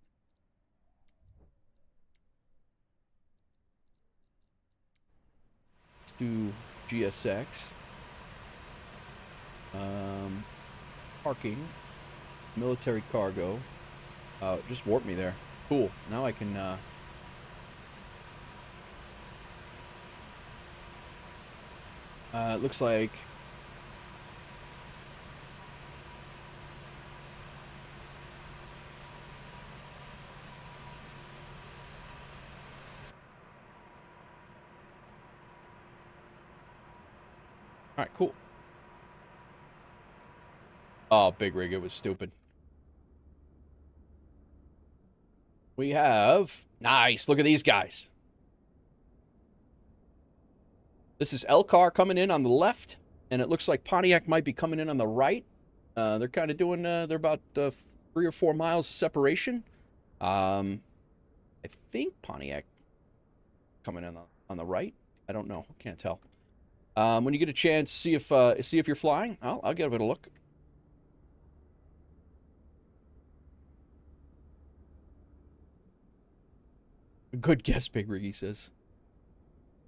Let's do GSX. Parking. Military cargo. Just warp me there. Cool. Now I can, it looks like... All right, cool. Oh, big rig, it was stupid. We have... Nice, look at these guys. This is Elcar coming in on the left, and it looks like Pontiac might be coming in on the right. They're kind of doing... they're about 3 or 4 miles of separation. I think Pontiac coming in on the right. I don't know. Can't tell. When you get a chance, see if you're flying. I'll give it a look. Good guess, Big Rig, he says.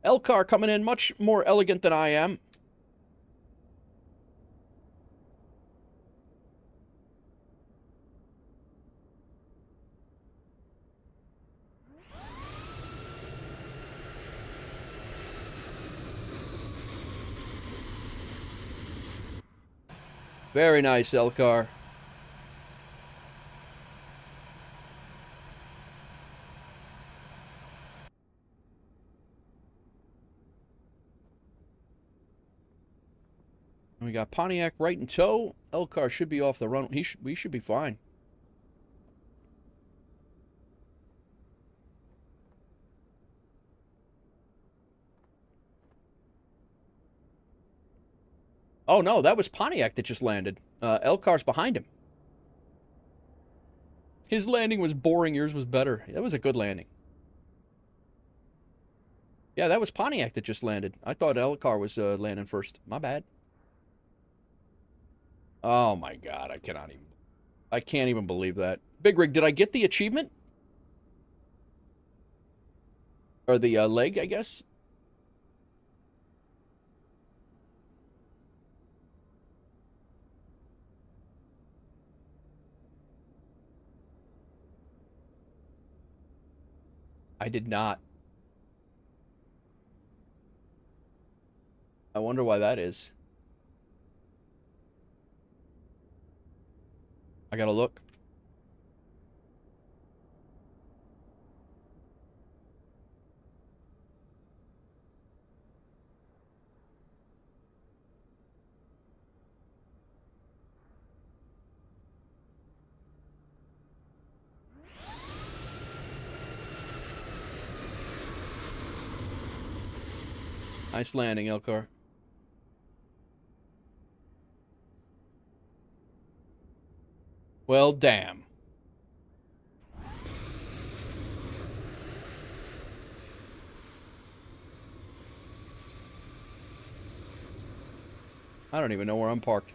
Elcar coming in much more elegant than I am. Very nice, Elcar. And we got Pontiac right in tow. Elcar should be off the run. We should be fine. Oh, no, that was Pontiac that just landed. Elcar's behind him. His landing was boring. Yours was better. That was a good landing. Yeah, that was Pontiac that just landed. I thought Elcar was landing first. My bad. Oh, my God. I can't even believe that. Big Rig, did I get the achievement? Or the leg, I guess? I did not. I wonder why that is. I gotta look. Nice landing, Elcar. Well, damn. I don't even know where I'm parked.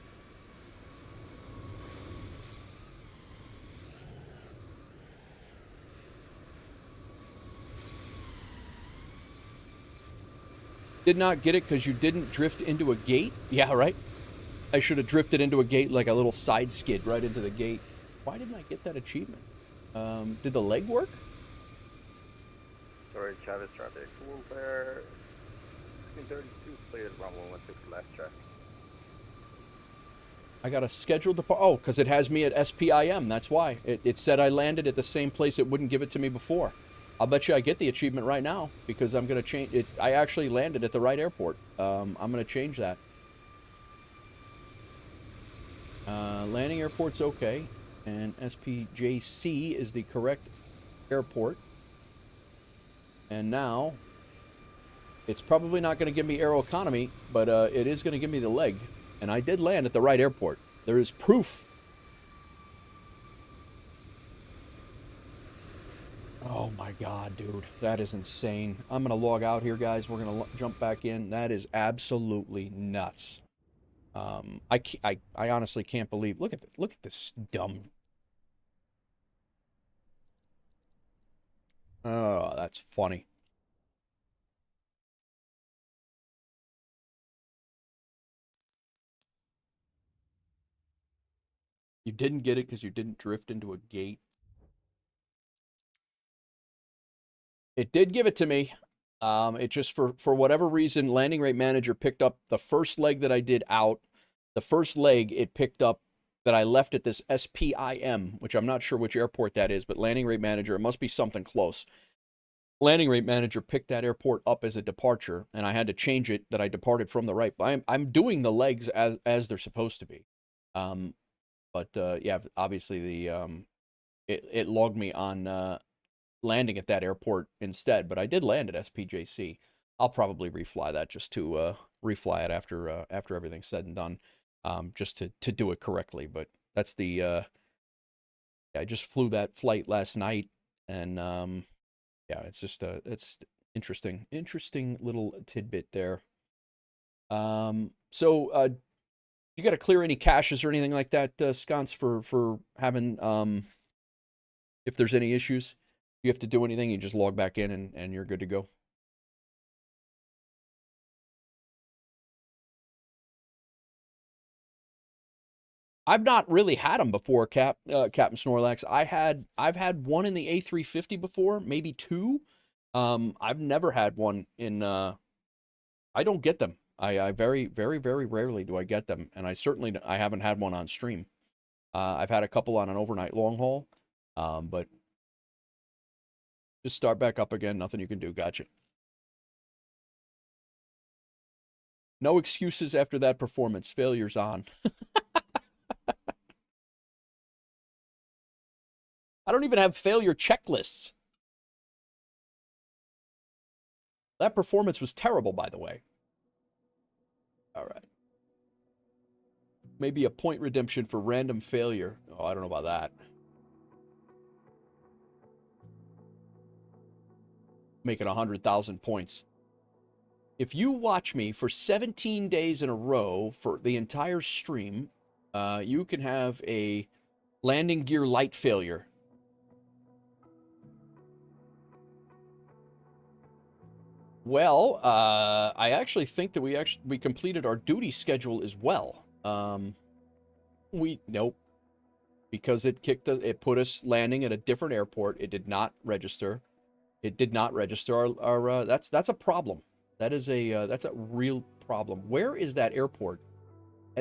Did not get it because you didn't drift into a gate? Yeah, right? I should have drifted into a gate like a little side skid right into the gate. Why didn't I get that achievement? Did the leg work? Sorry, Chavez traffic. WolfAir 1632 cleared runway 16 last track. I got a scheduled depart. Oh, because it has me at SPIM. That's why. It said I landed at the same place it wouldn't give it to me before. I'll bet you I get the achievement right now because I'm going to change it. I actually landed at the right airport. I'm going to change that. Landing airport's okay. And SPJC is the correct airport. And now, it's probably not going to give me Aeroconomy, but it is going to give me the leg. And I did land at the right airport. There is proof. Oh my god, dude. That is insane. I'm going to log out here, guys. We're going to jump back in. That is absolutely nuts. I honestly can't believe. Look at this dumb. Oh, that's funny. You didn't get it because you didn't drift into a gate. It did give it to me. It just for whatever reason, Landing Rate Manager picked up the first leg that I did out. The first leg it picked up that I left at this SPIM, which I'm not sure which airport that is, but Landing Rate Manager, it must be something close. Landing Rate Manager picked that airport up as a departure, and I had to change it that I departed from the right. I'm doing the legs as they're supposed to be. Yeah, obviously it logged me on landing at that airport instead, but I did land at SPJC. I'll probably refly that just to refly it after everything's said and done, just to do it correctly. But that's the yeah, I just flew that flight last night, and yeah, it's just it's interesting little tidbit there. So you got to clear any caches or anything like that, Sconce, for having if there's any issues, you have to do anything, you just log back in and you're good to go. I've not really had them before, Captain Snorlax. I've had one in the A350 before, maybe two. I've never had one in. I don't get them. I very rarely do I get them, and I haven't had one on stream. I've had a couple on an overnight long haul, but just start back up again. Nothing you can do. Gotcha. No excuses after that performance. Failure's on. I don't even have failure checklists. That performance was terrible, by the way. All right. Maybe a point redemption for random failure. Oh, I don't know about that. Making 100,000 points. If you watch me for 17 days in a row for the entire stream, you can have a landing gear light failure. Well, I actually think that we completed our duty schedule as well. Nope, because it put us landing at a different airport. It did not register. It did not register our that's a problem. That's a real problem. Where is that airport?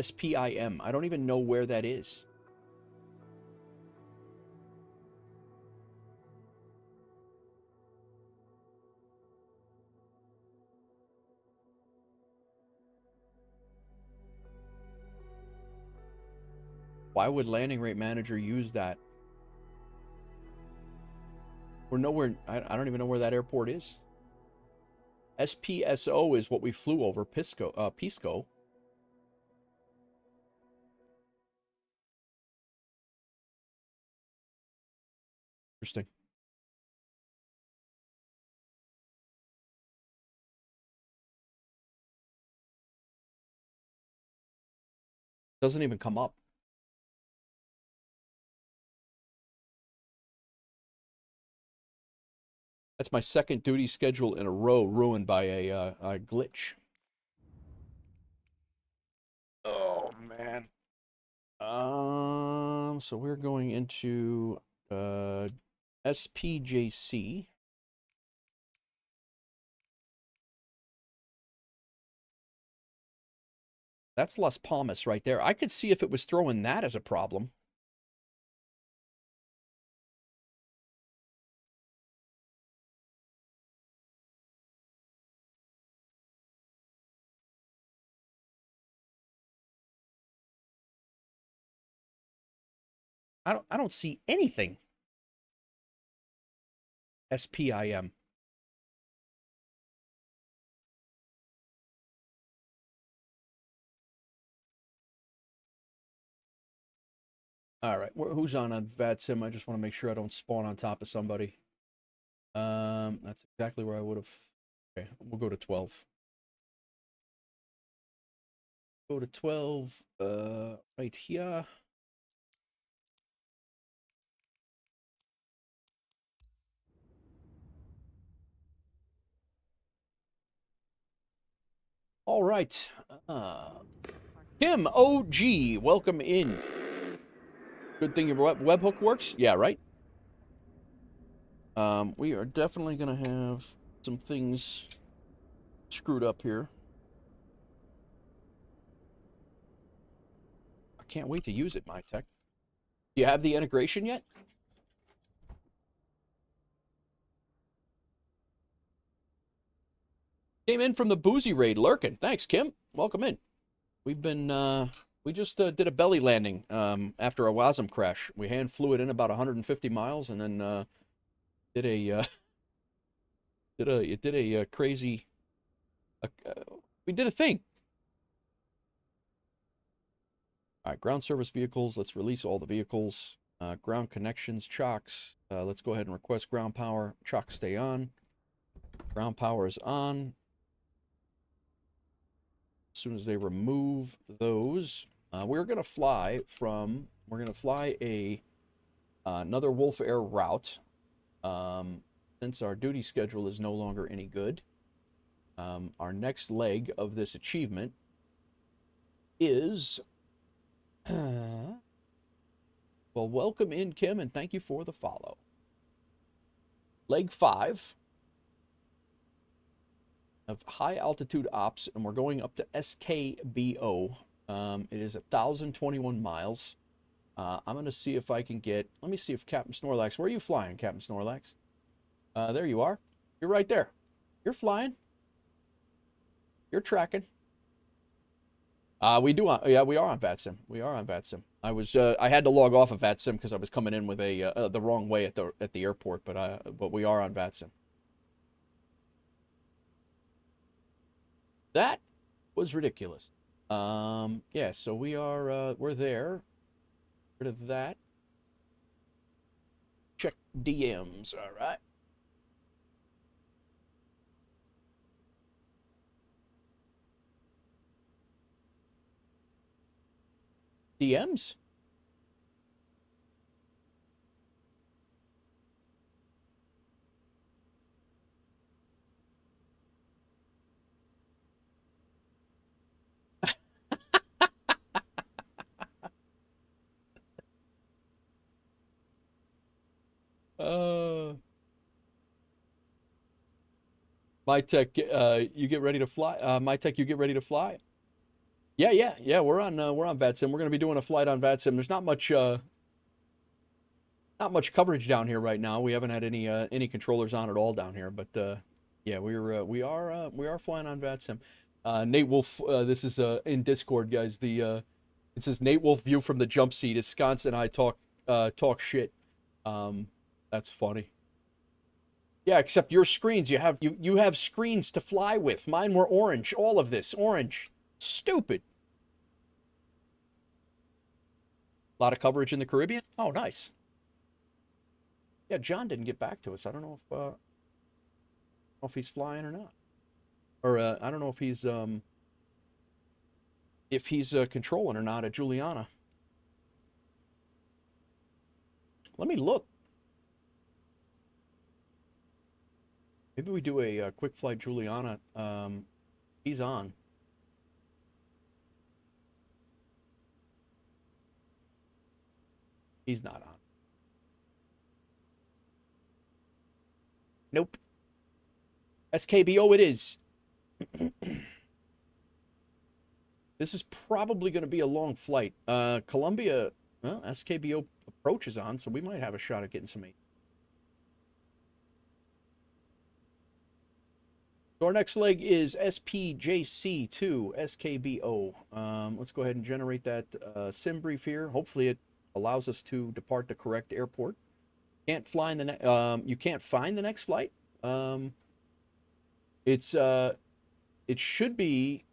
SPIM. I don't even know where that is. Why would Landing Rate Manager use that? We're nowhere. I don't even know where that airport is. SPSO is what we flew over. Pisco. Interesting. Doesn't even come up. That's my second duty schedule in a row ruined by a glitch. Oh man. So we're going into SPJC. That's Las Palmas right there. I could see if it was throwing that as a problem. I don't see anything. SPIM. All right, who's on VADSIM? I just want to make sure I don't spawn on top of somebody. That's exactly where I would have. Okay, we'll go to 12. Go to 12, right here. All right. Kim OG, welcome in. Good thing your webhook works? Yeah, right? We are definitely going to have some things screwed up here. I can't wait to use it, MyTech. Do you have the integration yet? Came in from the Boozy Raid, lurking. Thanks, Kim. Welcome in. We've been, we just did a belly landing after a WASM crash. We hand flew it in about 150 miles and then did a, did a crazy, we did a thing. All right, ground service vehicles. Let's release all the vehicles. Ground connections, chocks. Let's go ahead and request ground power. Chocks stay on. Ground power is on. As soon as they remove those, we're going to fly from, we're going to fly another WolfAir route. Since our duty schedule is no longer any good, our next leg of this achievement is, well, welcome in, Kim, and thank you for the follow. Leg 5 of high altitude ops, and we're going up to SKBO. It is 1,021 miles. I'm going to see if I can get, let me see if Captain Snorlax, where are you flying, Captain Snorlax? There you are. You're right there. You're flying. You're tracking. We do on, yeah, we are on VATSIM. We are on VATSIM. I had to log off of VATSIM because I was coming in with the wrong way at the airport, but we are on VATSIM. That was ridiculous. Yeah, so we are, we're there. Rid of that. Check DMs, all right. DMs? MyTech, you get ready to fly. MyTech, you get ready to fly. Yeah. We're on VATSIM. We're gonna be doing a flight on VATSIM. There's not much coverage down here right now. We haven't had any controllers on at all down here, but yeah, we are flying on VATSIM. Nate Wolf, this is in Discord, guys. It says Nate Wolf view from the jump seat. Ensconce and I talk shit. That's funny. Yeah, except your screens, you have screens to fly with. Mine were orange. All of this orange. Stupid. A lot of coverage in the Caribbean. Oh, nice. Yeah, John didn't get back to us. I don't know if he's flying or not, or I don't know if he's controlling or not at Juliana. Let me look. Maybe we do a quick flight Juliana. He's on. He's not on. Nope. SKBO it is. This is probably going to be a long flight. Columbia, well, SKBO approach is on, so we might have a shot at getting some aid. So our next leg is SPJC to SKBO. Let's go ahead and generate that sim brief here. Hopefully it allows us to depart the correct airport. Can't fly in the you can't find the next flight. It should be.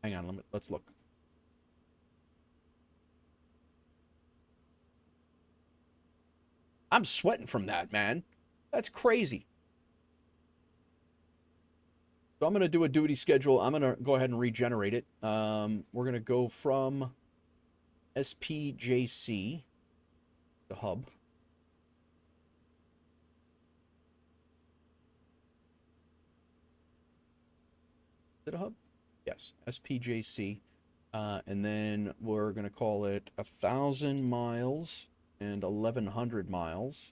Hang on, let's look. I'm sweating from that, man. That's crazy. So I'm going to do a duty schedule. I'm going to go ahead and regenerate it. We're going to go from SPJC, the hub. Is it a hub? Yes, SPJC. And then we're going to call it 1,000 miles and 1,100 miles.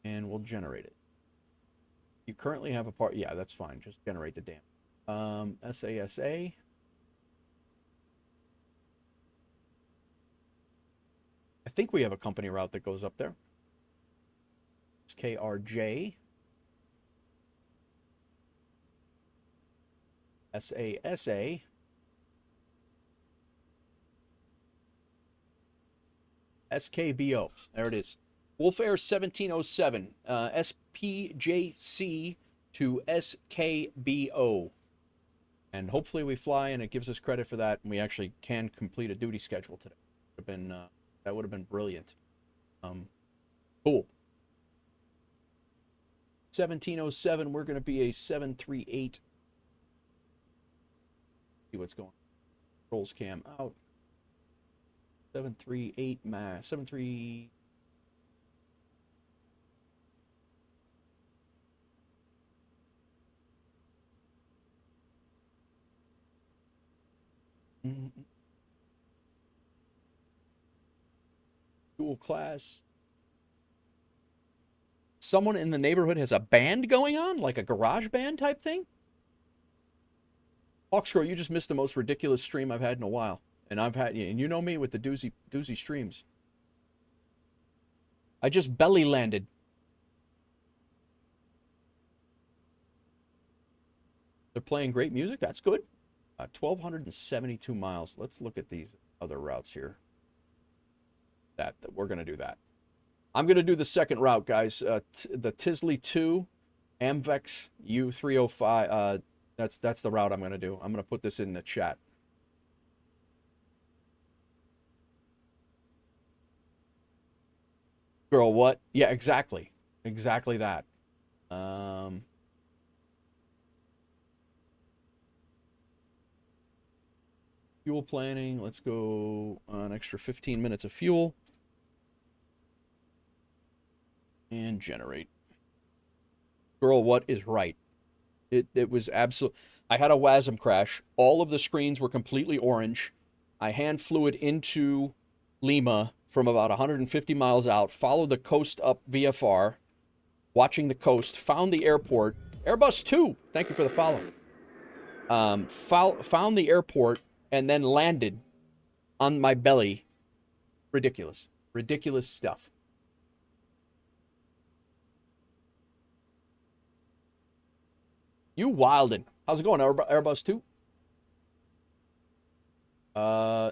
And we'll generate it. You currently have a part. Yeah, that's fine. Just generate the damn. SASA. I think we have a company route that goes up there. It's KRJ. SASA. SKBO. There it is. WolfAir 1707. SPJC to SKBO. And hopefully we fly and it gives us credit for that and we actually can complete a duty schedule today. That would have been brilliant. Cool. 1707, we're going to be a 738. See what's going on. Controls cam out. 738 mass. 73. Dual class. Someone in the neighborhood has a band going on, like a garage band type thing. Hawkscrow, you just missed the most ridiculous stream I've had in a while, and you know me with the doozy streams. I just belly landed. They're playing great music. That's good. 1,272 miles. Let's look at these other routes here. That we're going to do that. I'm going to do the second route, guys. The Tisley 2, Amvex U305. That's the route I'm going to do. I'm going to put this in the chat. Girl, what? Yeah, exactly. Exactly that. Fuel planning. Let's go an extra 15 minutes of fuel. And generate. Girl, what is right? It was absolute. I had a WASM crash. All of the screens were completely orange. I hand flew it into Lima from about 150 miles out, followed the coast up VFR, watching the coast, found the airport. Airbus 2, thank you for the follow. Found the airport and then landed on my belly. Ridiculous. Ridiculous stuff. You wildin'. How's it going, Airbus 2?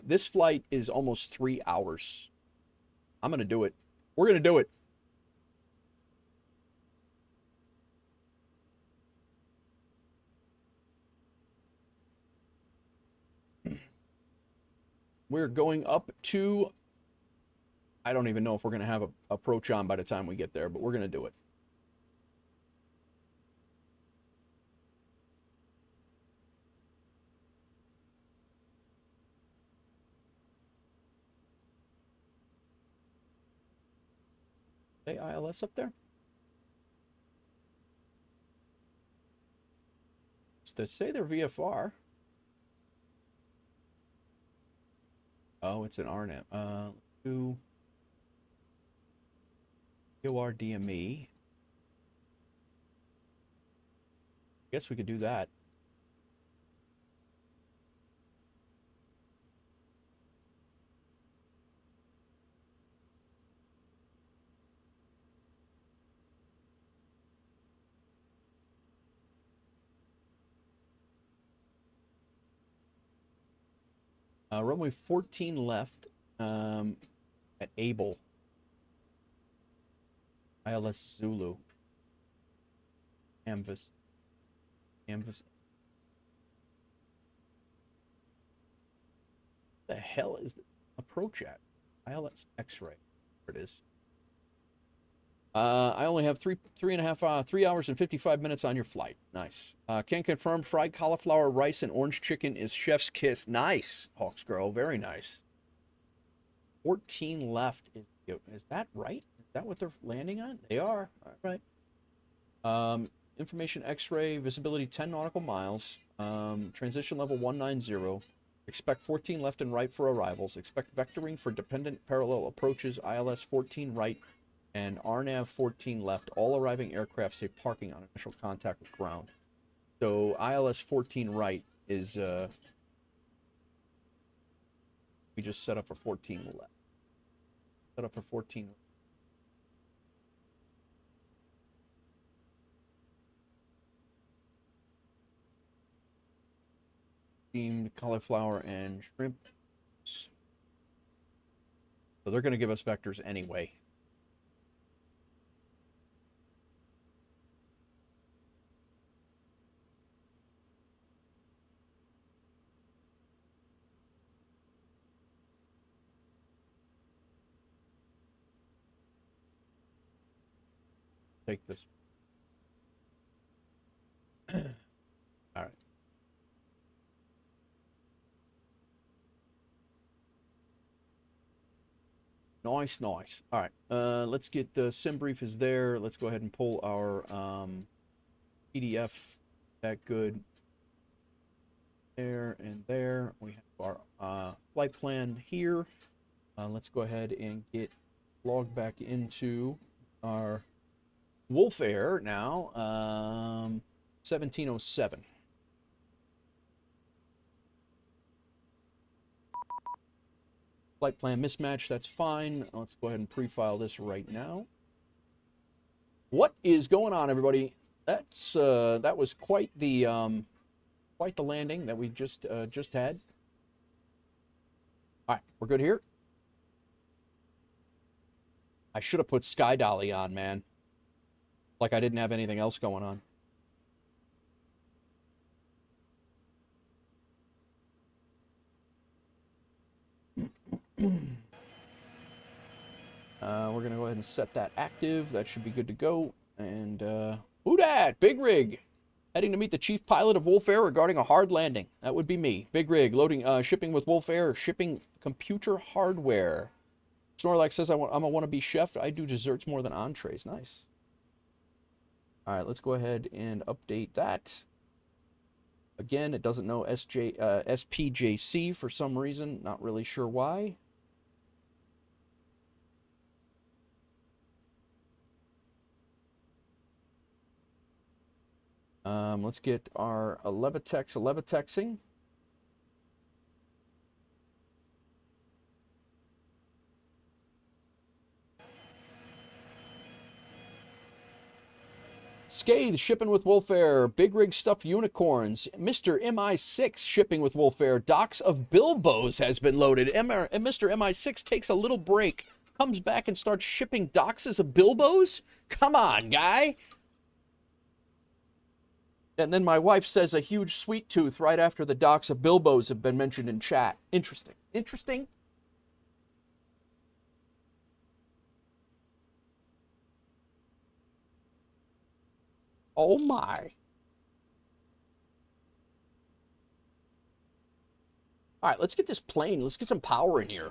This flight is almost 3 hours. I'm going to do it. We're going to do it. We're going up to... I don't even know if we're going to have a approach on by the time we get there, but we're going to do it. Hey, ILS up there? They say they're VFR. Oh, it's an RNAV. Do ORDME. Guess we could do that. Runway 14 left at Able. ILS Zulu. Canvas. The hell is the approach at? ILS X-ray. There it is. I only have 3 hours and 55 minutes on your flight. Nice. Can confirm fried cauliflower, rice, and orange chicken is chef's kiss. Nice, Hawks Girl. Very nice. 14 left. Is that right? Is that what they're landing on? They are. All right. Information X-ray, visibility 10 nautical miles. Transition level 190. Expect 14 left and right for arrivals. Expect vectoring for dependent parallel approaches. ILS 14 right and RNAV 14 left. All arriving aircraft say parking on initial contact with ground. So ILS 14 right is we just set up for 14 left. Set up for 14. Steamed cauliflower and shrimp. So they're going to give us vectors anyway. Take this. All right. Nice, nice. All right. Let's get the sim brief is there. Let's go ahead and pull our PDF. That good. There and there. We have our flight plan here. Let's go ahead and get logged back into our WolfAir now. 1707. Flight plan mismatch, that's fine. Let's go ahead and pre-file this right now. What is going on, everybody? That's that was quite the landing that we just had. All right, we're good here. I should have put Sky Dolly on, man. Like I didn't have anything else going on. We're going to go ahead and set that active. That should be good to go. And, who dat? Big Rig. Heading to meet the chief pilot of WolfAir regarding a hard landing. That would be me. Big Rig. Loading, shipping with WolfAir. Shipping computer hardware. Snorlax says I'm a wannabe chef. I do desserts more than entrees. Nice. All right, let's go ahead and update that. Again, it doesn't know SPJC for some reason. Not really sure why. Let's get our Levitexing. Scathe shipping with WolfAir. Big Rig stuffed unicorns. Mr. MI6 shipping with WolfAir. Docks of Bilbos has been loaded. Mr. MI6 takes a little break, comes back and starts shipping doxes of Bilbos? Come on, guy. And then my wife says a huge sweet tooth right after the docks of Bilbos have been mentioned in chat. Interesting. Interesting. Oh my. All right, let's get this plane. Let's get some power in here.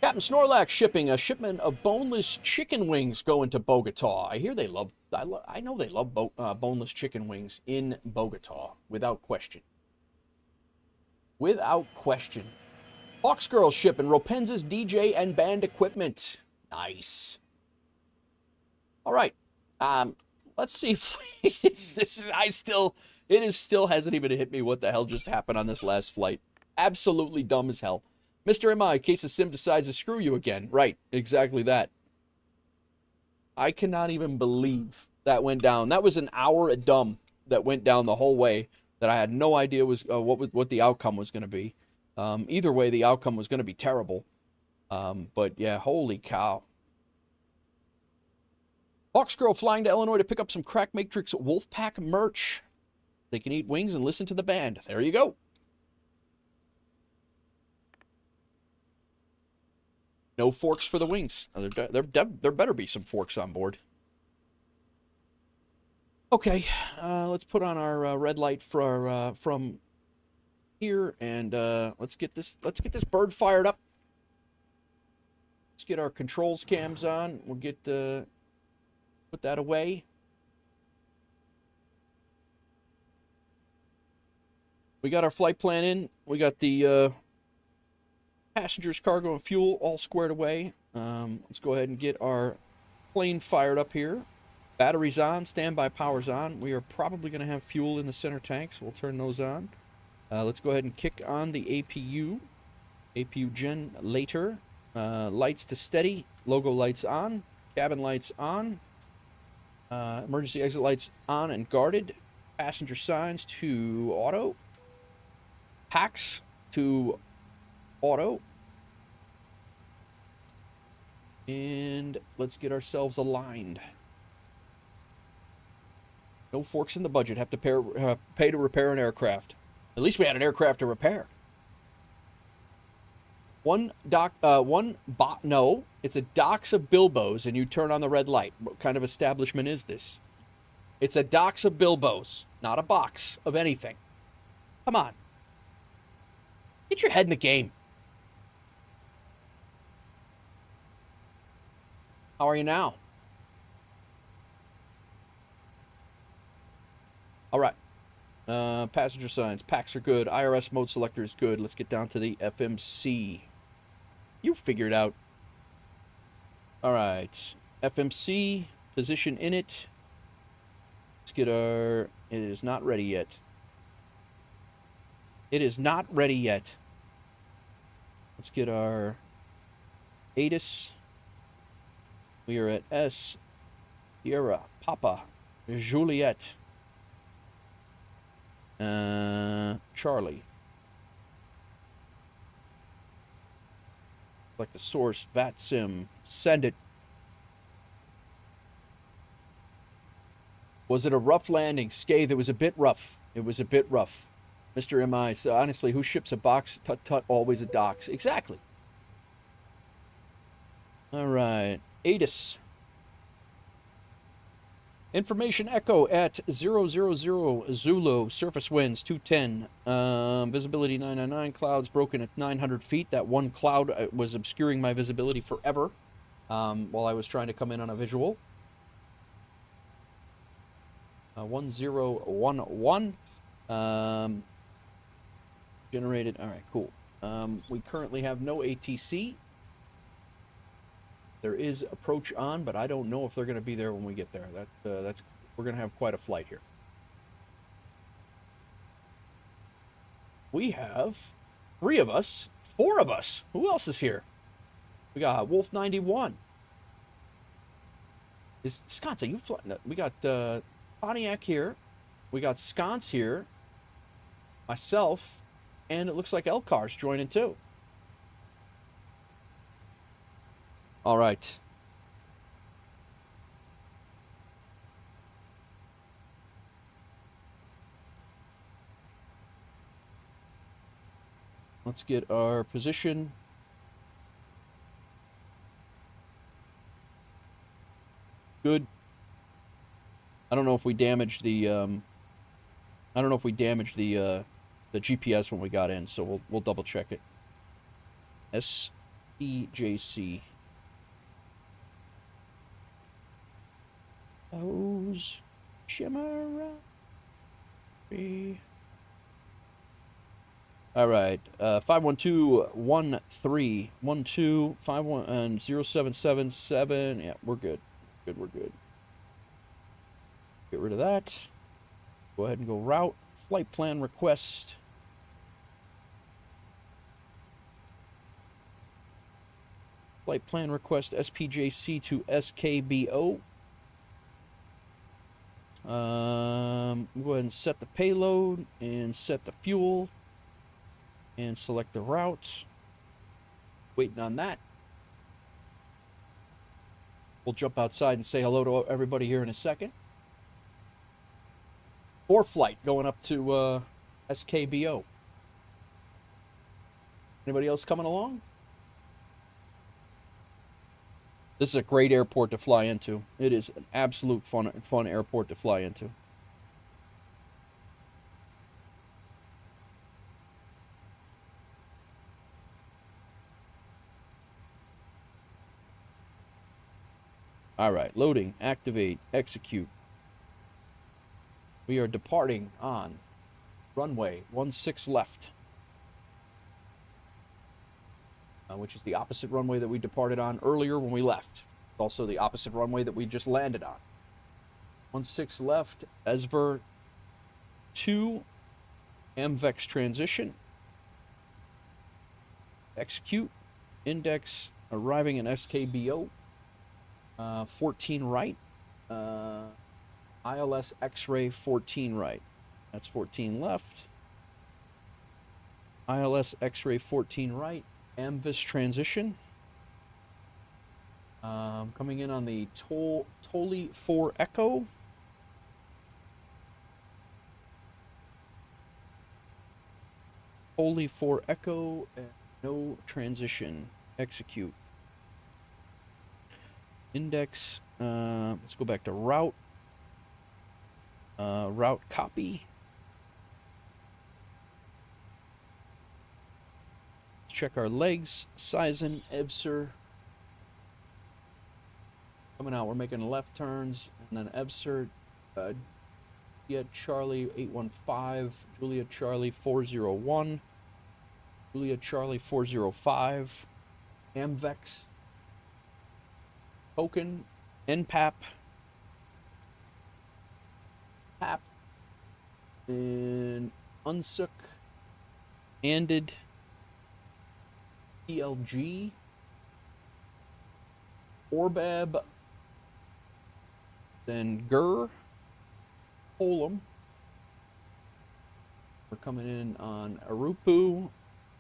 Captain Snorlax shipping a shipment of boneless chicken wings going to Bogota. I hear they love, I know they love boneless chicken wings in Bogota, without question. Without question. Hawks Girl shipping Ropenz's DJ and band equipment. Nice. All right. Let's see if it still hasn't even hit me what the hell just happened on this last flight. Absolutely dumb as hell. Mr. MI, in case the sim decides to screw you again. Right, exactly that. I cannot even believe that went down. That was an hour of dumb that went down the whole way that I had no idea was what the outcome was going to be. Either way, the outcome was going to be terrible. But yeah, holy cow. Hawks Girl flying to Illinois to pick up some Crack Matrix Wolfpack merch. They can eat wings and listen to the band. There you go. No forks for the wings. There better be some forks on board. Okay, let's put on our red light for from here, and let's get this bird fired up. Let's get our controls cams on. We'll get put that away. We got our flight plan in. We got the passengers, cargo, and fuel all squared away. Let's go ahead and get our plane fired up here. Batteries on, standby power's on. We are probably going to have fuel in the center tank, so we'll turn those on. Let's go ahead and kick on the APU gen later. Lights to steady, logo lights on, cabin lights on, emergency exit lights on and guarded, passenger signs to auto, packs to auto, and let's get ourselves aligned. No forks in the budget. Have to pay to repair an aircraft. At least we had an aircraft to repair. No, it's a docks of Bilbos, and you turn on the red light. What kind of establishment is this? It's a docks of Bilbos, not a box of anything. Come on. Get your head in the game. How are you now? All right. Passenger signs. Packs are good. IRS mode selector is good. Let's get down to the FMC. You figure it out. All right. FMC. Position in it. Let's get our... It is not ready yet. It is not ready yet. Let's get our ATIS. We are at S. Sierra. Papa. Juliet. Charlie. Like the source, VATSIM. Send it. Was it a rough landing? Scathe, it was a bit rough. It was a bit rough. Mr. MI, so honestly, who ships a box? Tut-tut, always a docks. Exactly. All right. ATIS. Information echo at 000 Zulu, surface winds 210, visibility 999, clouds broken at 900 feet. That one cloud was obscuring my visibility forever while I was trying to come in on a visual. 1011, generated, all right, cool. We currently have no ATC. There is approach on, but I don't know if they're going to be there when we get there. That's we're going to have quite a flight here. We have 3 of us, 4 of us. Who else is here? We got Wolf 91. Is Sconce, are you flying? No, we got Pontiac here. We got Sconce here. Myself, and it looks like Elcar's joining too. All right. Let's get our position. Good. I don't know if we damaged the the GPS when we got in, so we'll double check it. SPJC. Those shimmer. All right, 512-1312-51 and 0777. Yeah, we're good. We're good. Get rid of that. Go ahead and go route. Flight plan request. Flight plan request SPJC to SKBO. Go ahead and set the payload and set the fuel and select the route. Waiting on that. We'll jump outside and say hello to everybody here in a second. 4 flight going up to SKBO. Anybody else coming along? This is a great airport to fly into. It is an absolute fun airport to fly into. All right, loading, activate, execute. We are departing on runway 16 left, which is the opposite runway that we departed on earlier when we left. Also the opposite runway that we just landed on. 16 left, ESVR 2, AMVEX transition. Execute, index arriving in SKBO. 14 right, ILS X-ray 14 right. That's 14 left. ILS X-ray 14 right. AMVEX transition. Coming in on the Tolly 4 Echo. Tolly 4 Echo, and no transition. Execute. Index, let's go back to route. Route copy. Let's check our legs. Sizen, EBSR. Coming out, we're making left turns. And then EBSR, Juliet Charlie 815, Juliet Charlie 401, Juliet Charlie 405, AMVEX. Token, NPAP, PAP, and UNSUK, ANDED, PLG, Orbab, then GUR, Holum. We're coming in on Arupu.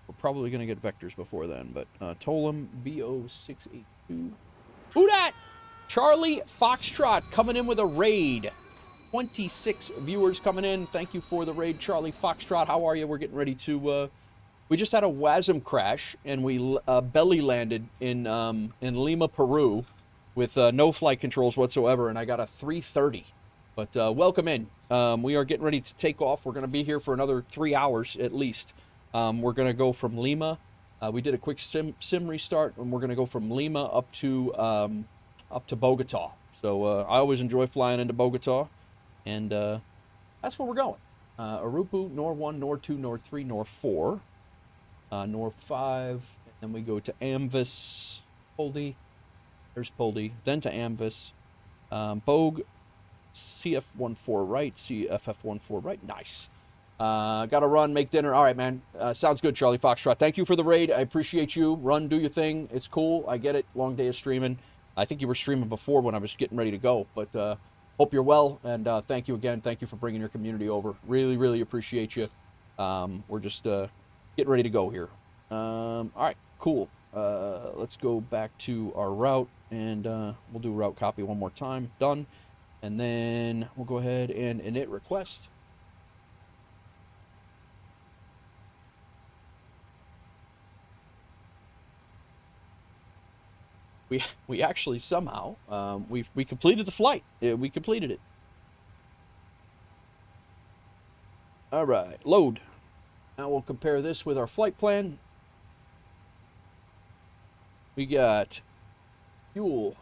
We're probably going to get vectors before then, but Tolum, BO682. Who dat? Charlie Foxtrot coming in with a raid. 26 viewers coming in. Thank you for the raid, Charlie Foxtrot. How are you? We're getting ready to... we just had a WASM crash, and we belly landed in Lima, Peru, with no flight controls whatsoever, and I got a 330. But welcome in. We are getting ready to take off. We're going to be here for another 3 hours at least. We're going to go from Lima. We did a quick sim restart, and we're going to go from Lima up to Bogota. So I always enjoy flying into Bogota, and that's where we're going. Arupu, Nor 1, Nor 2, Nor 3, Nor 4, Nor 5, and then we go to AMVEX, Poldi, there's Poldi, then to AMVEX, Bogue, CF14 right, CFF14 right, nice. Gotta run, make dinner. All right, man. Sounds good, Charlie Foxtrot. Thank you for the raid. I appreciate you. Run, do your thing. It's cool. I get it. Long day of streaming. I think you were streaming before when I was getting ready to go, but hope you're well, and thank you again. Thank you for bringing your community over. Really, really appreciate you. We're just getting ready to go here. All right, cool. Let's go back to our route, and we'll do route copy one more time. Done. And then we'll go ahead and init request. We actually somehow we completed the flight. Yeah, we completed it. All right, load. Now we'll compare this with our flight plan. We got fuel,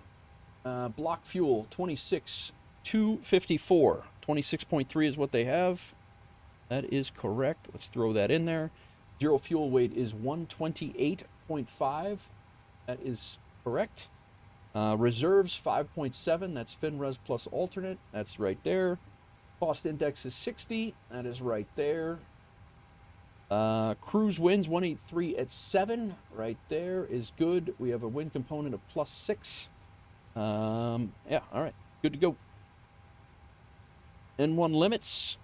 block fuel 26,254. 26.3 is what they have. That is correct. Let's throw that in there. Zero fuel weight is 128.5. That is correct. Reserves 5.7. That's FinRes plus alternate. That's right there. Cost index is 60. That is right there. Cruise winds 183 at 7. Right there is good. We have a wind component of +6. Yeah, all right. Good to go. N1 limits.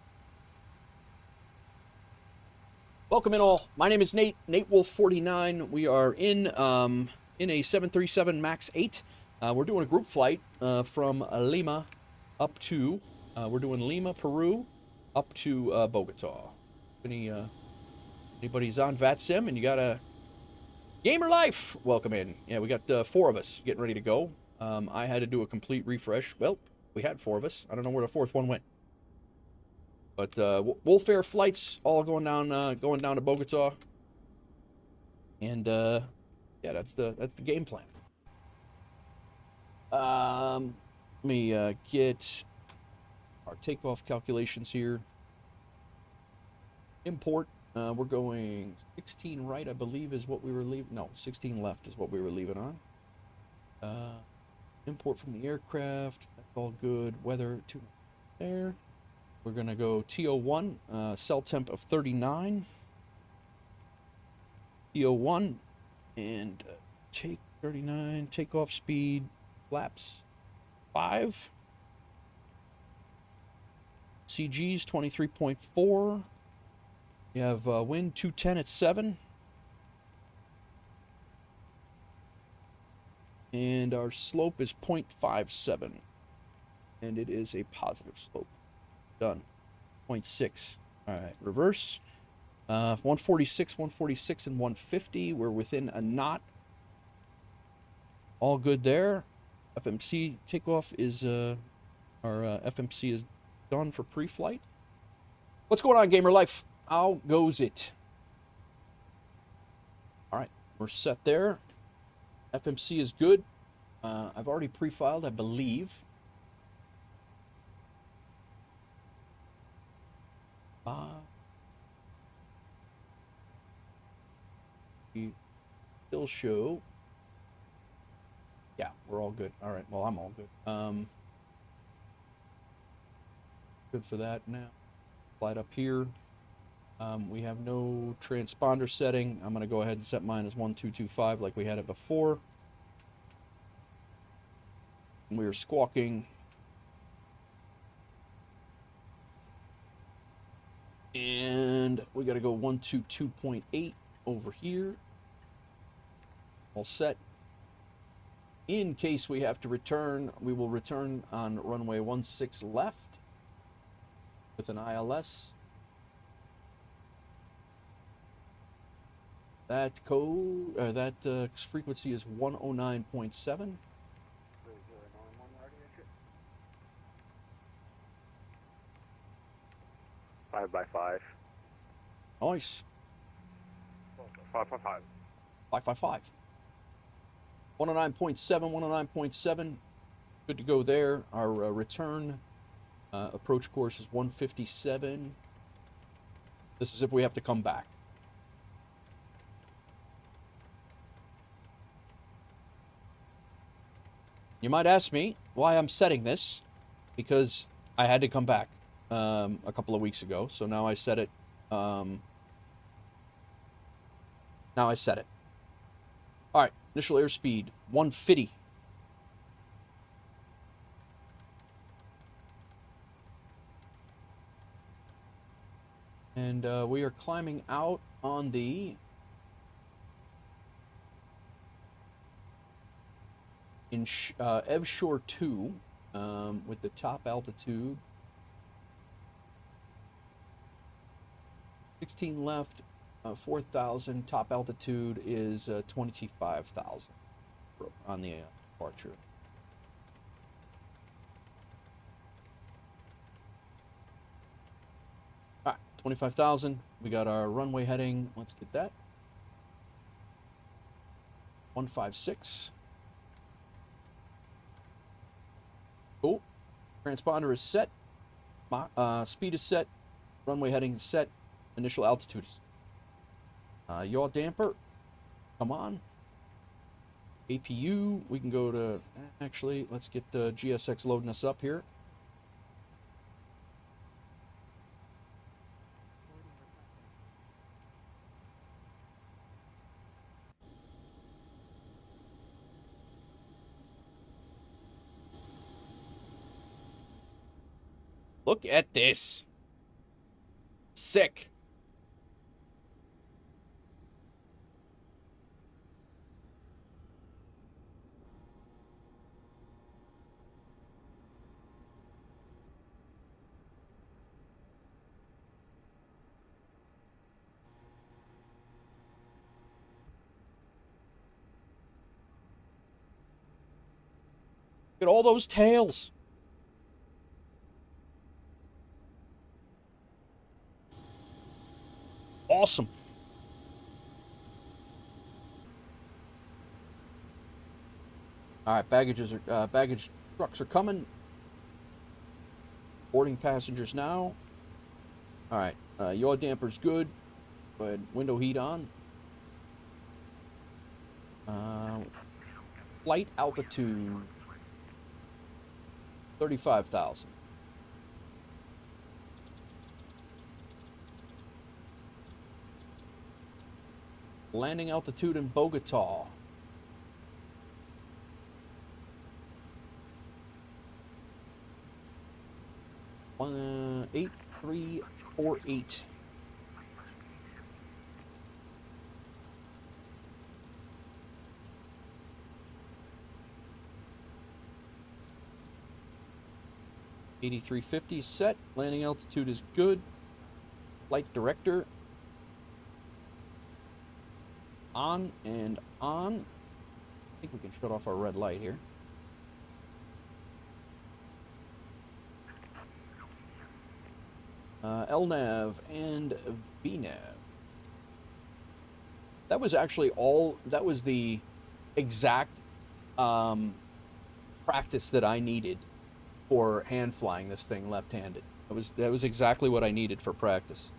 Welcome in all. My name is Nate. Nate Wolf 49. We are in a 737 MAX 8. We're doing a group flight from Lima up to, we're doing Lima, Peru, up to Bogota. Anybody's on VATSIM and you got a gamer life, welcome in. Yeah, we got 4 of us getting ready to go. I had to do a complete refresh. Well, we had 4 of us. I don't know where the 4th one went. But WolfAir flights all going down to Bogota. And yeah, that's the game plan. Let me get our takeoff calculations here. Import. We're going 16 right, I believe, is what we were leaving. No, 16 left is what we were leaving on. Import from the aircraft. That's all good. Weather, 2 there. We're going to go TO1, cell temp of 39. TO1, and take 39, takeoff speed, flaps 5. CG's 23.4. You have wind 210 at 7. And our slope is 0.57. And it is a positive slope. Done. 0.6. Alright, reverse. 146, 146, and 150. We're within a knot. All good there. FMC takeoff is, our FMC is done for pre-flight. What's going on, Gamer Life? How goes it? Alright, we're set there. FMC is good. I've already pre-filed, I believe. Still show. Yeah, we're all good. All right, well, I'm all good. Good for that now. Flight up here. We have no transponder setting. I'm going to go ahead and set mine as 1225 like we had it before. And we are squawking. And we got to go 122.8 over here. All set. In case we have to return, we will return on runway 16 left with an ILS. That code, that frequency is 109.7. 5x5. Nice. 5x5. 555. 109.7, 109.7. Good to go there. Our return approach course is 157. This is if we have to come back. You might ask me why I'm setting this, because I had to come back a couple of weeks ago, so now I set it. Now I set it. All right, initial airspeed 150. And we are climbing out on the Evshore 2 with the top altitude. 16 left, 4,000. Top altitude is 25,000 on the departure. All right, 25,000. We got our runway heading. Let's get that. 156. Cool. Transponder is set. Speed is set. Runway heading is set. Initial altitude is yaw damper. Come on. APU. We can go to... Actually, let's get the GSX loading us up here. Look at this. Sick. Look at all those tails. Awesome. All right, baggage trucks are coming. Boarding passengers now. All right, yaw damper's good. Go ahead, window heat on. Flight altitude 35,000. Landing altitude in Bogota. One 8348. $83.50 set. Landing altitude is good. Flight director on and on. I think we can shut off our red light here. LNAV and VNAV. That was actually all, that was the exact practice that I needed for hand flying this thing left-handed. That was exactly what I needed for practice.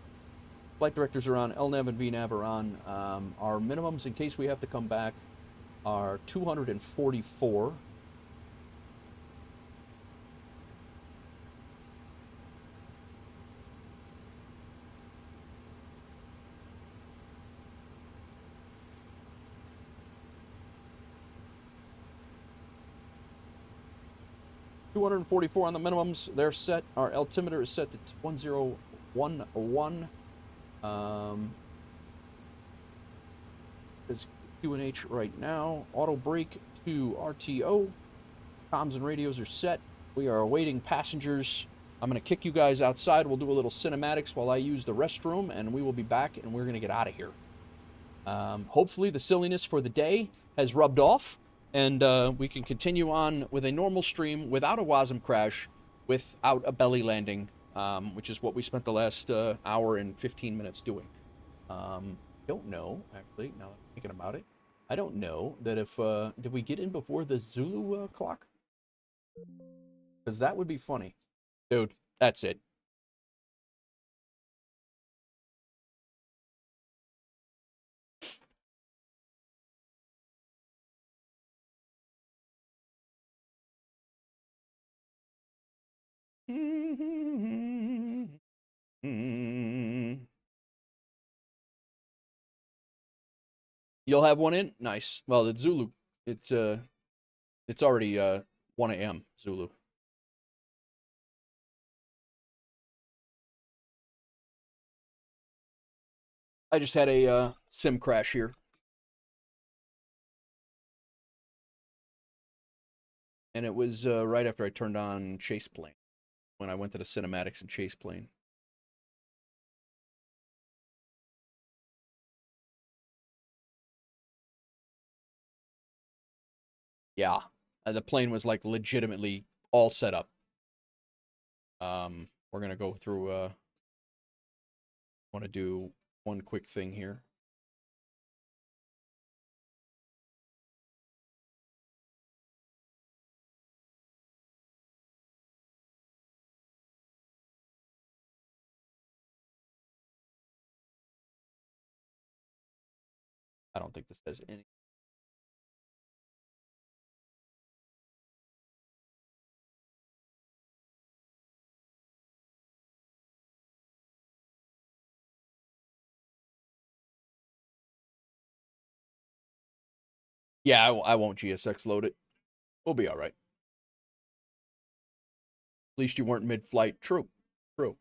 Flight directors are on, LNAV and VNAV are on. Our minimums, in case we have to come back, are 244. $244 on the minimums. They're set. Our altimeter is set to 1011. Is QNH right now. Auto brake to RTO. Comms and radios are set. We are awaiting passengers. I'm going to kick you guys outside. We'll do a little cinematics while I use the restroom, and we will be back, and we're going to get out of here. Hopefully the silliness for the day has rubbed off, and we can continue on with a normal stream without a WASM crash, without a belly landing, which is what we spent the last hour and 15 minutes doing. Don't know, actually, now that I'm thinking about it. I don't know that if, did we get in before the Zulu clock? Because that would be funny. Dude, that's it. You'll have one in? Nice. Well, the Zulu, it's already 1 a.m. Zulu. I just had a sim crash here. And it was right after I turned on Chase Plane, when I went to the cinematics in Chase Plane. Yeah, the plane was like legitimately all set up. We're gonna go through. Want to do one quick thing here. I don't think this has any. Yeah, I won't GSX load it. We'll be all right. At least you weren't mid-flight. True. True.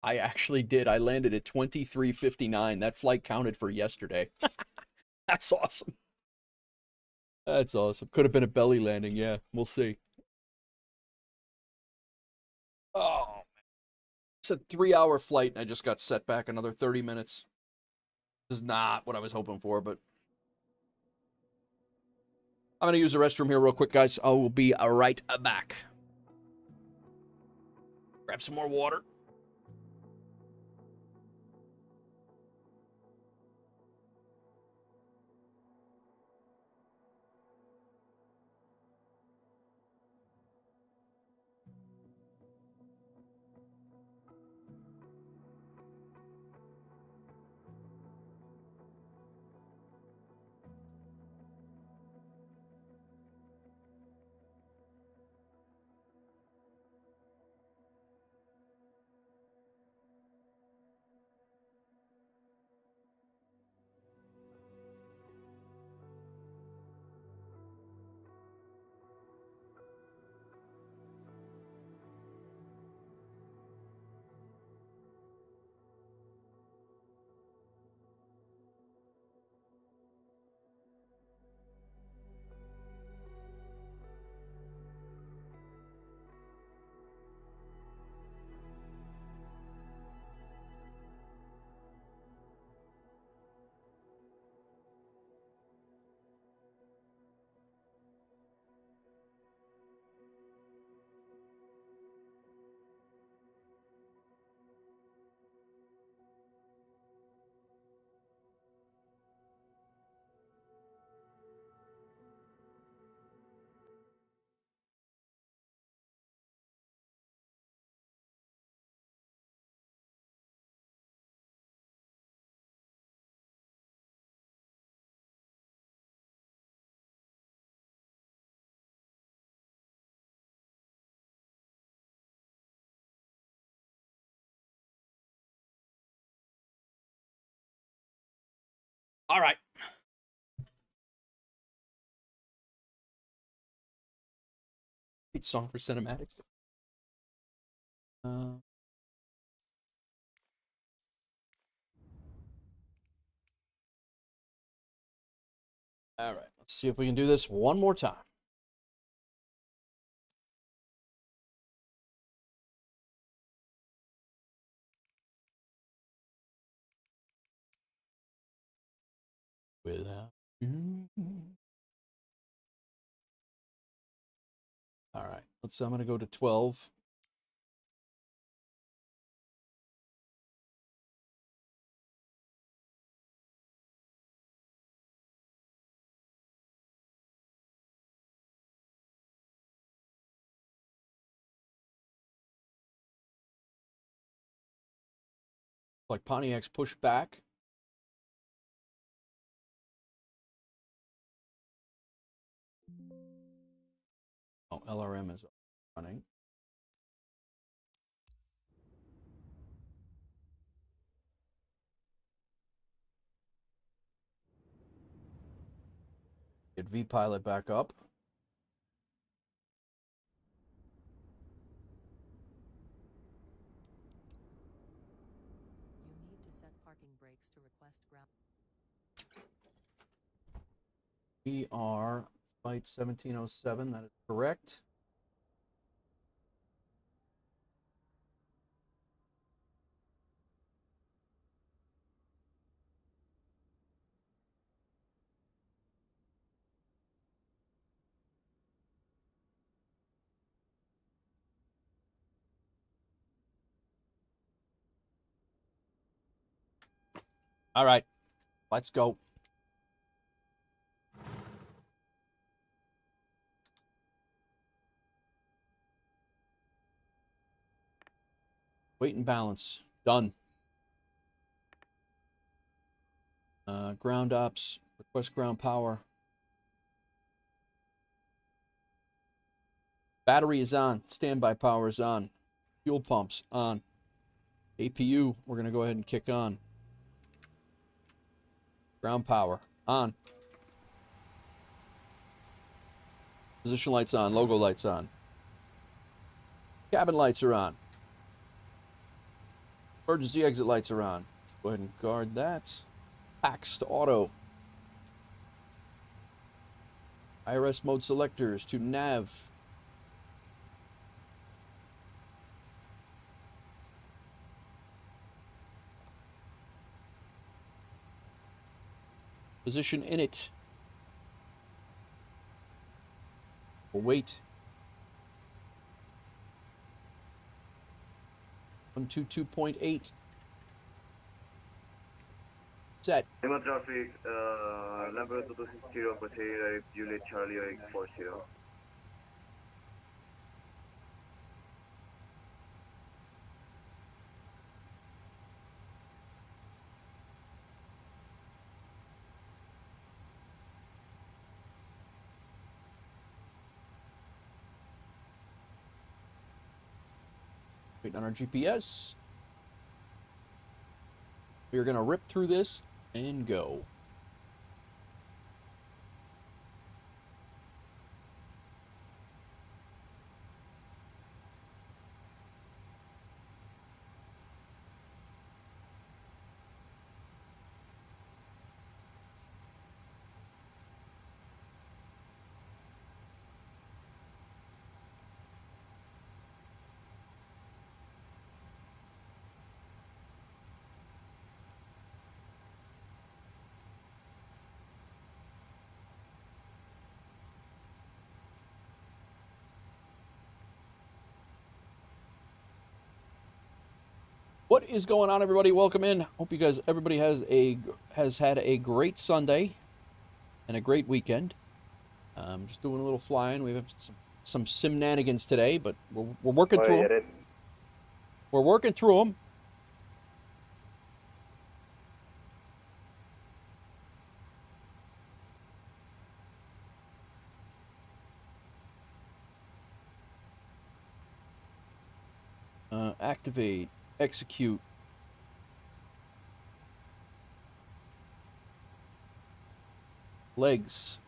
I actually did. I landed at 23:59. That flight counted for yesterday. That's awesome. That's awesome. Could have been a belly landing. Yeah, we'll see. Oh, it's a 3-hour flight, and I just got set back another 30 minutes. This is not what I was hoping for, but I'm going to use the restroom here real quick, guys. I will be right back. Grab some more water. All right. Beat song for cinematics. All right. Let's see if we can do this one more time. Without you. All right. I'm going to go to 12. Like Pontiac's pushed back. Oh, LRM is running. Get V-Pilot back up. You need to set parking brakes to request ground. We are flight 1707. That is correct. All right. Let's go. Weight and balance. Done. Ground ops. Request ground power. Battery is on. Standby power is on. Fuel pumps on. APU, we're going to go ahead and kick on. Ground power on. Position lights on. Logo lights on. Cabin lights are on. Emergency exit lights are on. Let's go ahead and guard that. Packs to auto. IRS mode selectors to nav. Position in it. We'll wait. 122.8. Set. Lima traffic, number 260, proceed, Juliet Charlie 840. Waiting on our GPS. We're going to rip through this and go. What is going on, everybody? Welcome in. Hope you guys, everybody has had a great Sunday and a great weekend. Just doing a little flying. We have some simnanigans today, but we're working through them. We're working through them. Activate. Execute. Legs.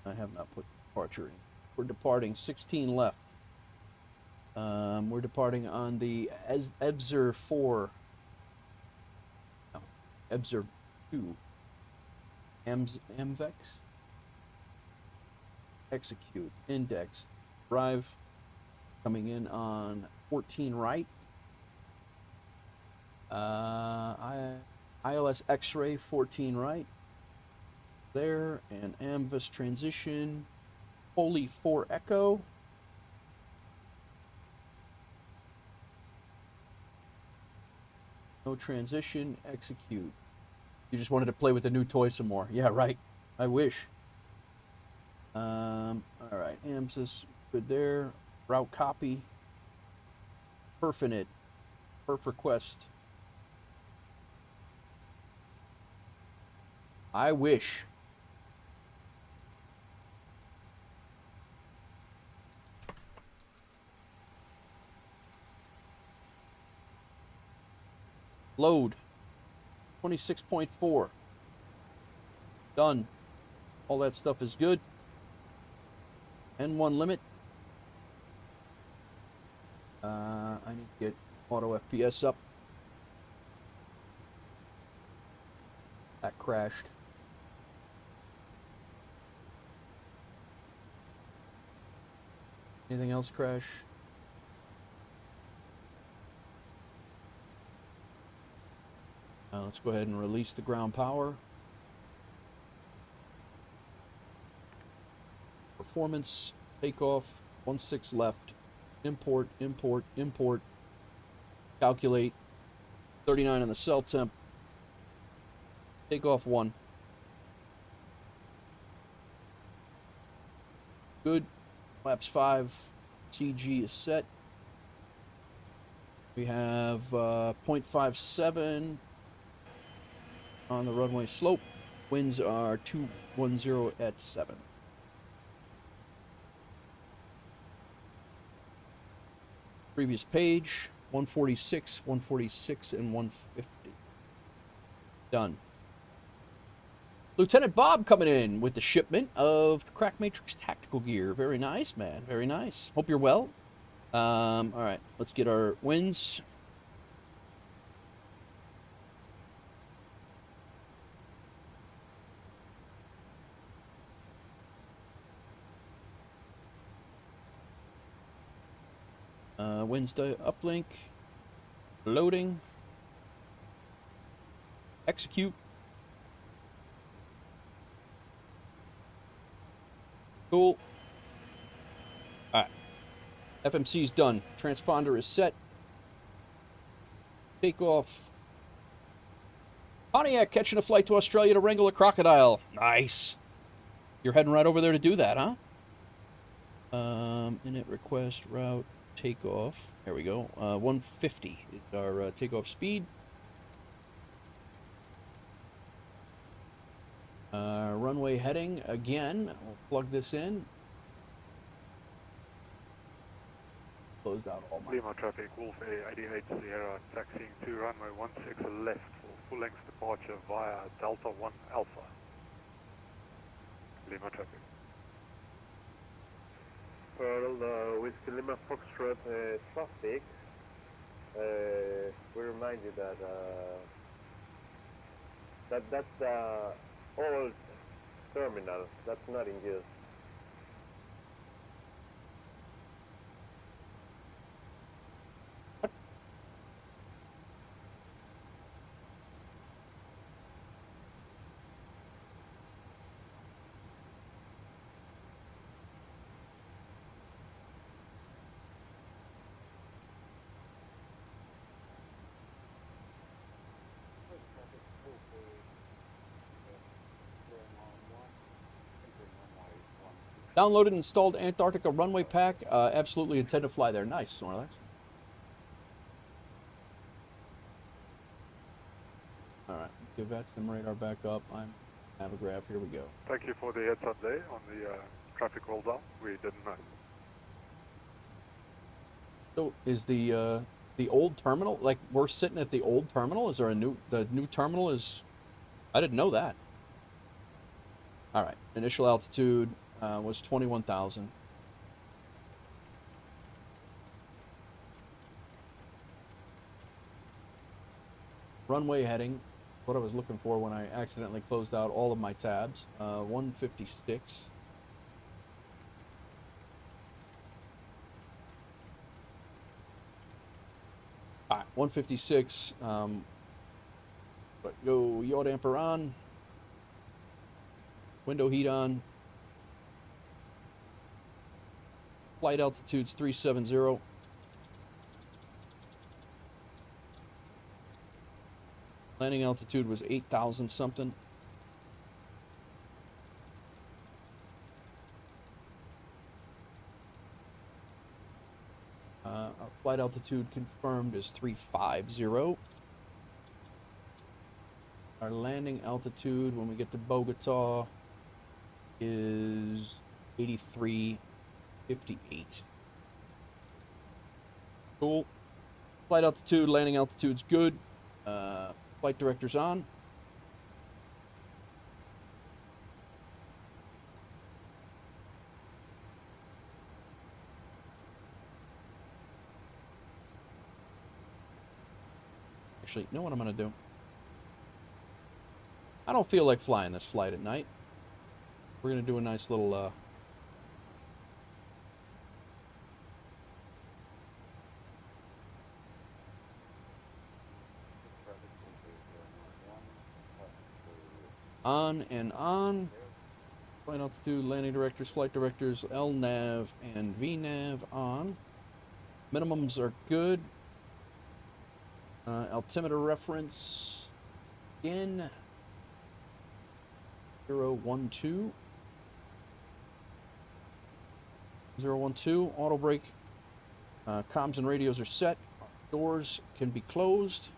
I have not put departure in. We're departing 16 left. We're departing on the EBSR 4. No, EBSR 2. AMVEX. Execute. Index. Drive. Coming in on 14 right. ILS X-ray 14 right. There, and AMVES transition. Holy 4 Echo. No transition. Execute. You just wanted to play with the new toy some more. Yeah, right. I wish. All right. AMVES good there. Route copy. Perfinite. Perf request. I wish. Load. 26.4. Done. All that stuff is good. N1 limit. I need to get auto FPS up. That crashed. Anything else crash? Let's go ahead and release the ground power. Performance, takeoff, 16 left. Import, import, import. Calculate. 39 on the cell temp. Takeoff 1. Good. Flaps 5. CG is set. We have 0.57 on the runway slope. Winds are 210 at 7. Previous page, 146, 146, and 150. Done. Lieutenant Bob coming in with the shipment of Crack Matrix tactical gear. Very nice, man. Very nice. Hope you're well. All right, let's get our winds. Winds to uplink. Loading. Execute. Cool. Alright. FMC's done. Transponder is set. Takeoff. Pontiac catching a flight to Australia to wrangle a crocodile. Nice. You're heading right over there to do that, huh? Init request route takeoff. There we go. 150 is our takeoff speed. Runway heading again. We'll plug this in. Closed out all my. Lima traffic, WolfAir 88 Sierra, taxiing to runway 16 left for full-length departure via Delta 1 Alpha. Lima traffic. Pearl, Whiskey Lima Foxtrot traffic. We remind you that that's the old terminal. That's not in use. Downloaded and installed Antarctica runway pack. Absolutely intend to fly there. Nice, Snorlax. Alright, give that sim radar back up. I'm Navigraph. Here we go. Thank you for the heads up there on the traffic roll down. We didn't know. So is the old terminal, like we're sitting at the old terminal? Is there the new terminal is, I didn't know that. Alright, initial altitude was 21,000. Runway heading, what I was looking for when I accidentally closed out all of my tabs. 156. All right, 156. But go yaw damper on. Window heat on. Flight altitude's 370. Landing altitude was 8,000 something. Our flight altitude confirmed is 350. Our landing altitude when we get to Bogota is 8358. Cool. Flight altitude, landing altitude's good. Flight director's on. Actually, you know what I'm going to do? I don't feel like flying this flight at night. We're going to do a nice little... on and on. Flight altitude, landing directors, flight directors, LNAV and VNAV on. Minimums are good. Altimeter reference in 012. 012, auto brake. Comms and radios are set. Doors can be closed.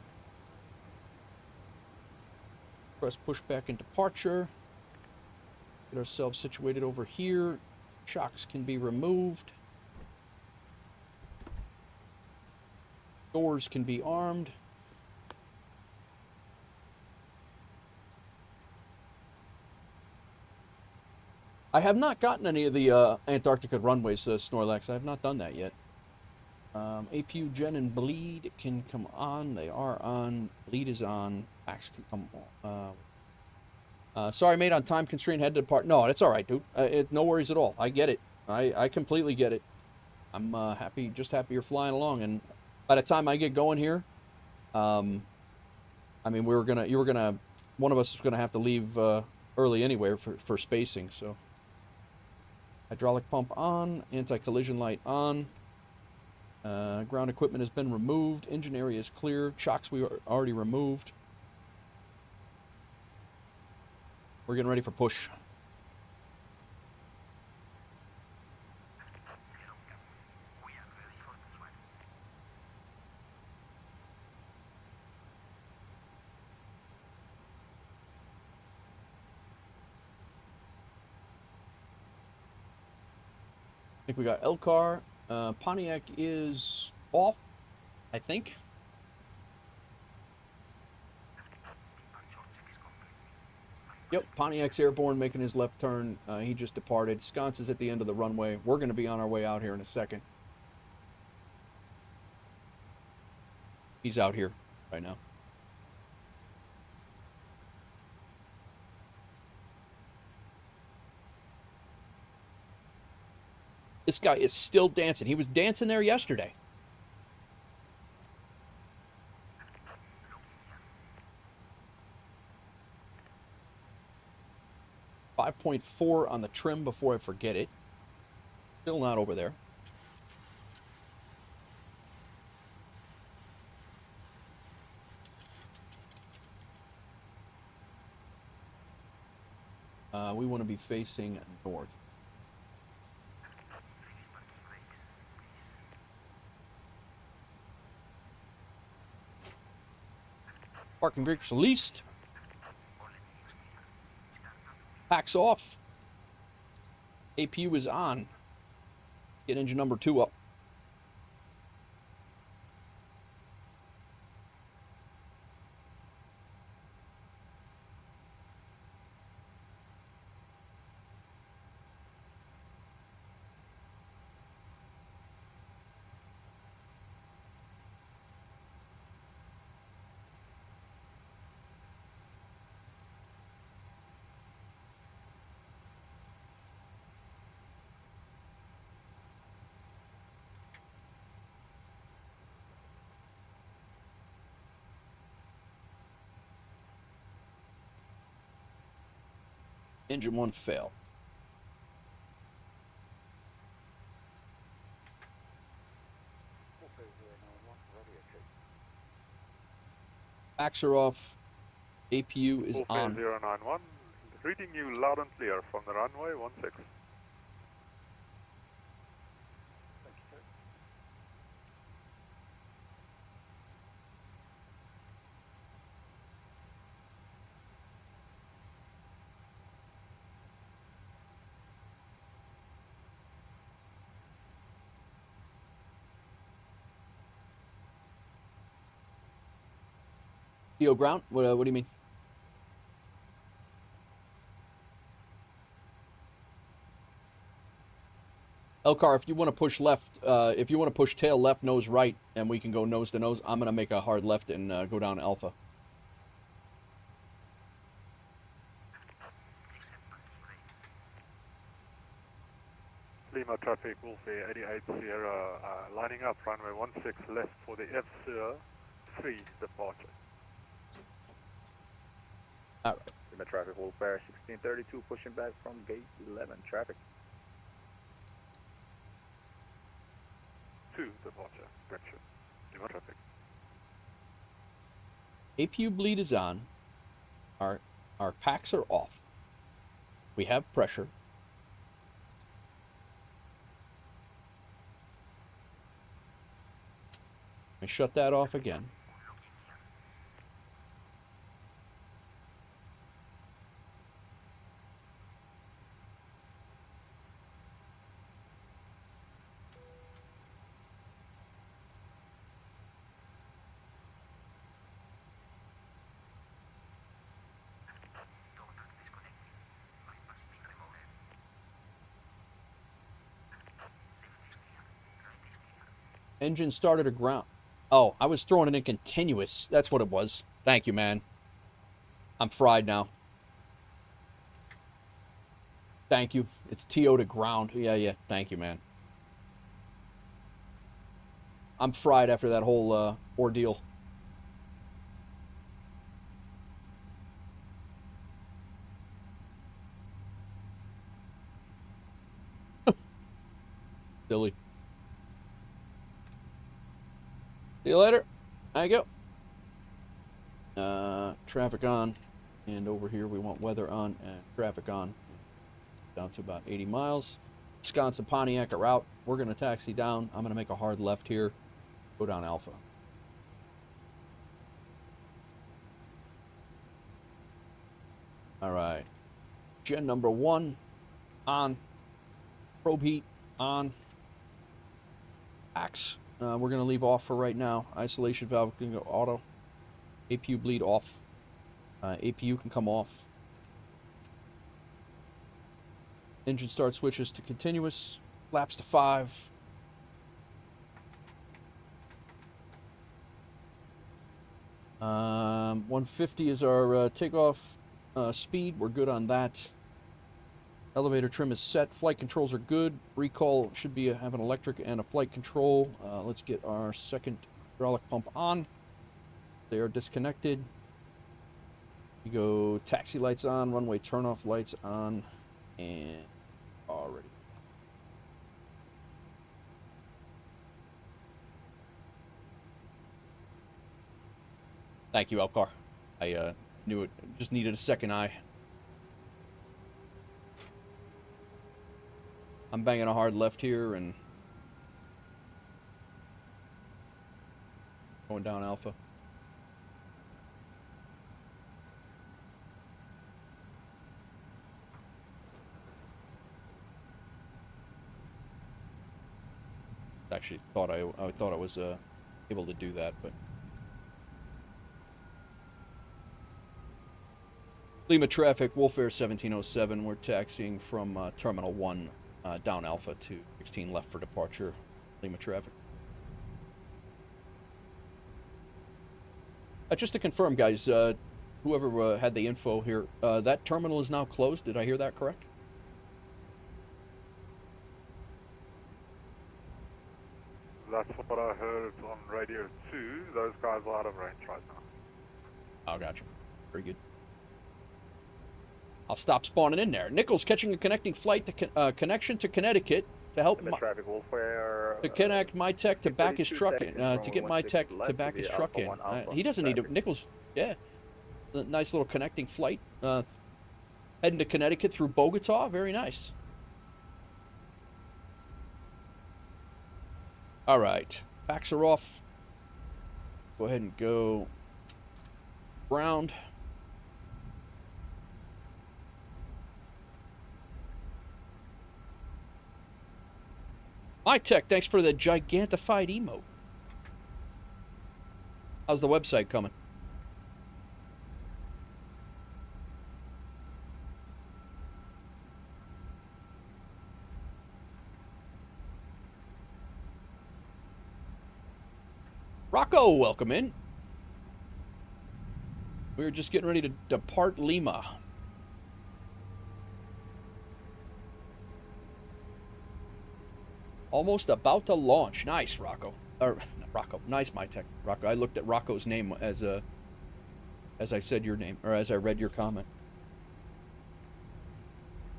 Press pushback and departure. Get ourselves situated over here. Shocks can be removed. Doors can be armed. I have not gotten any of the Antarctica runways, Snorlax. I have not done that yet. APU, Gen, and Bleed can come on. They are on. Bleed is on. Packs can come on. Sorry, mate, on time constraint, had to depart. No, it's all right, dude. No worries at all. I get it. I completely get it. I'm happy, just happy you're flying along. And by the time I get going here, I mean, one of us was gonna have to leave early anyway for spacing. So, hydraulic pump on, anti-collision light on. Ground equipment has been removed. Engine area is clear. Chocks we already removed. We're getting ready for push. I think we got Elcar. Pontiac is off, I think. Yep, Pontiac's airborne, making his left turn. He just departed. Sconce is at the end of the runway. We're going to be on our way out here in a second. He's out here right now. This guy is still dancing. He was dancing there yesterday. .4 on the trim before I forget it. Still not over there. We want to be facing north. Parking brakes released. Packs off. APU is on. Get engine number 2 up. Engine 1 fail. Backs are off. APU is on. WolfAir 091, reading you loud and clear from the runway 16. TO ground? What do you mean? Elcar, if you want to push left, if you want to push tail left, nose right, and we can go nose to nose, I'm going to make a hard left and go down Alpha. Lima traffic, WolfAir 88 Sierra, lining up runway 16 left for the F03 departure. All right. Lima traffic, WolfAir 1632, pushing back from gate 11 traffic. 2 departure, correction. Lima traffic. APU bleed is on. Our packs are off. We have pressure. I shut that off again. Engine started to ground. Oh, I was throwing it in continuous. That's what it was. Thank you, man. I'm fried now. Thank you. It's TO to ground. Yeah. Thank you, man. I'm fried after that whole ordeal. Silly. See you later. There you go. Traffic on. And over here we want weather on and traffic on. Down to about 80 miles. Wisconsin Pontiac are out. We're going to taxi down. I'm going to make a hard left here. Go down Alpha. All right. Gen number 1 on. Probe heat on. Axe. We're going to leave off for right now. Isolation valve can go auto. APU bleed off. APU can come off. Engine start switches to continuous. Flaps to 5. Um, 150 is our takeoff speed. We're good on that. Elevator trim is set. Flight controls are good. Recall should be have an electric and a flight control. Let's get our second hydraulic pump on. They are disconnected. We go taxi lights on, runway turnoff lights on, and already. Thank you, Elcar. I knew it just needed a second eye. I'm banging a hard left here and going down Alpha. Actually, I thought I was able to do that, but Lima traffic, WolfAir 1707. We're taxiing from Terminal 1 down Alpha to 16 left for departure. Lima traffic. Just to confirm, guys, whoever had the info here, that terminal is now closed. Did I hear that correct? That's what I heard on radio 2. Those guys are out of range right now. Oh, gotcha. Very good. I'll stop spawning in there. Nichols catching a connecting flight to connection to Connecticut to help traffic WolfAir, to connect my tech to back his truck in, to get my tech to back his truck in. He doesn't need a Nichols. Yeah, a nice little connecting flight. Heading to Connecticut through Bogota. Very nice. All right, backs are off. Go ahead and go ground. My tech, thanks for the gigantified emote. How's the website coming? Rocco, welcome in. We were just getting ready to depart Lima. Almost about to launch. Nice, Rocco. Or, not Rocco. Nice, my tech. Rocco. I looked at Rocco's name as I said your name, or as I read your comment.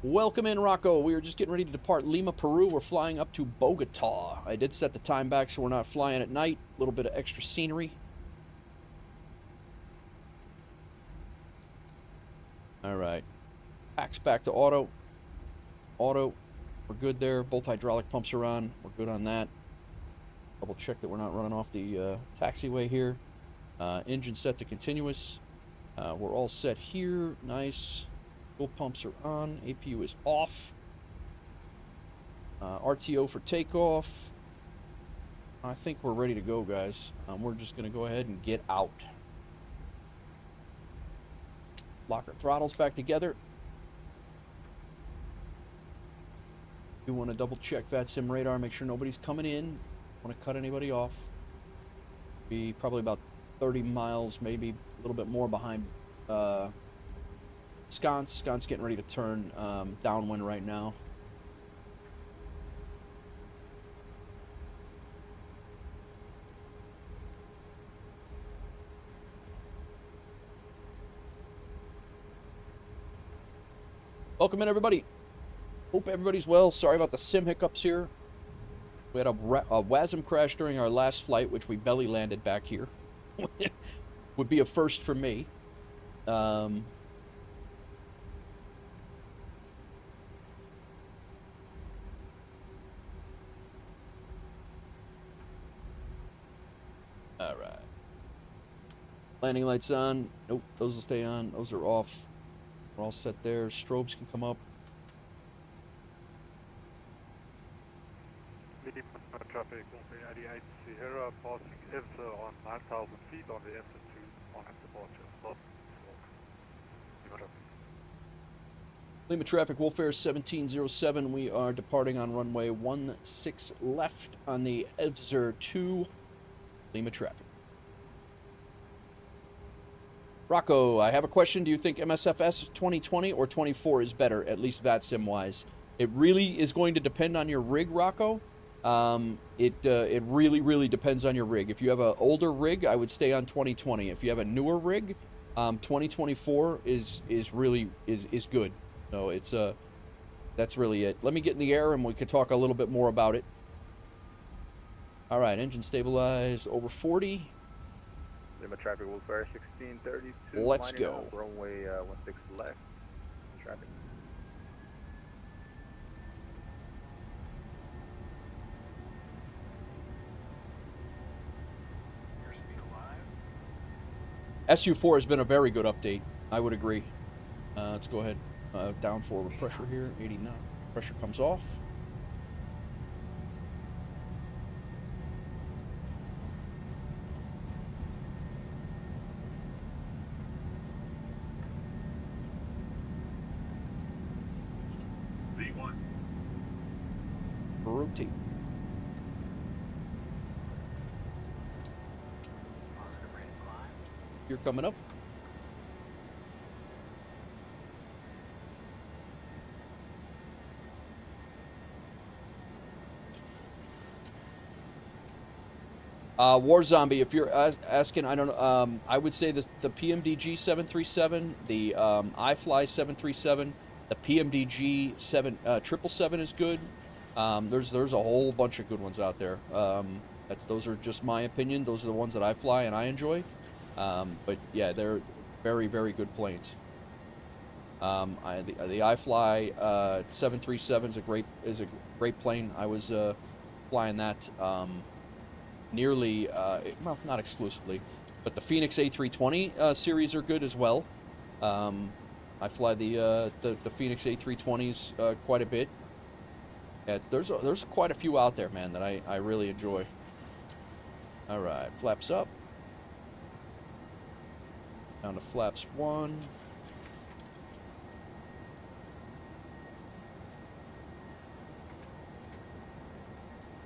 Welcome in, Rocco. We were just getting ready to depart Lima, Peru. We're flying up to Bogota. I did set the time back so we're not flying at night. A little bit of extra scenery. All right. Packs back to auto. Auto. We're good there. Both hydraulic pumps are on. We're good on that. Double check that we're not running off the taxiway here. Engine set to continuous. We're all set here. Nice. Fuel pumps are on. APU is off. RTO for takeoff. I think we're ready to go, guys. We're just going to go ahead and get out. Lock our throttles back together. We want to double check VATSIM radar, make sure nobody's coming in. Don't want to cut anybody off. Be probably about 30 miles, maybe a little bit more behind Sconce. Sconce getting ready to turn downwind right now. Welcome in, everybody. Hope everybody's well. Sorry about the sim hiccups here. We had a WASM crash during our last flight, which we belly landed back here. Would be a first for me. All right. Landing lights on. Nope, those will stay on. Those are off. We're all set there. Strobes can come up. Lima traffic WolfAir 88 Sierra passing EVSA on 9,000 feet on the EVSA 2 on its departure. Stop. Lima traffic. Lima traffic, WolfAir 1707. We are departing on runway 16 left on the EVSA 2. Lima traffic. Rocco, I have a question. Do you think MSFS 2020 or 24 is better, at least VATSIM wise? It really is going to depend on your rig, Rocco. It really depends on your rig. If you have an older rig, I would stay on 2020. If you have a newer rig, 2024 is good. So it's that's really it. Let me get in the air and we could talk a little bit more about it. All right, engine stabilized over 40. Lima traffic, WolfAir 1632. Let's go. Runway 16 left. Traffic. SU4 has been a very good update. I would agree. Let's go ahead. Down forward pressure here, 89. Pressure comes off. V1. Rotate. You're coming up. War Zombie, if you're asking, I don't know, I would say the PMDG 737, the iFly 737, the PMDG 777 is good. There's a whole bunch of good ones out there. Those are just my opinion. Those are the ones that I fly and I enjoy. But yeah, they're very good planes. The iFly 737 is a great plane. I was flying that nearly, well, not exclusively, but the Fenix A320 series are good as well. I fly the Fenix A320s quite a bit. Yeah, there's quite a few out there, man, that I really enjoy. All right, flaps up. Down to flaps 1.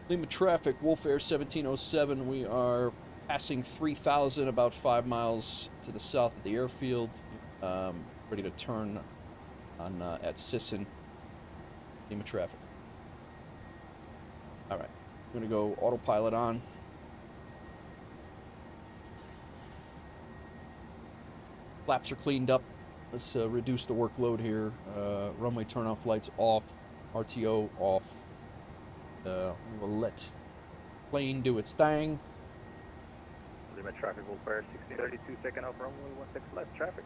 Lima traffic, WolfAir 1707. We are passing 3,000, about 5 miles to the south of the airfield. Ready to turn on at Sisson. Lima traffic. All right, I'm gonna go autopilot on. Flaps are cleaned up. Let's reduce the workload here. Runway turnoff lights off. RTO off. We'll let plane do its thing. Lima traffic, WolfAir 1632, second off runway 16 left, traffic.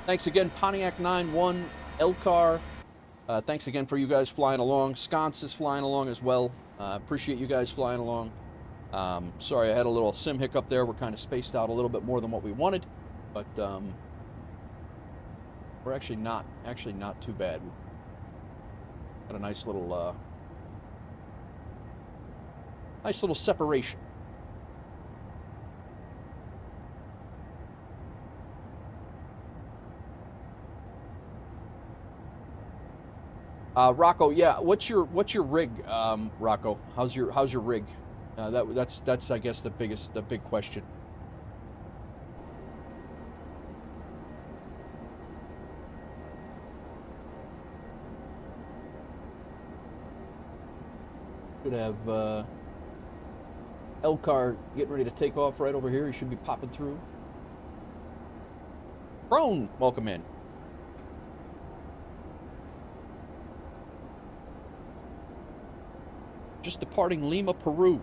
Thanks again, Pontiac 91, Elcar. Thanks again for you guys flying along. Sconce is flying along as well. Appreciate you guys flying along. Sorry, I had a little sim hiccup there. We're kind of spaced out a little bit more than what we wanted, but we're actually not too bad. Got a nice little separation. Rocco, yeah. What's your rig, Rocco? How's your rig? That's I guess the big question. Could have L-Car getting ready to take off right over here. He should be popping through. Prone, welcome in. Just departing Lima, Peru.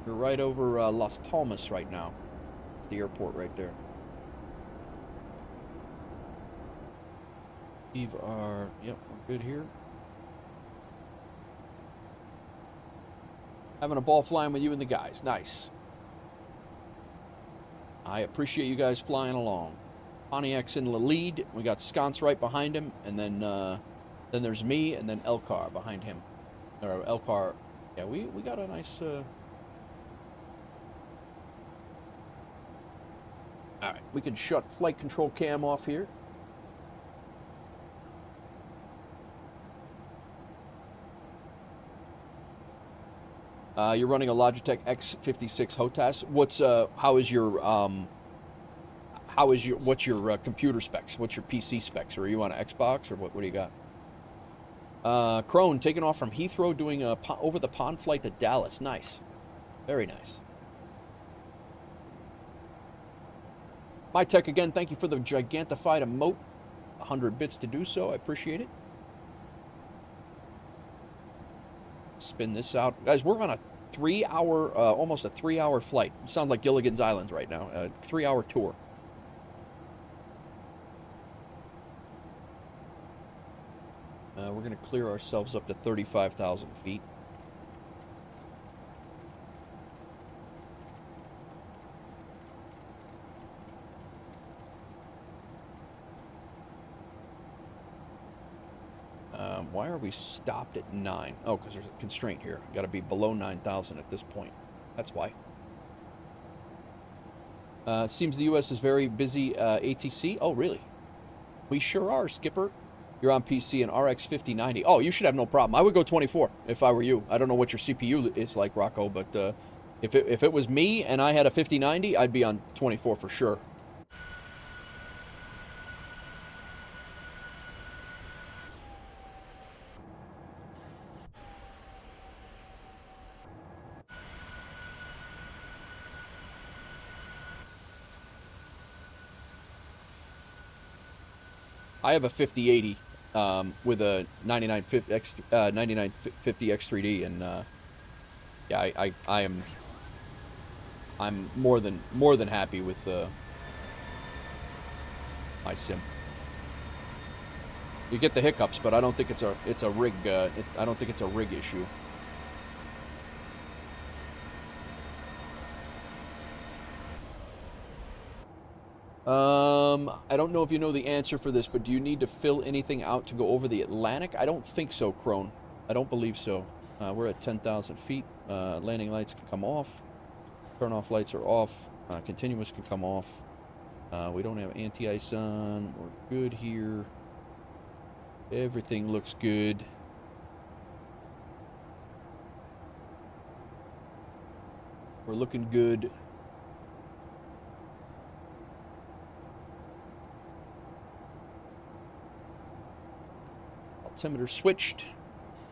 We're right over Las Palmas right now. It's the airport right there. Yep, we're good here. Having a ball flying with you and the guys. Nice. I appreciate you guys flying along. Pontiac's in the lead. We got Sconce right behind him, and then there's me, and then L-Car behind him. Or L-Car. Yeah, we got a nice. All right, we can shut flight control cam off here. You're running a Logitech X56 HOTAS. What's your computer specs? What's your PC specs? Or are you on an Xbox, or what do you got? Crone taking off from Heathrow, doing a over the pond flight to Dallas. Nice, very nice. My Tech again. Thank you for the gigantified emote. 100 bits to do so. I appreciate it. Spin this out, guys. We're on a 3-hour, almost a 3-hour flight. Sounds like Gilligan's Island right now. A 3-hour tour. We're going to clear ourselves up to 35,000 feet. Why are we stopped at 9? Oh, because there's a constraint here. Got to be below 9,000 at this point. That's why. It seems the U.S. is very busy ATC. Oh, really? We sure are, Skipper. You're on PC and RX 5090. Oh, you should have no problem. I would go 24 if I were you. I don't know what your CPU is like, Rocco, but if it was me and I had a 5090, I'd be on 24 for sure. I have a 5080 with a 9950 X3D, and yeah, I'm more than happy with my sim. You get the hiccups, but I don't think it's a rig. I don't think it's a rig issue. I don't know if you know the answer for this, but do you need to fill anything out to go over the Atlantic? I don't think so, Crone. I don't believe so. We're at 10,000 feet. Landing lights can come off. Turn off lights are off. Continuous can come off. We don't have anti-ice on. We're good here. Everything looks good. We're looking good. Altimeter switched.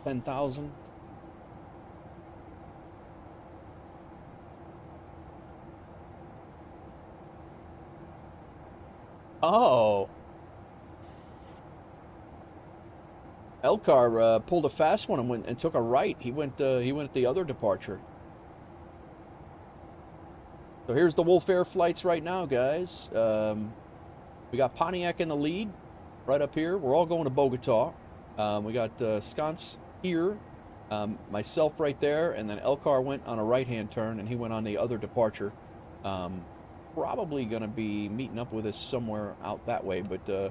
10,000. Oh. L-Car pulled a fast one and went and took a right. He went at the other departure. So here's the WolfAir flights right now, guys. We got Pontiac in the lead, right up here. We're all going to Bogota. We got Sconce here, myself right there, and then L-Car went on a right-hand turn, and he went on the other departure. Probably going to be meeting up with us somewhere out that way, but I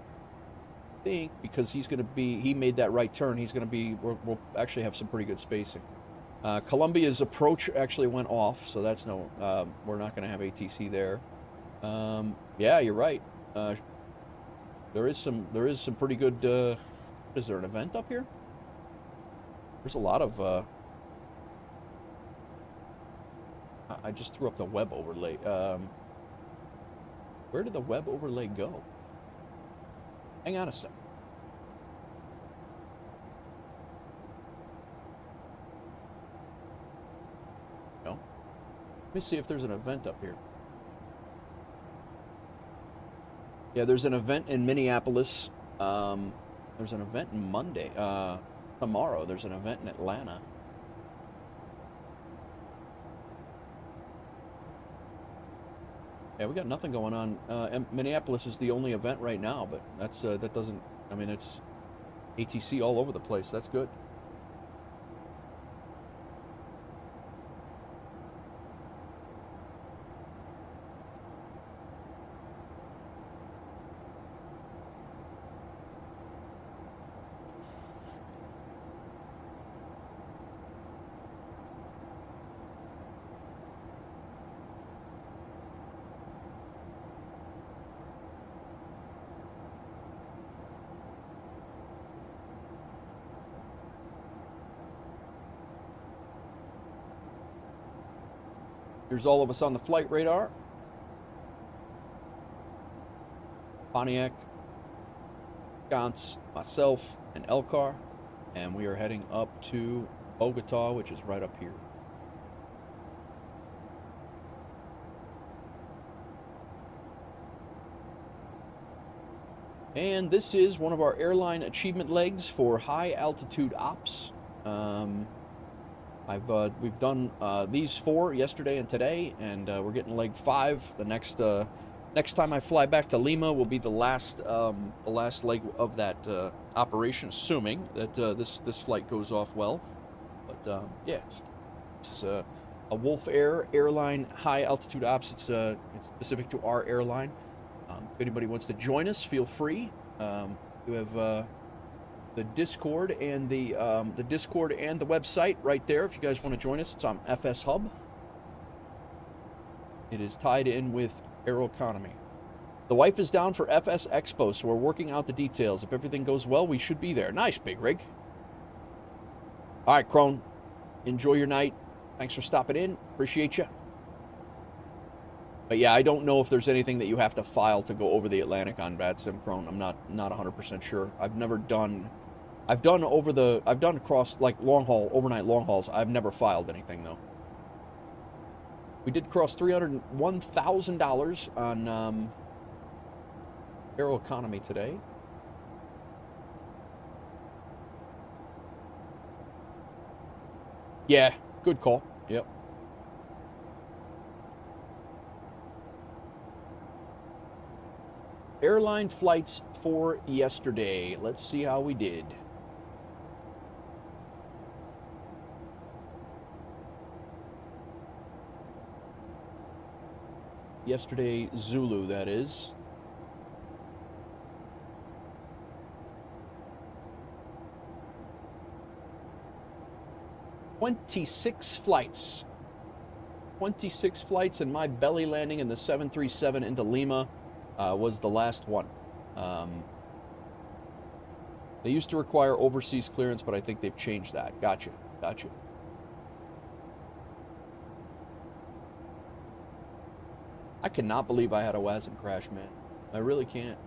think because he made that right turn, he's going to be, we'll actually have some pretty good spacing. Colombia's approach actually went off, so that's no, we're not going to have ATC there. Yeah, you're right. There is some pretty good, is there an event up here? There's a lot of, I just threw up the web overlay. Where did the web overlay go? Hang on a sec. No. Let me see if there's an event up here. Yeah, there's an event in Minneapolis. There's an event in Monday. Tomorrow, there's an event in Atlanta. Yeah, we got nothing going on. Minneapolis is the only event right now, but that's that doesn't. I mean, it's ATC all over the place. That's good. Here's all of us on the flight radar. Pontiac, Gantz, myself, and Elcar. And we are heading up to Bogota, which is right up here. And this is one of our airline achievement legs for high altitude ops. We've done these 4 yesterday and today, and we're getting leg 5. The next time I fly back to Lima will be the last leg of that operation, assuming that this flight goes off well. But yeah, this is a WolfAir Airline high altitude ops. It's specific to our airline. If anybody wants to join us, feel free. You have the Discord and the website right there. If you guys want to join us, it's on FSHub. It is tied in with Aeroconomy. The wife is down for FS Expo, so we're working out the details. If everything goes well, we should be there. Nice, Big Rig. All right, Crone. Enjoy your night. Thanks for stopping in. Appreciate you. But yeah, I don't know if there's anything that you have to file to go over the Atlantic on VADSIM, Crone. I'm not 100% sure. I've done across like long haul, overnight long hauls. I've never filed anything though. We did cross $301,000 on Aeroconomy today. Yeah, good call. Yep. Airline flights for yesterday. Let's see how we did. Yesterday, Zulu, that is. "26 flights. 26 flights, and my belly landing in the 737 into Lima was the last one. They used to require overseas clearance, but I think they've changed that. Gotcha. I cannot believe I had a WASM crash, man. I really can't.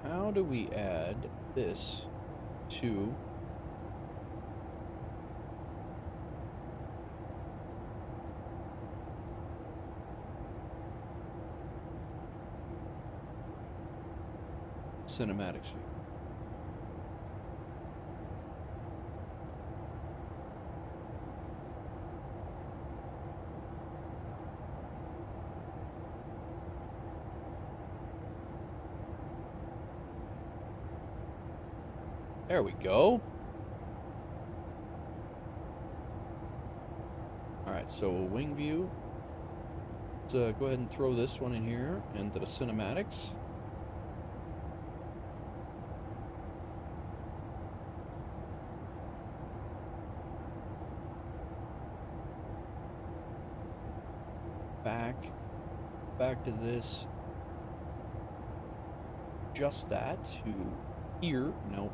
How do we add this to cinematics view? There we go. Alright, so wing view. Let's go ahead and throw this one in here into the cinematics. Back to this. Just that to here. No.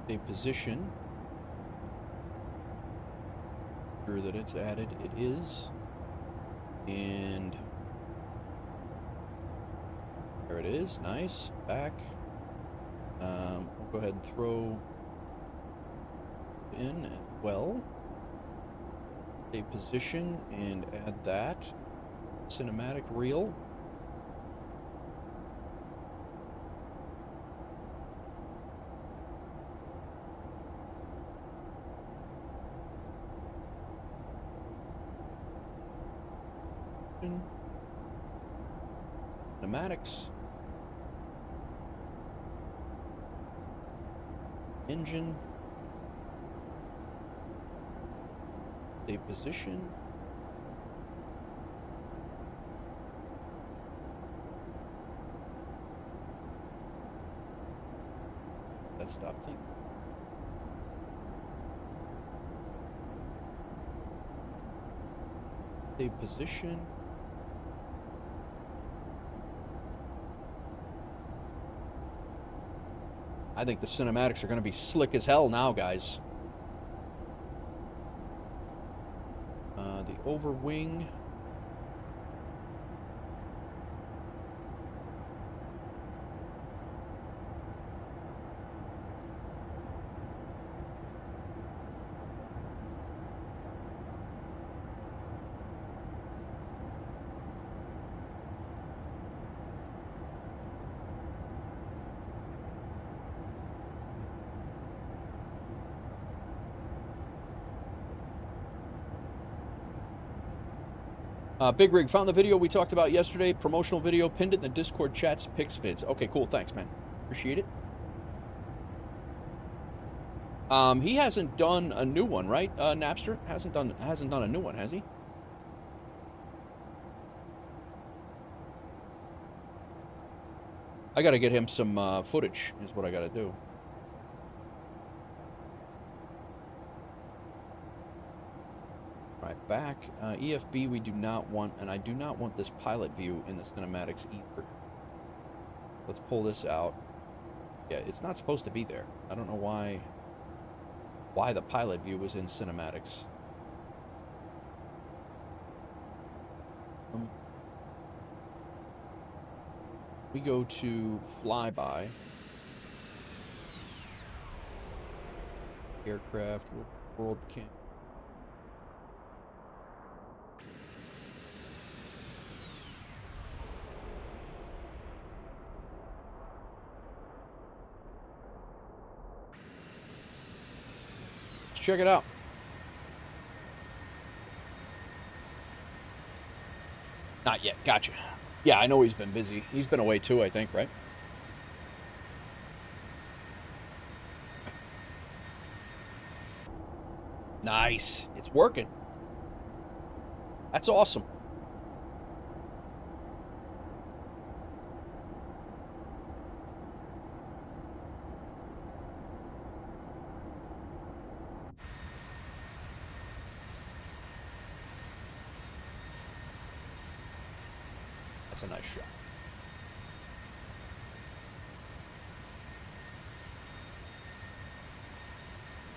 A position. Sure that it's added. It is. And there it is. Nice. Back. We'll go ahead and throw in as well. A position and add that. Cinematic reel. Cinematics. Engine. A position. That stop thing. A position. I think the cinematics are going to be slick as hell now, guys. The over wing. Big Rig, found the video we talked about yesterday, promotional video, pinned it in the Discord chats, pics, vids. Okay, cool, thanks, man. Appreciate it. He hasn't done a new one, right? Napster hasn't done a new one, has he? I gotta get him some footage, is what I gotta do. Right, back. EFB we do not want, and I do not want this pilot view in the cinematics either. Let's pull this out. Yeah, it's not supposed to be there. I don't know why the pilot view was in cinematics. We go to flyby. Aircraft, world cam. Check it out. Not yet. Gotcha. Yeah, I know he's been busy. He's been away too, I think, right? Nice. It's working. That's awesome. That's a nice shot.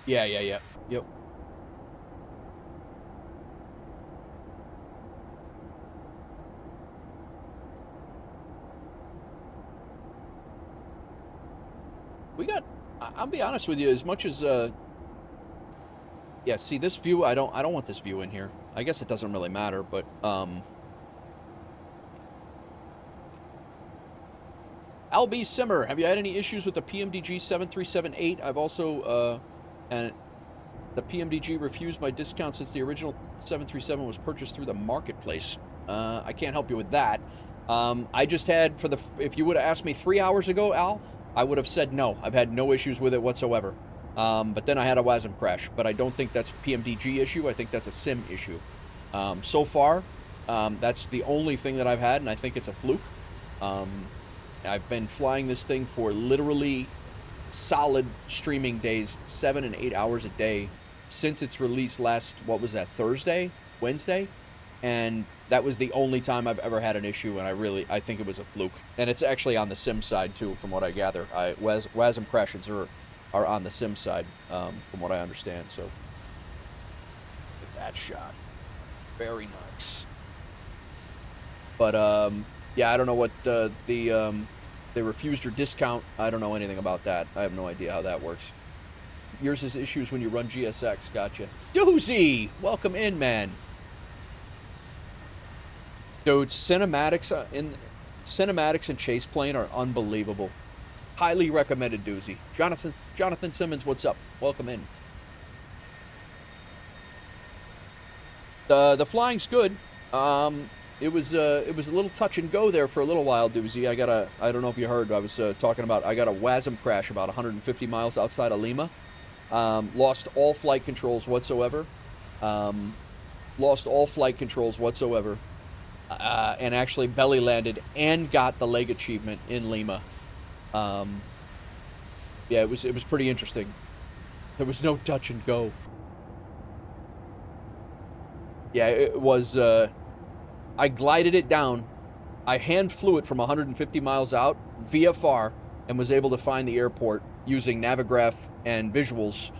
Yeah. Yep. We got, I'll be honest with you, as much as yeah, see this view, I don't want this view in here. I guess it doesn't really matter, but LB Simmer, have you had any issues with the PMDG 7378? I've also, and the PMDG refused my discount since the original 737 was purchased through the marketplace. I can't help you with that. I just had, if you would have asked me 3 hours ago, Al, I would have said no. I've had no issues with it whatsoever. But then I had a WASM crash, but I don't think that's a PMDG issue. I think that's a SIM issue. So far, that's the only thing that I've had, and I think it's a fluke. I've been flying this thing for literally solid streaming days, 7 and 8 hours a day, since its release last, what was that, Wednesday? And that was the only time I've ever had an issue, and I think it was a fluke. And it's actually on the SIM side, too, from what I gather. WASM crashes are on the SIM side, from what I understand, so. Look at that shot. Very nice. But, yeah, I don't know what they refused your discount. I don't know anything about that. I have no idea how that works. Yours is issues when you run GSX. Gotcha. Doozy! Welcome in, man. Dude, cinematics and chase plane are unbelievable. Highly recommended, Doozy. Jonathan Simmons, what's up? Welcome in. The flying's good. It was a little touch and go there for a little while, Doozy. I don't know if you heard, I was talking about, I got a WASM crash about 150 miles outside of Lima. Lost all flight controls whatsoever. And actually belly landed and got the leg achievement in Lima. Yeah, it was pretty interesting. There was no touch and go. Yeah, it was, I glided it down. I hand flew it from 150 miles out, VFR, and was able to find the airport using Navigraph and visuals.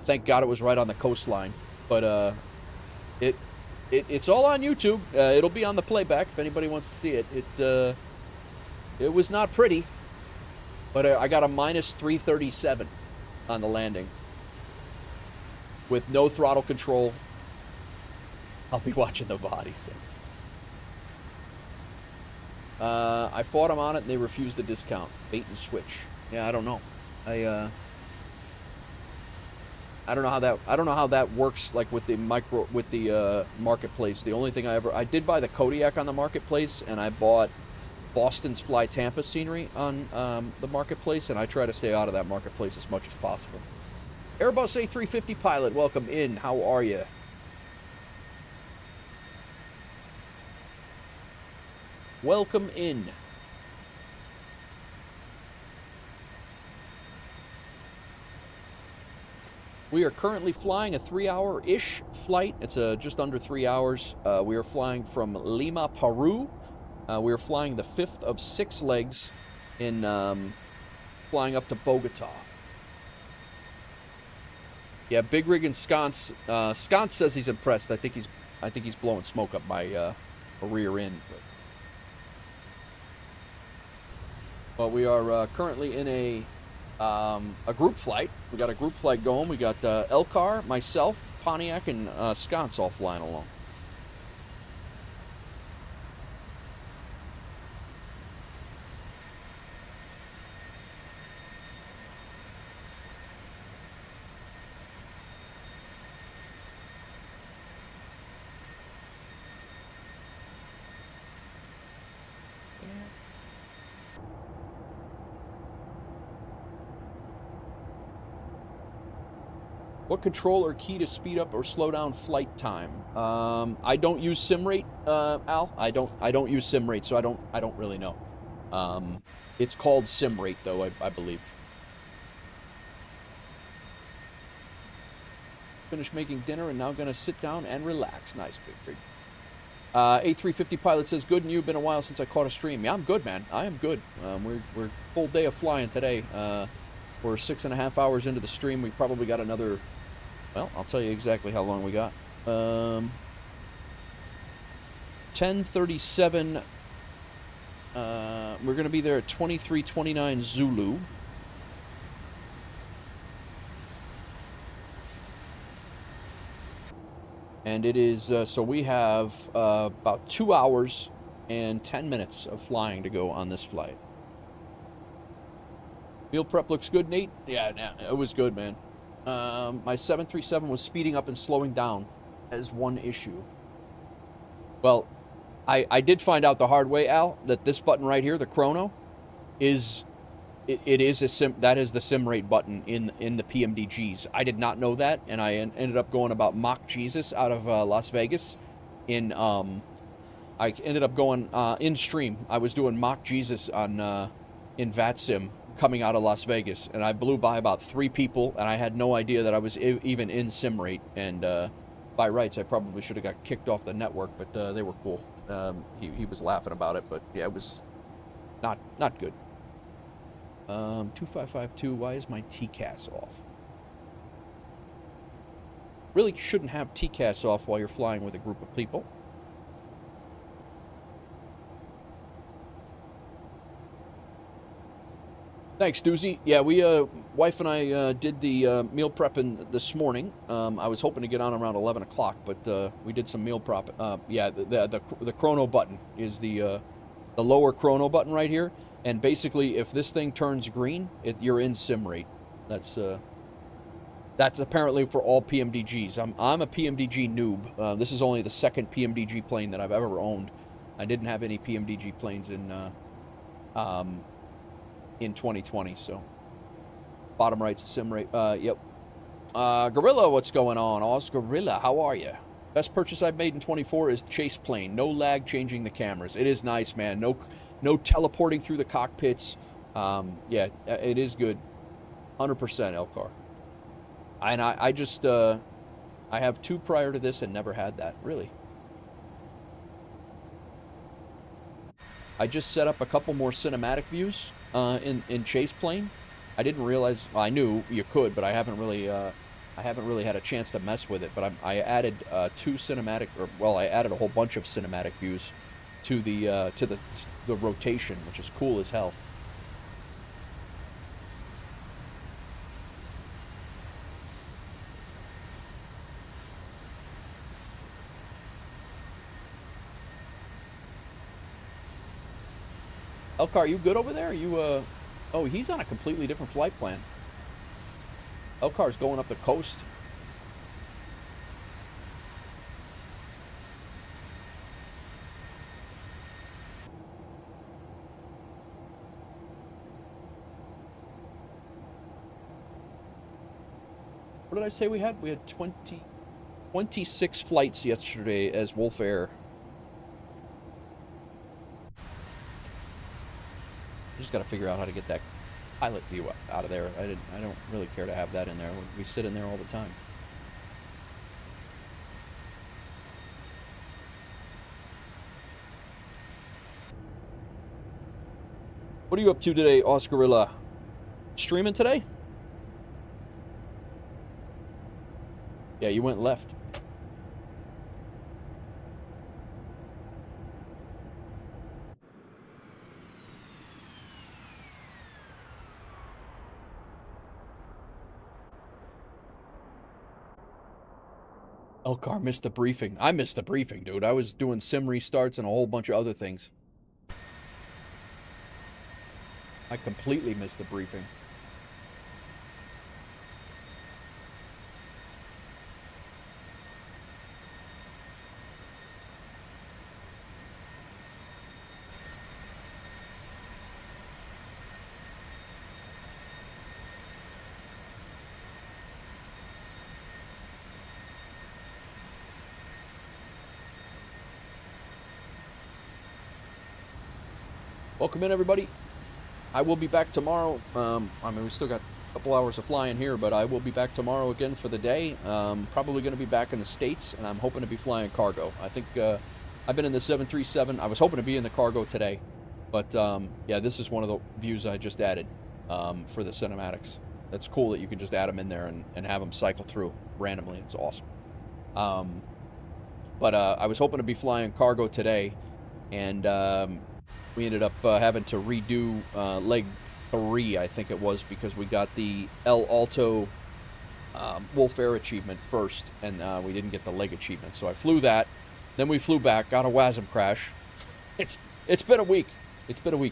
Thank God it was right on the coastline. But it's all on YouTube. It'll be on the playback if anybody wants to see it. It was not pretty, but I got a minus 337 on the landing with no throttle control. I'll be watching the VOD, so. I fought them on it and they refused the discount. Bait and switch. Yeah, I don't know. I don't know how that works, like with the marketplace. The only thing I did buy the Kodiak on the marketplace, and I bought Boston's Fly Tampa scenery on the marketplace, and I try to stay out of that marketplace as much as possible. Airbus A350 pilot, welcome in. How are you? Welcome in. We are currently flying a 3-hour-ish flight. It's just under 3 hours. We are flying from Lima, Peru. We are flying the 5th of 6 legs in flying up to Bogota. Yeah, Big Rig and Sconce. Sconce says he's impressed. I think he's blowing smoke up my rear end. But we are currently in a group flight. We got a group flight going. We got Elcar, myself, Pontiac, and Sconce all flying along. What control or key to speed up or slow down flight time? I don't use SimRate, Al. I don't use SimRate, so I don't really know. It's called SimRate though, I believe. Finished making dinner and now gonna sit down and relax. Nice, Big Rig. A350 pilot says, good, and you. Been a while since I caught a stream. Yeah, I'm good, man. I am good. We're full day of flying today. We're 6.5 hours into the stream. We probably got another. Well, I'll tell you exactly how long we got. 10:37. We're going to be there at 23:29 Zulu. And it is, so we have about 2 hours and 10 minutes of flying to go on this flight. Meal prep looks good, Nate. Yeah, it was good, man. My 737 was speeding up and slowing down as one issue. Well, I did find out the hard way, Al, that this button right here, the chrono, is it is a sim, that is the sim rate button in the PMDGs. I did not know that, and I ended up going about Mock Jesus out of Las Vegas. I ended up going in stream. I was doing Mock Jesus on in VATSIM coming out of Las Vegas, and I blew by about 3 people, and I had no idea that I was even in sim rate. And by rights, I probably should have got kicked off the network, but they were cool. He was laughing about it, but yeah, it was not good. 2552, why is my TCAS off? Really shouldn't have TCAS off while you're flying with a group of people. Thanks, Doozy. Yeah, we, wife and I did the meal prepping this morning. I was hoping to get on around 11 o'clock, but we did some meal prep. Yeah, the chrono button is the lower chrono button right here. And basically, if this thing turns green, you're in sim rate. That's apparently for all PMDGs. I'm a PMDG noob. This is only the second PMDG plane that I've ever owned. I didn't have any PMDG planes in 2020, so bottom right's a sim rate. Yep. Gorilla, what's going on? Oz Gorilla, how are you? Best purchase I've made in 24 is the chase plane. No lag changing the cameras. It is nice, man. No teleporting through the cockpits. Yeah, it is good. 100% Elcar. And I just I have 2 prior to this and never had that, really. I just set up a couple more cinematic views in chase plane. I didn't realize, well, I knew you could, but I haven't really had a chance to mess with it. But I added 2 cinematic, or well, I added a whole bunch of cinematic views to the rotation, which is cool as hell. Elcar, are you good over there? Are you, oh, he's on a completely different flight plan. Elcar's going up the coast. What did I say we had? We had 26 flights yesterday as WolfAir. Just got to figure out how to get that pilot view out of there. I don't really care to have that in there. We sit in there all the time. What are you up to today, Oscarilla? Streaming today? Yeah, you went left. Elcar missed the briefing. I missed the briefing, dude. I was doing sim restarts and a whole bunch of other things. I completely missed the briefing. Welcome in, everybody. I will be back tomorrow. I mean, we still got a couple hours of flying here, but I will be back tomorrow again for the day. Probably going to be back in the States, and I'm hoping to be flying cargo. I think I've been in the 737. I was hoping to be in the cargo today, but yeah, this is one of the views I just added for the cinematics. That's cool that you can just add them in there and have them cycle through randomly. It's awesome. But I was hoping to be flying cargo today, and we ended up having to redo leg 3, I think it was, because we got the El Alto WolfAir achievement first, and we didn't get the leg achievement. So I flew that, then we flew back, got a WASM crash. It's been a week. It's been a week.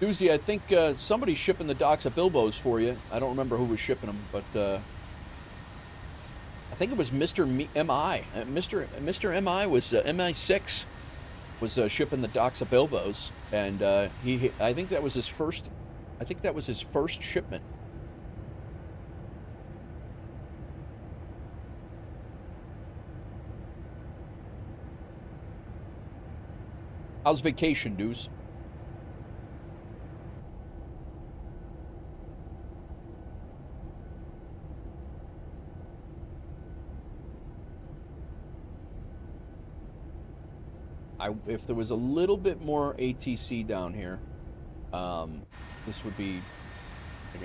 Doozy, I think somebody's shipping the docks of Bilbo's for you. I don't remember who was shipping them, but I think it was Mr. MI. Mr. MI was MI6 was shipping the docks of Bilbo's, and I think that was his first. I think that was his first shipment. How's vacation, Deuce? If there was a little bit more ATC down here, this would be,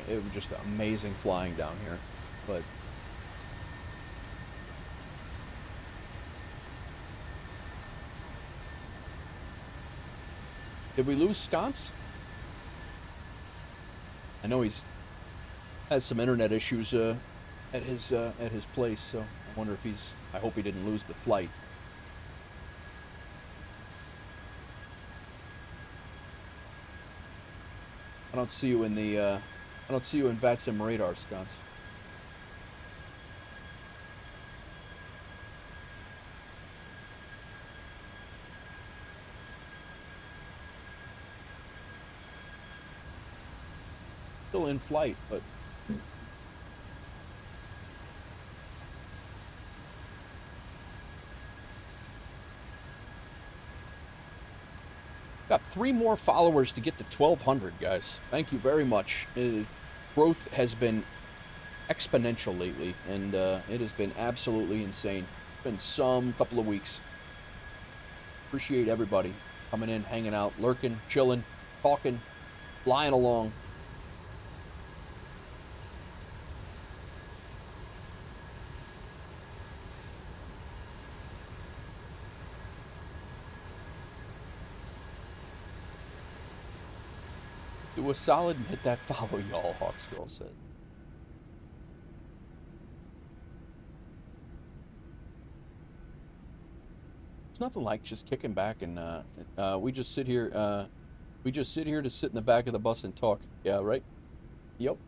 it would just amazing flying down here, but did we lose Sconce? I know he's has some internet issues at his place, so I wonder if he's. I hope he didn't lose the flight. I don't see you in the. I don't see you in VATSIM radar, Sconce. Still in flight, but got 3 more followers to get to 1,200, guys. Thank you very much. Growth has been exponential lately, and it has been absolutely insane. It's been some couple of weeks. Appreciate everybody coming in, hanging out, lurking, chilling, talking, flying along. Do a solid and hit that follow, y'all, Hawksgirl said. It's nothing like just kicking back and we just sit here to sit in the back of the bus and talk. Yeah, right? Yep.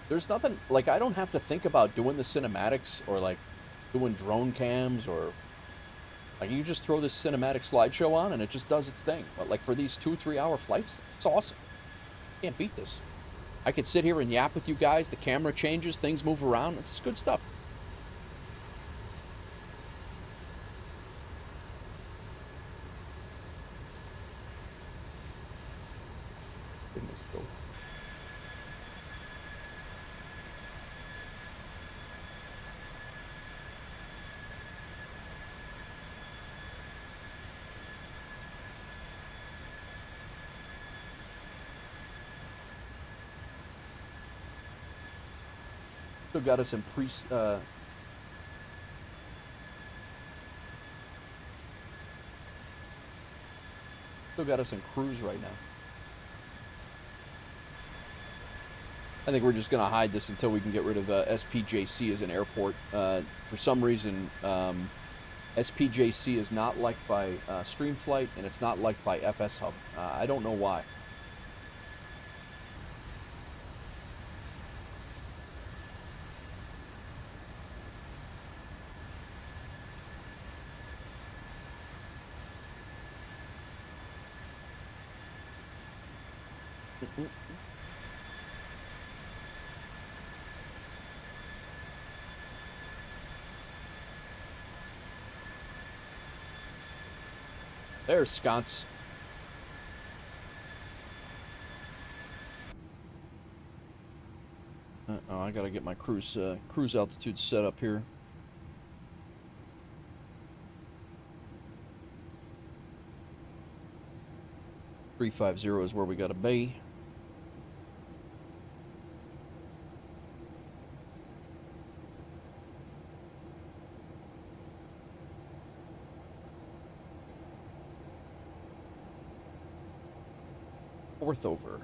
There's nothing, like, I don't have to think about doing the cinematics or, like, doing drone cams or, like, you just throw this cinematic slideshow on and it just does its thing. But, like, for these 2-3 hour flights, it's awesome. Can't beat this. I could sit here and yap with you guys. The camera changes, things move around. It's good stuff. Goodness, though. Still got us in still got us in cruise right now. I think we're just going to hide this until we can get rid of SPJC as an airport. For some reason, SPJC is not liked by Streamflight, and it's not liked by FSHub. I don't know why. There's Sconce. Oh, I gotta get my cruise altitude set up here. .350 is where we gotta be. Fourth over.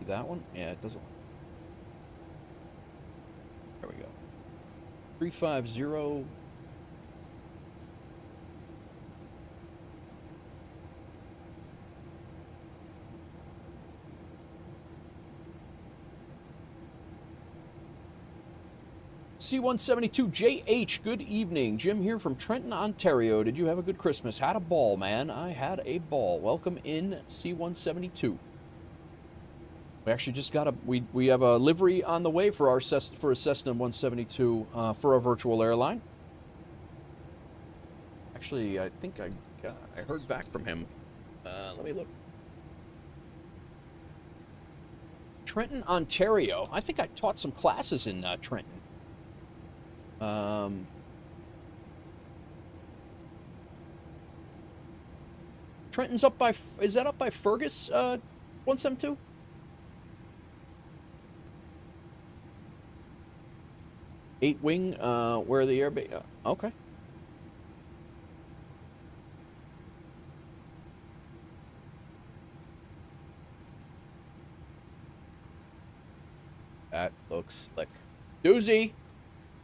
See that one? Yeah, it doesn't. There we go. 350. C172JH, good evening. Jim here from Trenton, Ontario. Did you have a good Christmas? Had a ball, man. I had a ball. Welcome in, C172. We actually just got we have a livery on the way for a Cessna 172 for a virtual airline. Actually, I think I heard back from him. Let me look. Trenton, Ontario. I think I taught some classes in Trenton. Trenton's up by, is that up by Fergus 172? Eight wing, where the airbase, okay. That looks slick. Doozy!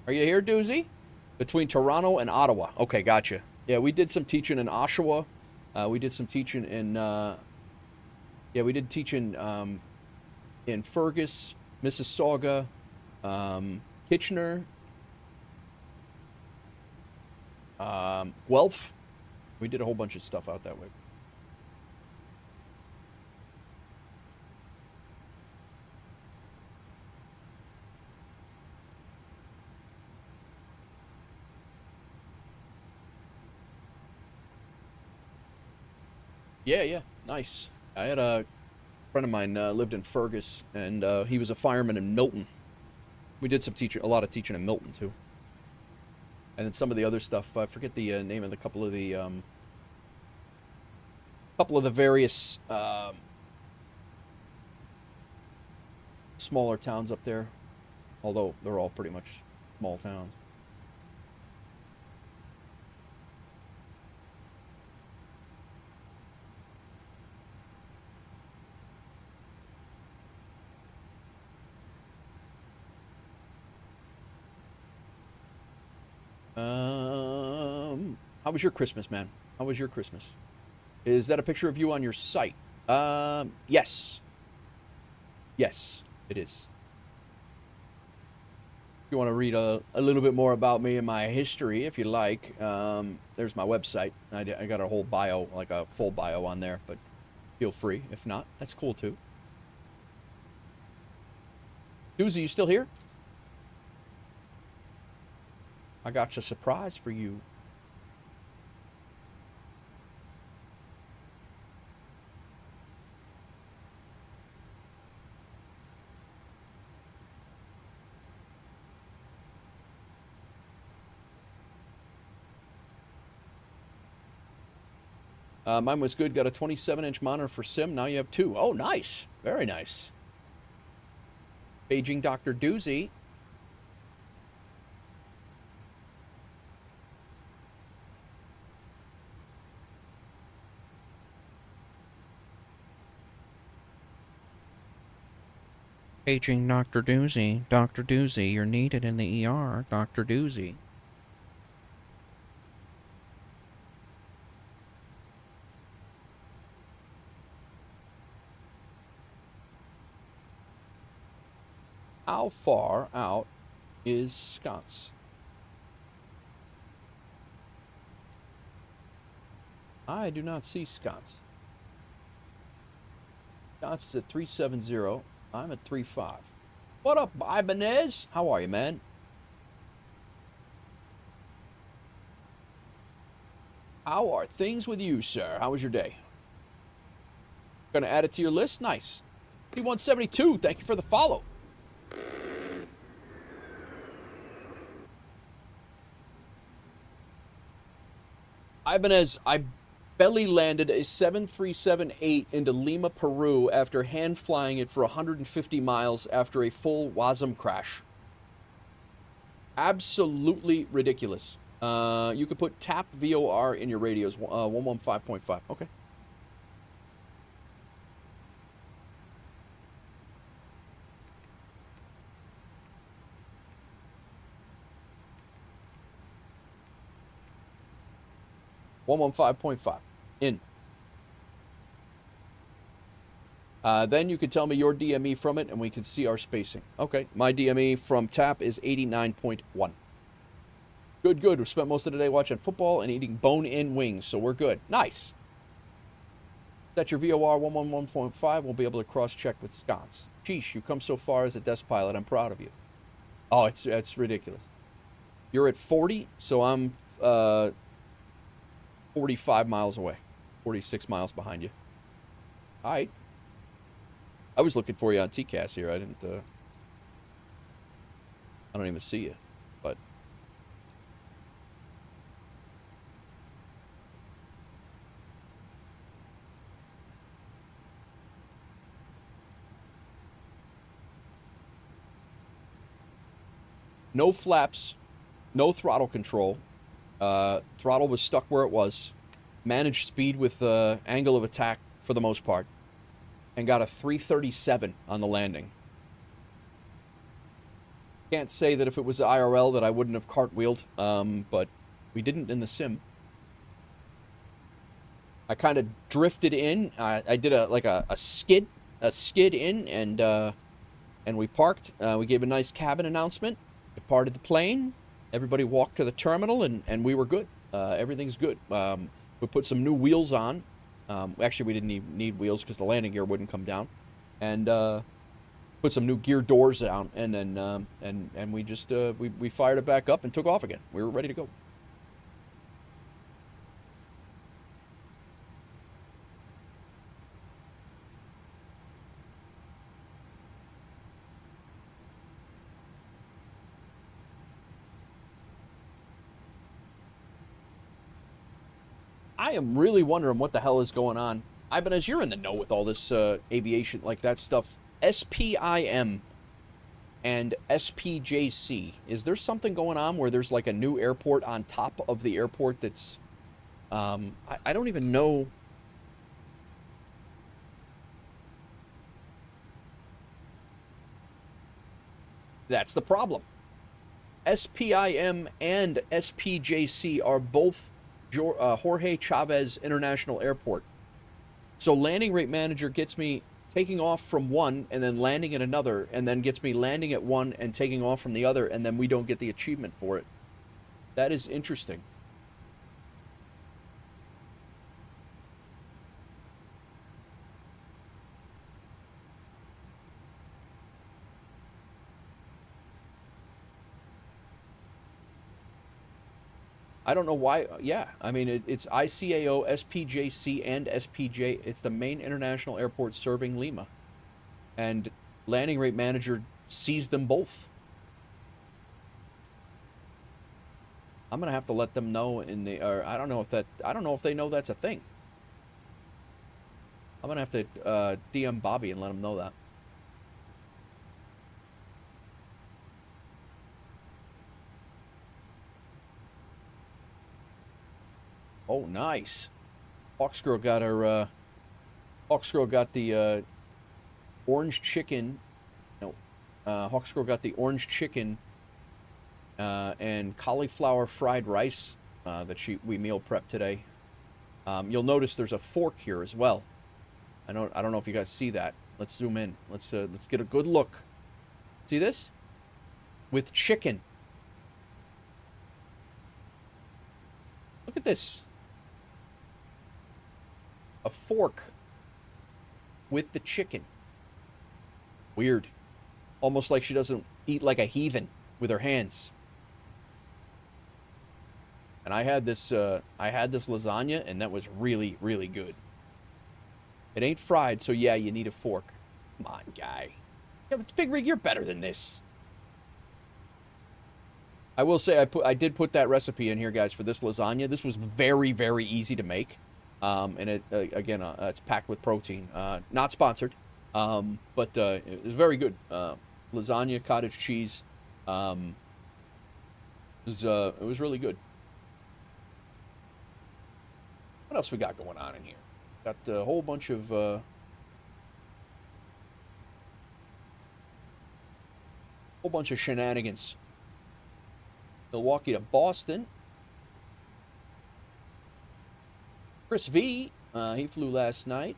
Are you here, Doozy? Between Toronto and Ottawa. Okay, gotcha. Yeah, we did some teaching in Oshawa. We did some teaching in, yeah, we did teaching in Fergus, Mississauga, Kitchener, Guelph. We did a whole bunch of stuff out that way. Yeah, yeah, nice. I had a friend of mine lived in Fergus, and he was a fireman in Milton. We did some teaching, a lot of teaching in Milton too. And then some of the other stuff, I forget the name of the couple of the various smaller towns up there, although they're all pretty much small towns. How was your Christmas, man? How was your Christmas? Is that a picture of you on your site? Yes. Yes, it is. If you want to read a little bit more about me and my history, if you like, there's my website. I got a whole bio, like a full bio on there, but feel free. If not, that's cool too. Doozy, you still here? I got a surprise for you. Mine was good. Got a 27-inch monitor for sim. Now you have two. Oh, nice. Very nice. Paging Dr. Doozy. Paging Dr. Doozy. Dr. Doozy, you're needed in the ER. Dr. Doozy. How far out is Scott's? I do not see Scott's. Scott's is at 370. I'm at 3.5. What up, Ibanez? How are you, man? How are things with you, sir? How was your day? Gonna add it to your list? Nice. P172, thank you for the follow. Ibanez, I belly landed a 7378 into Lima, Peru after hand flying it for 150 miles after a full WASM crash. Absolutely ridiculous. You could put tap VOR in your radios, 115.5. Okay. .5 in. Then you can tell me your DME from it, and we can see our spacing. Okay, my DME from TAP is 89.1. Good, good. We spent most of the day watching football and eating bone-in wings, so we're good. Nice. Set your VOR 111.5. We'll be able to cross-check with sconce. Sheesh, you come so far as a desk pilot. I'm proud of you. Oh, it's ridiculous. You're at 40, so I'm 45 miles away. 46 miles behind you. All right. I was looking for you on TCAS here. I don't even see you, but no flaps, no throttle control. Throttle was stuck where it was. Managed speed with angle of attack for the most part. And got a 337 on the landing. Can't say that if it was IRL that I wouldn't have cartwheeled, but we didn't in the sim. I kind of drifted in. I did a skid in, and we parked. We gave a nice cabin announcement. Departed the plane. Everybody walked to the terminal, and we were good. Everything's good. We put some new wheels on. Actually, we didn't need wheels because the landing gear wouldn't come down, and put some new gear doors down, and then and we just we fired it back up and took off again. We were ready to go. I am really wondering what the hell is going on. Ibanez, you're in the know with all this aviation, like that stuff. SPIM and SPJC. Is there something going on where there's like a new airport on top of the airport that's... I don't even know... That's the problem. SPIM and SPJC are both Jorge Chavez International Airport. So landing rate manager gets me taking off from one and then landing at another, and then gets me landing at one and taking off from the other, and then we don't get the achievement for it. That is interesting. I don't know why. Yeah, I mean, it's ICAO, SPJC, and SPJ. It's the main international airport serving Lima. And landing rate manager sees them both. I'm gonna have to let them know in the, or I don't know if they know that's a thing. I'm gonna have to DM Bobby and let him know that. Oh, nice. Hawksgirl got her, Hawksgirl got the, orange chicken. No, Hawksgirl got the orange chicken, and cauliflower fried rice, that we meal prepped today. You'll notice there's a fork here as well. I don't know if you guys see that. Let's zoom in. Let's get a good look. See this? With chicken. Look at this. A fork with the chicken. Weird. Almost like she doesn't eat like a heathen with her hands. And I had this lasagna, and that was really, really good. It ain't fried, so yeah, you need a fork. Come on, guy. Yeah, but Big Rig, you're better than this. I will say I did put that recipe in here, guys, for this lasagna. This was very, very easy to make. And it again, it's packed with protein. Not sponsored, but it was very good. Lasagna, cottage cheese. It was really good. What else we got going on in here? Got a whole bunch of shenanigans. Milwaukee to Boston. Chris V, he flew last night.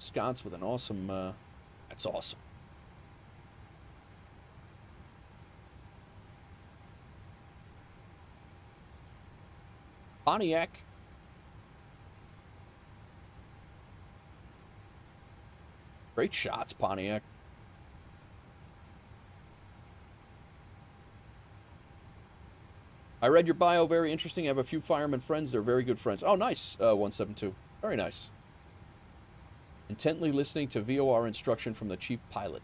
Sconce with an awesome, that's awesome. Pontiac. Great shots, Pontiac. I read your bio, very interesting. I have a few fireman friends. They're very good friends. Oh, nice, 172. Very nice. Intently listening to VOR instruction from the chief pilot.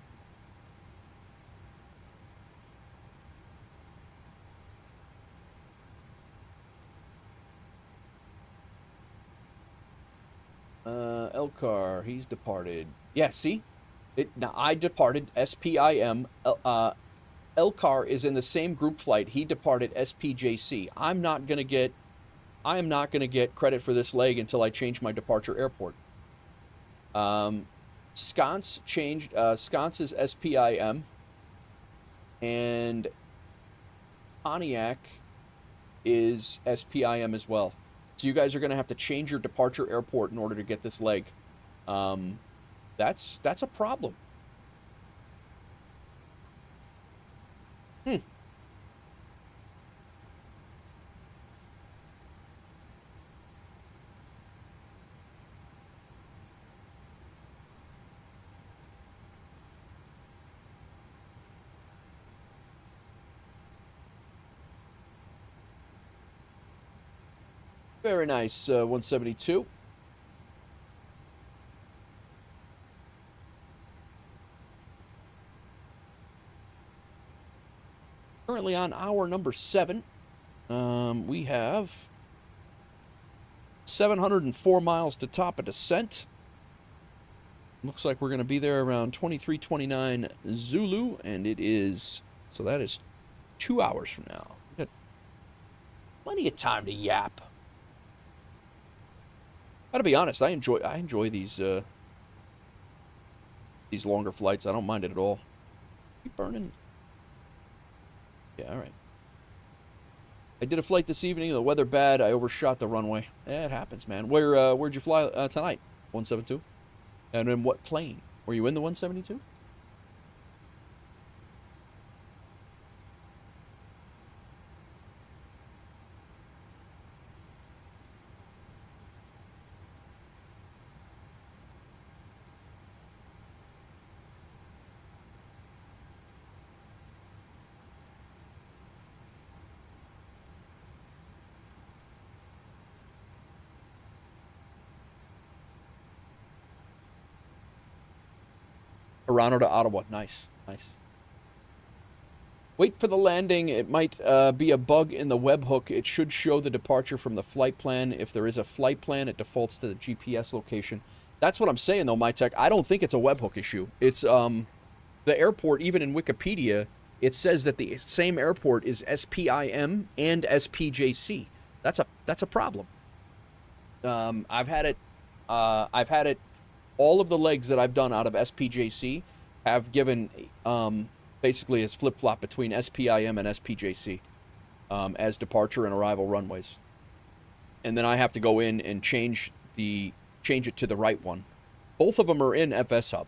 Elcar, he's departed. Yeah, see? Now, I departed SPIM. Elcar is in the same group flight. He departed SPJC. I am not gonna get credit for this leg until I change my departure airport. Sconce changed. Sconce is SPIM, and Pontiac is SPIM as well. So you guys are gonna have to change your departure airport in order to get this leg. That's a problem. Very nice, 172. Currently on hour number 7. We have 704 miles to top a descent. Looks like we're going to be there around 23:29 Zulu, and it is, so that is 2 hours from now. We've got plenty of time to yap. Gotta be honest, I enjoy these longer flights. I don't mind it at all. Keep burning. Yeah, all right. I did a flight this evening. The weather bad. I overshot the runway. Yeah, it happens, man. Where'd you fly tonight? 172. And in what plane? Were you in the 172? Toronto to Ottawa. Nice, nice. Wait for the landing. It might be a bug in the webhook. It should show the departure from the flight plan. If there is a flight plan, it defaults to the GPS location. That's what I'm saying, though, MyTech. I don't think it's a webhook issue. It's the airport, even in Wikipedia, it says that the same airport is SPIM and SPJC. That's a problem. I've had it. All of the legs that I've done out of SPJC have given basically as flip-flop between SPIM and SPJC as departure and arrival runways. And then I have to go in and change it to the right one. Both of them are in FSHub.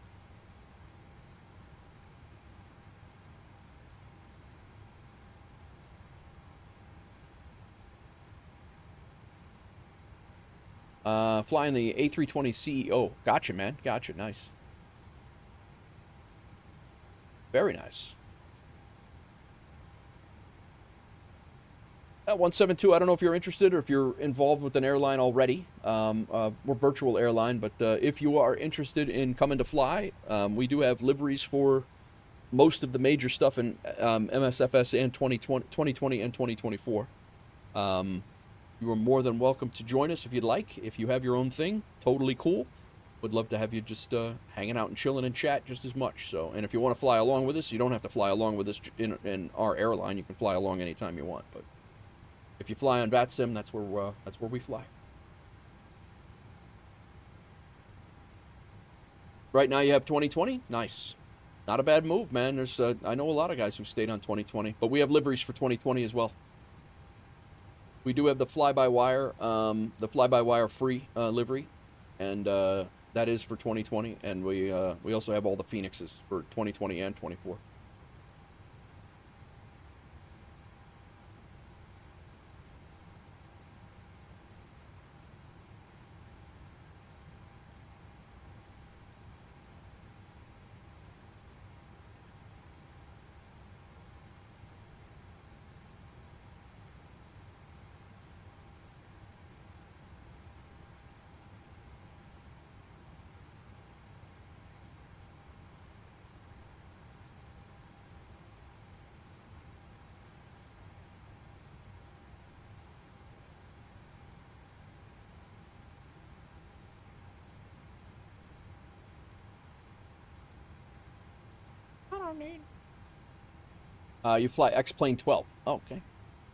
Flying the A320 CEO. Gotcha, man. Gotcha. Nice. Very nice. 172, I don't know if you're interested or if you're involved with an airline already. We're virtual airline, but if you are interested in coming to fly, we do have liveries for most of the major stuff in MSFS and 2020 and 2024. You are more than welcome to join us if you'd like. If you have your own thing, totally cool. Would love to have you just hanging out and chilling and chat just as much. So, and if you want to fly along with us, you don't have to fly along with us in our airline. You can fly along anytime you want. But if you fly on VATSIM, that's where we fly. Right now you have 2020. Nice. Not a bad move, man. There's I know a lot of guys who stayed on 2020, but we have liveries for 2020 as well. We do have the fly-by-wire free livery, and That is for 2020, and we also have all the Phoenixes for 2020 and 24. You fly X-Plane 12. Oh, okay.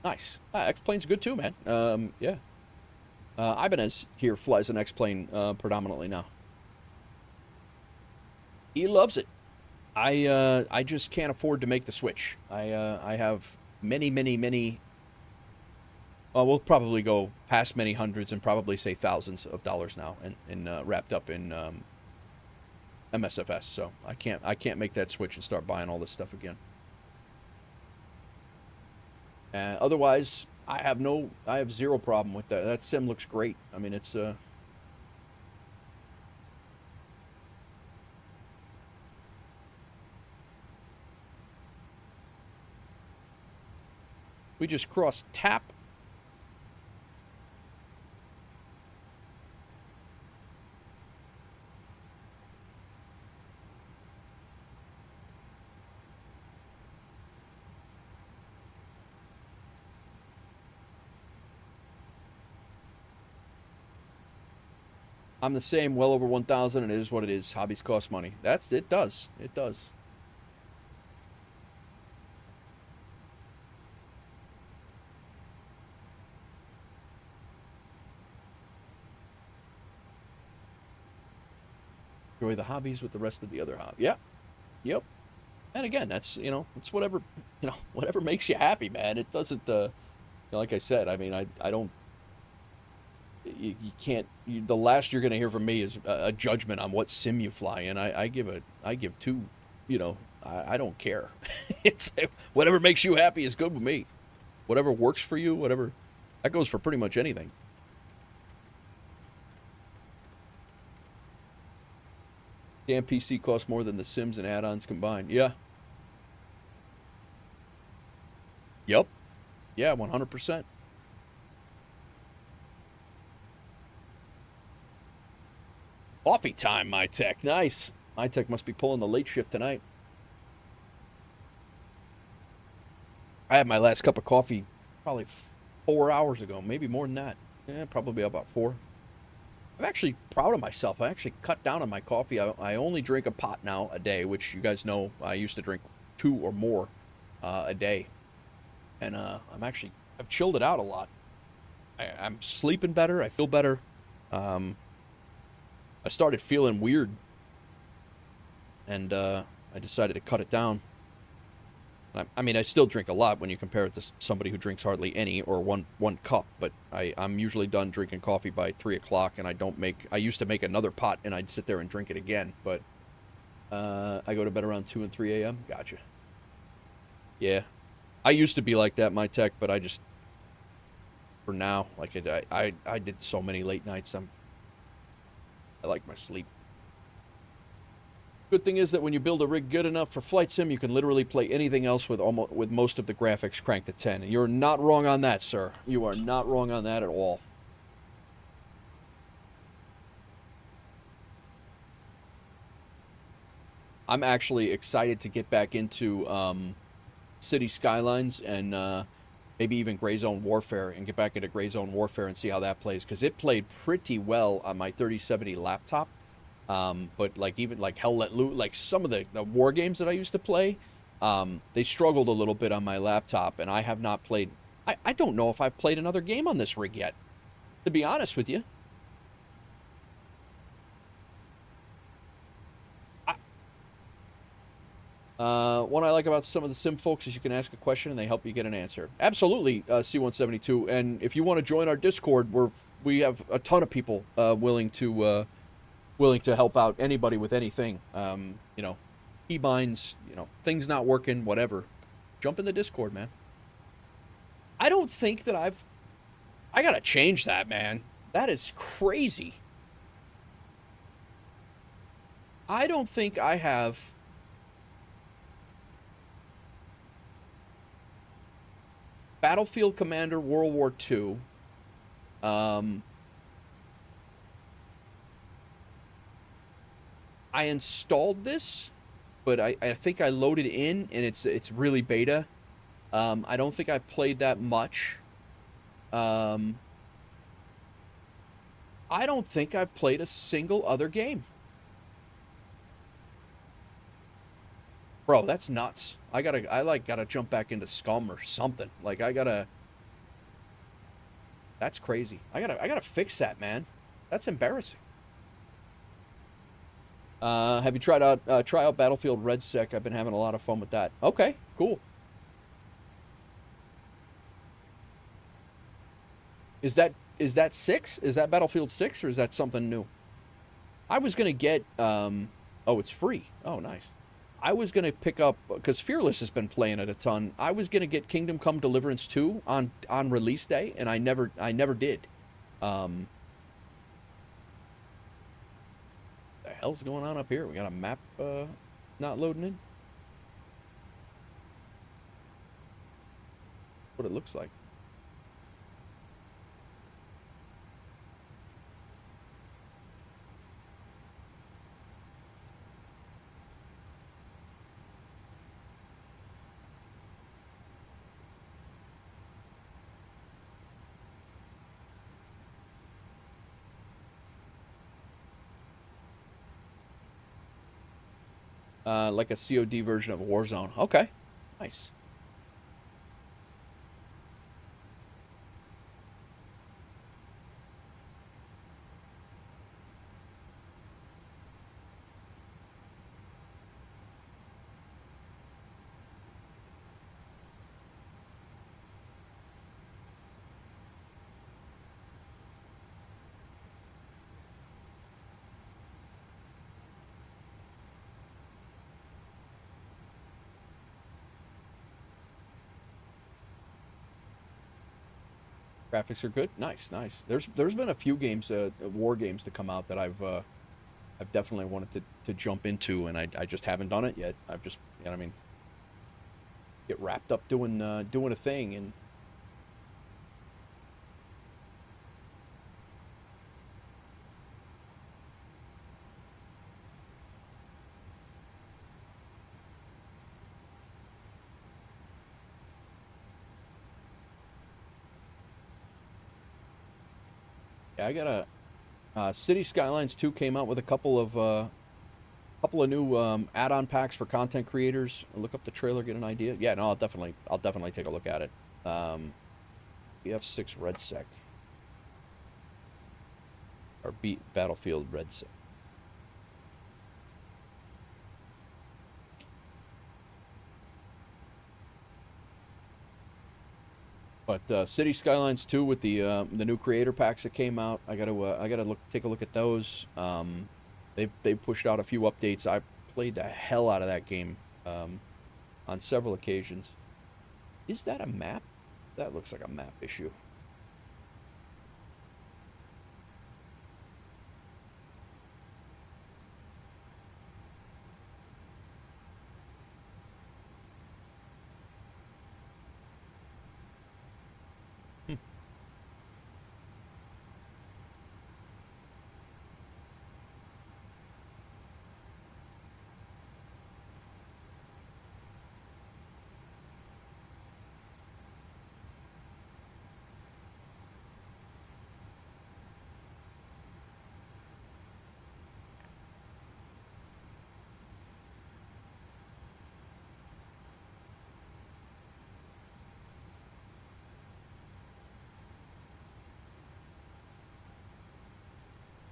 Nice. X-Plane's good too, man. Yeah. Ibanez here flies an X-Plane predominantly now. He loves it. I just can't afford to make the switch. I have many. We'll probably go past many hundreds and probably say thousands of dollars now, and wrapped up in MSFS. So I can't make that switch and start buying all this stuff again. Otherwise, I have zero problem with that. That sim looks great. I mean, it's we just crossed TAP. I'm the same, well over 1,000, and it is what it is. Hobbies cost money. It does. It does. Enjoy the hobbies with the rest of the other hobbies. Yeah. Yep. And again, that's, it's whatever, whatever makes you happy, man. It doesn't, like I said, I mean, I don't, you can't, the last you're going to hear from me is a judgment on what sim you fly, and I give two, I don't care. It's whatever makes you happy is good with me. Whatever works for you, whatever, that goes for pretty much anything. Damn PC costs more than the sims and add-ons combined. Yeah. Yep. Yeah, 100%. Coffee time, my tech. Nice. My tech must be pulling the late shift tonight. I had my last cup of coffee probably 4 hours ago, maybe more than that. Yeah, probably about 4. I'm actually proud of myself. I actually cut down on my coffee. I only drink a pot now a day, which you guys know I used to drink 2 or more a day. And I've chilled it out a lot. I'm sleeping better. I feel better. I started feeling weird, and I decided to cut it down. I mean, I still drink a lot when you compare it to somebody who drinks hardly any, or one cup, but I'm usually done drinking coffee by 3 o'clock, and I used to make another pot, and I'd sit there and drink it again, but I go to bed around 2 and 3 a.m. Gotcha. Yeah. I used to be like that, my tech, but I just, for now, like, I did so many late nights, I like my sleep. Good thing is that when you build a rig good enough for flight sim, you can literally play anything else with most of the graphics cranked to 10. And you're not wrong on that, sir. You are not wrong on that at all. I'm actually excited to get back into City Skylines and maybe even Gray Zone Warfare, and get back into Gray Zone Warfare and see how that plays, because it played pretty well on my 3070 laptop. But even Hell Let Loose, like some of the war games that I used to play, they struggled a little bit on my laptop, and I have not played. I don't know if I've played another game on this rig yet, to be honest with you. What I like about some of the sim folks is you can ask a question and they help you get an answer. Absolutely, C172. And if you want to join our Discord, we have a ton of people willing to willing to help out anybody with anything. You know, keybinds, you know, things not working, whatever. Jump in the Discord, man. I don't think that I gotta change that, man. That is crazy. I don't think I have Battlefield Commander World War II. I installed this, but I think I loaded in, and it's really beta. I don't think I played that much. I don't think I've played a single other game. Bro, that's nuts. I gotta jump back into Scum or something. Like, that's crazy. I gotta fix that, man. That's embarrassing. Have you tried out try out Battlefield RedSec? I've been having a lot of fun with that. Okay, cool. Is that 6? Is that Battlefield 6, or is that something new? I was gonna get oh, it's free. Oh, nice. I was gonna pick up, because Fearless has been playing it a ton. I was gonna get Kingdom Come Deliverance 2 on release day, and I never did. The hell's going on up here? We got a map not loading in. What it looks like. Like a COD version of Warzone. Okay, nice. Graphics are good. Nice, nice. There's been a few games, war games, to come out that I've definitely wanted to jump into, and I just haven't done it yet. I've just, you know what I mean, get wrapped up doing a thing, and yeah, I got a City Skylines 2 came out with a couple of new add-on packs for content creators. Look up the trailer, get an idea. Yeah, no, I'll definitely take a look at it. BF6 RedSec, or Battlefield RedSec. But City Skylines 2 with the new creator packs that came out, I gotta take a look at those. They pushed out a few updates. I played the hell out of that game on several occasions. Is that a map? That looks like a map issue.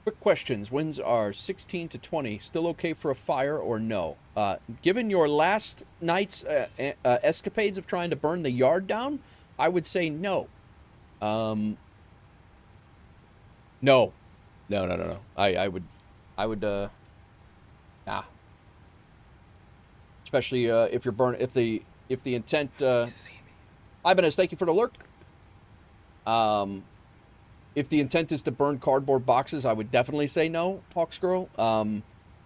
Quick questions. Winds are 16 to 20. Still okay for a fire or no? Given your last night's escapades of trying to burn the yard down, I would say no. No. I would I would, nah. Especially if you're if the intent. Ibanez, thank you for the alert. If the intent is to burn cardboard boxes, I would definitely say no, Hawksgirl.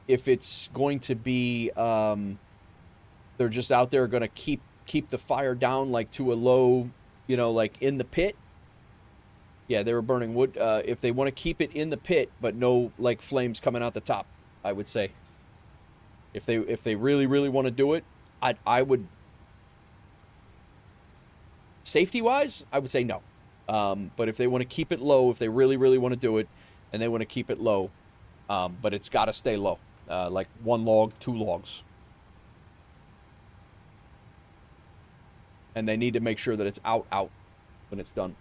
If it's going to be, they're just out there going to keep the fire down, like to a low, you know, like in the pit. Yeah, they were burning wood. If they want to keep it in the pit, but no like flames coming out the top, I would say. If they really want to do it, I would, safety wise, I would say no. But if they want to keep it low, if they really want to do it, and they want to keep it low, but it's got to stay low, like 1 log, 2 logs, and they need to make sure that it's out when it's done.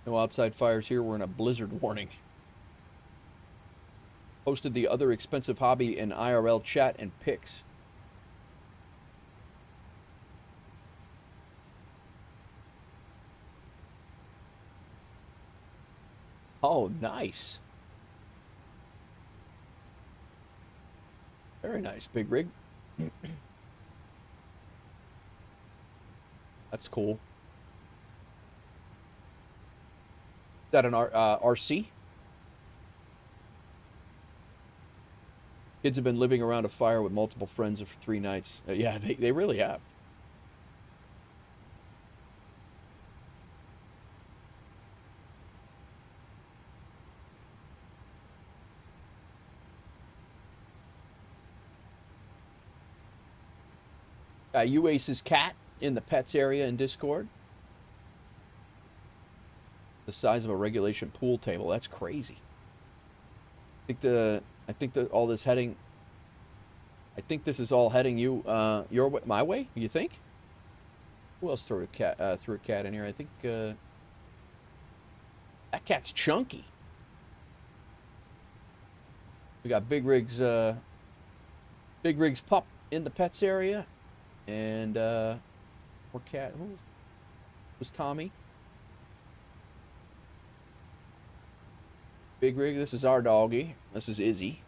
No outside fires here. We're in a blizzard warning. Posted the other expensive hobby in IRL chat and pics. Oh, nice. Very nice, big rig. That's cool. Is that an RC? Kids have been living around a fire with multiple friends for 3 nights. Yeah, they really have. UAce's cat in the pets area in Discord. The size of a regulation pool table. That's crazy. I think that all this heading. I think this is all heading your way, my way. You think? Who else threw a cat in here? I think that cat's chunky. We got Big Rig's pup in the pets area, and or cat. Who was Tommy? Big Rig, this is our doggy. This is Izzy.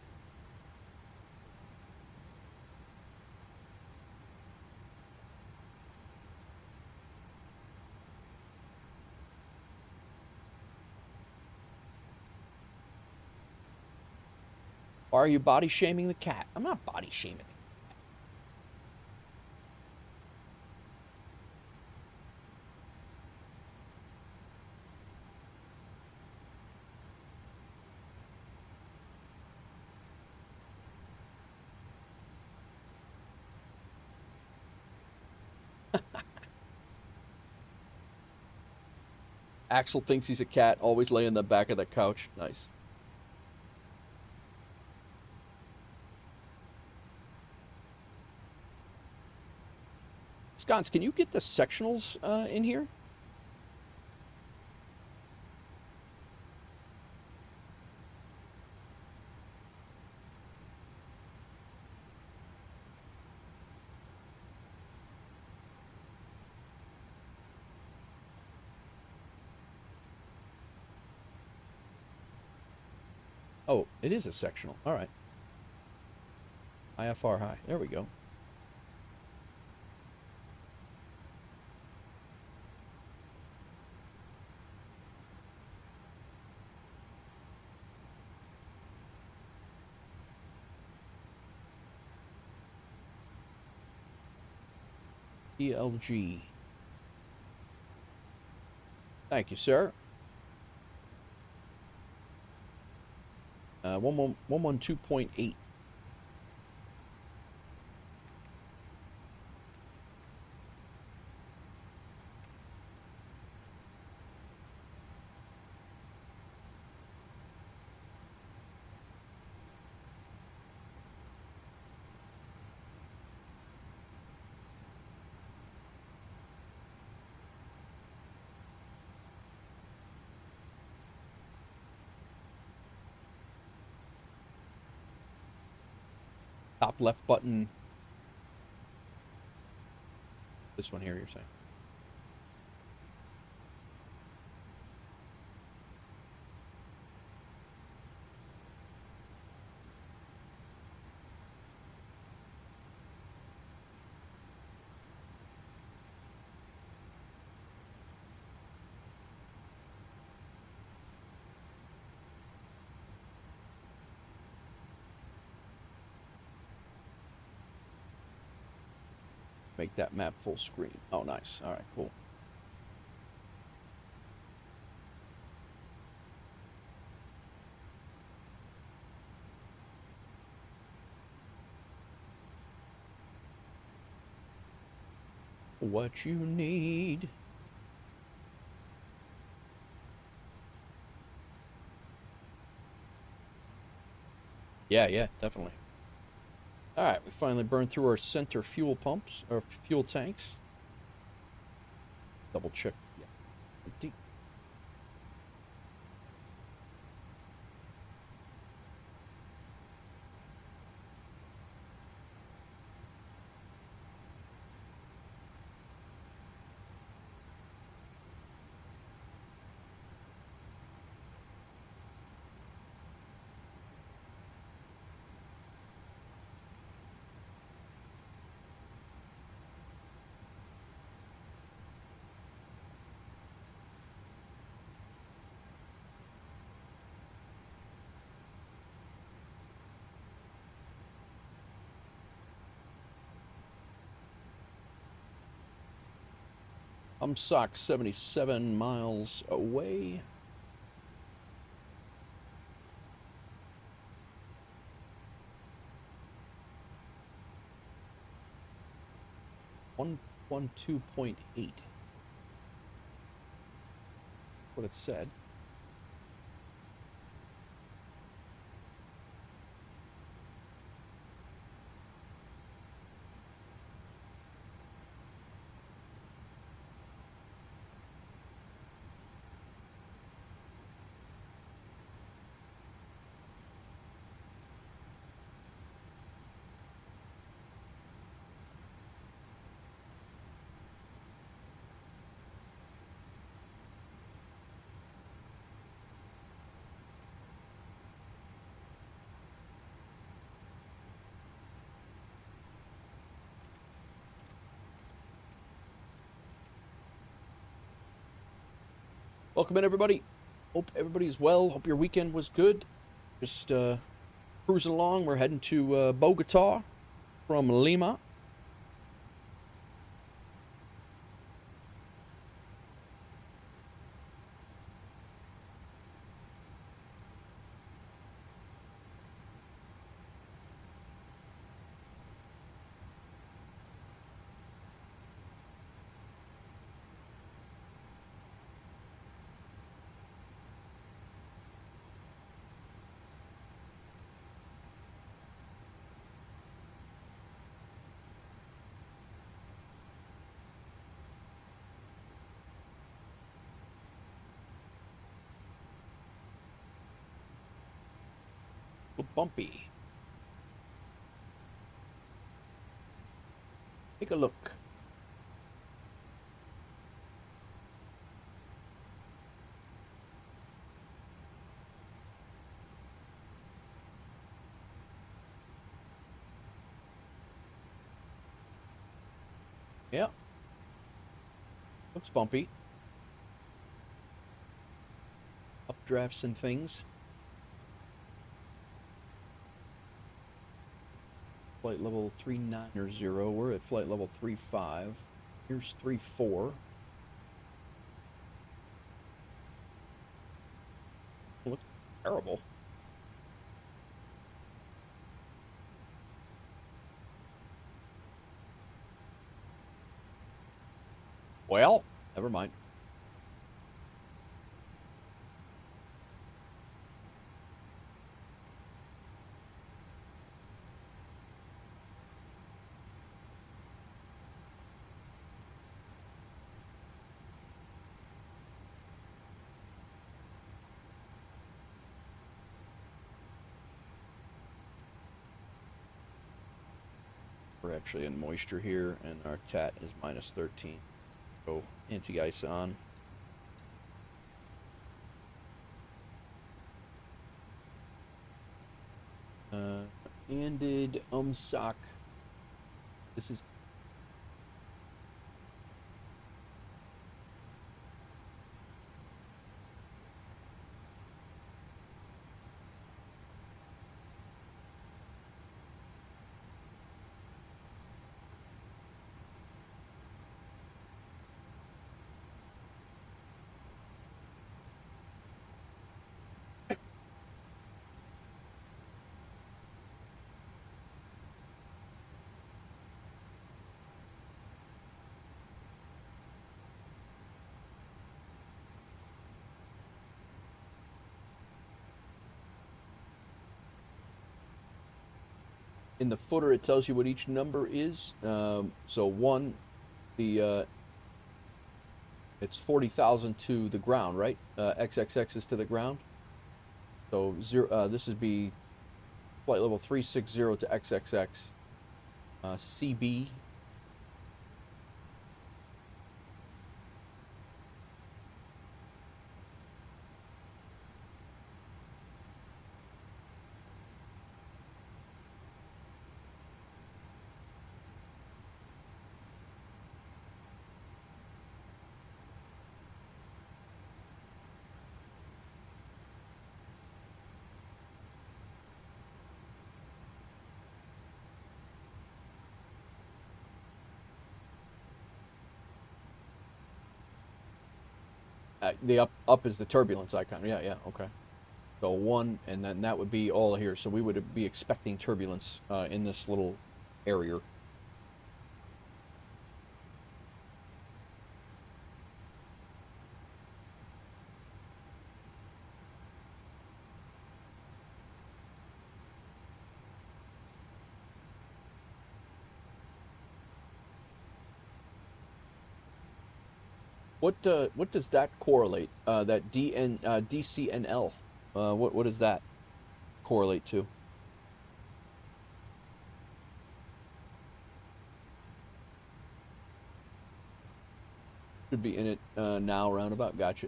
Why are you body shaming the cat? I'm not body shaming it. Axel thinks he's a cat, always laying in the back of the couch. Nice. Sconce, can you get the sectionals in here? Oh, it is a sectional. All right. IFR high. There we go. ELG. Thank you, sir. 112.8. top left button. This one here, you're saying? Make that map full screen. Oh, nice. All right, cool. What you need. Yeah, definitely. All right, we finally burned through our center fuel pumps, or fuel tanks. Double check. Yeah, empty. I'm SOC 77 miles away. One 2.8. What it said. Welcome in, everybody. Hope everybody's well. Hope your weekend was good. Just cruising along. We're heading to Bogota from Lima. A little bumpy. Take a look. Yeah. Looks bumpy. Updrafts and things. Flight level 390. We're at flight level 35. Here's 34. Looks terrible. Well, never mind. We're actually in moisture here, and our TAT is minus 13. So anti-ice on. Anded sock. This is in the footer. It tells you what each number is. So 1, it's 40,000 to the ground, right? XXX is to the ground. So 0. This would be flight level 360 to XXX. CB. The up is the turbulence icon. Yeah, okay. So 1, and then that would be all here. So we would be expecting turbulence in this little area. What does that correlate? That DCNL. What does that correlate to? Should be in it now, roundabout. Gotcha.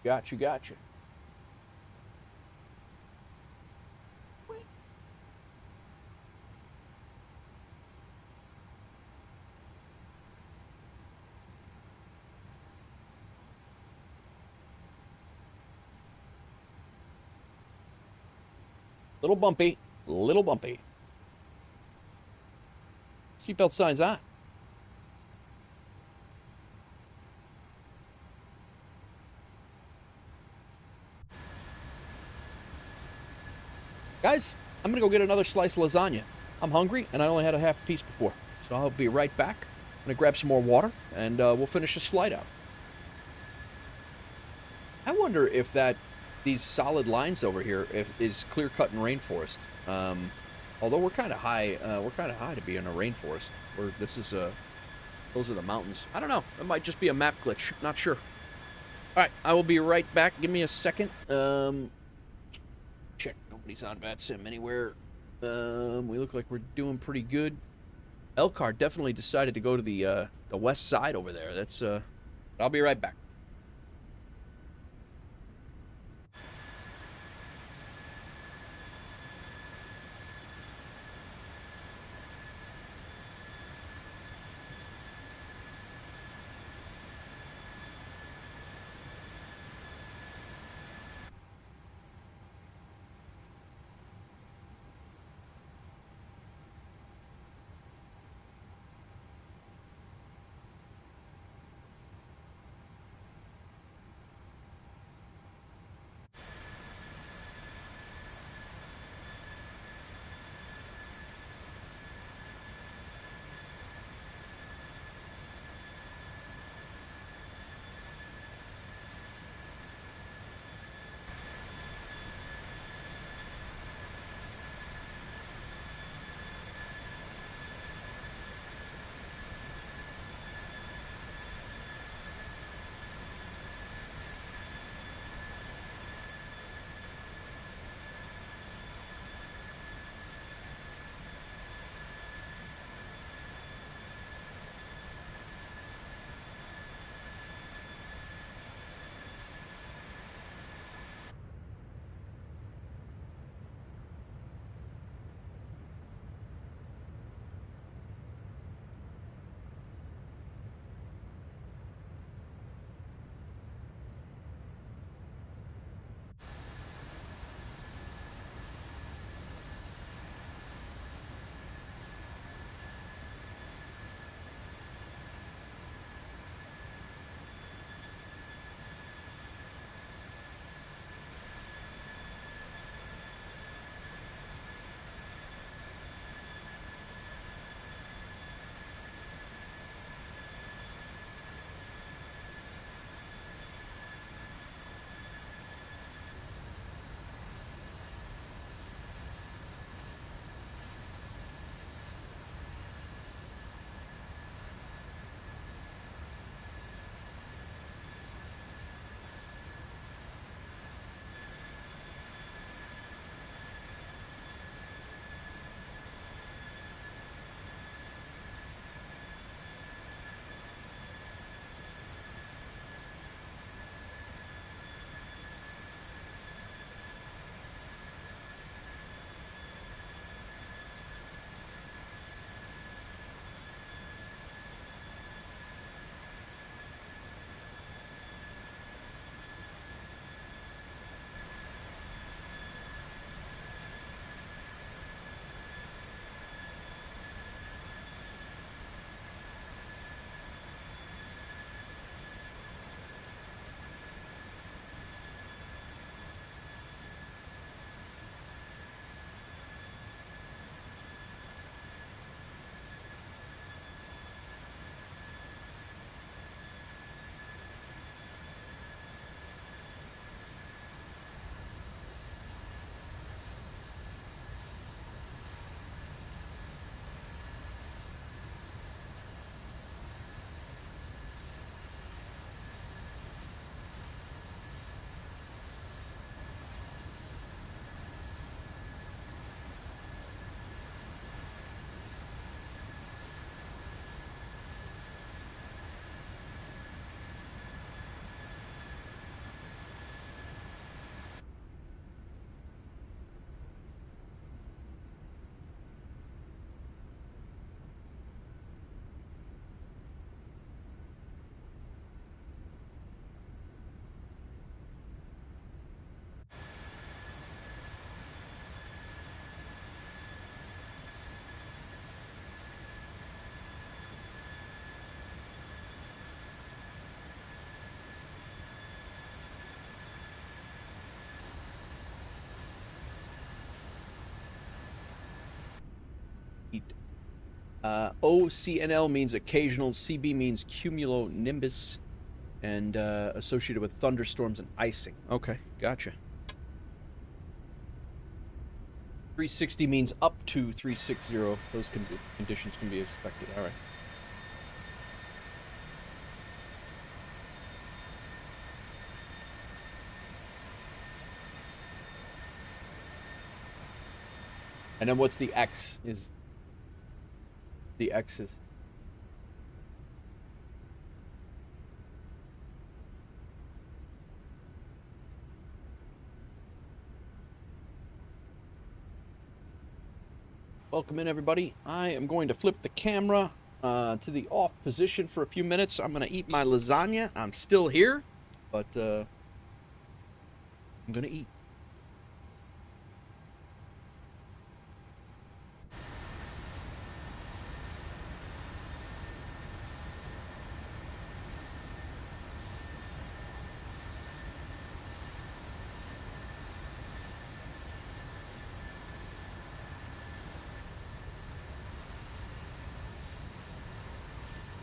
Gotcha. Little bumpy. Seatbelt signs on. Guys, I'm gonna go get another slice of lasagna. I'm hungry, and I only had a half a piece before. So I'll be right back. I'm gonna grab some more water, and we'll finish this flight out. I wonder if these solid lines over here is clear-cut in rainforest. Although we're kind of high to be in a rainforest. Those are the mountains. I don't know. It might just be a map glitch. Not sure. All right, I will be right back. Give me a second. Check. Nobody's on VATSIM anywhere. We look like we're doing pretty good. Elcar definitely decided to go to the west side over there. That's. I'll be right back. Eat. OCNL means occasional. CB means cumulonimbus, and associated with thunderstorms and icing. Okay, gotcha. 360 means up to 360. Those conditions can be expected. All right. And then what's the X? Is the X is... Welcome in, everybody. I am going to flip the camera to the off position for a few minutes. I'm going to eat my lasagna. I'm still here, but I'm going to eat.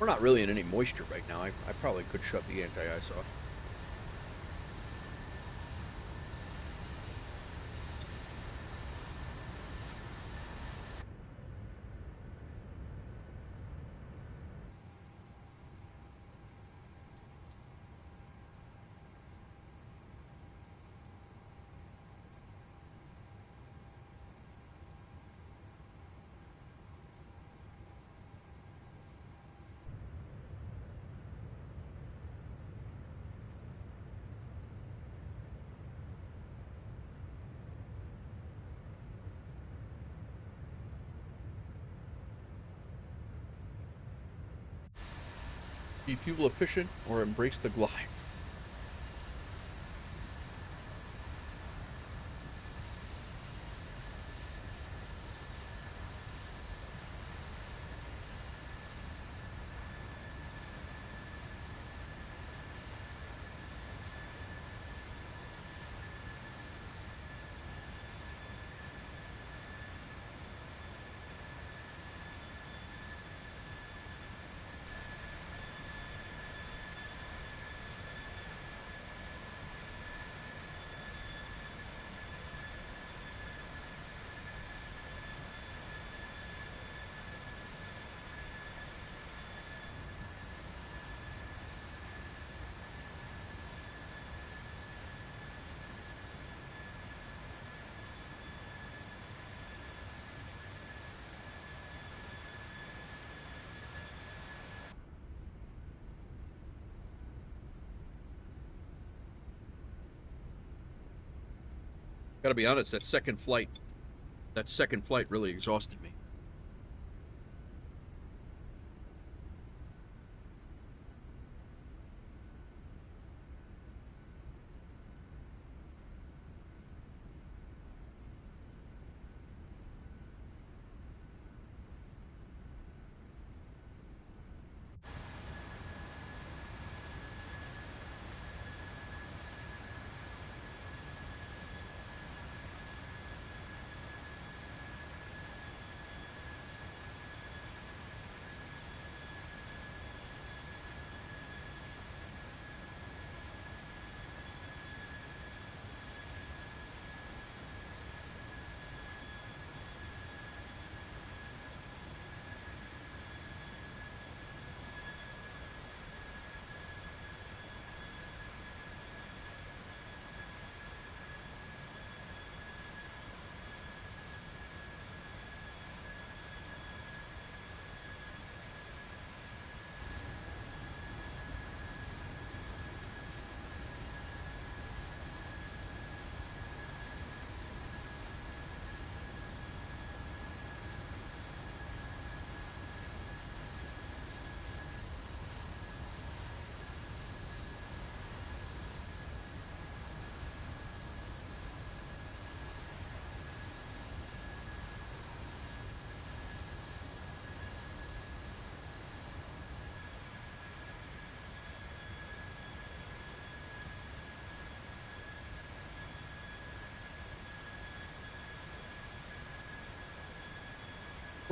We're not really in any moisture right now. I probably could shut the anti-ice off. Be fuel efficient or embrace the glide. Gotta be honest, that second flight really exhausted me.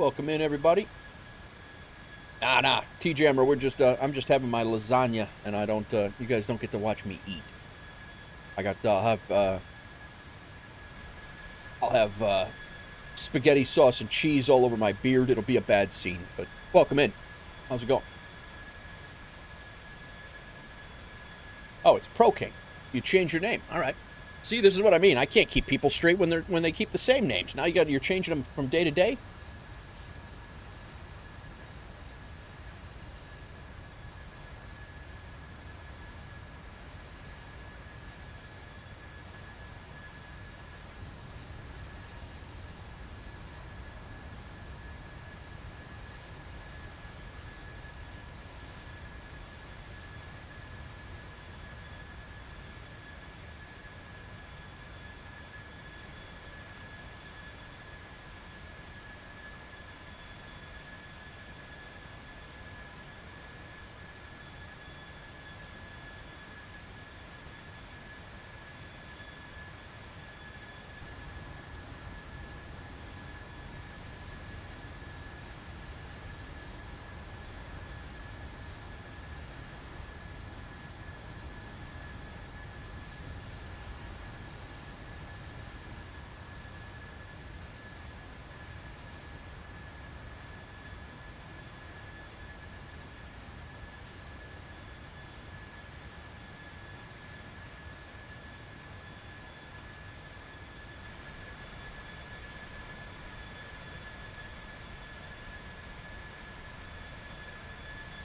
Welcome in, everybody. Nah, T-Jammer, we're just, I'm just having my lasagna, and I don't, you guys don't get to watch me eat. I'll have spaghetti sauce and cheese all over my beard. It'll be a bad scene, but welcome in. How's it going? Oh, it's Pro King. You change your name. All right. See, this is what I mean. I can't keep people straight when they keep the same names. Now you're changing them from day to day.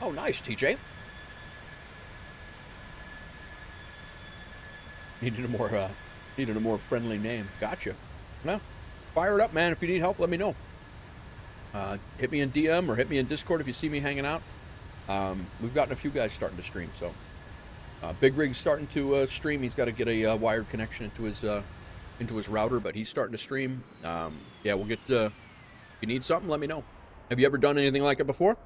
Oh, nice, TJ. Needed a more friendly name. Gotcha. Well, fire it up, man. If you need help, let me know. Hit me in DM or hit me in Discord if you see me hanging out. We've gotten a few guys starting to stream, so Big Rig's starting to stream. He's got to get a wired connection into his router, but he's starting to stream. Yeah, we'll get. If you need something, let me know. Have you ever done anything like it before?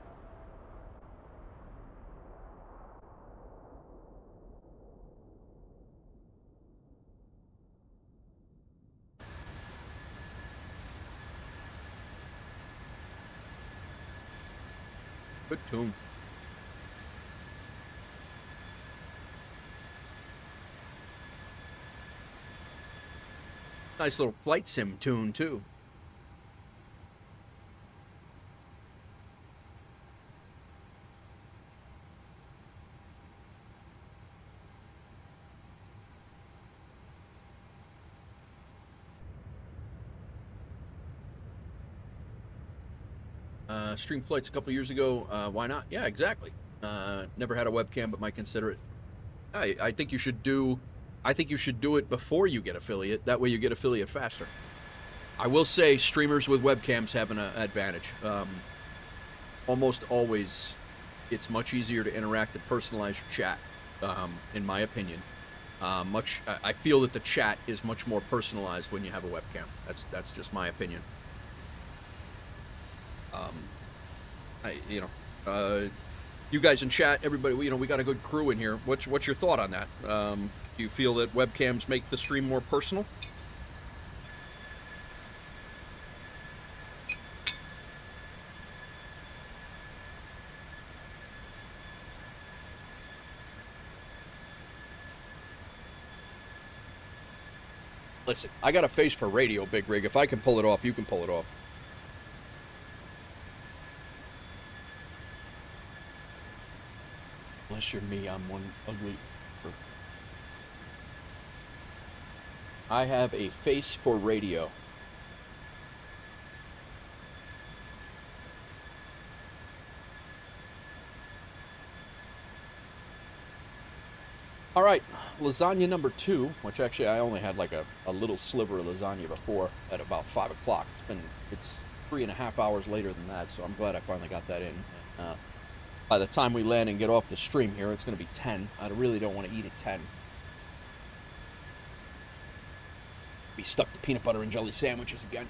Good tune. Nice little flight sim tune, too. Stream flights a couple years ago. Why not? Yeah, exactly. Never had a webcam, but might consider it. I think you should do. I think you should do it before you get affiliate. That way, you get affiliate faster. I will say, streamers with webcams have an advantage. Almost always, it's much easier to interact and personalize your chat. In my opinion, I feel that the chat is much more personalized when you have a webcam. That's just my opinion. You guys in chat, everybody, we got a good crew in here. What's your thought on that? Do you feel that webcams make the stream more personal? Listen, I got a face for radio, Big Rig. If I can pull it off, you can pull it off. Unless you're me, I'm one ugly. I have a face for radio. All right, lasagna number 2, which actually I only had like a little sliver of lasagna before at about 5 o'clock. It's 3.5 hours later than that, so I'm glad I finally got that in. By the time we land and get off the stream here, it's going to be 10. I really don't want to eat at 10. Be stuck to peanut butter and jelly sandwiches again.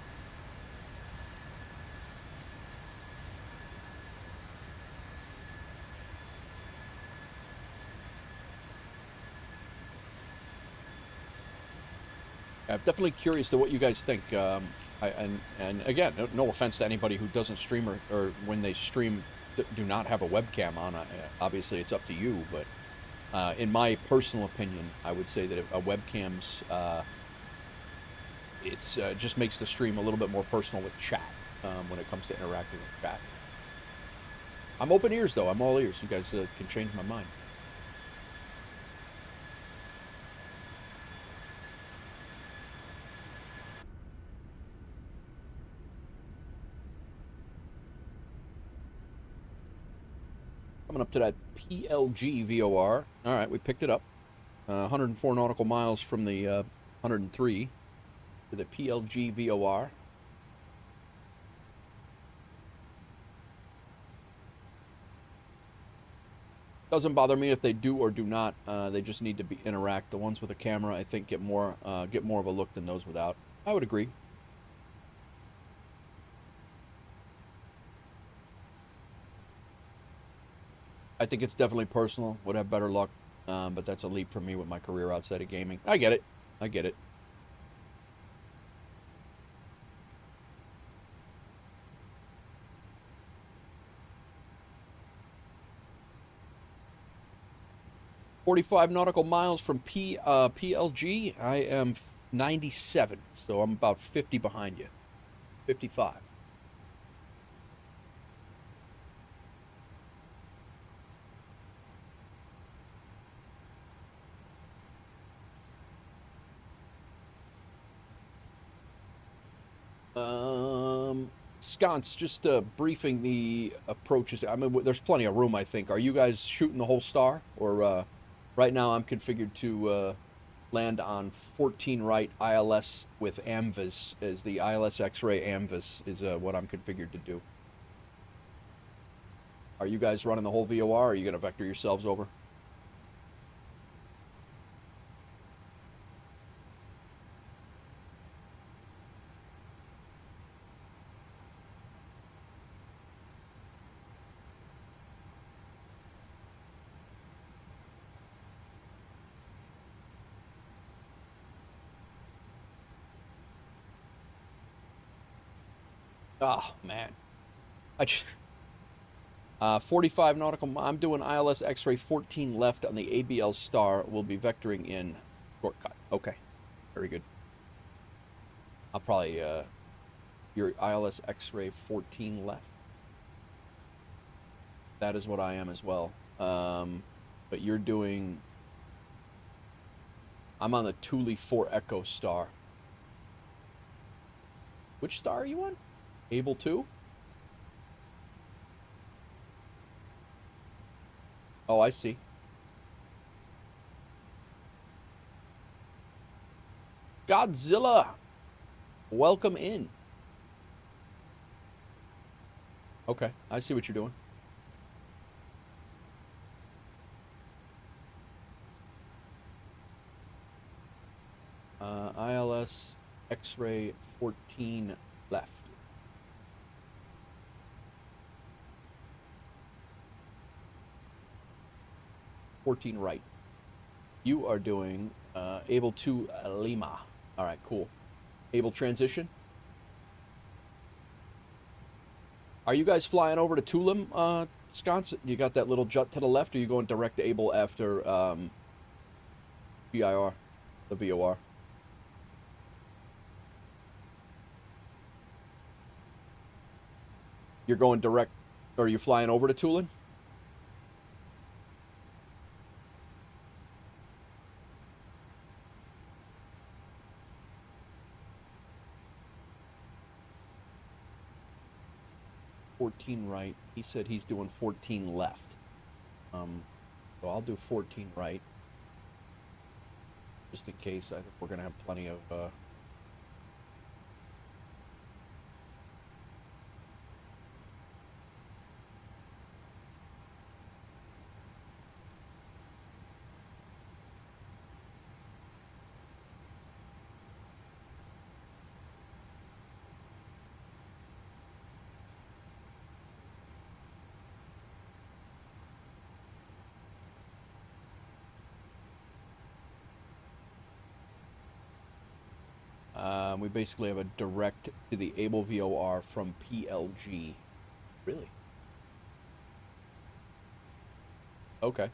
I'm definitely curious to what you guys think. And again, no offense to anybody who doesn't stream or when they stream do not have a webcam on. Obviously, it's up to you, but in my personal opinion, I would say that a webcam's it's just makes the stream a little bit more personal with chat when it comes to interacting with chat. I'm open ears, though. I'm all ears. You guys can change my mind. Coming up to that PLG VOR. All right, we picked it up. 104 nautical miles from the 103 to the PLG VOR. Doesn't bother me if they do or do not. They just need to interact. The ones with a camera, I think, get more of a look than those without. I would agree. I think it's definitely personal. Would have better luck, but that's a leap for me with my career outside of gaming. I get it. I get it. "45 nautical miles from PLG. I am 97, so I'm about 50 behind you. 55. Sconce, just briefing the approaches. I mean, there's plenty of room, I think. Are you guys shooting the whole star? Or right now I'm configured to land on 14 right ILS with AMVAS, as the ILS X-ray AMVAS is what I'm configured to do. Are you guys running the whole VOR, or are you going to vector yourselves over? Oh, man. I just... 45 nautical... I'm doing ILS X-ray 14 left on the ABL star. We'll be vectoring in shortcut. Okay. Very good. I'll probably... your ILS X-ray 14 left. That is what I am as well. But you're doing... I'm on the Thule 4 Echo star. Which star are you on? Able to? Oh, I see. Godzilla, welcome in. Okay, I see what you're doing. ILS X-ray 14 left. 14 right. You are doing able to Lima. All right, cool. Able transition. Are you guys flying over to Tulum, Sconce? You got that little jut to the left, or are you going direct to able after VIR, the VOR? You're going direct, or are you flying over to Tulum? Right. He said he's doing 14 left. So I'll do 14 right. Just in case. I think we're going to have plenty of... We basically have a direct to the Able VOR from PLG. Really? Okay.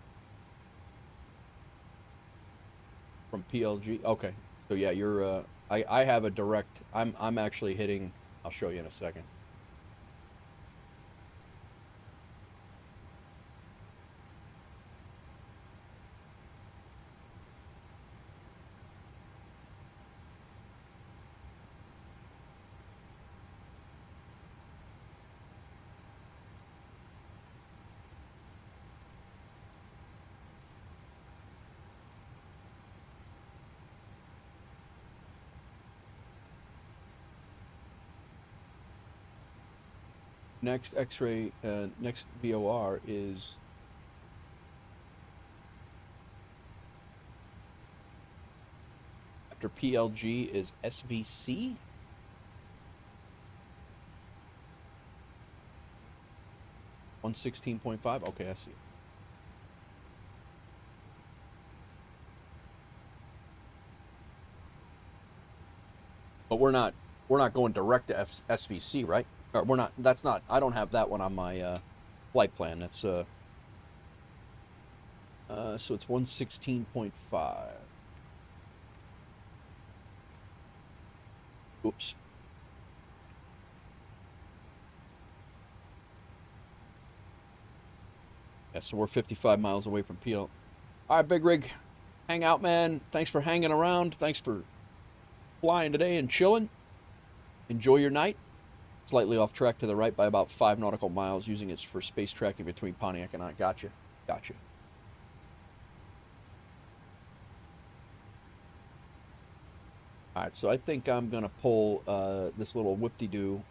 From PLG. Okay. So yeah, you're I have a direct. I'm actually hitting. I'll show you in a second. Next X-ray, next VOR is after PLG is SVC. 116.5. Okay, I see. But we're not going direct to SVC, right? Or we're not. That's not. I don't have that one on my flight plan. That's so it's 116.5. Oops. Yeah, so we're 55 miles away from PL. All right, Big Rig, hang out, man. Thanks for hanging around. Thanks for flying today and chilling. Enjoy your night. Slightly off track to the right by about 5 nautical miles, using it for space tracking between Pontiac and I. Gotcha. Gotcha. All right, so I think I'm going to pull this little whip-de-doo.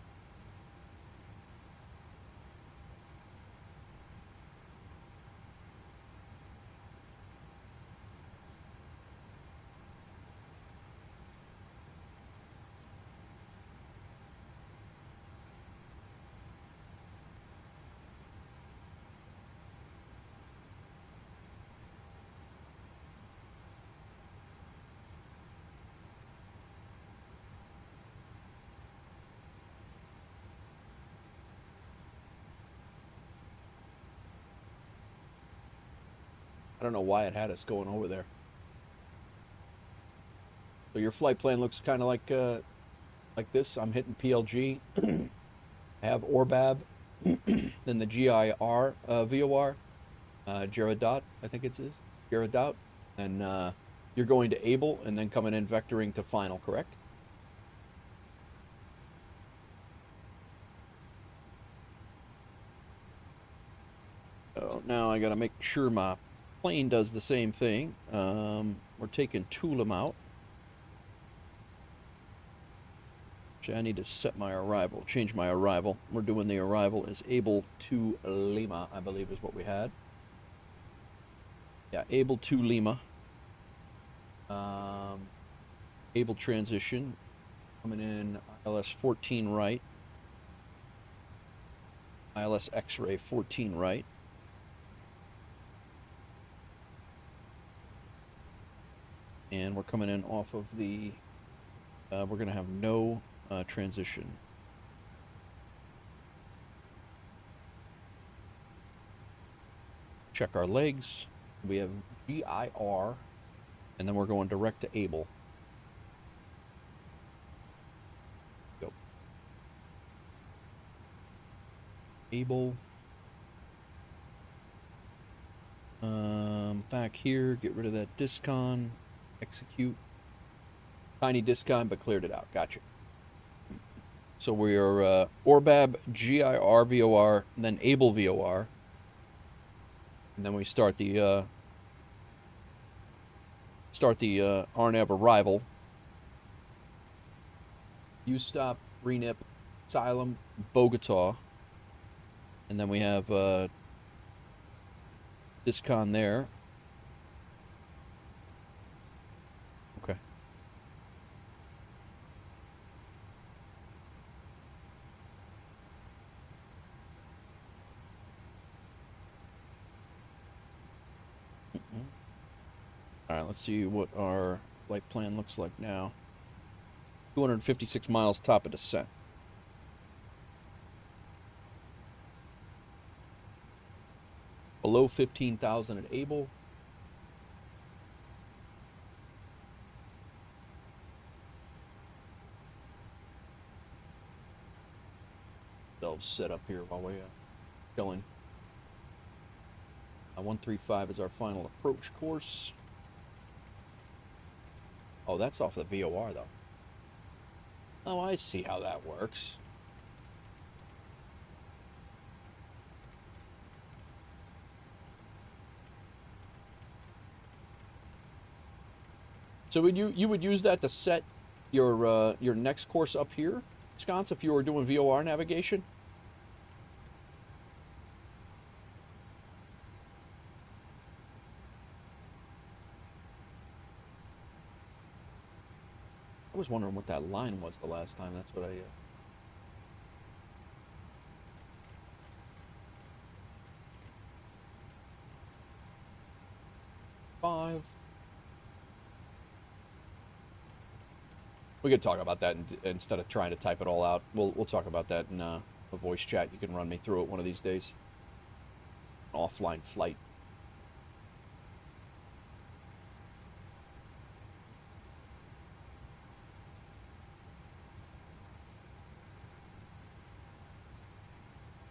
I don't know why it had us going over there. So your flight plan looks kind of like this. I'm hitting PLG. I have Orbab, then the GIR VOR, Geradot, I think it is. Geradot. And you're going to Able and then coming in vectoring to final, correct? So now I got to make sure my plane does the same thing. We're taking Tulum out. Actually, I need to set my arrival, change my arrival. We're doing the arrival as Able to Lima, I believe is what we had. Yeah, Able to Lima. Able transition. Coming in ILS 14 right. ILS X-ray 14 right. And we're coming in off of the, we're going to have no transition. Check our legs. We have GIR, and then we're going direct to Able. Go. Able. Back here, get rid of that discon. Execute. Tiny discon, but cleared it out. Gotcha. So we are Orbab, GIR VOR, and then Able VOR. And then we start the RNAV arrival. U-stop, renip, Asylum, Bogota. And then we have discon there. Okay. All right, let's see what our flight plan looks like now. 256 miles top of descent. Below 15,000 at Able. They'll set up here while we're chilling. 135 is our final approach course. Oh, that's off the VOR, though. Oh, I see how that works. So would you would use that to set your next course up here, Sconce, if you were doing VOR navigation? I was wondering what that line was the last time. That's what I... 5. We could talk about that instead of trying to type it all out. We'll talk about that in a voice chat. You can run me through it one of these days. Offline flight.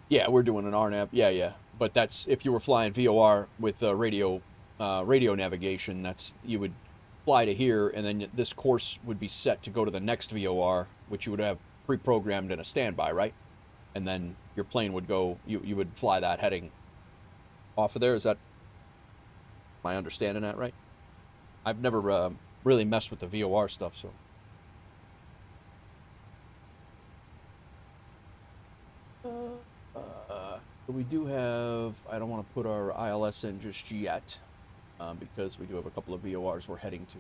Yeah, we're doing an RNAV. Yeah. But that's if you were flying VOR with radio navigation. That's you would fly to here, and then this course would be set to go to the next VOR, which you would have pre-programmed in a standby, right? And then your plane would go. You would fly that heading off of there. Is that my understanding that right? I've never really messed with the VOR stuff, so. We do have, I don't want to put our ILS in just yet, because we do have a couple of VORs we're heading to.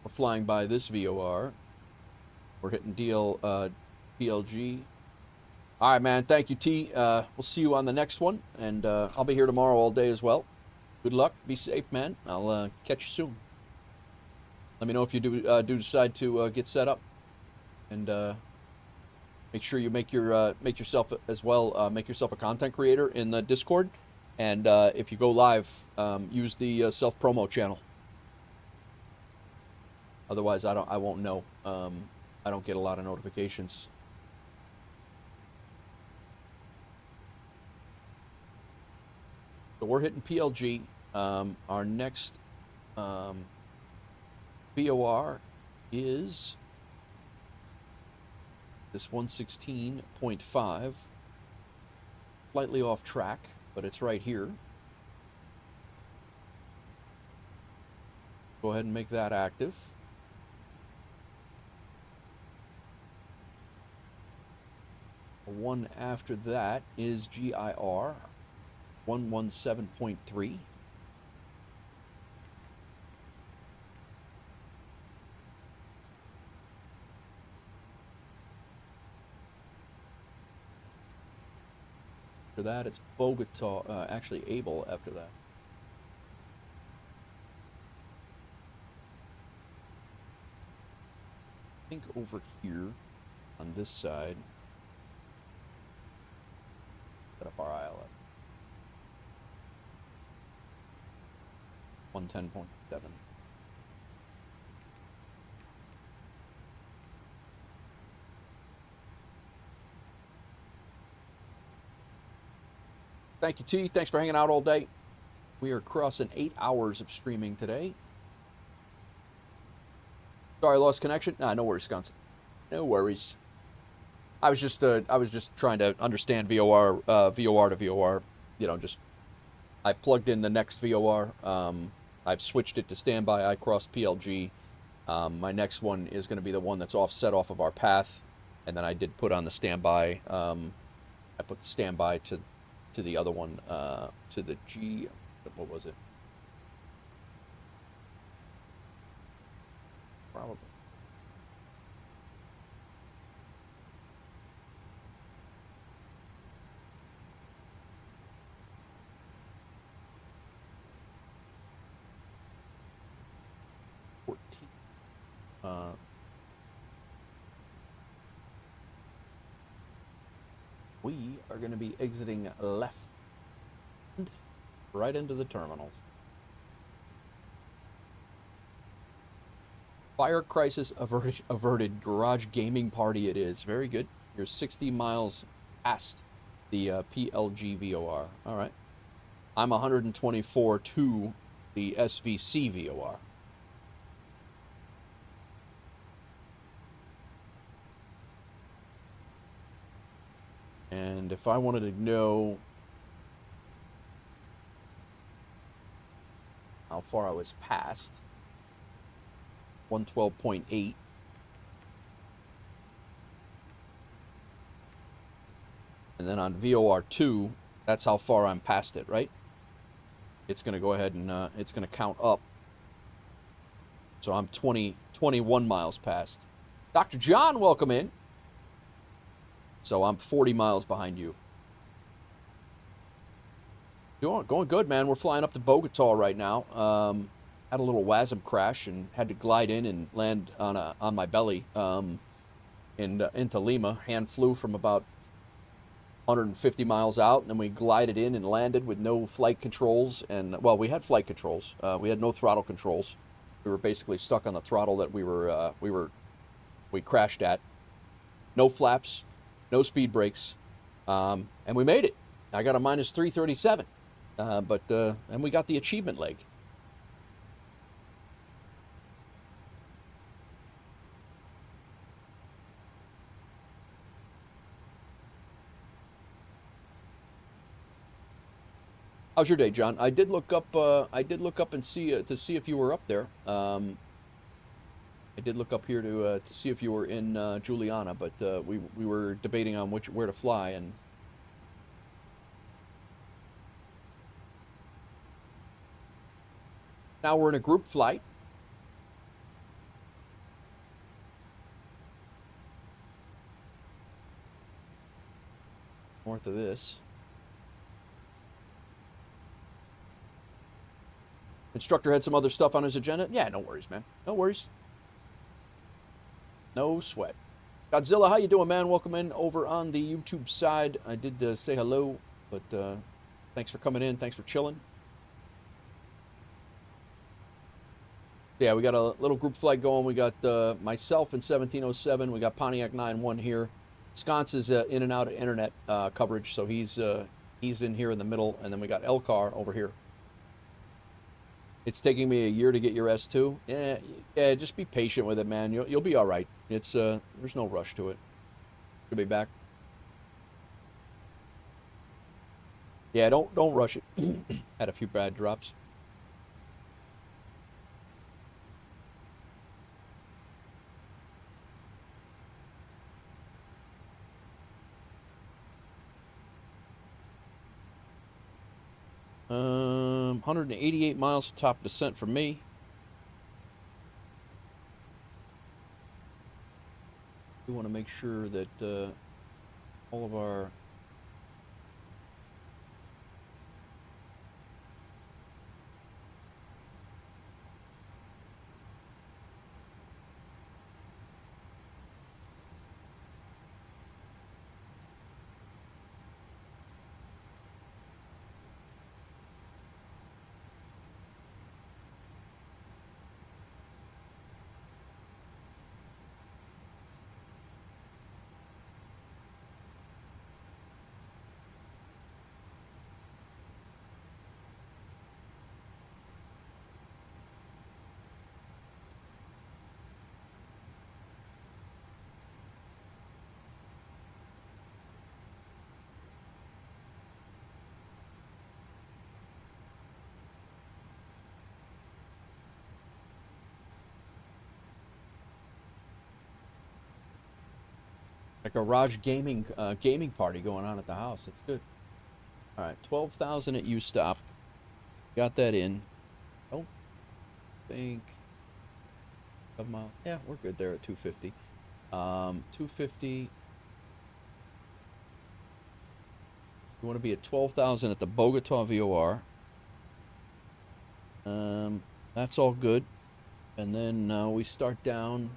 We're flying by this VOR. We're hitting PLG. All right, man. Thank you, T. We'll see you on the next one, and I'll be here tomorrow all day as well. Good luck. Be safe, man. I'll catch you soon. Let me know if you do decide to get set up, and make sure you make yourself as well. Make yourself a content creator in the Discord, and if you go live, use the self promo channel. Otherwise, I won't know. I don't get a lot of notifications. So we're hitting PLG. Our next VOR is this 116.5. Slightly off track, but it's right here. Go ahead and make that active. The one after that is GIR 117.3. After that, it's Bogota, actually Able after that. I think over here on this side, set up our ILS. 110.7. Thank you, T. Thanks for hanging out all day. We are crossing 8 hours of streaming today. Sorry, I lost connection. Nah, no worries, Wisconsin. No worries. I was just trying to understand VOR to VOR. You know, just I plugged in the next VOR. I've switched it to standby. I crossed PLG. My next one is going to be the one that's offset off of our path, and then I did put on the standby. I put the standby to the other one, to the G. What was it? Probably. We are going to be exiting left right into the terminals. Fire crisis averted. Garage gaming party it is. Very good. You're 60 miles past the PLG VOR. All right. I'm 124 to the SVC VOR. And if I wanted to know how far I was past, 112.8. And then on VOR2, that's how far I'm past it, right? It's going to go ahead and it's going to count up. So I'm 21 miles past. Dr. John, welcome in. So I'm 40 miles behind you. Going good, man. We're flying up to Bogota right now. Had a little WASM crash and had to glide in and land on my belly into Lima. Hand flew from about 150 miles out, and then we glided in and landed with no flight controls. And well, we had flight controls. We had no throttle controls. We were basically stuck on the throttle that we crashed at. No flaps, no speed brakes, and we made it. I got a minus 337, and we got the achievement leg. How's your day, John? I did look up. And see to see if you were up there. I did look up here to see if you were in Juliana, but we were debating on where to fly, and now we're in a group flight. North of this. Instructor had some other stuff on his agenda. Yeah, no worries, man. No worries. No sweat. Godzilla, how you doing, man? Welcome in over on the YouTube side. I did say hello, but thanks for coming in. Thanks for chilling. Yeah, we got a little group flight going. We got myself in 1707. We got Pontiac 91 here. Sconce is in and out of internet coverage, so he's in here in the middle, and then we got Elcar over here. It's taking me a year to get your S2. Yeah, just be patient with it, man. You'll be all right. It's there's no rush to it. You'll be back. Yeah, don't rush it. Had a few bad drops. Um, 188 miles top descent for me. We want to make sure that all of our a garage gaming party going on at the house. It's good. All right, 12,000 at U-stop. Got that in. Don't think 7 miles. Yeah, we're good there at 250. 250. You want to be at 12,000 at the Bogota VOR. That's all good. And then we start down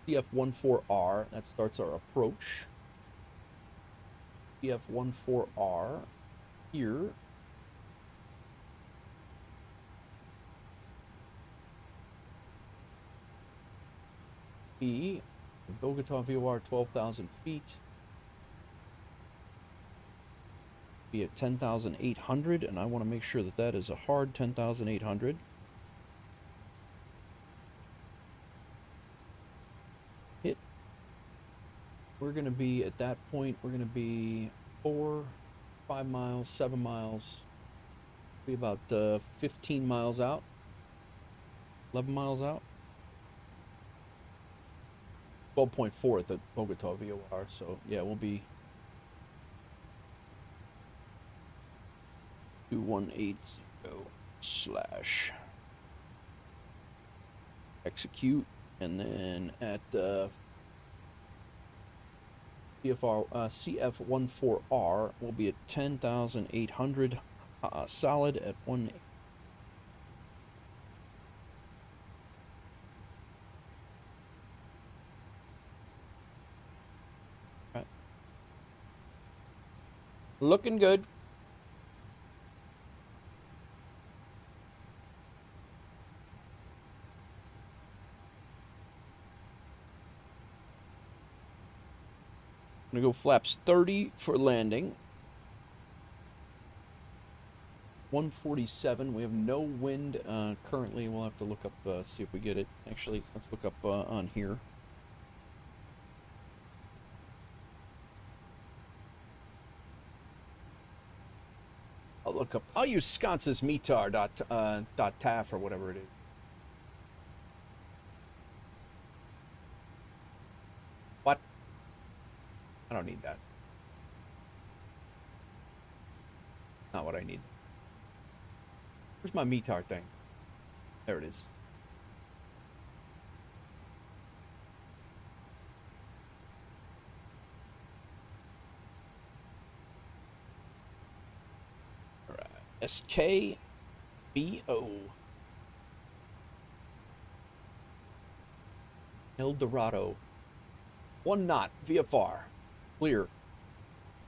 CF14R. That starts our approach. CF14R here. E. Bogota VOR 12,000 feet. Be at 10,800, and I want to make sure that that is a hard 10,800. Hit. We're going to be, at that point, we're going to be 4, 5 miles, 7 miles. Be about 15 miles out. 11 miles out. 12.4 at the Bogota VOR, so yeah, we'll be 2180 / execute, and then at CF14R we'll be at 10,800 solid at 1. Right. Looking good. I'm gonna go flaps 30 for landing. 147. We have no wind currently. We'll have to look up, see if we get it. Actually, let's look up on here. I'll look up. I'll use sconces metar dot taf or whatever it is. What? I don't need that. Not what I need. Where's my METAR thing? There it is. All right. SKBO. El Dorado. 1 knot. VFR. Clear.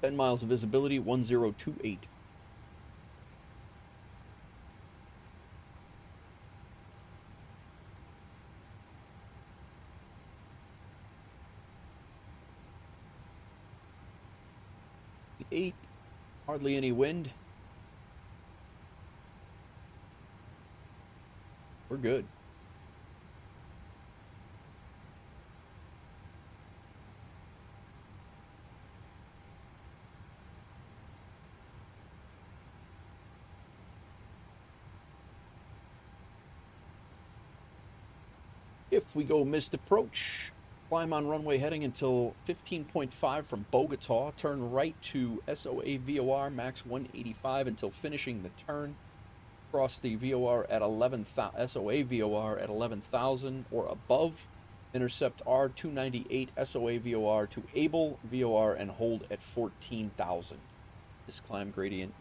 10 miles of visibility. 1028. Hardly any wind. We're good. If we go missed approach, climb on runway heading until 15.5 from Bogota, turn right to SOA VOR max 185 until finishing the turn. Cross the VOR at 11,000, SOA VOR at 11,000 or above. Intercept R298 SOA VOR to Able VOR and hold at 14,000. This climb gradient.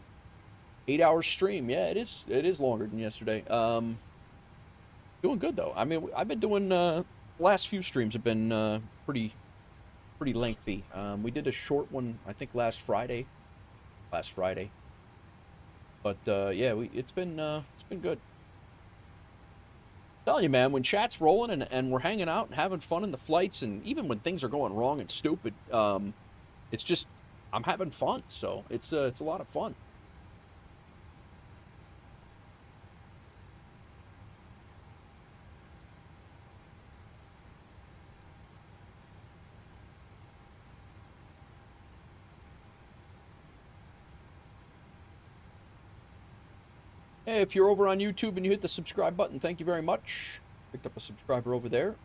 8-hour stream. Yeah, it is longer than yesterday. Doing good though. I mean, I've been doing last few streams have been pretty lengthy. We did a short one I think last Friday. But yeah, it's been good. I'm telling you, man, when chat's rolling and we're hanging out and having fun in the flights, and even when things are going wrong and stupid, it's just I'm having fun. So it's a lot of fun. Hey, if you're over on YouTube and you hit the subscribe button, thank you very much. Picked up a subscriber over there.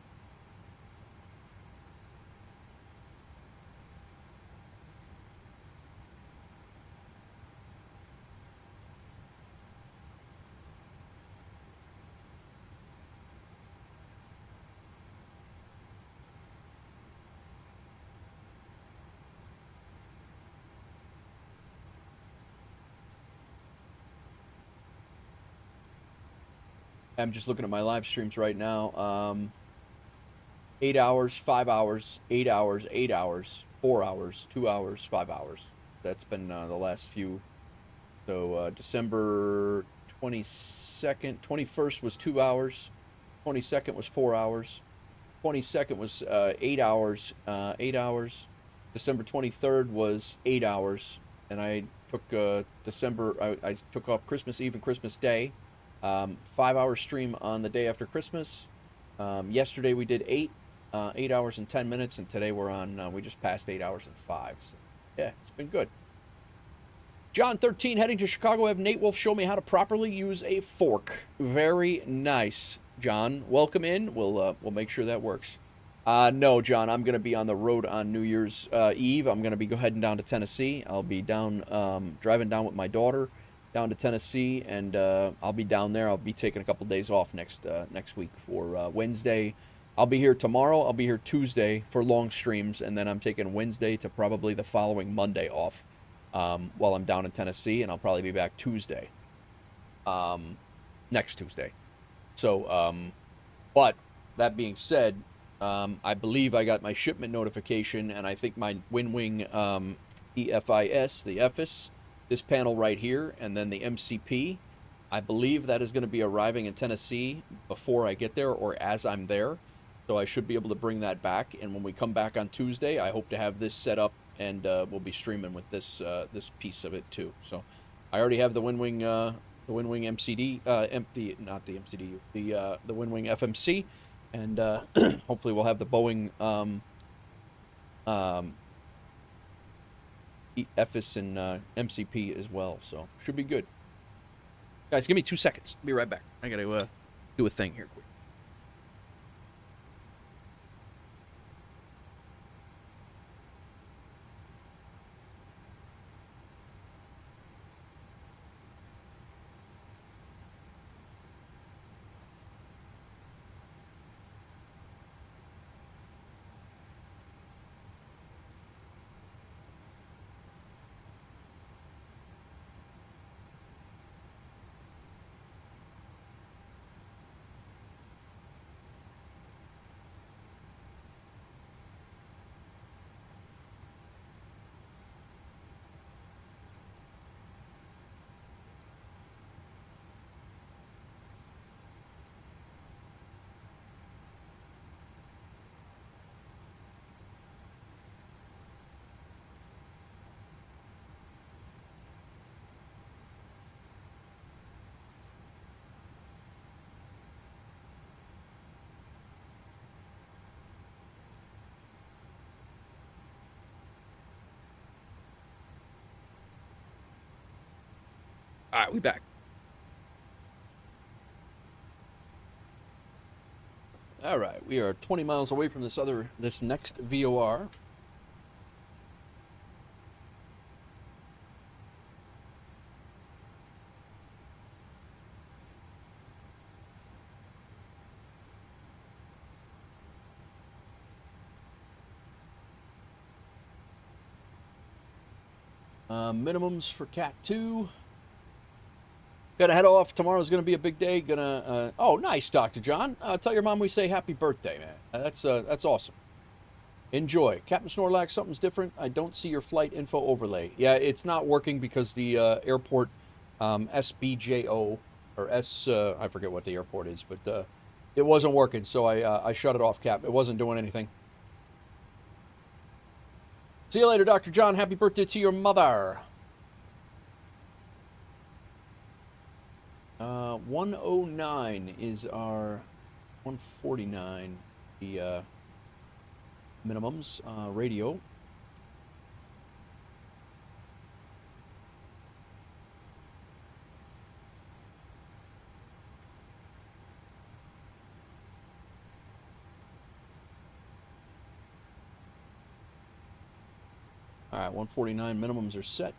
I'm just looking at my live streams right now. 8 hours, 5 hours, 8 hours, 8 hours, 4 hours, 2 hours, 5 hours. That's been the last few. So December 22nd, 21st was 2 hours. 22nd was 4 hours. 22nd was 8 hours, 8 hours. December 23rd was 8 hours. And I took I took off Christmas Eve and Christmas Day. 5-hour stream on the day after Christmas. Yesterday we did 8 hours and 10 minutes, and today we're on, we just passed 8 hours and 5. So, yeah, it's been good. John 13 heading to Chicago. Have Nate Wolf show me how to properly use a fork. Very nice, John. Welcome in. We'll make sure that works. No, John, I'm going to be on the road on New Year's Eve. I'm going to be heading down to Tennessee. I'll be down, driving down with my daughter down to Tennessee, and I'll be down there. I'll be taking a couple days off next week for Wednesday. I'll be here tomorrow. I'll be here Tuesday for long streams, and then I'm taking Wednesday to probably the following Monday off while I'm down in Tennessee, and I'll probably be back Tuesday, next Tuesday. So, but that being said, I believe I got my shipment notification, and I think my WinWing EFIS, the EFIS, this panel right here, and then the MCP, I believe that is going to be arriving in Tennessee before I get there or as I'm there. So I should be able to bring that back. And when we come back on Tuesday, I hope to have this set up, and we'll be streaming with this this piece of it too. So I already have the WinWing MCD, not the MCDU, the WinWing FMC, and hopefully we'll have the Boeing EFIS and MCP as well. So should be good. Guys, give me 2 seconds. Be right back. I gotta do a thing here quick. All right, we back. All right, we are 20 miles away from this next VOR. Minimums for Cat 2. Gotta head off. Tomorrow's gonna be a big day. Oh, nice, Dr. John. Tell your mom we say happy birthday, man. That's awesome. Enjoy. Captain Snorlax, something's different. I don't see your flight info overlay. Yeah, it's not working because the airport SBJO or I forget what the airport is, but it wasn't working, so I shut it off, Cap. It wasn't doing anything. See you later, Dr. John. Happy birthday to your mother. 109 is our 149, the minimums, radio. All right, 149 minimums are set.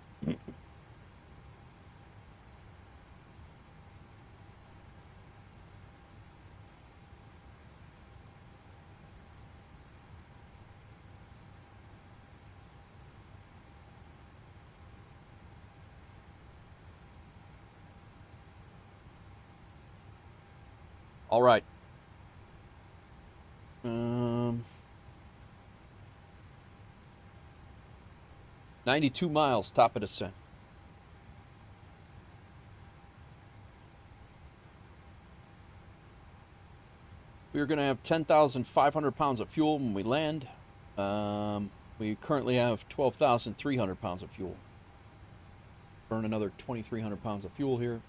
All right. 92 miles, top of descent. We're going to have 10,500 pounds of fuel when we land. We currently have 12,300 pounds of fuel. Burn another 2,300 pounds of fuel here.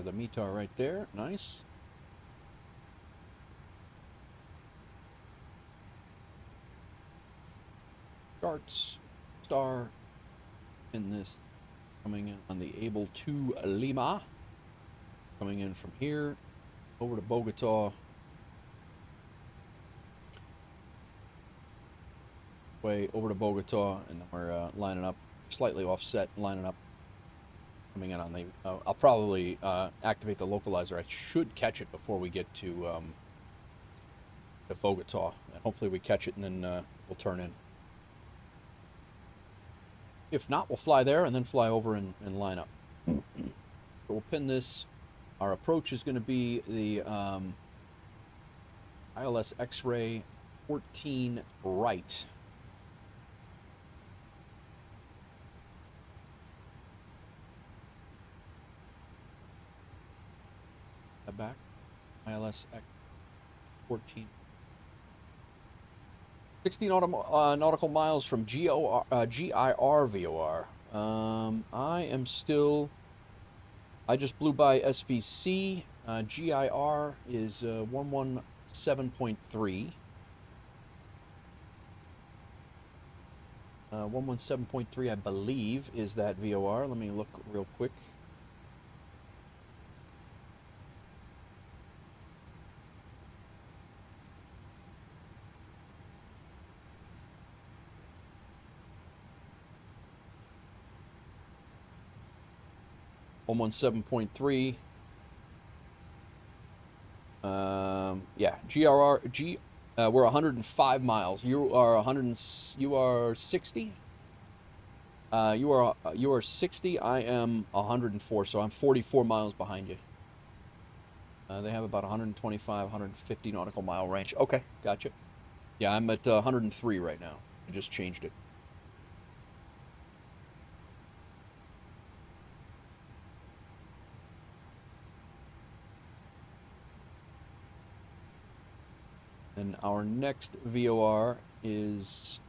The METAR right there, nice. Starts, star, in this, coming in on the Able to Lima. Coming in from here, over to Bogota. Way over to Bogota, and then we're lining up, slightly offset, lining up. Coming in on the, I'll probably activate the localizer. I should catch it before we get to Bogota, and hopefully we catch it, and then we'll turn in. If not, we'll fly there and then fly over and line up. So we'll pin this. Our approach is going to be the ILS X-ray 14 right. Back, ILS X14. 60 nautical miles from GIR VOR. I just blew by SVC. GIR is 117.3. 117.3, I believe, is that VOR. Let me look real quick. On 17.3. Yeah, we're 105 miles. You are 60. You are 60. I am 104, so I'm 44 miles behind you. They have about 125, 150 nautical mile range. Okay, gotcha. Yeah, I'm at 103 right now. I just changed it. And our next VOR is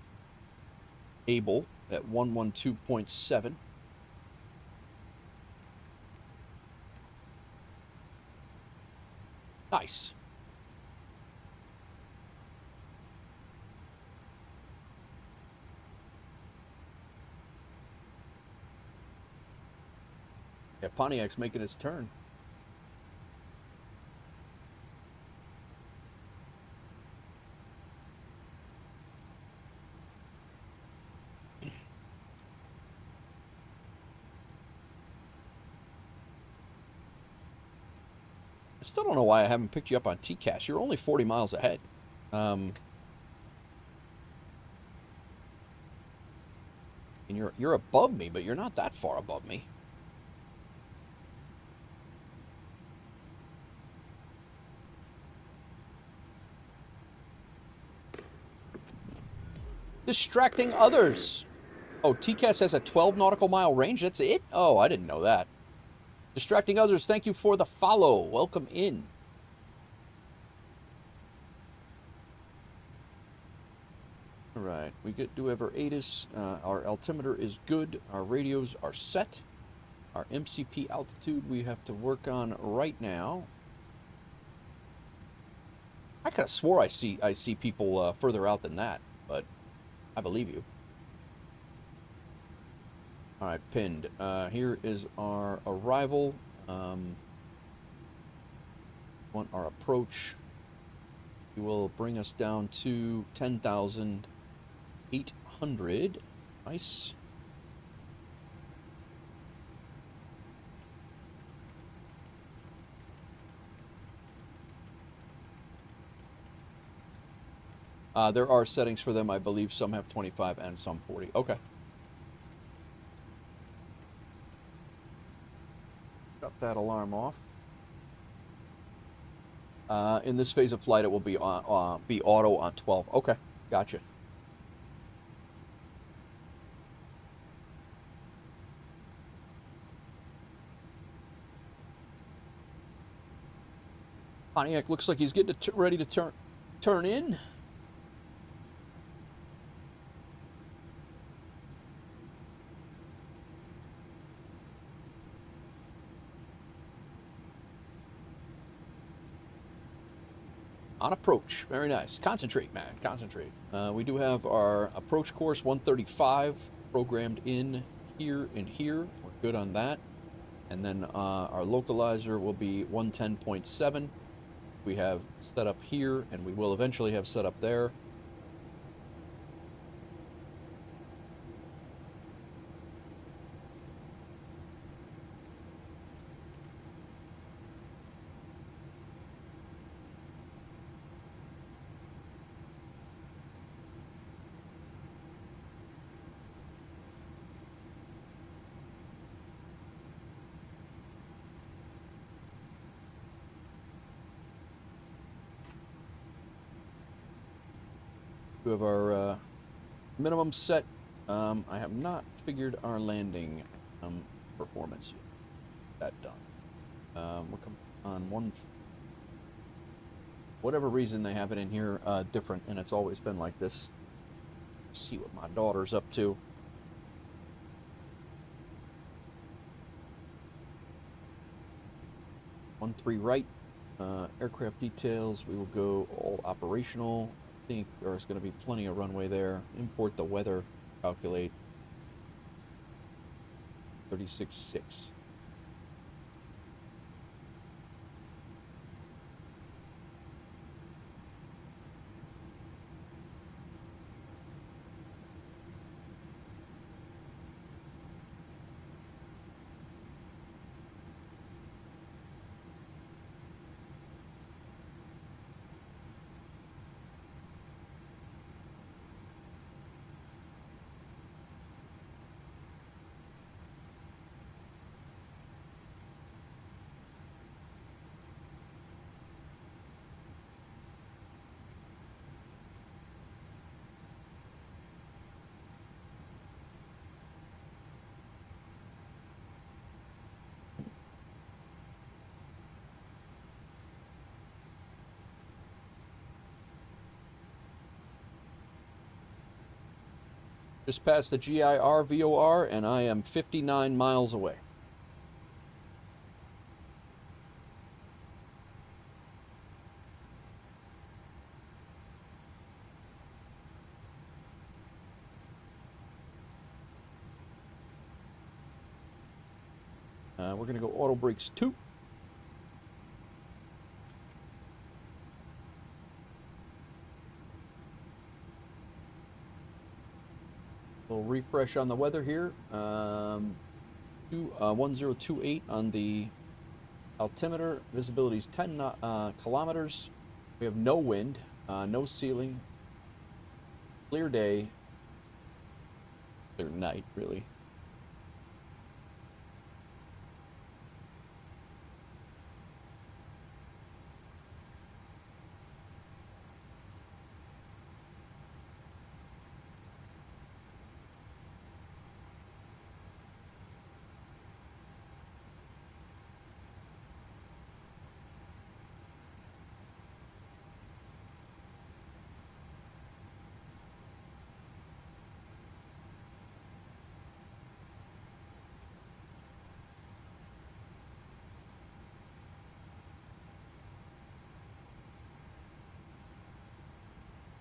Able at 112.7. Nice. Yeah, Pontiac's making its turn. I still don't know why I haven't picked you up on TCAS. You're only 40 miles ahead. And you're above me, but you're not that far above me. Distracting others. Oh, TCAS has a 12 nautical mile range. That's it? Oh, I didn't know that. Distracting others, thank you for the follow. Welcome in. All right, we do have our ATIS. Our altimeter is good. Our radios are set. Our MCP altitude we have to work on right now. I could have swore I see people further out than that, but I believe you. All right, pinned. Here is our arrival. Want our approach. It will bring us down to 10,800 900. Nice. There are settings for them. I believe some have 25 and some 40. Okay. Shut that alarm off. In this phase of flight, it will be auto on 12. Okay, gotcha. Pontiac looks like he's getting ready to turn in. On approach. Very nice. Concentrate, man. Concentrate. We do have our approach course 135 programmed in here and here. We're good on that. And then our localizer will be 110.7. We have set up here, and we will eventually have set up there. We have our minimum set. I have not figured our landing performance yet. That done. We're on one. Whatever reason they have it in here different, and it's always been like this. Let's see what my daughter's up to. One 3 right. Aircraft details. We will go all operational. I think there's going to be plenty of runway there. Import the weather. Calculate 36.6. Just past the GIR VOR, and I am 59 miles away. We're going to go auto brakes 2. Little refresh on the weather here. 1028 on the altimeter. Visibility is 10 kilometers. We have no wind, no ceiling. Clear day. Clear night, really.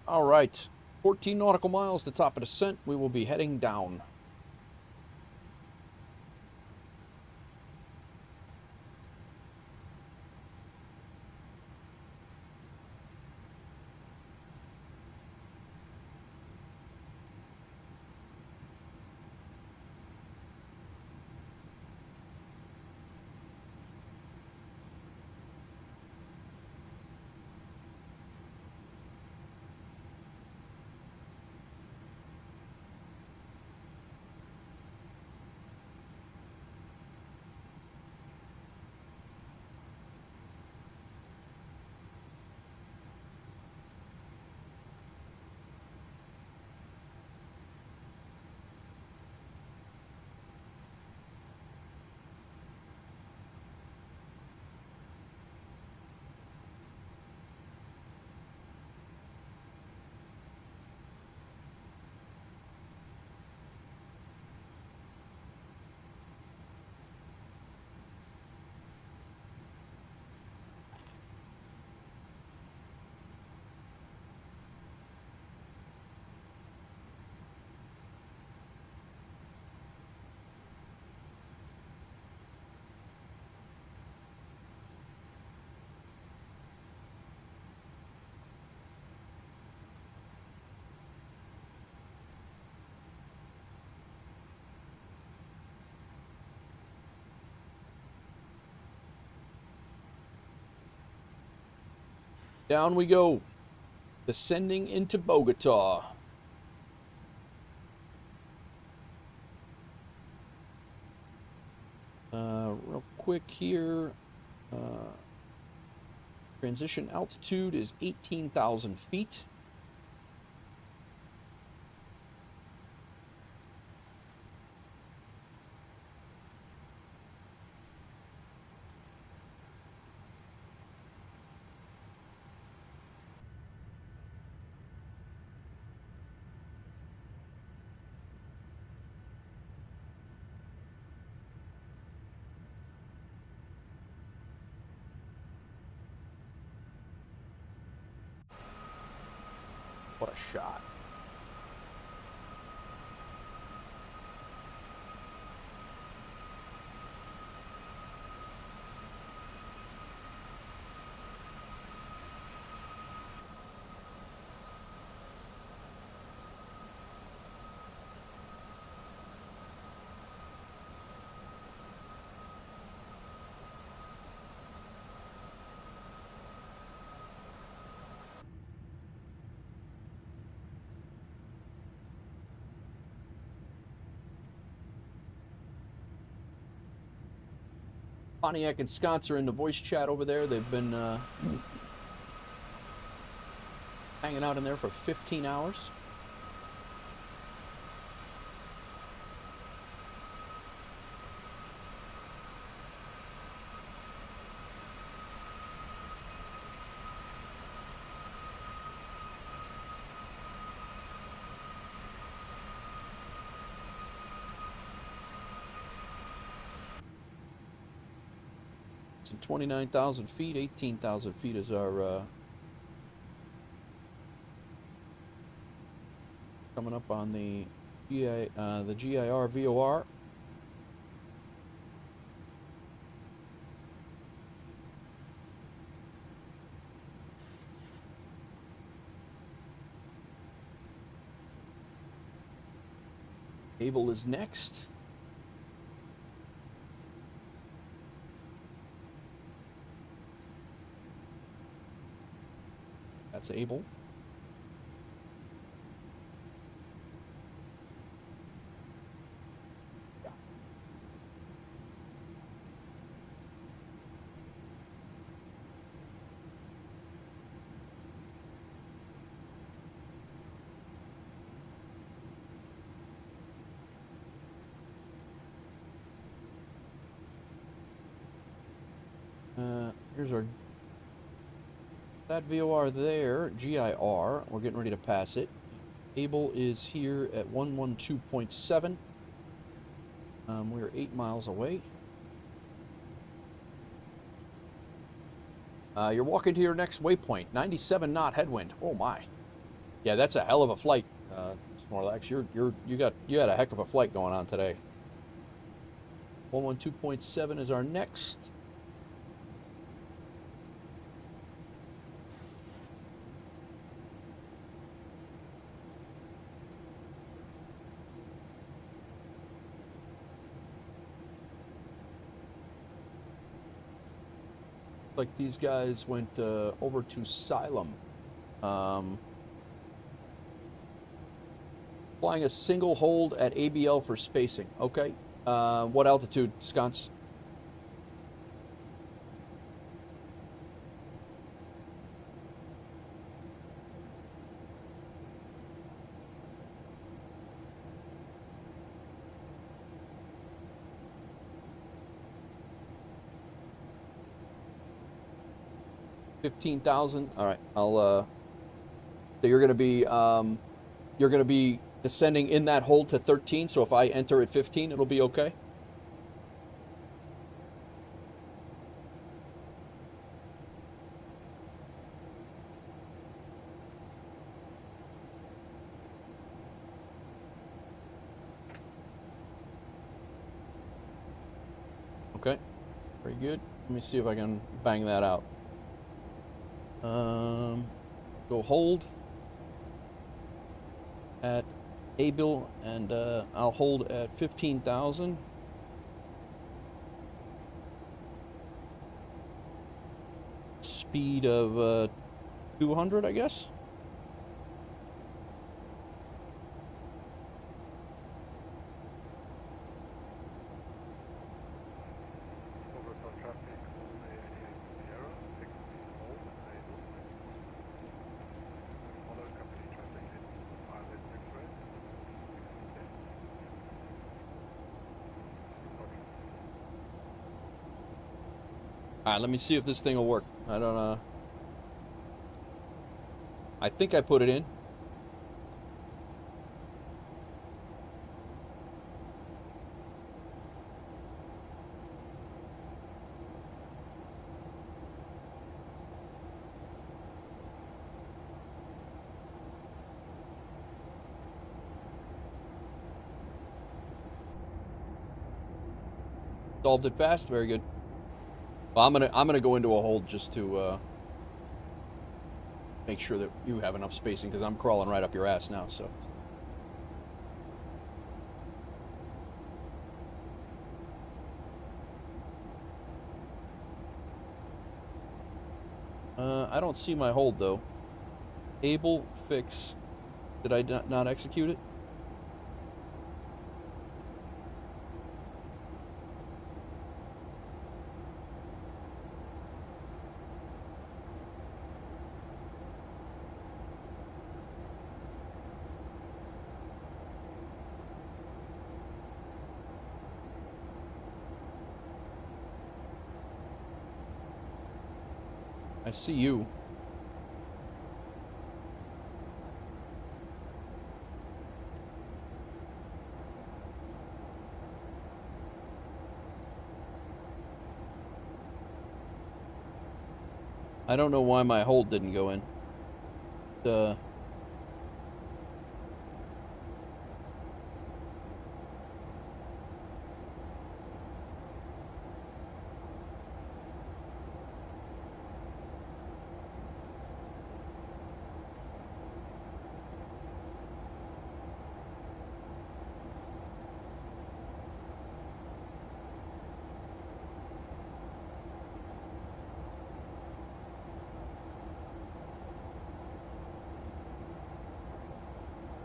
All right, 14 nautical miles to top of descent. We will be heading down. Down we go. Descending into Bogota. Real quick here. Transition altitude is 18,000 feet. What a shot. Pontiac and Scott's are in the voice chat over there. They've been hanging out in there for 15 hours. It's 29,000 feet, 18,000 feet is our coming up on the GIR VOR. Able is next. That's Able. Yeah. Here's our that VOR there, GIR. We're getting ready to pass it. Able is here at 112.7. We're 8 miles away. You're walking to your next waypoint. 97 knot headwind. Oh my. Yeah, that's a hell of a flight. Snorlax, you had a heck of a flight going on today. 112.7 is our next. Like these guys went over to Xylem. Flying a single hold at ABL for spacing. Okay. What altitude, Sconce? $15,000. All right. I'll. So you're gonna be descending in that hold to 13. So if I enter at 15, it'll be okay. Okay. Very good. Let me see if I can bang that out. Go hold at ABIL, and I'll hold at 15,000. Speed of 200, I guess. Bogota traffic, Wolfay 88 Sierra, 6 hold and able. Follow company traffic in Island X-ray, 610. Alright, let me see if this thing will work. I don't know. I think I put it in. Solved it fast. Very good. Well, I'm gonna go into a hold just to make sure that you have enough spacing, because I'm crawling right up your ass now. So. I don't see my hold though. Able fix. Did I not execute it? I see you. I don't know why my hold didn't go in.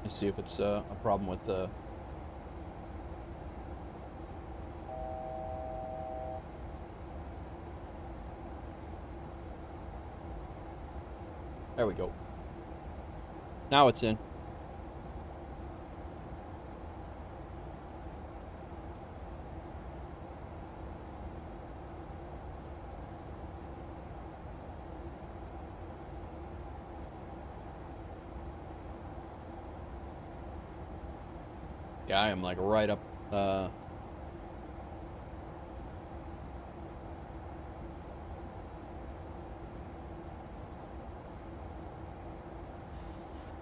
Let's see if it's a problem with the... There we go. Now it's in. Yeah, I am like right up,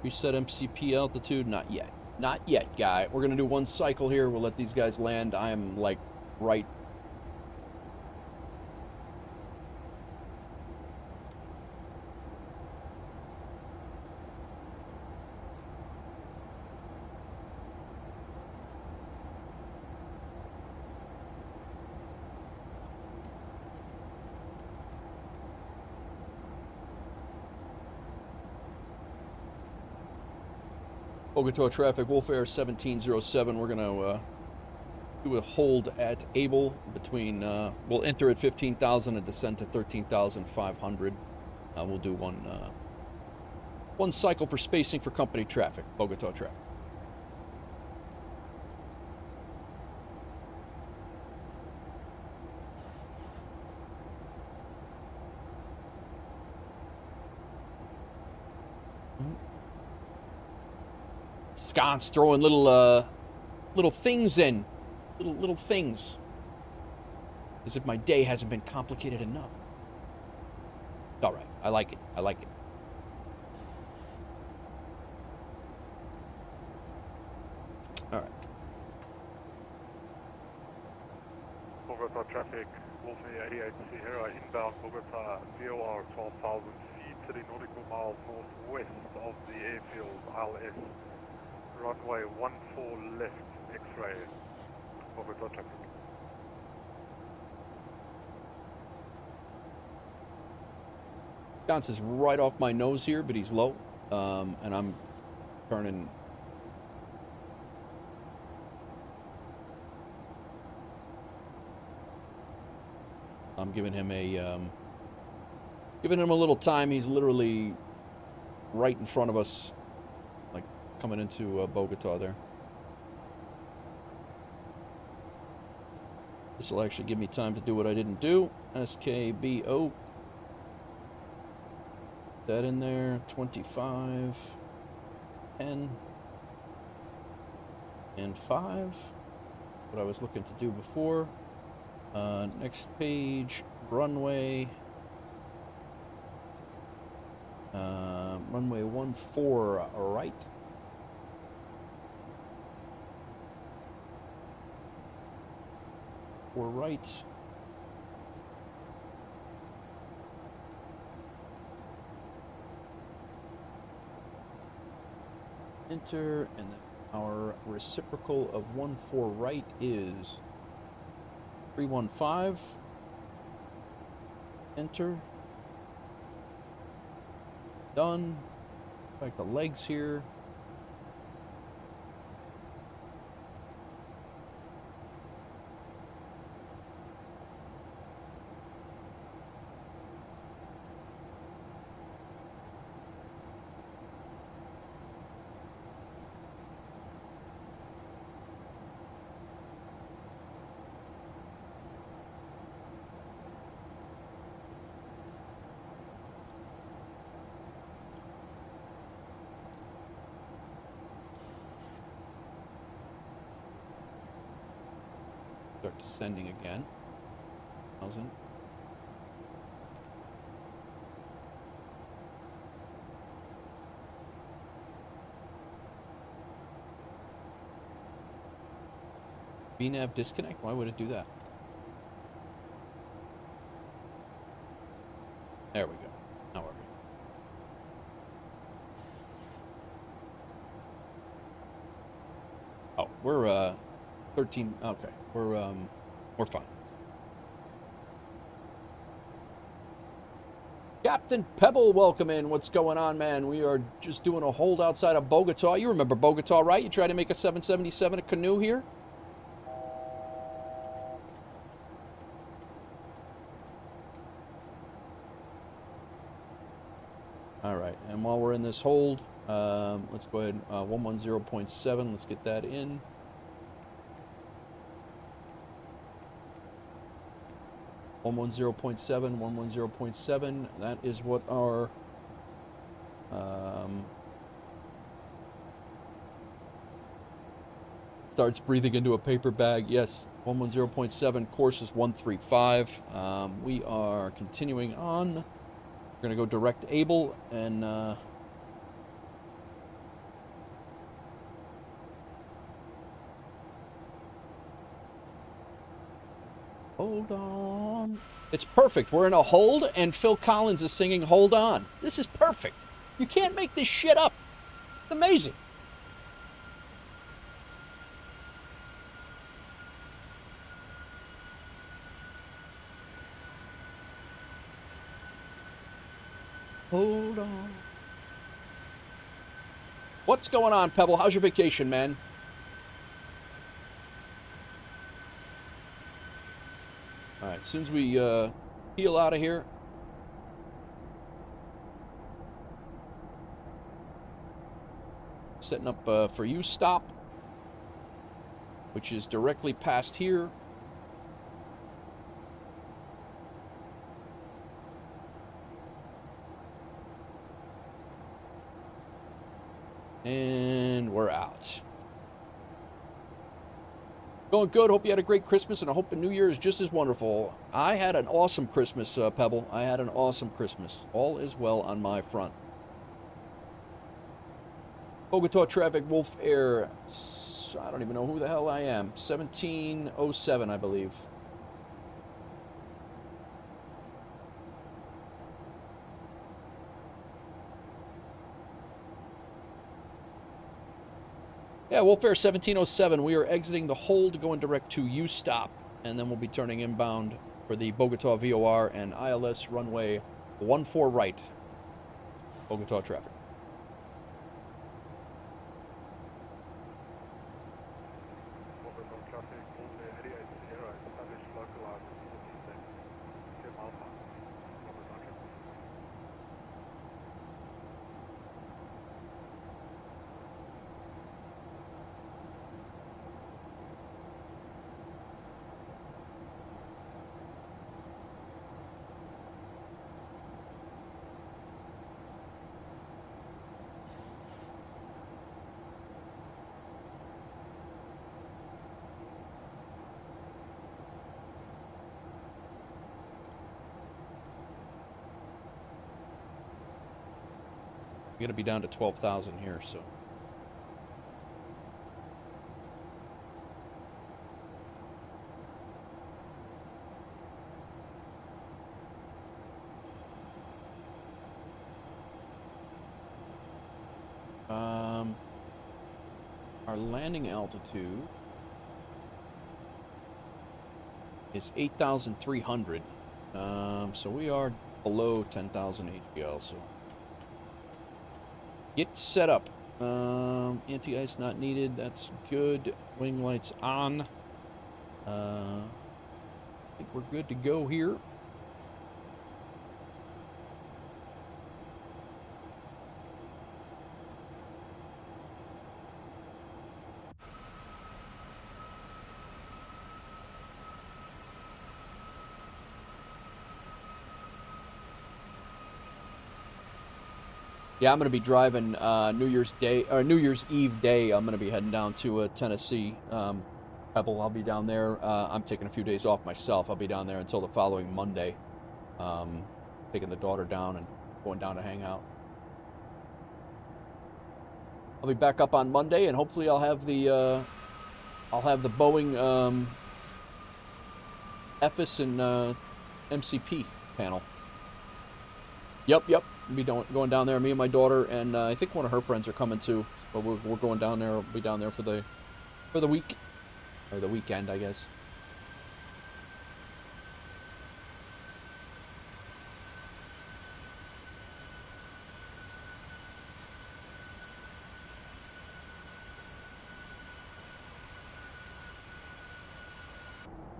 reset MCP altitude, not yet. Not yet, guy. We're gonna do one cycle here, we'll let these guys land. I am like right. Bogota traffic, WolfAir 1707. We're gonna do a hold at Able between. We'll enter at 15,000 and descend to 13,500. We'll do one cycle for spacing for company traffic, Bogota traffic. Scott's throwing little things in. Little things. As if my day hasn't been complicated enough. Alright, I like it. I like it. Alright. Bogota traffic, WolfAir 88 Sierra, inbound Bogota, VOR 12,000 feet, 30 nautical miles northwest of the airfield, ILS. Runway 14 left, X-ray, Bogota traffic. Gans is right off my nose here, but he's low. And I'm turning. I'm giving him a little time. He's literally right in front of us, like coming into Bogota there. This will actually give me time to do what I didn't do. SKBO. That in there. 25, 10, and 5. What I was looking to do before. Next page, runway. Runway 14 right. Or right. Enter, and then our reciprocal of 14 right is 315. Enter. Done. Like the legs here. Start descending again. 1,000. VNAV disconnect? Why would it do that? There we go. Now we're good. Oh, we're 13. Okay, we're fine. Captain Pebble, welcome in. What's going on, man? We are just doing a hold outside of Bogota. You remember Bogota, right? You tried to make a 777 a canoe here. All right, and while we're in this hold, let's go ahead. 110.7. Let's get that in. 110.7, 110.7. That is what our starts breathing into a paper bag. Yes, 110.7. Course is 135. We are continuing on. We're gonna go direct able and hold on. It's perfect. We're in a hold, and Phil Collins is singing Hold On. This is perfect. You can't make this shit up. It's amazing. Hold on. What's going on, Pebble? How's your vacation, man? All right, as soon as we peel out of here, setting up for you stop, which is directly past here. And we're out. Going good. Hope you had a great Christmas, and I hope the New Year is just as wonderful. I had an awesome Christmas, Pebble. I had an awesome Christmas. All is well on my front. Bogota traffic, WolfAir. I don't even know who the hell I am. 1707, I believe. Yeah, WolfAir 1707. We are exiting the hold, going direct to U-stop, and then we'll be turning inbound for the Bogota VOR and ILS runway 14 right. Bogota traffic. Bogota traffic, WolfAir Aviation Sierra, establish localized 46. 10 miles high. Bogota traffic. We're gonna be down to 12,000 here, so. Our landing altitude is 8,300. So we are below 10,000 HPL, so. Get set up. Anti-ice not needed. That's good. Wing lights on. I think we're good to go here. Yeah, I'm going to be driving New Year's Eve day. I'm going to be heading down to Tennessee. Pebble, I'll be down there. I'm taking a few days off myself. I'll be down there until the following Monday. Taking the daughter down and going down to hang out. I'll be back up on Monday, and hopefully I'll have the Boeing FS and MCP panel. Yep. We'll be going down there. Me and my daughter, and I think one of her friends are coming too. But we're going down there. We'll be down there for the week, or the weekend, I guess.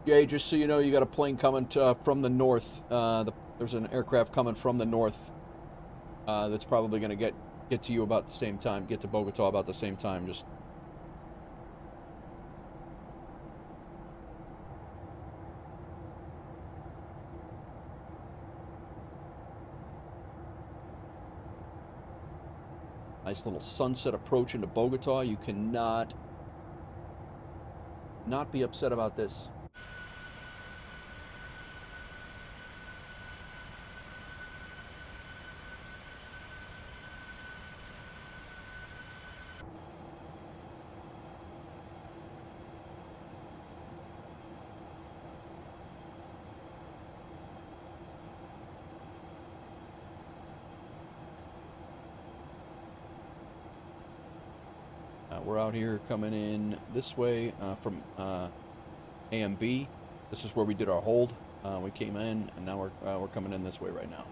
Jay, just so you know, you got a plane coming from the north. There's an aircraft coming from the north that's probably going to get to you about the same time, get to Bogota about the same time. Just nice little sunset approach into Bogota. You cannot not be upset about this. We're out here coming in this way from AMB. This is where we did our hold. We came in, and now we're coming in this way right now.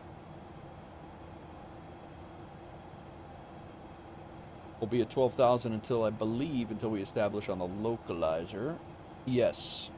We'll be at 12,000 until we establish on the localizer. Yes.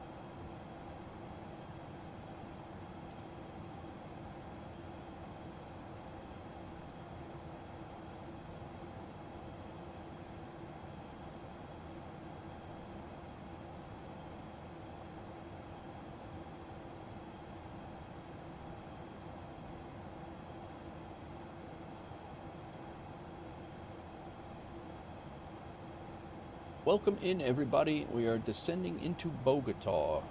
Welcome in, everybody. We are descending into Bogota.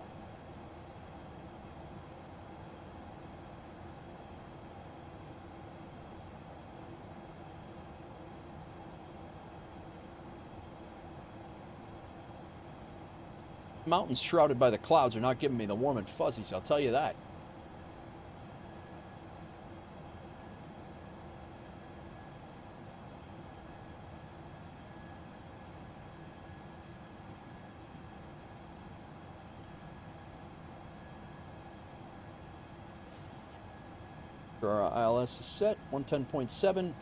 Mountains shrouded by the clouds are not giving me the warm and fuzzies, I'll tell you that. Our ILS is set, 110.7.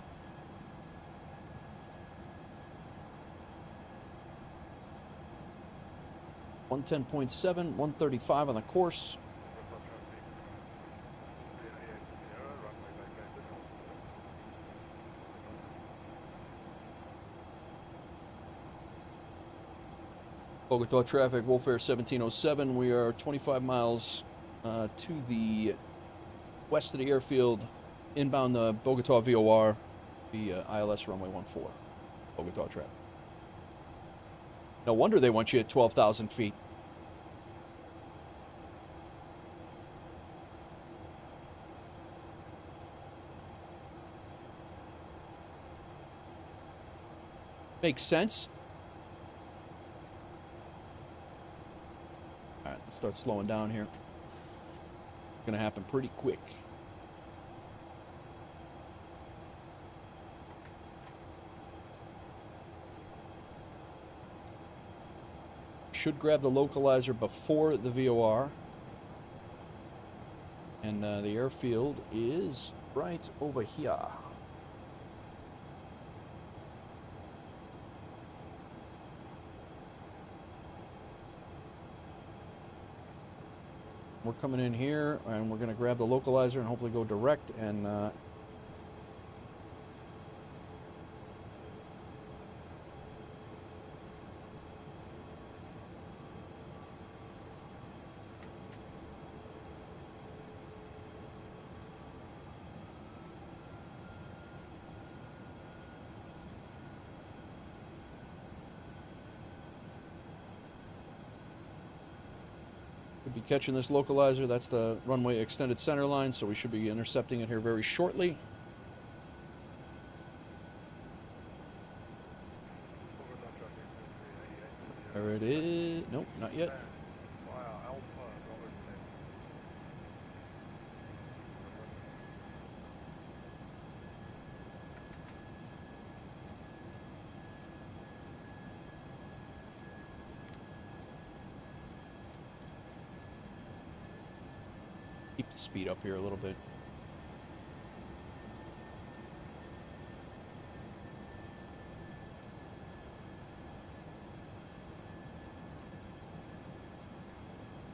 .7, 135 on the course. Bogota traffic, WolfAir 1707. We are 25 miles to the west of the airfield, inbound the Bogota VOR, the ILS runway 14. Bogota traffic. No wonder they want you at 12,000 feet. Makes sense. All right, let's start slowing down here. It's gonna happen pretty quick. Should grab the localizer before the VOR. And the airfield is right over here. We're coming in here, and we're going to grab the localizer and hopefully go direct and be catching this localizer. That's the runway extended center line, so we should be intercepting it here very shortly. There it is. Nope, not yet. Keep the speed up here a little bit.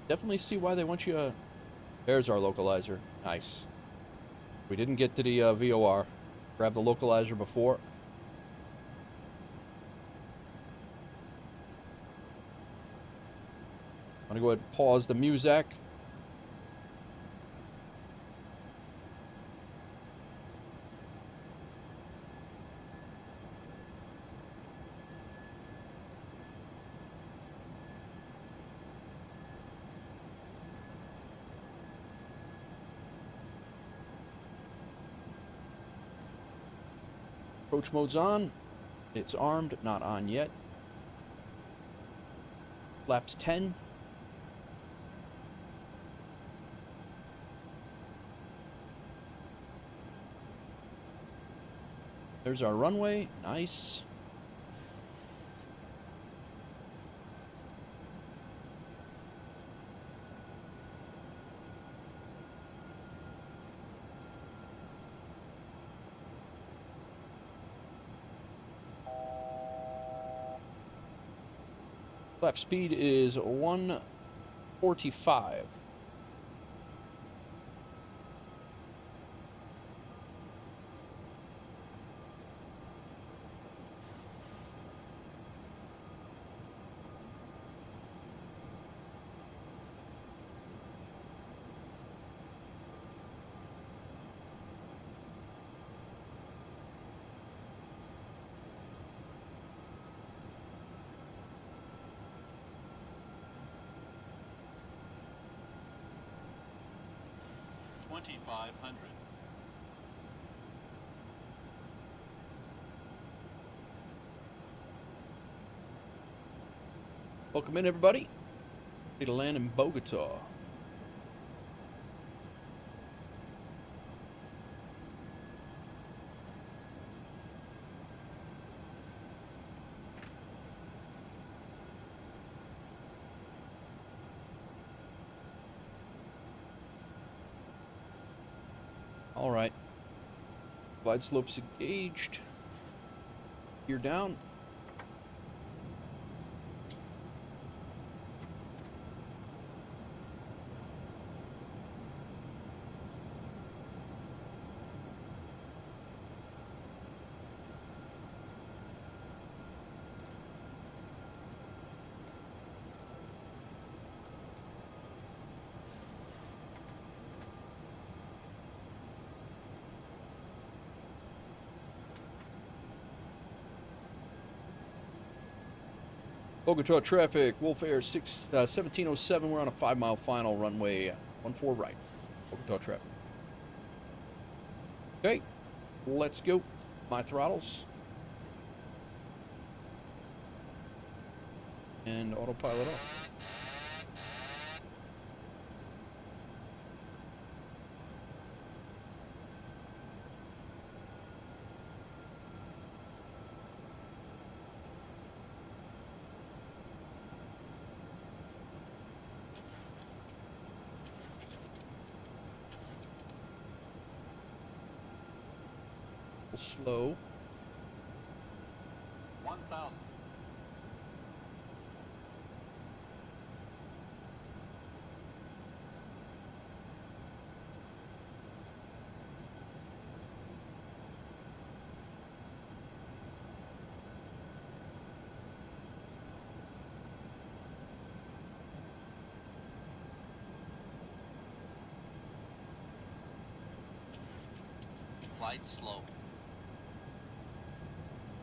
Definitely see why they want you. There's our localizer. Nice. We didn't get to the VOR. Grab the localizer before. I'm gonna go ahead and pause the Muzak. Approach mode's on. It's armed, not on yet. Flaps 10. There's our runway. Nice. Flap speed is 145. Welcome in, everybody. Ready to land in Bogota. All right. Glide slopes engaged. Gear down. Bogota traffic, WolfAir 1707. We're on a 5-mile final, runway 14 right. Bogota traffic. Okay, let's go. My throttles. And autopilot off. Slow. 1,000. Glide slow.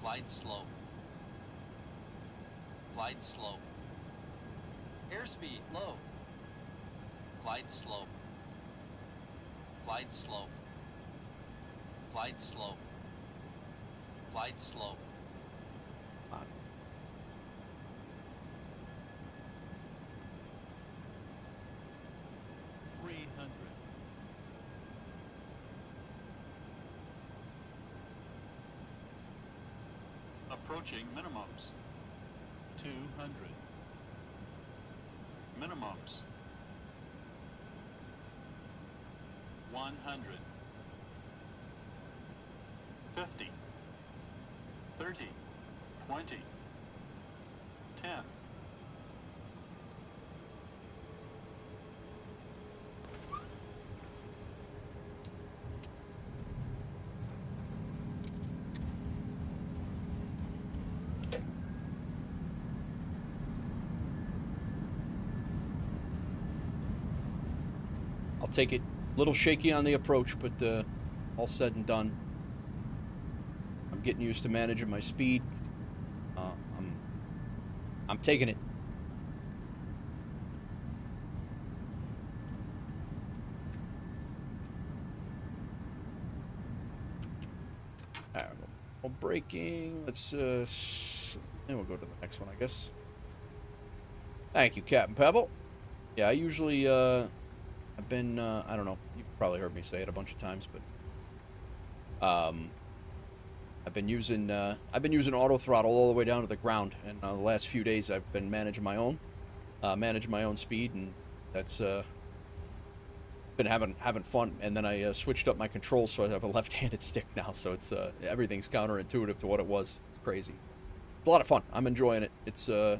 Glide slow. Glide slow. Airspeed low. Glide slow. Glide slow. Glide slow. Glide slow. On. Approaching minimums. 200. Minimums. 100. 50. 30. 20. 10. I'll take it. A little shaky on the approach, but all said and done, I'm getting used to managing my speed. I'm taking it. All right, well, braking. Let's then we'll go to the next one, I guess. Thank you, Captain Pebble. Yeah, I usually I've been I don't know. You've probably heard me say it a bunch of times, but I've been using auto throttle all the way down to the ground, and the last few days I've been managing my own speed, and that's been having fun. And then I switched up my controls, so I have a left-handed stick now, so it's everything's counterintuitive to what it was. It's crazy. It's a lot of fun. I'm enjoying it. It's I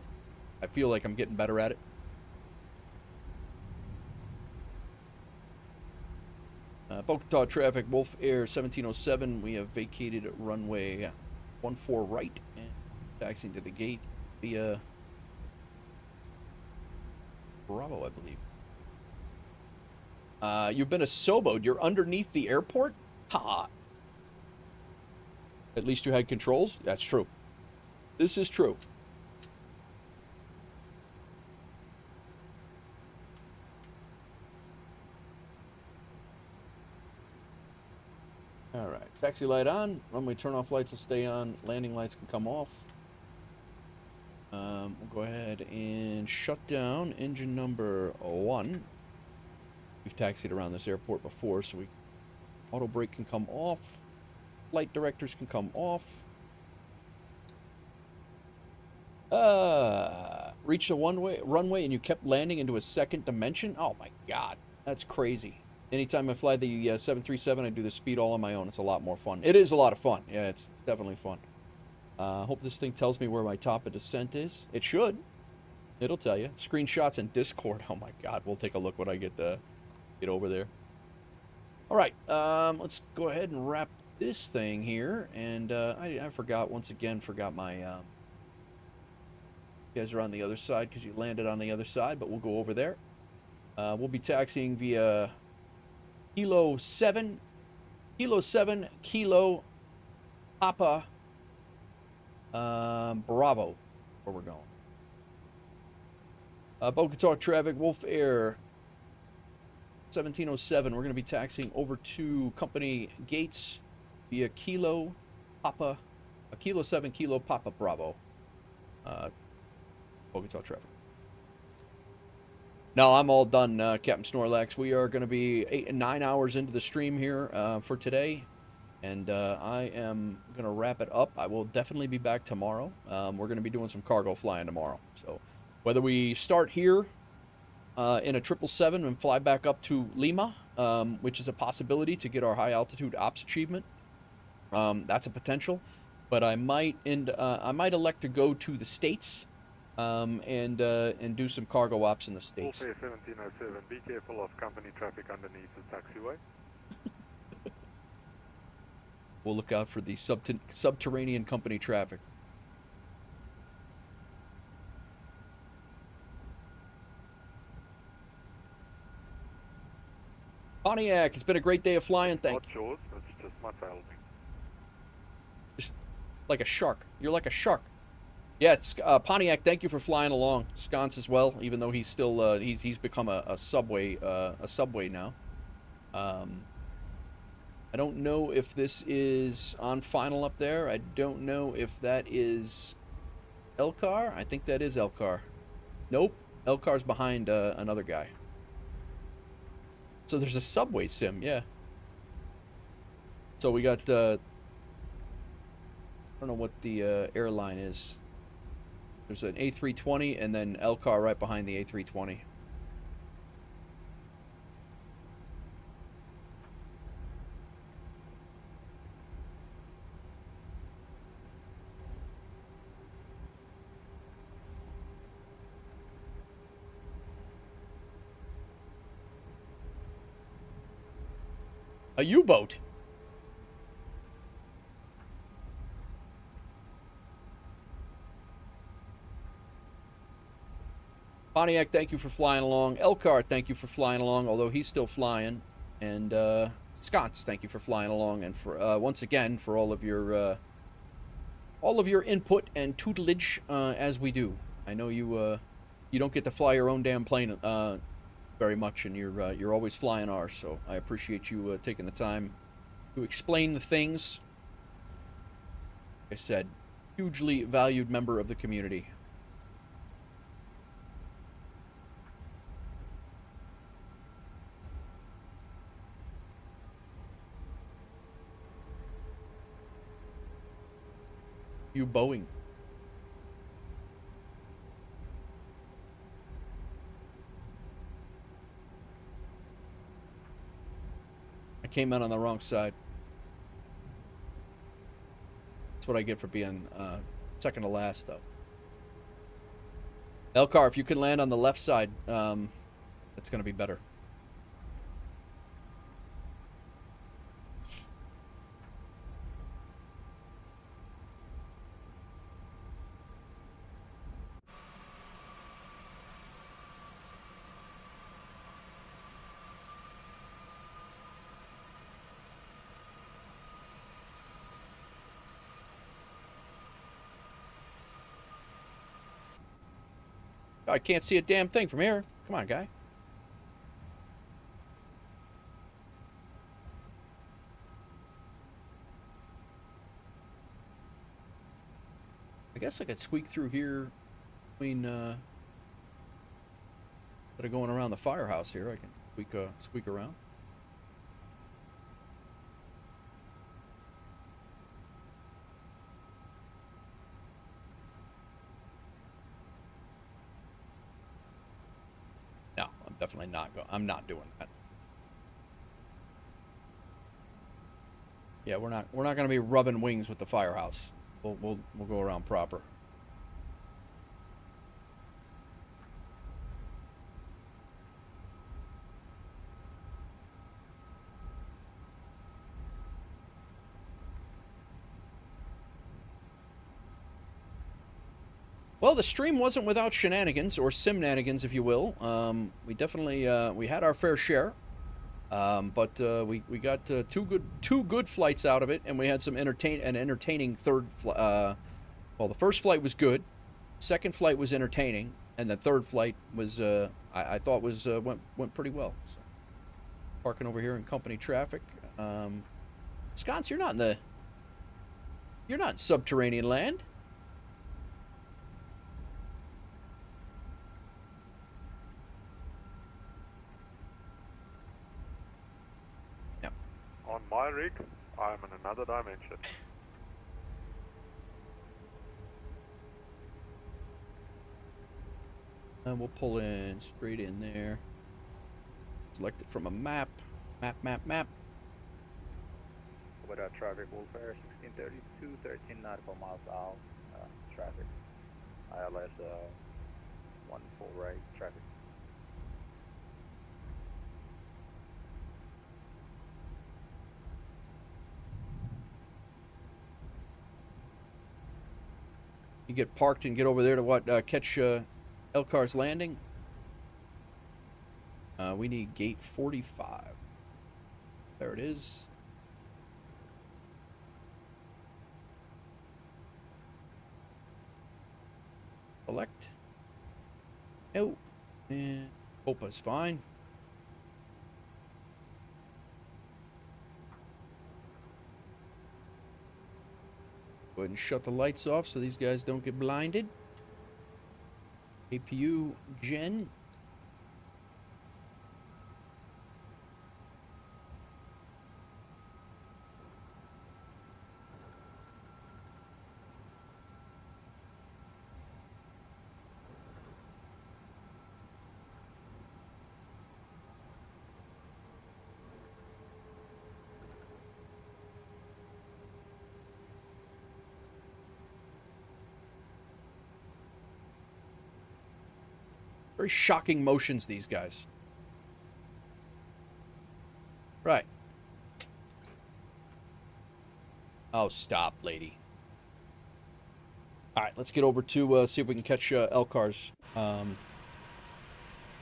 feel like I'm getting better at it. Bogota traffic, WolfAir 1707. We have vacated runway 14 right and taxiing to the gate via Bravo, I believe. You've been asoboed. You're underneath the airport? Ha! At least you had controls? That's true. This is true. All right, taxi light on. Runway turn off lights will stay on. Landing lights can come off. We'll go ahead and shut down engine number 1. We've taxied around this airport before, so auto brake can come off. Flight directors can come off. Reached a runway and you kept landing into a second dimension? Oh my god, that's crazy. Anytime I fly the 737, I do the speed all on my own. It's a lot more fun. It is a lot of fun. Yeah, it's definitely fun. Hope this thing tells me where my top of descent is. It should. It'll tell you. Screenshots in Discord. Oh my God, we'll take a look when I get over there. All right, let's go ahead and wrap this thing here. And I forgot my. You guys are on the other side because you landed on the other side, but we'll go over there. We'll be taxiing via Kilo 7, Kilo Papa Bravo, where we're going. Boca Talk traffic, WolfAir 1707. We're going to be taxiing over to company gates via Kilo 7, Kilo Papa Bravo. Boca Talk traffic. No, I'm all done, Captain Snorlax. We are going to be 9 hours into the stream here for today, and I am going to wrap it up. I will definitely be back tomorrow. We're going to be doing some cargo flying tomorrow. So whether we start here in a 777 and fly back up to Lima, which is a possibility to get our high altitude ops achievement, that's a potential. But I might elect to go to the States. And do some cargo ops in the States. WolfAir 1707, be careful of company traffic underneath the taxiway. We'll look out for the subterranean company traffic. Pontiac, it's been a great day of flying, thank you. Not yours, it's just my tail. Just like a shark. You're like a shark. Yeah, Pontiac, thank you for flying along. Sconce as well, even though he's still he's become a subway now. I don't know if this is on final up there. I don't know if that is Elcar. I think that is Elcar. Nope, Elcar's behind another guy. So there's a subway sim, yeah. So we got I don't know what the airline is. There's an A320 and then Elcar right behind the A320. A U-boat. Pontiac, thank you for flying along. Elcar, thank you for flying along, although he's still flying. And Scots, thank you for flying along, and for once again for all of your input and tutelage as we do. I know you don't get to fly your own damn plane very much, and you're always flying ours. So I appreciate you taking the time to explain the things. Like I said, hugely valued member of the community. You Boeing. I came out on the wrong side. That's what I get for being second to last, though. Elcar, if you can land on the left side, it's going to be better. I can't see a damn thing from here. Come on, guy. I guess I could squeak through here between instead of going around the firehouse here, I can squeak around. No, I'm definitely not going. I'm not doing that. Yeah, we're not gonna be rubbing wings with the Firehouse. We'll go around proper. Well, the stream wasn't without shenanigans, or simnanigans, if you will. We definitely we had our fair share, but we got two good flights out of it, and we had some entertaining third. Well, the first flight was good, second flight was entertaining, and the third flight was I thought was went pretty well. So, parking over here in company traffic. Sconce, you're not in subterranean land. On my rig, I'm in another dimension. And we'll pull in straight in there. Select it from a map. Map. With traffic, WolfAir 1632, 13 nautical miles out. Traffic. ILS 1 full right traffic. You get parked and get over there to catch Elcar's landing. We need gate 45. There it is. Select. No. And Opa's fine. Go ahead and shut the lights off so these guys don't get blinded. APU gen. Very shocking motions, these guys. Right. Oh, stop, lady. All right, let's get over to see if we can catch Elcar's. I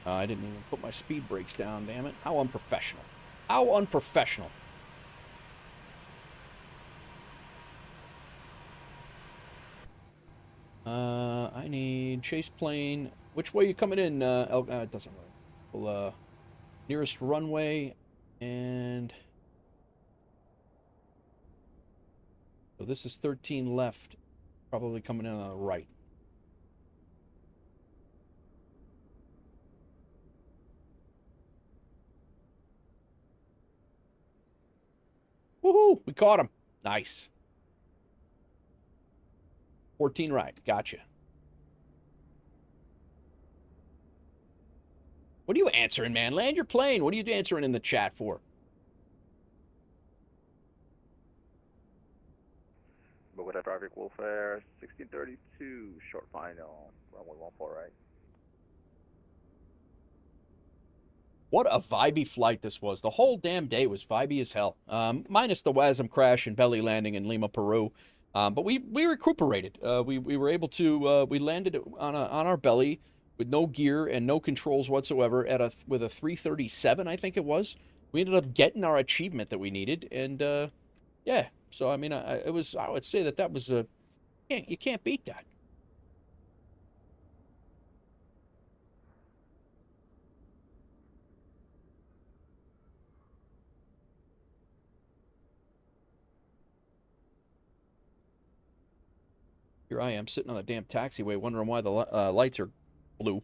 didn't even put my speed brakes down, damn it. How unprofessional. How unprofessional. I need chase plane. Which way are you coming in, it doesn't really. Well, nearest runway, and so this is 13 left, probably coming in on the right. Woohoo! We caught him. Nice. 14 right. Gotcha. What are you answering, man? Land your plane. What are you answering in the chat for? Bogota traffic, WolfAir 1632, short final, runway 14 right. What a vibey flight this was. The whole damn day was vibey as hell. Minus the WASM crash and belly landing in Lima, Peru. But we recuperated. We were able to, we landed on our belly with no gear and no controls whatsoever with a 337, I think it was. We ended up getting our achievement that we needed, and yeah. So I mean, I would say that was you can't beat that. Here I am sitting on the damn taxiway, wondering why the lights are blue.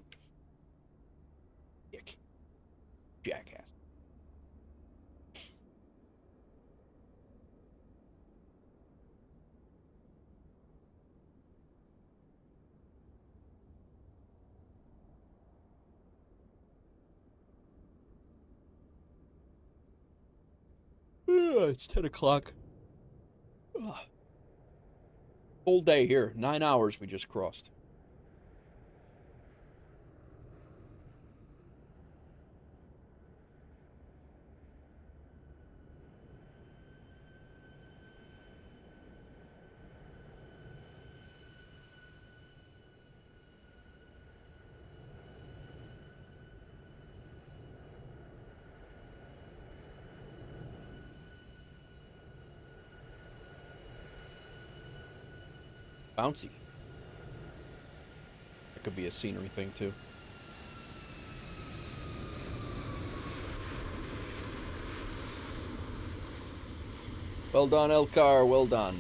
Dick. Jackass. It's 10 o'clock. Full day here. 9 hours we just crossed. Bouncy. That could be a scenery thing, too. Well done, Elcar. Well done.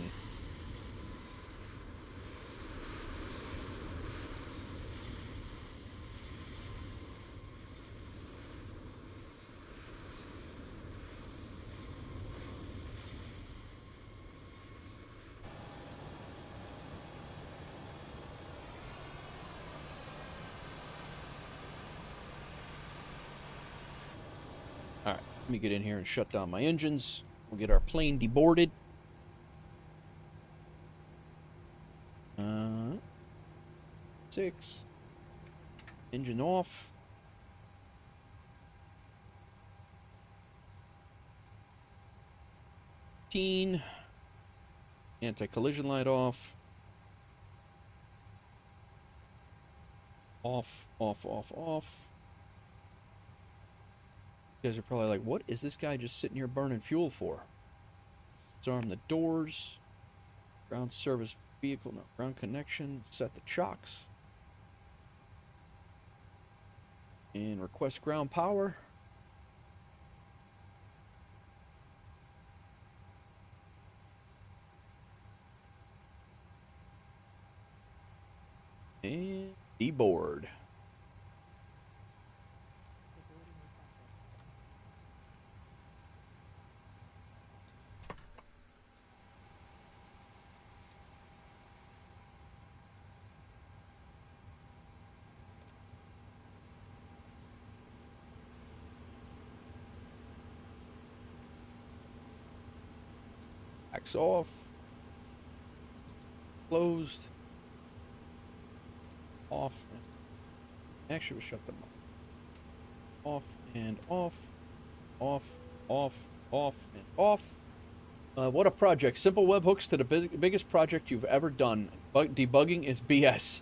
Alright, let me get in here and shut down my engines. We'll get our plane deboarded. 6. Engine off. Anti-collision light off. Off, off, off, off. You guys are probably like, what is this guy just sitting here burning fuel for? Disarm the doors. Ground service vehicle, no, ground connection. Set the chocks. And request ground power. And deboard. Deboarding requested. Axe off. Closed. Off. Actually, we shut them off. Off and off. Off, off, off, and off. What a project. Simple webhooks to the biggest project you've ever done. Debugging is BS.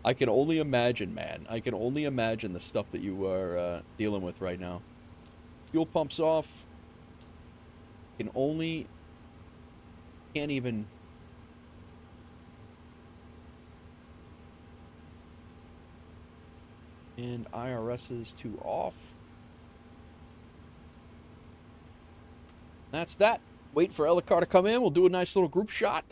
I can only imagine, man. I can only imagine the stuff that you are dealing with right now. Fuel pumps off. Can't even. And IRS's to off. That's that. Wait for Elcar to come in. We'll do a nice little group shot.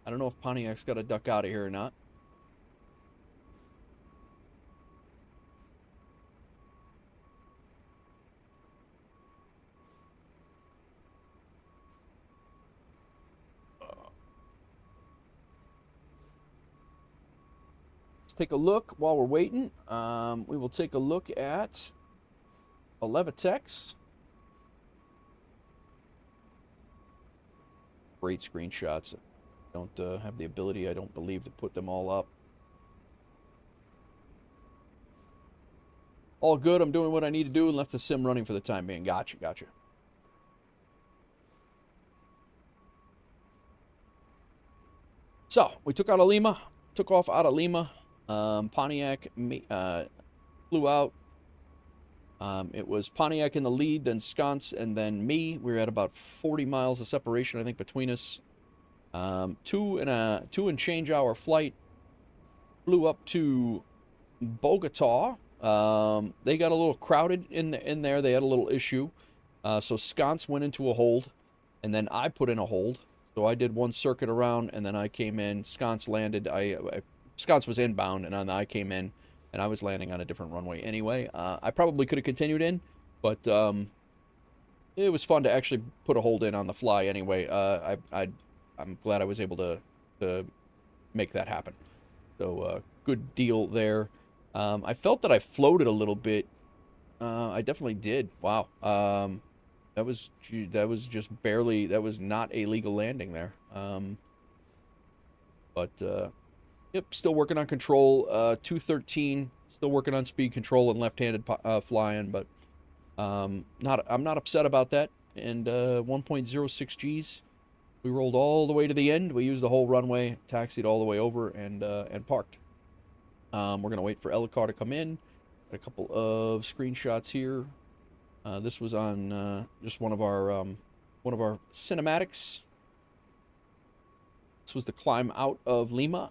I don't know if Pontiac's got to duck out of here or not. Take a look while we're waiting. We will take a look at Levitex. Great screenshots. Don't have the ability, I don't believe, to put them all up. All good. I'm doing what I need to do and left the sim running for the time being. Gotcha, gotcha. So, we took out of Lima. Took off out of Lima. Pontiac flew out. It was Pontiac in the lead, then Sconce, and then me. We were at about 40 miles of separation, I think, between us. 2 and change hour flight. Flew up to Bogota. They got a little crowded in there. They had a little issue. So Sconce went into a hold, and then I put in a hold. So I did one circuit around, and then I came in. Sconce landed. Sconce was inbound, and then I came in, and I was landing on a different runway anyway. I probably could have continued in, but it was fun to actually put a hold in on the fly anyway. I'm glad I was able to make that happen. So good deal there. I felt that I floated a little bit. I definitely did. Wow. That was just barely. That was not a legal landing there. Yep, still working on control. 213. Still working on speed control and left-handed flying, but I'm not upset about that. And 1.06 Gs. We rolled all the way to the end. We used the whole runway, taxied all the way over, and parked. We're gonna wait for Ellicar to come in. Got a couple of screenshots here. This was on just one of our cinematics. This was the climb out of Lima.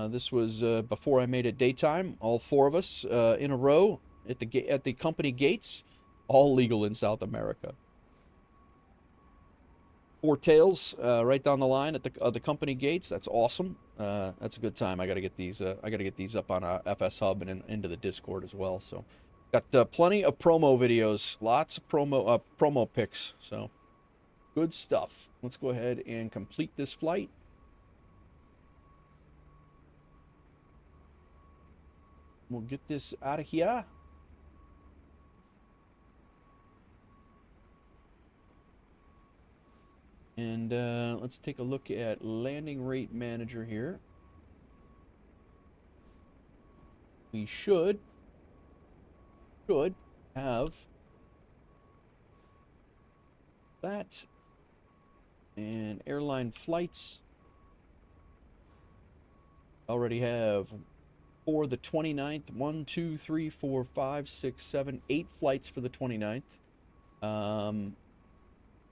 This was before I made it daytime. All four of us in a row at the company gates, all legal in South America. Four tails right down the line at the company gates. That's awesome. That's a good time. I got to get these. I got to get these up on FSHub and into the Discord as well. So, got plenty of promo videos, lots of promo pics. So, good stuff. Let's go ahead and complete this flight. We'll get this out of here. And let's take a look at landing rate manager here. We should have that. And airline flights. Already have for the 29th, 1, 2, 3, 4, 5, 6, 7, 8 flights for the 29th.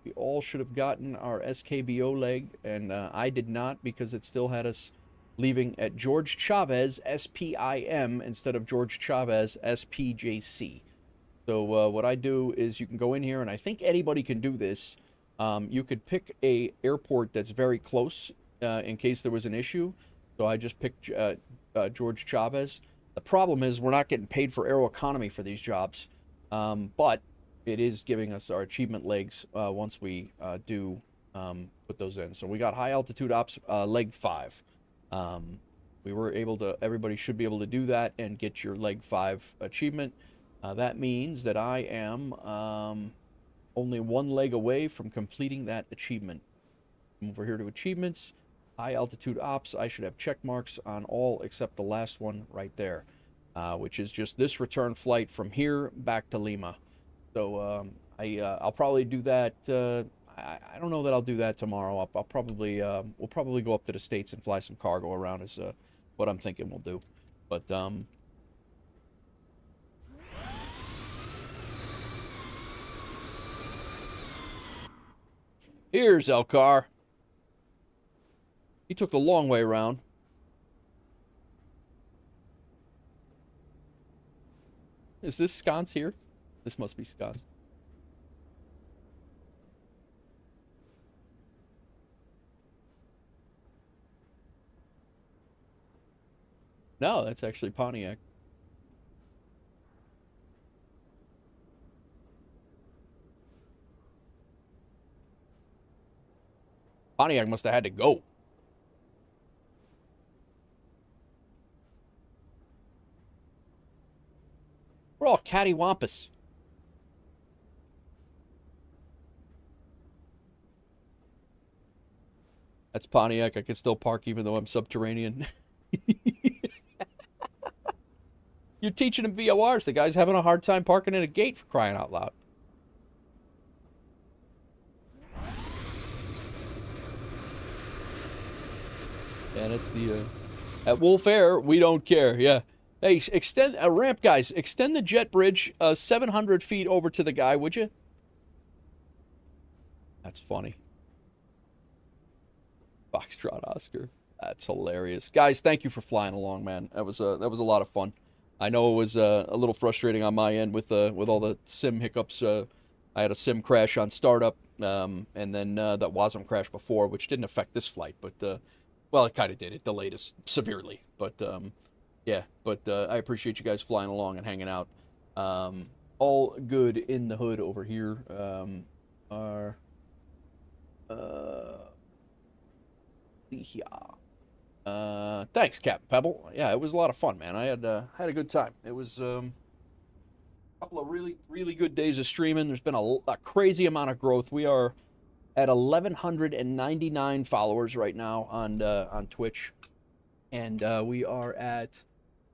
We all should have gotten our SKBO leg, and I did not because it still had us leaving at George Chavez SPIM instead of George Chavez SPJC. So what I do is you can go in here, and I think anybody can do this. You could pick a airport that's very close in case there was an issue. So I just picked George Chavez. The problem is we're not getting paid for Aeroconomy for these jobs, but it is giving us our achievement legs once we do put those in. So we got high altitude ops leg 5. We were able to. Everybody should be able to do that and get your leg 5 achievement. That means that I am only one leg away from completing that achievement. Come over here to achievements. High altitude ops, I should have check marks on all except the last one right there, which is just this return flight from here back to Lima. So I'll probably do that. I don't know that I'll do that tomorrow. I'll probably we'll probably go up to the States and fly some cargo around is what I'm thinking we'll do. But here's Elcar. He took the long way around. Is this sconce here? This must be sconce. No, that's actually Pontiac. Pontiac must have had to go. We're all cattywampus. That's Pontiac. I can still park even though I'm subterranean. You're teaching him VORs. The guy's having a hard time parking in a gate, for crying out loud. And it's the at WolfAir, we don't care. Yeah. Hey, extend a ramp, guys. Extend the jet bridge 700 feet over to the guy, would you? That's funny. Foxtrot Oscar. That's hilarious. Guys, thank you for flying along, man. That was a lot of fun. I know it was a little frustrating on my end with all the sim hiccups. I had a sim crash on startup, and then that WASM crash before, which didn't affect this flight, but well, it kind of did. It delayed us severely, but yeah. But I appreciate you guys flying along and hanging out. All good in the hood over here. see here. Thanks, Captain Pebble. Yeah, it was a lot of fun, man. I had a good time. It was a couple of really good days of streaming. There's been a crazy amount of growth. We are at 1,199 followers right now on Twitch, and we are at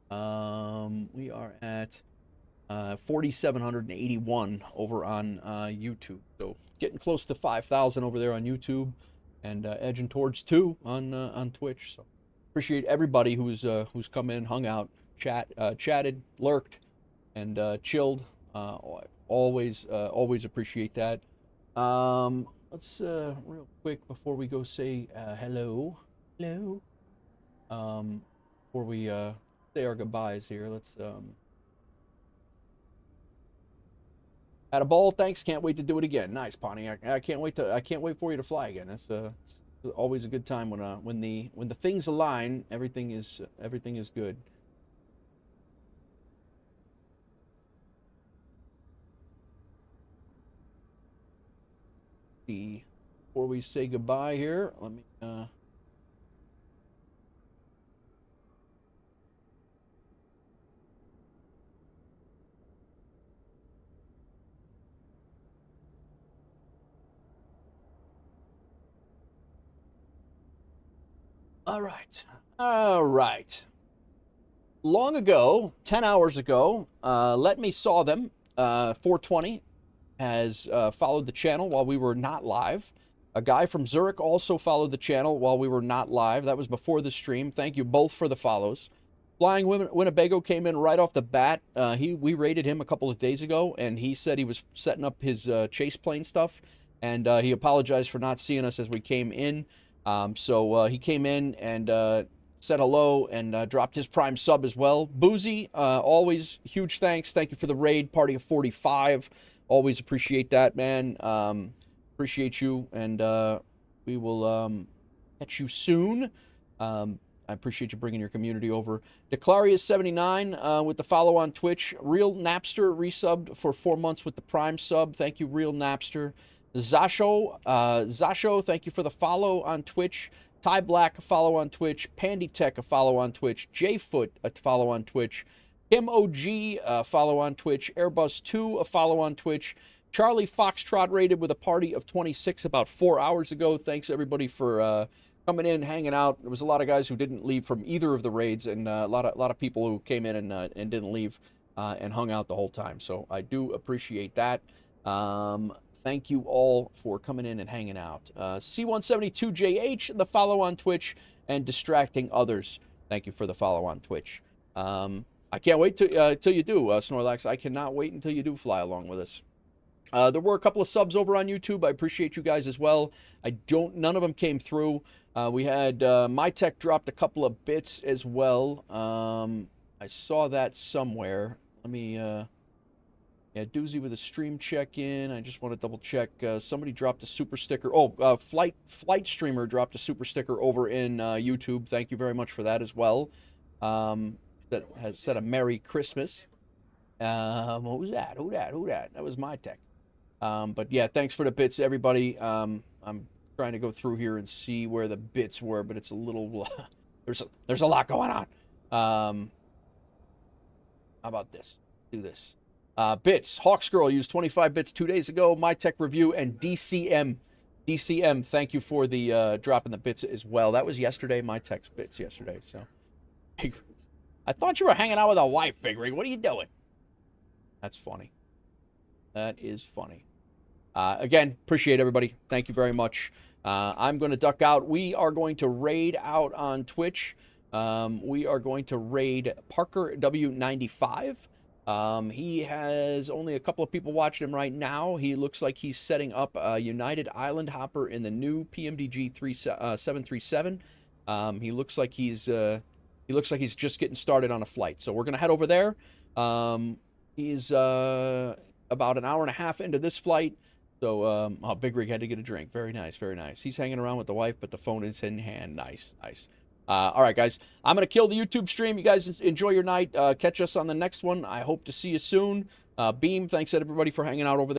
4,781 over on YouTube. So getting close to 5,000 over there on YouTube, and edging towards 2 on Twitch. So appreciate everybody who's come in, hung out, chatted, lurked, and chilled. Always appreciate that. Let's real quick before we go say hello. Before we say our goodbyes here, let's had a ball. Thanks. Can't wait to do it again. Nice, Pontiac. I can't wait for you to fly again. It's always a good time when the things align. Everything is good. Before we say goodbye here, let me All right. Long ago, 10 hours ago, Let Me Saw Them, 420, has followed the channel while we were not live. A guy from Zurich also followed the channel while we were not live. That was before the stream. Thank you both for the follows. Flying Winnebago came in right off the bat. We rated him a couple of days ago, and he said he was setting up his chase plane stuff, and he apologized for not seeing us as we came in. So he came in and said hello and dropped his Prime sub as well. Boozy, always huge thanks. Thank you for the raid, Party of 45. Always appreciate that, man. Appreciate you, and we will catch you soon. I appreciate you bringing your community over. Declarius79 with the follow on Twitch. Real Napster resubbed for 4 months with the Prime sub. Thank you, Real Napster. Zasho, thank you for the follow on Twitch. Ty Black, a follow on Twitch. Pandy Tech, a follow on Twitch. Jfoot, a follow on Twitch. Kim OG, a follow on Twitch. Airbus 2, a follow on Twitch. Charlie Foxtrot rated with a party of 26 about 4 hours ago. Thanks, everybody, for coming in, hanging out. There was a lot of guys who didn't leave from either of the raids, and a lot of people who came in and didn't leave and hung out the whole time. So I do appreciate that. Thank you all for coming in and hanging out. C172JH, the follow on Twitch, and Distracting Others. Thank you for the follow on Twitch. I can't wait till you do, Snorlax. I cannot wait until you do fly along with us. There were a couple of subs over on YouTube. I appreciate you guys as well. None of them came through. We had MyTech dropped a couple of bits as well. I saw that somewhere. Let me. Yeah, Doozy with a stream check-in. I just want to double-check. Somebody dropped a super sticker. Oh, Flight Streamer dropped a super sticker over in YouTube. Thank you very much for that as well. That has said a Merry Christmas. What was that? Who that? That was MyTech. But yeah, thanks for the bits, everybody. I'm trying to go through here and see where the bits were, but it's a little... there's a lot going on. How about this? Do this. Bits. Hawksgirl used 25 bits 2 days ago. MyTech Review and DCM. DCM, thank you for the dropping the bits as well. That was yesterday. MyTech's bits yesterday. So, I thought you were hanging out with a wife, Big Rig. What are you doing? That's funny. That is funny. Again, appreciate everybody. Thank you very much. I'm going to duck out. We are going to raid out on Twitch. We are going to raid Parker W95. He has only a couple of people watching him right now. He looks like he's setting up a United Island hopper in the new PMDG 737. He looks like he's just getting started on a flight. So we're gonna head over there. He's about an hour and a half into this flight. So Big Rig had to get a drink. Very nice, very nice. He's hanging around with the wife, but the phone is in hand. Nice, nice. All right, guys. I'm going to kill the YouTube stream. You guys enjoy your night. Catch us on the next one. I hope to see you soon. Beam, thanks everybody for hanging out over there.